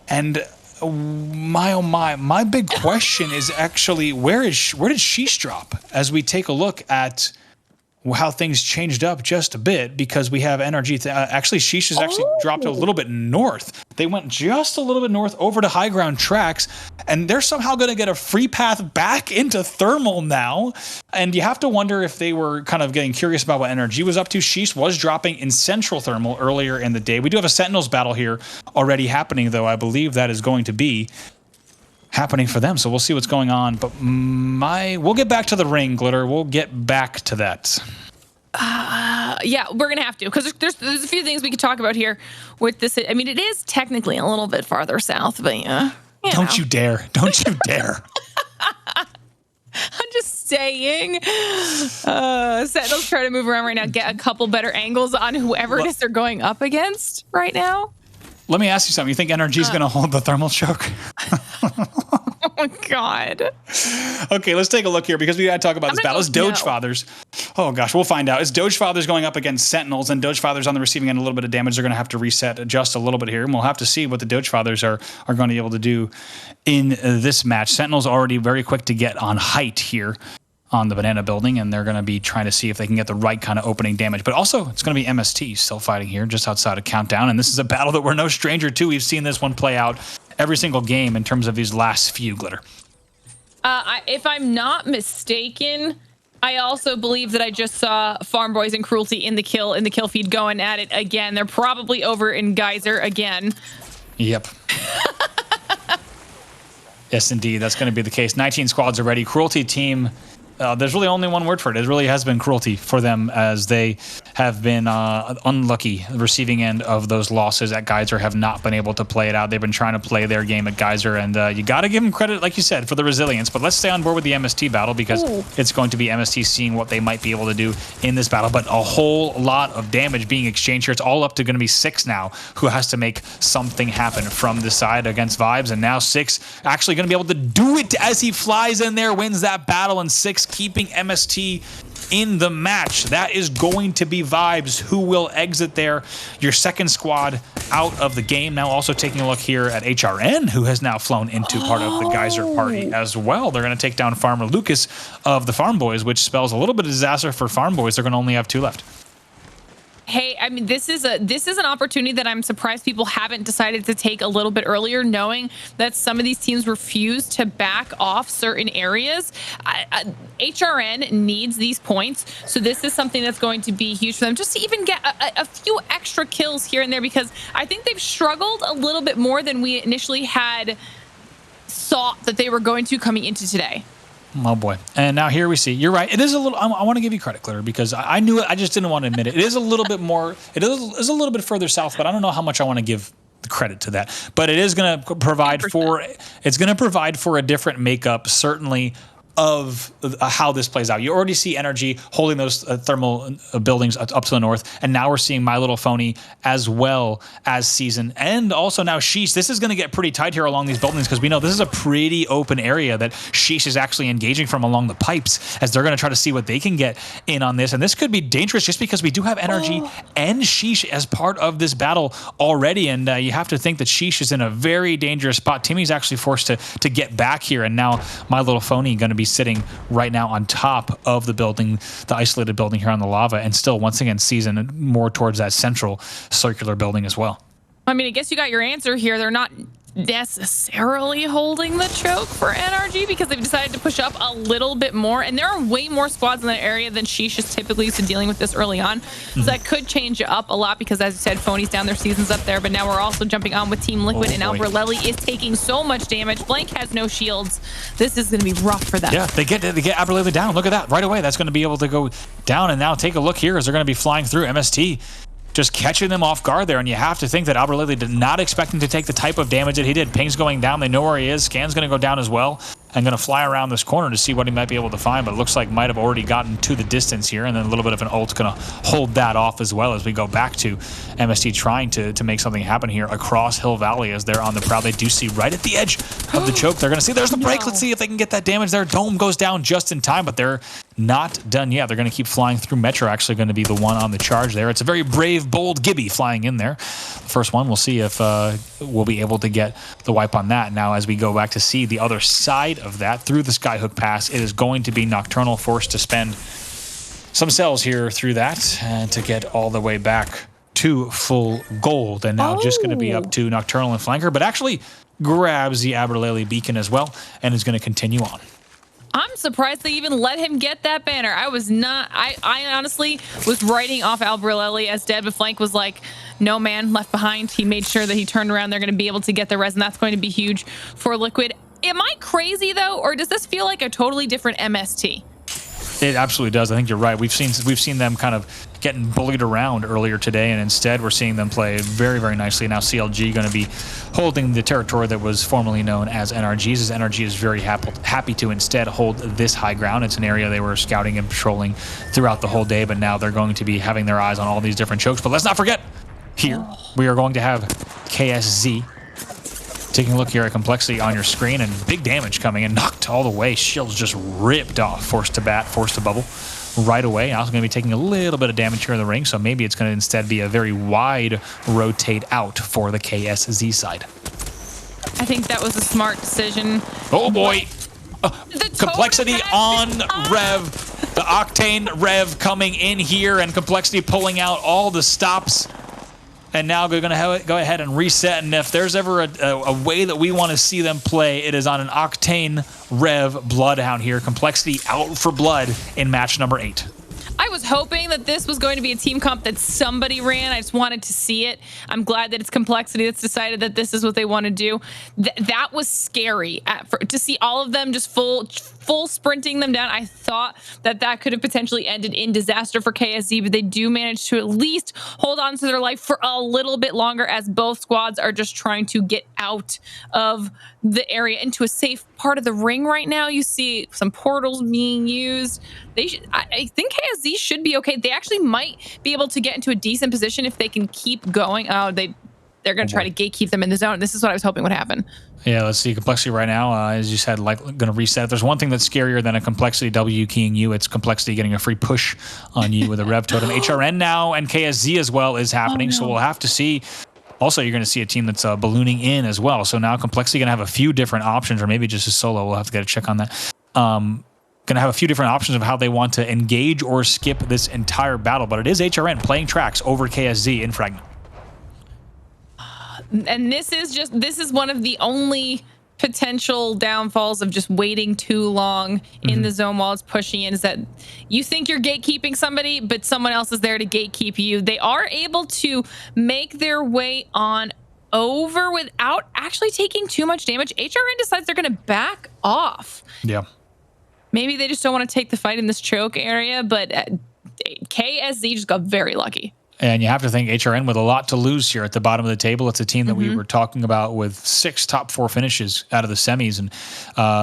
And my big question is actually, where did Sheesh drop as we take a look at how things changed up just a bit, because we have NRG. Actually, Sheesh has actually dropped a little bit north. They went just a little bit north over to high ground tracks, and they're somehow going to get a free path back into thermal now. And you have to wonder if they were kind of getting curious about what NRG was up to. Sheesh was dropping in central thermal earlier in the day. We do have a Sentinels battle here already happening, though. I believe that is going to be happening for them, so we'll see what's going on. But we'll get back to the ring, Glitter. We'll get back to that. Yeah, we're gonna have to, because there's a few things we could talk about here with this. I mean, it is technically a little bit farther south, but yeah. Don't you dare! Don't you dare! I'm just saying. Sentinels try to move around right now, get a couple better angles on whoever it is they're going up against right now. Let me ask you something. You think NRG is going to hold the thermal choke? Oh my God. Okay, let's take a look here, because we got to talk about this battle. It's Doge Fathers. Oh gosh, we'll find out. It's Doge Fathers going up against Sentinels, and Doge Fathers on the receiving end, a little bit of damage. They're going to have to reset just a little bit here, and we'll have to see what the Doge Fathers are going to be able to do in this match. Sentinels already very quick to get on height here on the banana building, and they're going to be trying to see if they can get the right kind of opening damage. But also, it's going to be MST still fighting here just outside of Countdown, and this is a battle that we're no stranger to. We've seen this one play out every single game in terms of these last few, Glitter. If I'm not mistaken, I also believe that I just saw Farm Boys and Cruelty in the kill feed going at it again. They're probably over in Geyser again. Yep. Yes, indeed. That's going to be the case. 19 squads already. Cruelty team, there's really only one word for it. It really has been cruelty for them, as they have been unlucky. The receiving end of those losses at Geyser have not been able to play it out. They've been trying to play their game at Geyser, and you got to give them credit, like you said, for the resilience. But let's stay on board with the MST battle, because it's going to be MST seeing what they might be able to do in this battle. But a whole lot of damage being exchanged here. It's all up to going to be 6 now, who has to make something happen from this side against Vibes. And now 6 actually going to be able to do it as he flies in there, wins that battle, and 6 keeping MST in the match. That is going to be Vibes, who will exit there. Your second squad out of the game. Now also taking a look here at HRN, who has now flown into part of the Geyser party as well. They're going to take down Farmer Lucas of the Farm Boys, which spells a little bit of disaster for Farm Boys. They're going to only have 2 left. Hey, I mean, this is an opportunity that I'm surprised people haven't decided to take a little bit earlier, knowing that some of these teams refuse to back off certain areas. HRN needs these points, so this is something that's going to be huge for them, just to even get a few extra kills here and there, because I think they've struggled a little bit more than we initially had thought that they were going to coming into today. Oh boy. And now here we see, you're right. It is a little, I want to give you credit, Glitter, because I knew it. I just didn't want to admit it. It is a little bit more, it is a little bit further south, but I don't know how much I want to give the credit to that. But it is going to provide 100%. for, it's going to provide for a different makeup, certainly, of how this plays out. You already see Energy holding those thermal buildings up to the north, and now we're seeing My Little Phony as well as Season, and also now Sheesh. This is going to get pretty tight here along these buildings, because we know this is a pretty open area that Sheesh is actually engaging from along the pipes, as they're going to try to see what they can get in on this, and this could be dangerous just because we do have Energy and Sheesh as part of this battle already, and you have to think that Sheesh is in a very dangerous spot. Timmy's actually forced to get back here, and now My Little Phony going to be sitting right now on top of the building, the isolated building here on the lava, and still once again Season more towards that central circular building as well. I mean, I guess you got your answer here. They're not necessarily holding the choke for NRG, because they've decided to push up a little bit more, and there are way more squads in that area than Sheesh is typically used to dealing with this early on. So that could change it up a lot, because as you said, Phony's down, their Season's up there, but now we're also jumping on with Team Liquid, and Albrelelli is taking so much damage. Blank has no shields. This is going to be rough for them. Yeah, they get Albrelelli down. Look at that right away. That's going to be able to go down, and now take a look here as they're going to be flying through. MST just catching them off guard there, and you have to think that Albrelelli did not expect him to take the type of damage that he did. Ping's going down. They know where he is. Scan's going to go down as well, and going to fly around this corner to see what he might be able to find, but it looks like might have already gotten to the distance here, and then a little bit of an ult going to hold that off as well, as we go back to MST trying to make something happen here across Hill Valley as they're on the prowl. They do see right at the edge of the choke. They're going to see there's the break. Let's see if they can get that damage there. Dome goes down just in time, but they're not done yet. They're going to keep flying through. Metro actually going to be the one on the charge there. It's a very brave, bold Gibby flying in there. The first one, we'll see if we'll be able to get the wipe on that. Now, as we go back to see the other side of that, through the Skyhook Pass, it is going to be Nocturnal forced to spend some cells here through that and to get all the way back to full gold. And now just going to be up to Nocturnal and Flanker, but actually grabs the Albrelelli beacon as well and is going to continue on. I'm surprised they even let him get that banner. I was not, I honestly was writing off Albrelelli as dead, but Flank was like, no man left behind. He made sure that he turned around. They're going to be able to get the res, and that's going to be huge for Liquid. Am I crazy though, or does this feel like a totally different MST? It absolutely does. I think you're right. We've seen them kind of getting bullied around earlier today, and instead we're seeing them play very, very nicely. Now CLG going to be holding the territory that was formerly known as NRG's, as NRG is very happy to instead hold this high ground. It's an area they were scouting and patrolling throughout the whole day, but now they're going to be having their eyes on all these different chokes. But let's not forget, here we are going to have KSZ. Taking a look here at Complexity on your screen, and big damage coming in, knocked all the way. Shields just ripped off, forced to bat, forced to bubble right away. Also going to be taking a little bit of damage here in the ring, so maybe it's going to instead be a very wide rotate out for the KSZ side. I think that was a smart decision. Oh boy! Complexity on Rev. The Octane Rev coming in here, and Complexity pulling out all the stops. And now we're going to go ahead and reset. And if there's ever a way that we want to see them play, it is on an Octane Rev Bloodhound here. Complexity out for blood in match number 8. I was hoping that this was going to be a team comp that somebody ran. I just wanted to see it. I'm glad that it's Complexity that's decided that this is what they want to do. That was scary to see all of them just full sprinting them down. I thought that could have potentially ended in disaster for KSZ, but they do manage to at least hold on to their life for a little bit longer, as both squads are just trying to get out of the area into a safe part of the ring right now. You see some portals being used. I think KSZ should be okay. They actually might be able to get into a decent position if they can keep going. Oh, they're going to try to gatekeep them in the zone. This is what I was hoping would happen. Yeah, let's see. Complexity right now, as you said, like going to reset. If there's one thing that's scarier than a Complexity W keying you, it's Complexity getting a free push on you with a Rev Totem. HRN now and KSZ as well is happening, so we'll have to see. Also, you're going to see a team that's ballooning in as well. So now Complexity going to have a few different options, or maybe just a solo. We'll have to get a check on that. Going to have a few different options of how they want to engage or skip this entire battle. But it is HRN playing tracks over KSZ in Fragment. And this is one of the only potential downfalls of just waiting too long in the zone while it's pushing in, is that you think you're gatekeeping somebody, but someone else is there to gatekeep you. They are able to make their way on over without actually taking too much damage. HRN decides they're going to back off. Yeah. Maybe they just don't want to take the fight in this choke area, but KSZ just got very lucky. And you have to think HRN with a lot to lose here at the bottom of the table. It's a team that we were talking about with 6 top 4 finishes out of the semis. And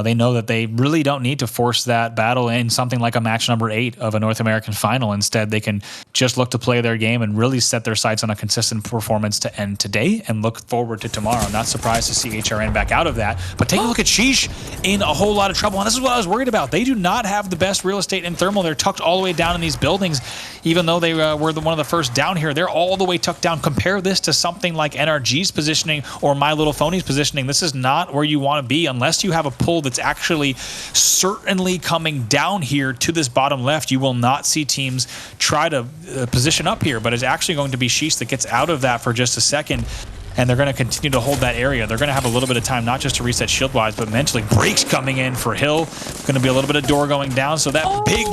they know that they really don't need to force that battle in something like a match number 8 of a North American final. Instead, they can just look to play their game and really set their sights on a consistent performance to end today and look forward to tomorrow. Not surprised to see HRN back out of that. But take a look at Sheesh in a whole lot of trouble. And this is what I was worried about. They do not have the best real estate in Thermal. They're tucked all the way down in these buildings, even though they were one of the first down here. They're all the way tucked down. Compare this to something like NRG's positioning or My Little Phony's positioning. This is not where you want to be unless you have a pull that's actually certainly coming down here to this bottom left. You will not see teams try to position up here, but it's actually going to be Sheesh that gets out of that for just a second. And they're going to continue to hold that area. They're going to have a little bit of time, not just to reset shield-wise, but mentally. Breaks coming in for Hill. Going to be a little bit of door going down. So that big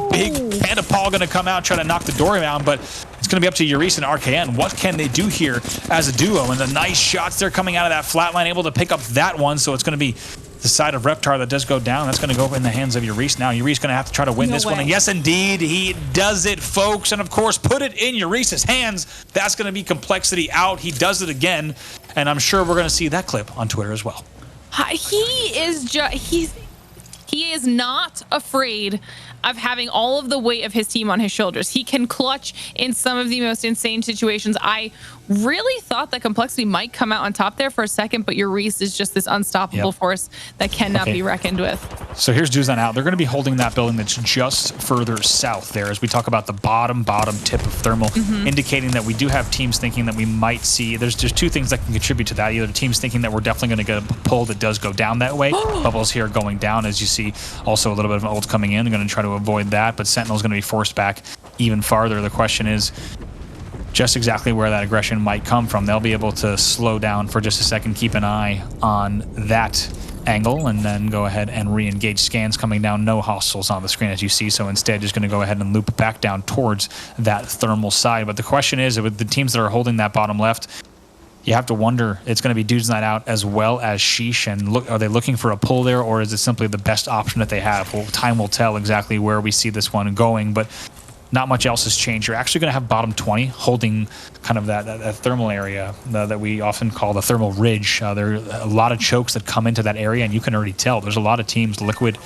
Panda Paw going to come out, try to knock the door down. But it's going to be up to Eurus and RKN. What can they do here as a duo? And the nice shots they're coming out of that flat line, able to pick up that one. So it's going to be the side of Reptar that does go down. That's going to go in the hands of Eurus now. Eurus going to have to try to win this one. And yes, indeed, he does it, folks. And of course, put it in Eurus's hands. That's going to be Complexity out. He does it again. And I'm sure we're going to see that clip on Twitter as well. He is not afraid of having all of the weight of his team on his shoulders. He can clutch in some of the most insane situations. I really thought that Complexity might come out on top there for a second, but Eurus is just this unstoppable force that cannot be reckoned with. So here's Duzan out. They're going to be holding that building that's just further south there as we talk about the bottom tip of Thermal, indicating that we do have teams thinking that we might see. There's just 2 things that can contribute to that. Either the teams thinking that we're definitely going to get a pull that does go down that way. Bubbles here going down, as you see. Also a little bit of an ult coming in. They're going to try to avoid that, but Sentinel's going to be forced back even farther. The question is just exactly where that aggression might come from. They'll be able to slow down for just a second, keep an eye on that angle, and then go ahead and re-engage. Scans coming down, no hostiles on the screen as you see, so instead just going to go ahead and loop back down towards that Thermal side. But the question is, with the teams that are holding that bottom left, You have to wonder, it's going to be Dudes Night Out as well as Sheesh, and look, are they looking for a pull there, or is it simply the best option that they have? Well, time will tell exactly where we see this one going, but not much else has changed. You're actually going to have bottom 20 holding kind of that thermal area that we often call the thermal ridge. There are a lot of chokes that come into that area, and you can already tell there's a lot of teams, Liquid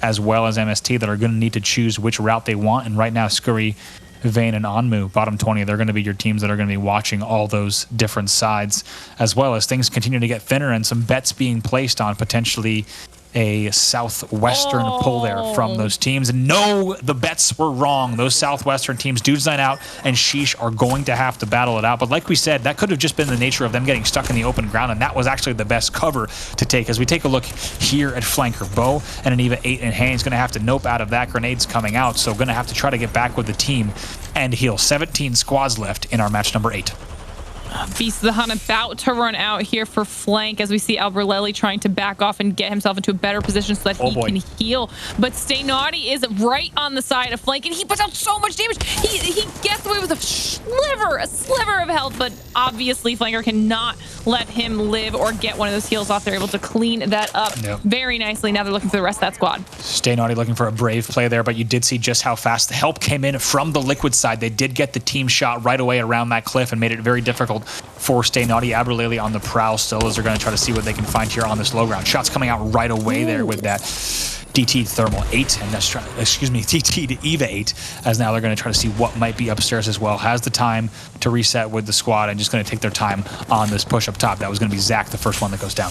as well as MST, that are going to need to choose which route they want, and right now Scurry, Vayne, and Onmu, bottom 20, they're going to be your teams that are going to be watching all those different sides, as well as things continue to get thinner and some bets being placed on potentially a southwestern pull there from those teams. And no, the bets were wrong. Those southwestern teams, Dudes Night Out and Sheesh, are going to have to battle it out. But like we said, that could have just been the nature of them getting stuck in the open ground, and that was actually the best cover to take. As we take a look here at flanker, Bo and an EVA 8 in hand is going to have to nope out of that. Grenades coming out, so going to have to try to get back with the team and heal. 17 squads left in our match number 8. Beast of the Hunt about to run out here for flank, as we see Alberlelli trying to back off and get himself into a better position so that he can heal. But Stay Naughty is right on the side of flank, and he puts out so much damage. He gets away with a sliver of health, but obviously flanker cannot let him live or get one of those heals off. They're able to clean that up very nicely. Now they're looking for the rest of that squad. Stay Naughty looking for a brave play there, but you did see just how fast the help came in from the Liquid side. They did get the team shot right away around that cliff and made it very difficult for Stay Naughty. Aberlele on the prowl still, as they're going to try to see what they can find here on this low ground. Shots coming out right away there with that DT Thermal 8, and that's DT to EVA 8, as now they're going to try to see what might be upstairs as well. Has the time to reset with the squad and just going to take their time on this push up top. That was going to be Zach, the first one that goes down.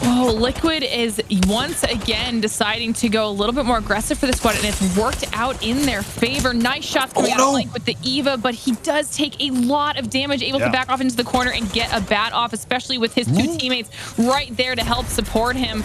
Oh, Liquid is once again deciding to go a little bit more aggressive for the squad, and it's worked out in their favor. Nice shots coming out flank with the EVA, but he does take a lot of damage, able to back off into the corner and get a bat off, especially with his two teammates right there to help support him.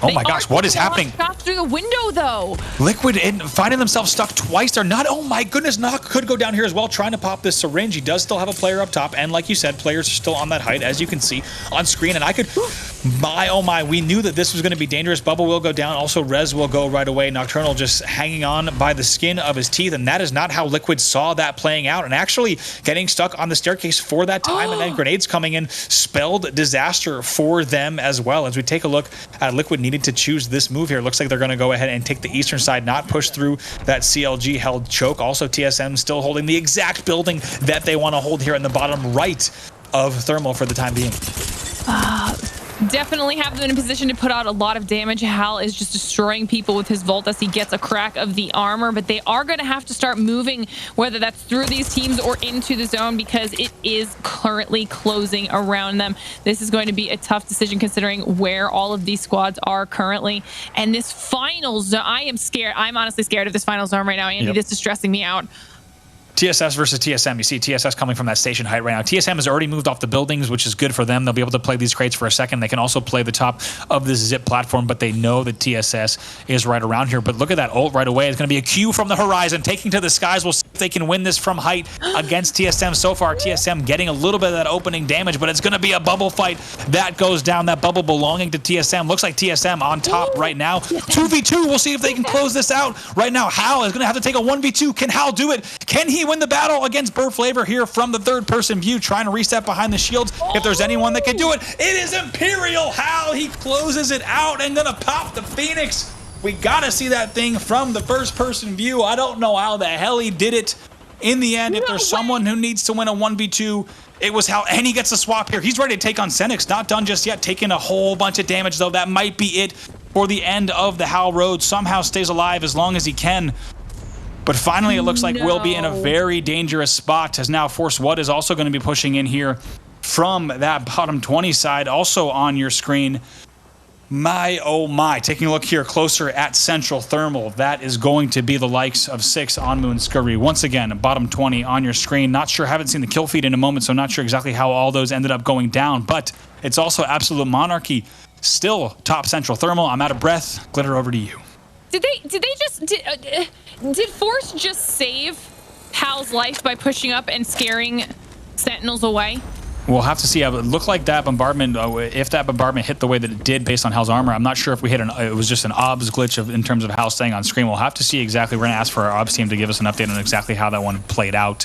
Oh my gosh, what is happening? Shots through the window, though. Liquid finding themselves stuck twice. They're not. Oh my goodness, Knock could go down here as well, trying to pop this syringe. He does still have a player up top, and like you said, players are still on that height, as you can see on screen. And I could, oh my, we knew that this was going to be dangerous. Bubble will go down. Also, Rez will go right away. Nocturnal just hanging on by the skin of his teeth, and that is not how Liquid saw that playing out. And actually getting stuck on the staircase for that time, and then grenades coming in spelled disaster for them as well. As we take a look at Liquid needing to choose this move here, looks like they're going to go ahead and take the eastern side, not push through that CLG held choke. Also, TSM still holding the exact building that they want to hold here in the bottom right of Thermal for the time being. Definitely have them in a position to put out a lot of damage. Hal is just destroying people with his Volt as he gets a crack of the armor, but they are going to have to start moving, whether that's through these teams or into the zone, because it is currently closing around them. This is going to be a tough decision considering where all of these squads are currently. And this final zone, I am scared. I'm honestly scared of this final zone right now, Andy. This is stressing me out. TSS versus TSM. You see TSS coming from that station height right now. TSM has already moved off the buildings, which is good for them. They'll be able to play these crates for a second. They can also play the top of this zip platform, but they know that TSS is right around here. But look at that ult right away. It's going to be a Q from the horizon, taking to the skies. We'll see if they can win this from height against TSM. So far, TSM getting a little bit of that opening damage, but it's going to be a bubble fight that goes down. That bubble belonging to TSM. Looks like TSM on top right now. 2v2. We'll see if they can close this out. Right now, Hal is going to have to take a 1v2. Can Hal do it? Can he win the battle against Burr Flavor here from the third-person view, trying to reset behind the shields? If there's anyone that can do it, it is Imperial Hal. He closes it out and gonna pop the Phoenix. We gotta see that thing from the first-person view. I don't know how the hell he did it in the end. If there's someone who needs to win a 1v2, it was Hal, and he gets a swap here. He's ready to take on Senix. Not done just yet, taking a whole bunch of damage, though. That might be it for the end of the Hal Road. Somehow stays alive as long as he can. But finally, it looks like we'll be in a very dangerous spot, as now Force What is also going to be pushing in here from that bottom 20 side, also on your screen. My, oh my. Taking a look here closer at Central Thermal, that is going to be the likes of 6 on Moon Scurry. Once again, bottom 20 on your screen. Not sure, haven't seen the kill feed in a moment, so not sure exactly how all those ended up going down, but it's also Absolute Monarchy. Still top Central Thermal. I'm out of breath. Glitter, over to you. Did Force just save Hal's life by pushing up and scaring Sentinels away? We'll have to see how it looked like that bombardment. If that bombardment hit the way that it did based on Hal's armor, I'm not sure if we hit it was just an OBS glitch in terms of Hal staying on screen. We'll have to see exactly. We're going to ask for our OBS team to give us an update on exactly how that one played out.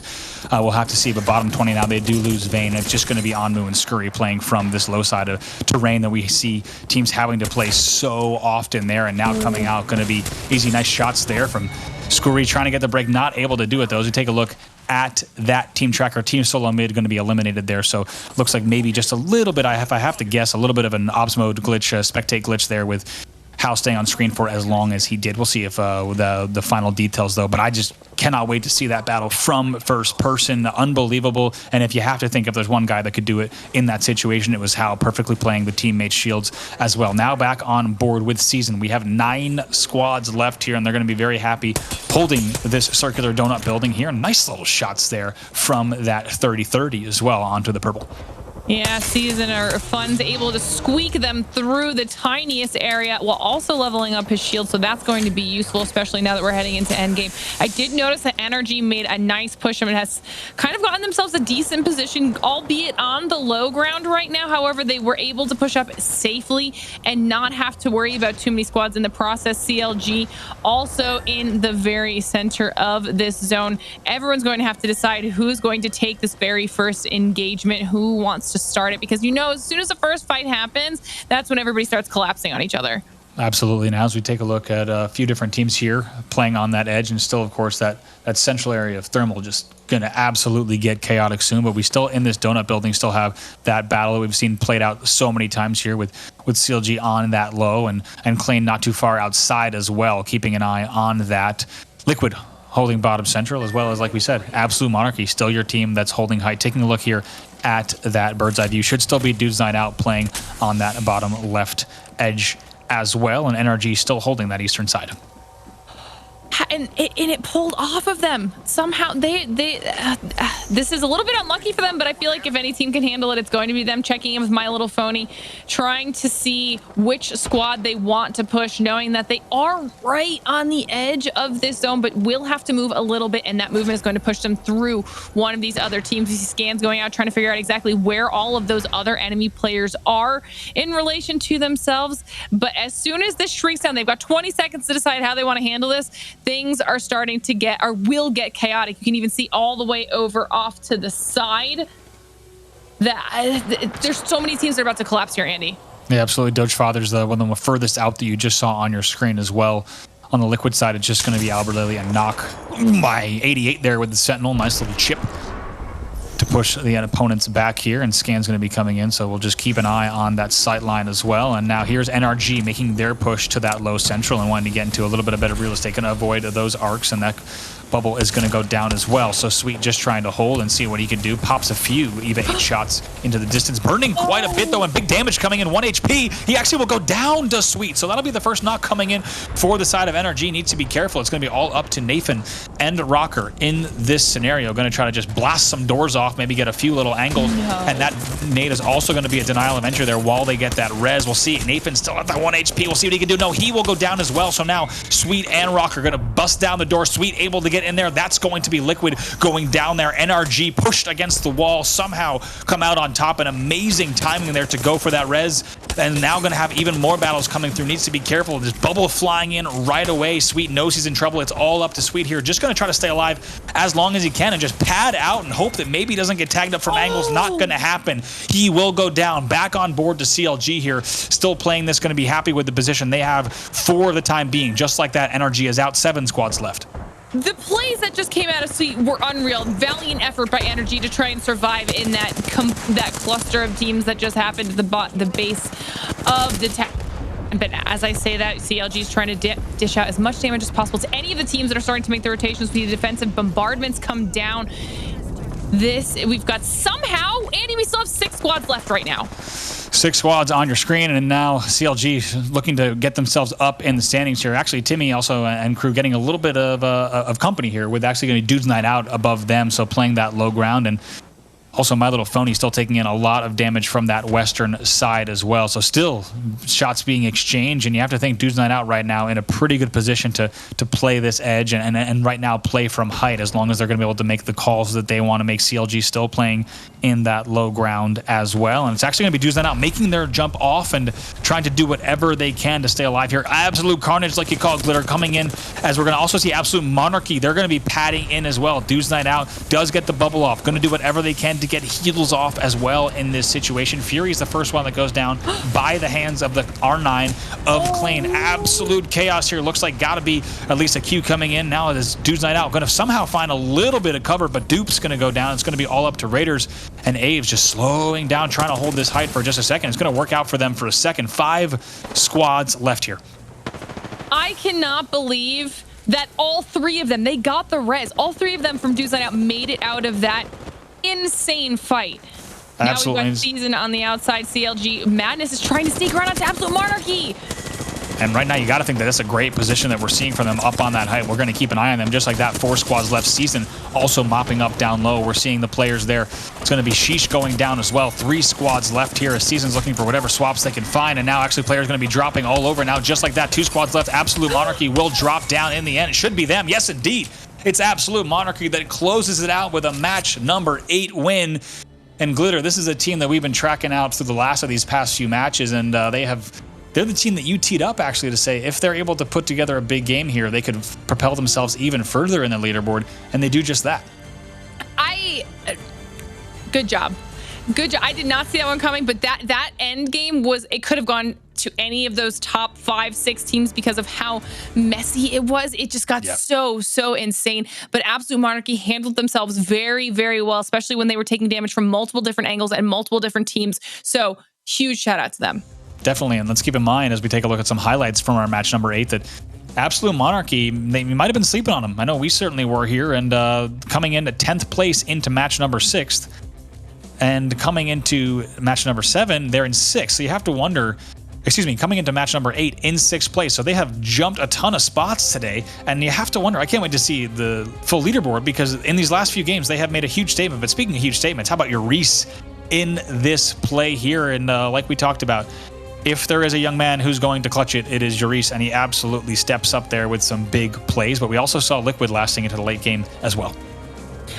We'll have to see. But bottom 20 now, they do lose Vayne. It's just going to be Onmu and Scurry playing from this low side of terrain that we see teams having to play so often there. And now coming out, going to be easy. Nice shots there from Scurry trying to get the break. Not able to do it, though. As we take a look at that team tracker, team solo mid going to be eliminated there, so looks like maybe just a little bit, if I have to guess, a little bit of an ops mode glitch, spectate glitch there with Hal staying on screen for as long as he did. We'll see if the final details, though, but I just cannot wait to see that battle from first person. Unbelievable. And if you have to think if there's one guy that could do it in that situation, it was Hal, perfectly playing the teammate shields as well. Now back on board with Season. We have 9 squads left here, and they're going to be very happy holding this circular donut building here. Nice little shots there from that 30-30 as well onto the purple. Yeah, Season are Fun's able to squeak them through the tiniest area while also leveling up his shield, so that's going to be useful, especially now that we're heading into endgame. I did notice that Energy made a nice push and has kind of gotten themselves a decent position, albeit on the low ground right now. However, they were able to push up safely and not have to worry about too many squads in the process. CLG also in the very center of this zone. Everyone's going to have to decide who's going to take this very first engagement, who wants to start it, because as soon as the first fight happens, that's when everybody starts collapsing on each other. Absolutely. Now as we take a look at a few different teams here playing on that edge, and still of course that central area of thermal just gonna absolutely get chaotic soon, but we still in this donut building still have that battle that we've seen played out so many times here with CLG on that low and Klein not too far outside as well, keeping an eye on that. Liquid holding bottom central, as well as, like we said, Absolute Monarchy, still your team that's holding height. Taking a look here at that bird's eye view, should still be Dudes Night Out playing on that bottom left edge as well, and NRG still holding that eastern side. And it pulled off of them somehow. This is a little bit unlucky for them, but I feel like if any team can handle it, it's going to be them. Checking in with My Little Phony, trying to see which squad they want to push, knowing that they are right on the edge of this zone, but will have to move a little bit, and that movement is going to push them through one of these other teams. You see scans going out, trying to figure out exactly where all of those other enemy players are in relation to themselves. But as soon as this shrinks down, they've got 20 seconds to decide how they want to handle this. Things are starting to get, or will get, chaotic. You can even see all the way over off to the side that there's so many teams that are about to collapse here, Andy. Yeah, absolutely. Doge Father's one of the furthest out that you just saw on your screen as well. On the Liquid side, it's just going to be Albert Lily and Knock by 88 there with the Sentinel. Nice little chip to push the opponents back here, and Scan's going to be coming in, so we'll just keep an eye on that sight line as well. And now here's NRG making their push to that low central and wanting to get into a little bit of better real estate, going to avoid those arcs, and that bubble is going to go down as well. So Sweet just trying to hold and see what he can do. Pops a few EVA 8 shots into the distance, burning quite a bit though, and big damage coming in. 1 HP. He actually will go down to Sweet, so that'll be the first knock coming in for the side of NRG. Needs to be careful. It's going to be all up to Nathan and Rocker in this scenario. Going to try to just blast some doors off, maybe get a few little angles, and that nade is also going to be a denial of entry there while they get that res. We'll see. Nathan's still at that 1 HP. We'll see what he can do. No, he will go down as well. So now Sweet and Rocker are going to bust down the door. Sweet able to get in there. That's going to be Liquid going down there. NRG pushed against the wall, somehow come out on top, and amazing timing there to go for that res. And now going to have even more battles coming through. Needs to be careful. This bubble flying in right away. Sweet knows he's in trouble. It's all up to Sweet here. Just going to try to stay alive as long as he can and just pad out and hope that maybe he doesn't get tagged up from angles. Not going to happen. He will go down. Back on board to CLG here. Still playing this. Going to be happy with the position they have for the time being. Just like that, NRG is out. 7 squads left. The plays that just came out of Sweet were unreal. Valiant effort by Energy to try and survive in that cluster of teams that just happened at the base of the tech. But as I say that, CLG is trying to dish out as much damage as possible to any of the teams that are starting to make the rotations. The defensive bombardments come down. We've got somehow, Andy, we still have 6 squads left right now. 6 squads on your screen, and now CLG looking to get themselves up in the standings here. Actually, Timmy also and crew getting a little bit of company here with actually going to be Dudes Night Out above them, so playing that low ground. And Also, My Little Phony still taking in a lot of damage from that western side as well. So still shots being exchanged, and you have to think Dudes Night Out right now in a pretty good position to play this edge and right now play from height, as long as they're going to be able to make the calls that they want to make. CLG still playing in that low ground as well. And it's actually going to be Dudes Night Out making their jump off and trying to do whatever they can to stay alive here. Absolute Carnage, like you call it, Glitter, coming in, as we're going to also see Absolute Monarchy. They're going to be padding in as well. Dudes Night Out does get the bubble off. Going to do whatever they can to get heals off as well in this situation. Fury is the first one that goes down by the hands of the R9 of Klain. Absolute chaos here. Looks like gotta be at least a Q coming in. Now it is Dudes Night Out. Going to somehow find a little bit of cover, but Dupe's going to go down. It's going to be all up to Raiders, and Aves just slowing down, trying to hold this height for just a second. It's going to work out for them for a second. 5 squads left here. I cannot believe that all 3 of them, they got the res. All 3 of them from Dudes Night Out made it out of that insane fight. Absolutely. Now we've got Season on the outside. CLG Madness is trying to sneak around onto Absolute Monarchy. And right now, you got to think that it's a great position that we're seeing from them up on that height. We're going to keep an eye on them, just like that. 4 squads left. Season also mopping up down low. We're seeing the players there. It's going to be Sheesh going down as well. 3 squads left here as Season's looking for whatever swaps they can find. And now actually players going to be dropping all over now, just like that. 2 squads left. Absolute Monarchy will drop down in the end. It should be them. Yes, indeed. It's Absolute Monarchy that closes it out with a match number 8 win. And Glitter, this is a team that we've been tracking out through the last of these past few matches, and they're the team that you teed up actually to say if they're able to put together a big game here, they could propel themselves even further in the leaderboard, and they do just that. Good job. Good job. I did not see that one coming, but that end game it could have gone to any of those top 5, 6 teams because of how messy it was. It just got so insane. But Absolute Monarchy handled themselves very, very well, especially when they were taking damage from multiple different angles and multiple different teams. So huge shout out to them. Definitely. And let's keep in mind as we take a look at some highlights from our match number 8 that Absolute Monarchy, they might have been sleeping on them. I know we certainly were here, and coming in at 10th place into match number 6th. And coming into match number 7, they're in 6th. So you have to wonder, coming into match number 8 in 6th place. So they have jumped a ton of spots today. And you have to wonder, I can't wait to see the full leaderboard, because in these last few games, they have made a huge statement. But speaking of huge statements, how about your Reese in this play here? And like we talked about, if there is a young man who's going to clutch it, it is Jurice, and he absolutely steps up there with some big plays. But we also saw Liquid lasting into the late game as well.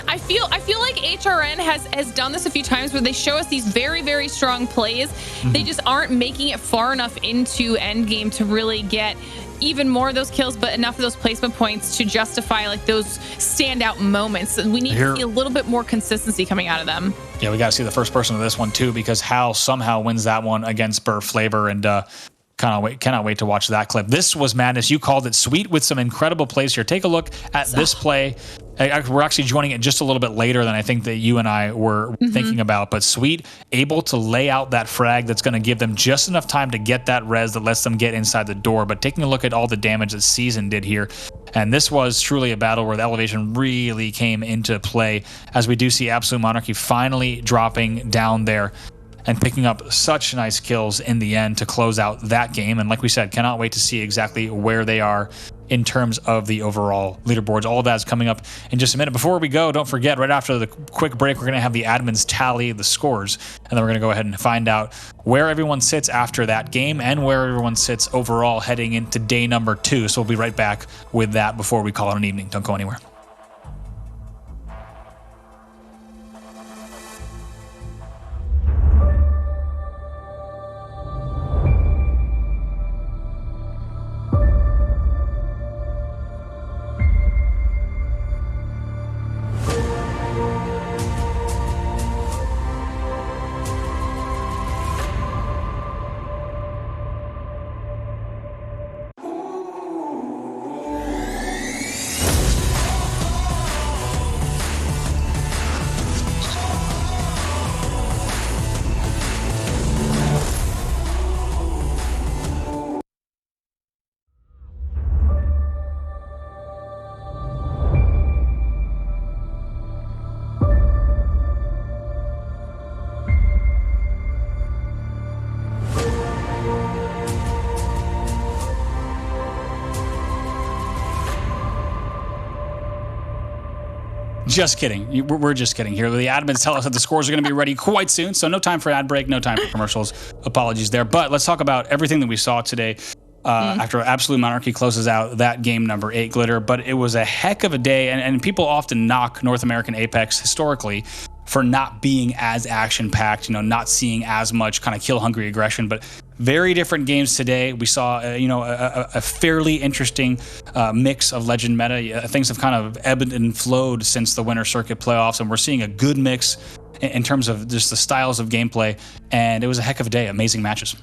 I feel like HRN has done this a few times where they show us these very, very strong plays. They just aren't making it far enough into endgame to really get even more of those kills, but enough of those placement points to justify like those standout moments. We need to see a little bit more consistency coming out of them. Yeah, we got to see the first person of this one too, because Hal somehow wins that one against Burr Flavor, and cannot wait to watch that clip. This was madness. You called it. Sweet with some incredible plays here. Take a look at this play. We're actually joining it just a little bit later than I think that you and I were thinking about, but Sweet able to lay out that frag that's going to give them just enough time to get that res that lets them get inside the door. But taking a look at all the damage that Season did here, and this was truly a battle where the elevation really came into play, as we do see Absolute Monarchy finally dropping down there and picking up such nice kills in the end to close out that game. And like we said, cannot wait to see exactly where they are in terms of the overall leaderboards. All of that is coming up in just a minute. Before we go, don't forget, right after the quick break, we're going to have the admins tally the scores, and then we're going to go ahead and find out where everyone sits after that game and where everyone sits overall heading into day number 2. So we'll be right back with that before we call it an evening. Don't go anywhere. Just kidding. We're just kidding here. The admins tell us that the scores are going to be ready quite soon, so no time for ad break, no time for commercials. Apologies there. But let's talk about everything that we saw today after Absolute Monarchy closes out that game number 8, Glitter. But it was a heck of a day, and people often knock North American Apex historically for not being as action-packed, not seeing as much kind of kill-hungry aggression, but very different games today. We saw, a fairly interesting mix of Legend meta. Things have kind of ebbed and flowed since the Winter Circuit playoffs, and we're seeing a good mix in terms of just the styles of gameplay, and it was a heck of a day. Amazing matches.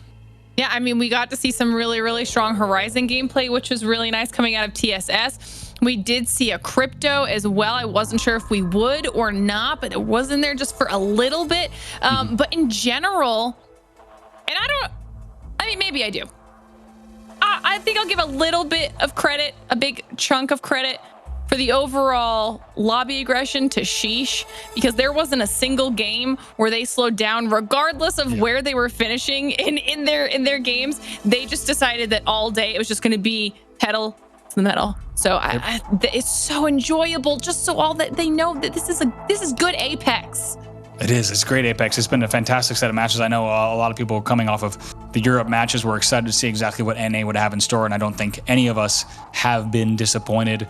Yeah, I mean, we got to see some really, really strong Horizon gameplay, which was really nice coming out of TSS. We did see a crypto as well. I wasn't sure if we would or not, but it was in there just for a little bit. But in general, and maybe I do. I think I'll give a little bit of credit, a big chunk of credit for the overall lobby aggression to Sheesh, because there wasn't a single game where they slowed down, regardless of where they were finishing in their games. They just decided that all day it was just going to be pedal to the metal. So it's so enjoyable, just so all that they know that this is good Apex. It is. It's great Apex. It's been a fantastic set of matches. I know a lot of people coming off of the Europe matches were excited to see exactly what NA would have in store, and I don't think any of us have been disappointed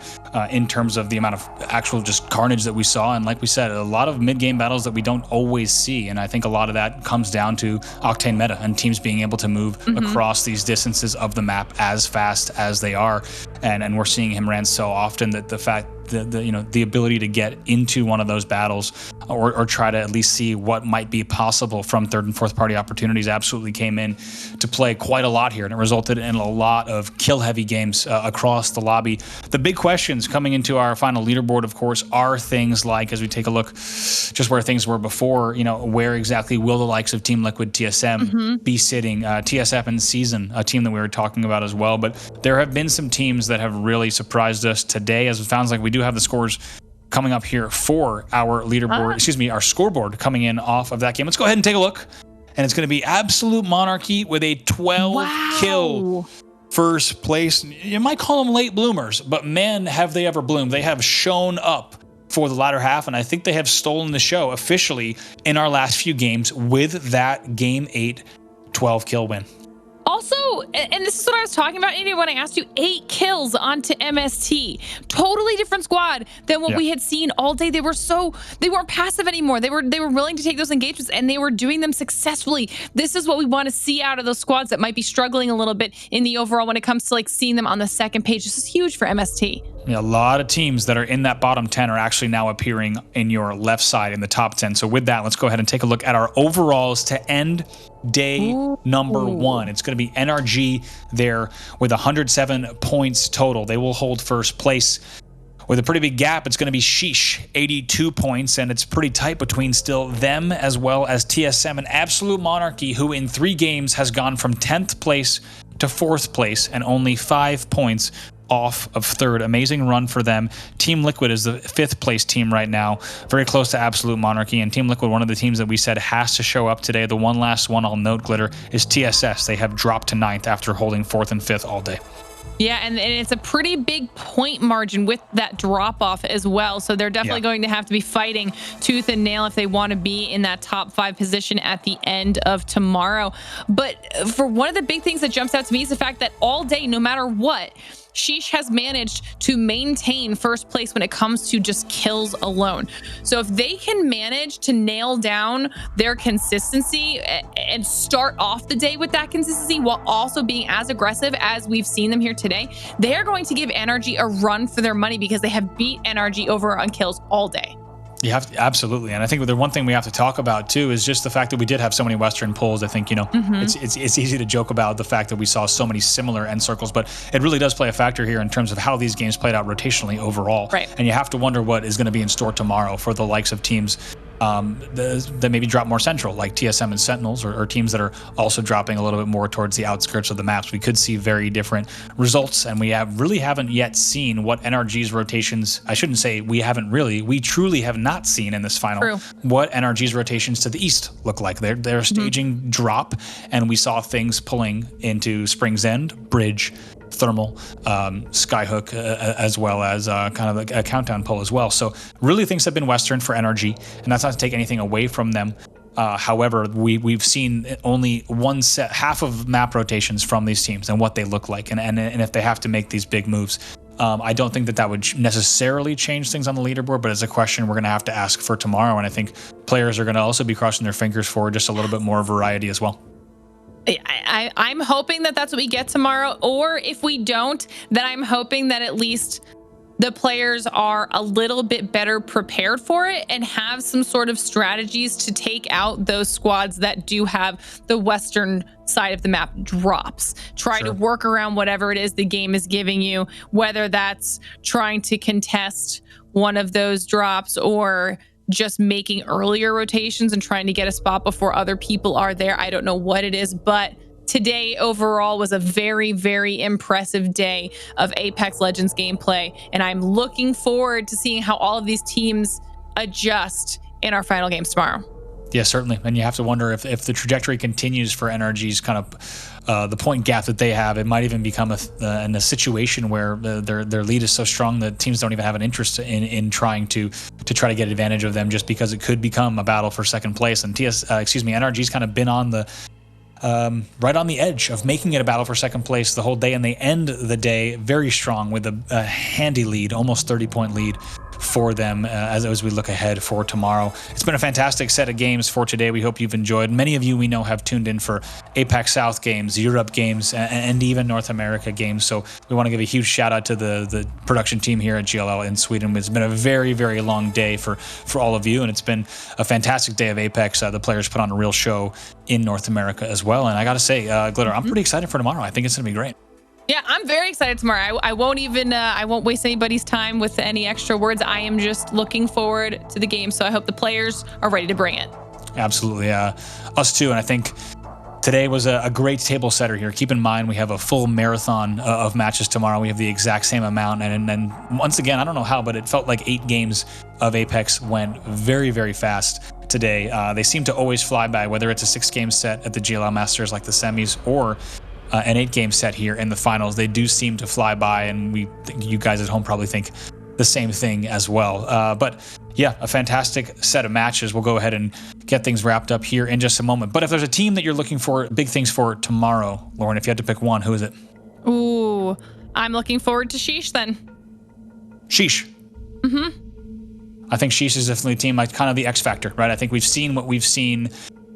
in terms of the amount of actual just carnage that we saw. And like we said, a lot of mid-game battles that we don't always see, and I think a lot of that comes down to Octane meta and teams being able to move across these distances of the map as fast as they are. And we're seeing him ran so often that the fact the ability to get into one of those battles or try to at least see what might be possible from third and fourth party opportunities absolutely came in to play quite a lot here, and it resulted in a lot of kill heavy games across the lobby. The big questions coming into our final leaderboard, of course, are things like, as we take a look just where things were before, where exactly will the likes of Team Liquid, TSM be sitting, TSF and Season, a team that we were talking about as well. But there have been some teams that have really surprised us today, as it sounds like we do have the scores coming up here for our leaderboard, our scoreboard coming in off of that game. Let's go ahead and take a look. And it's going to be Absolute Monarchy with a 12 kill first place. You might call them late bloomers, but man, have they ever bloomed. They have shown up for the latter half, and I think they have stolen the show officially in our last few games with that Game 8 12 kill win. Also, and this is what I was talking about, Andy, when I asked you, 8 kills onto MST. Totally different squad than what we had seen all day. They weren't passive anymore. They were willing to take those engagements, and they were doing them successfully. This is what we want to see out of those squads that might be struggling a little bit in the overall when it comes to seeing them on the second page. This is huge for MST. Yeah, a lot of teams that are in that bottom 10 are actually now appearing in your left side in the top 10. So with that, let's go ahead and take a look at our overalls to end day number 1. It's going to be NRG there with 107 points total. They will hold first place. With a pretty big gap, it's going to be Sheesh, 82 points, and it's pretty tight between still them as well as TSM and Absolute Monarchy, who in 3 games has gone from 10th place to 4th place and only 5 points off of 3rd. Amazing run for them. Team Liquid is the 5th place team right now, very close to Absolute Monarchy. And Team Liquid, one of the teams that we said has to show up today, the one last one I'll note, Glitter, is TSS. They have dropped to 9th after holding 4th and 5th all day. Yeah, and it's a pretty big point margin with that drop-off as well. So they're definitely going to have to be fighting tooth and nail if they want to be in that top 5 position at the end of tomorrow. But for one of the big things that jumps out to me is the fact that all day, no matter what, Sheesh has managed to maintain first place when it comes to just kills alone. So if they can manage to nail down their consistency and start off the day with that consistency while also being as aggressive as we've seen them here today, they are going to give NRG a run for their money because they have beat NRG over on kills all day. You have to, absolutely. And I think the one thing we have to talk about too is just the fact that we did have so many Western polls. I think, it's easy to joke about the fact that we saw so many similar end circles, but it really does play a factor here in terms of how these games played out rotationally overall. Right. And you have to wonder what is going to be in store tomorrow for the likes of teams that maybe drop more central, like TSM and Sentinels, or teams that are also dropping a little bit more towards the outskirts of the maps. We could see very different results, and we really haven't yet seen what NRG's rotations, I shouldn't say we truly have not seen in this final what NRG's rotations to the east look like. They're staging drop, and we saw things pulling into Spring's End, Bridge, thermal, skyhook, as well as kind of a countdown pull as well. So really things have been Western for NRG, and that's not to take anything away from them. However, we've seen only half of map rotations from these teams and what they look like, and if they have to make these big moves. I don't think that would necessarily change things on the leaderboard, but it's a question we're going to have to ask for tomorrow, and I think players are going to also be crossing their fingers for just a little bit more variety as well. I'm hoping that that's what we get tomorrow, or if we don't, then I'm hoping that at least the players are a little bit better prepared for it and have some sort of strategies to take out those squads that do have the Western side of the map drops. Try to work around whatever it is the game is giving you, whether that's trying to contest one of those drops or just making earlier rotations and trying to get a spot before other people are there. I don't know what it is, but today overall was a very, very impressive day of Apex Legends gameplay, and I'm looking forward to seeing how all of these teams adjust in our final games tomorrow. Yeah, certainly. And you have to wonder if the trajectory continues for NRG's kind of the point gap that they have, it might even become in a situation where their lead is so strong that teams don't even have an interest in trying to try to get advantage of them, just because it could become a battle for second place. And NRG's kind of been on the right on the edge of making it a battle for second place the whole day, and they end the day very strong with a handy lead, almost 30-point lead for them as we look ahead for tomorrow. It's been a fantastic set of games for today. We hope you've enjoyed. Many of you we know have tuned in for Apex South games, Europe games, and even North America games. So we want to give a huge shout out to the production team here at GLL in Sweden. It's been a very, very long day for all of you, and it's been a fantastic day of Apex. The players put on a real show in North America as well. And I got to say, Glitter, I'm pretty excited for tomorrow. I think it's going to be great. Yeah, I'm very excited tomorrow. I won't even, I won't waste anybody's time with any extra words. I am just looking forward to the game. So I hope the players are ready to bring it. Absolutely. Us too. And I think today was a great table setter here. Keep in mind, we have a full marathon of matches tomorrow. We have the exact same amount. And once again, I don't know how, but it felt like 8 games of Apex went very, very fast today. They seem to always fly by, whether it's a 6-game set at the GLL Masters like the semis or an 8-game set here in the finals. They do seem to fly by, and we think you guys at home probably think the same thing as well. But yeah, a fantastic set of matches. We'll go ahead and get things wrapped up here in just a moment. But if there's a team that you're looking for big things for tomorrow, Lauren, if you had to pick one, who is it? Ooh, I'm looking forward to Sheesh then. Sheesh. I think Sheesh is definitely a team like kind of the X factor, right? I think we've seen what we've seen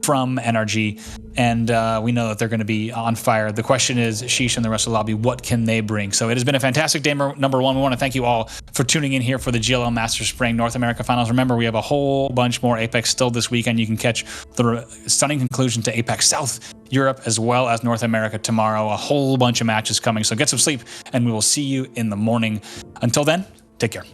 from NRG, and we know that they're going to be on fire. The question is, Sheesh and the rest of the lobby, what can they bring? So it has been a fantastic day, number one. We want to thank you all for tuning in here for the GLL Masters Spring North America Finals. Remember, we have a whole bunch more Apex still this weekend. You can catch the stunning conclusion to Apex South Europe as well as North America tomorrow. A whole bunch of matches coming, so get some sleep, and we will see you in the morning. Until then, take care.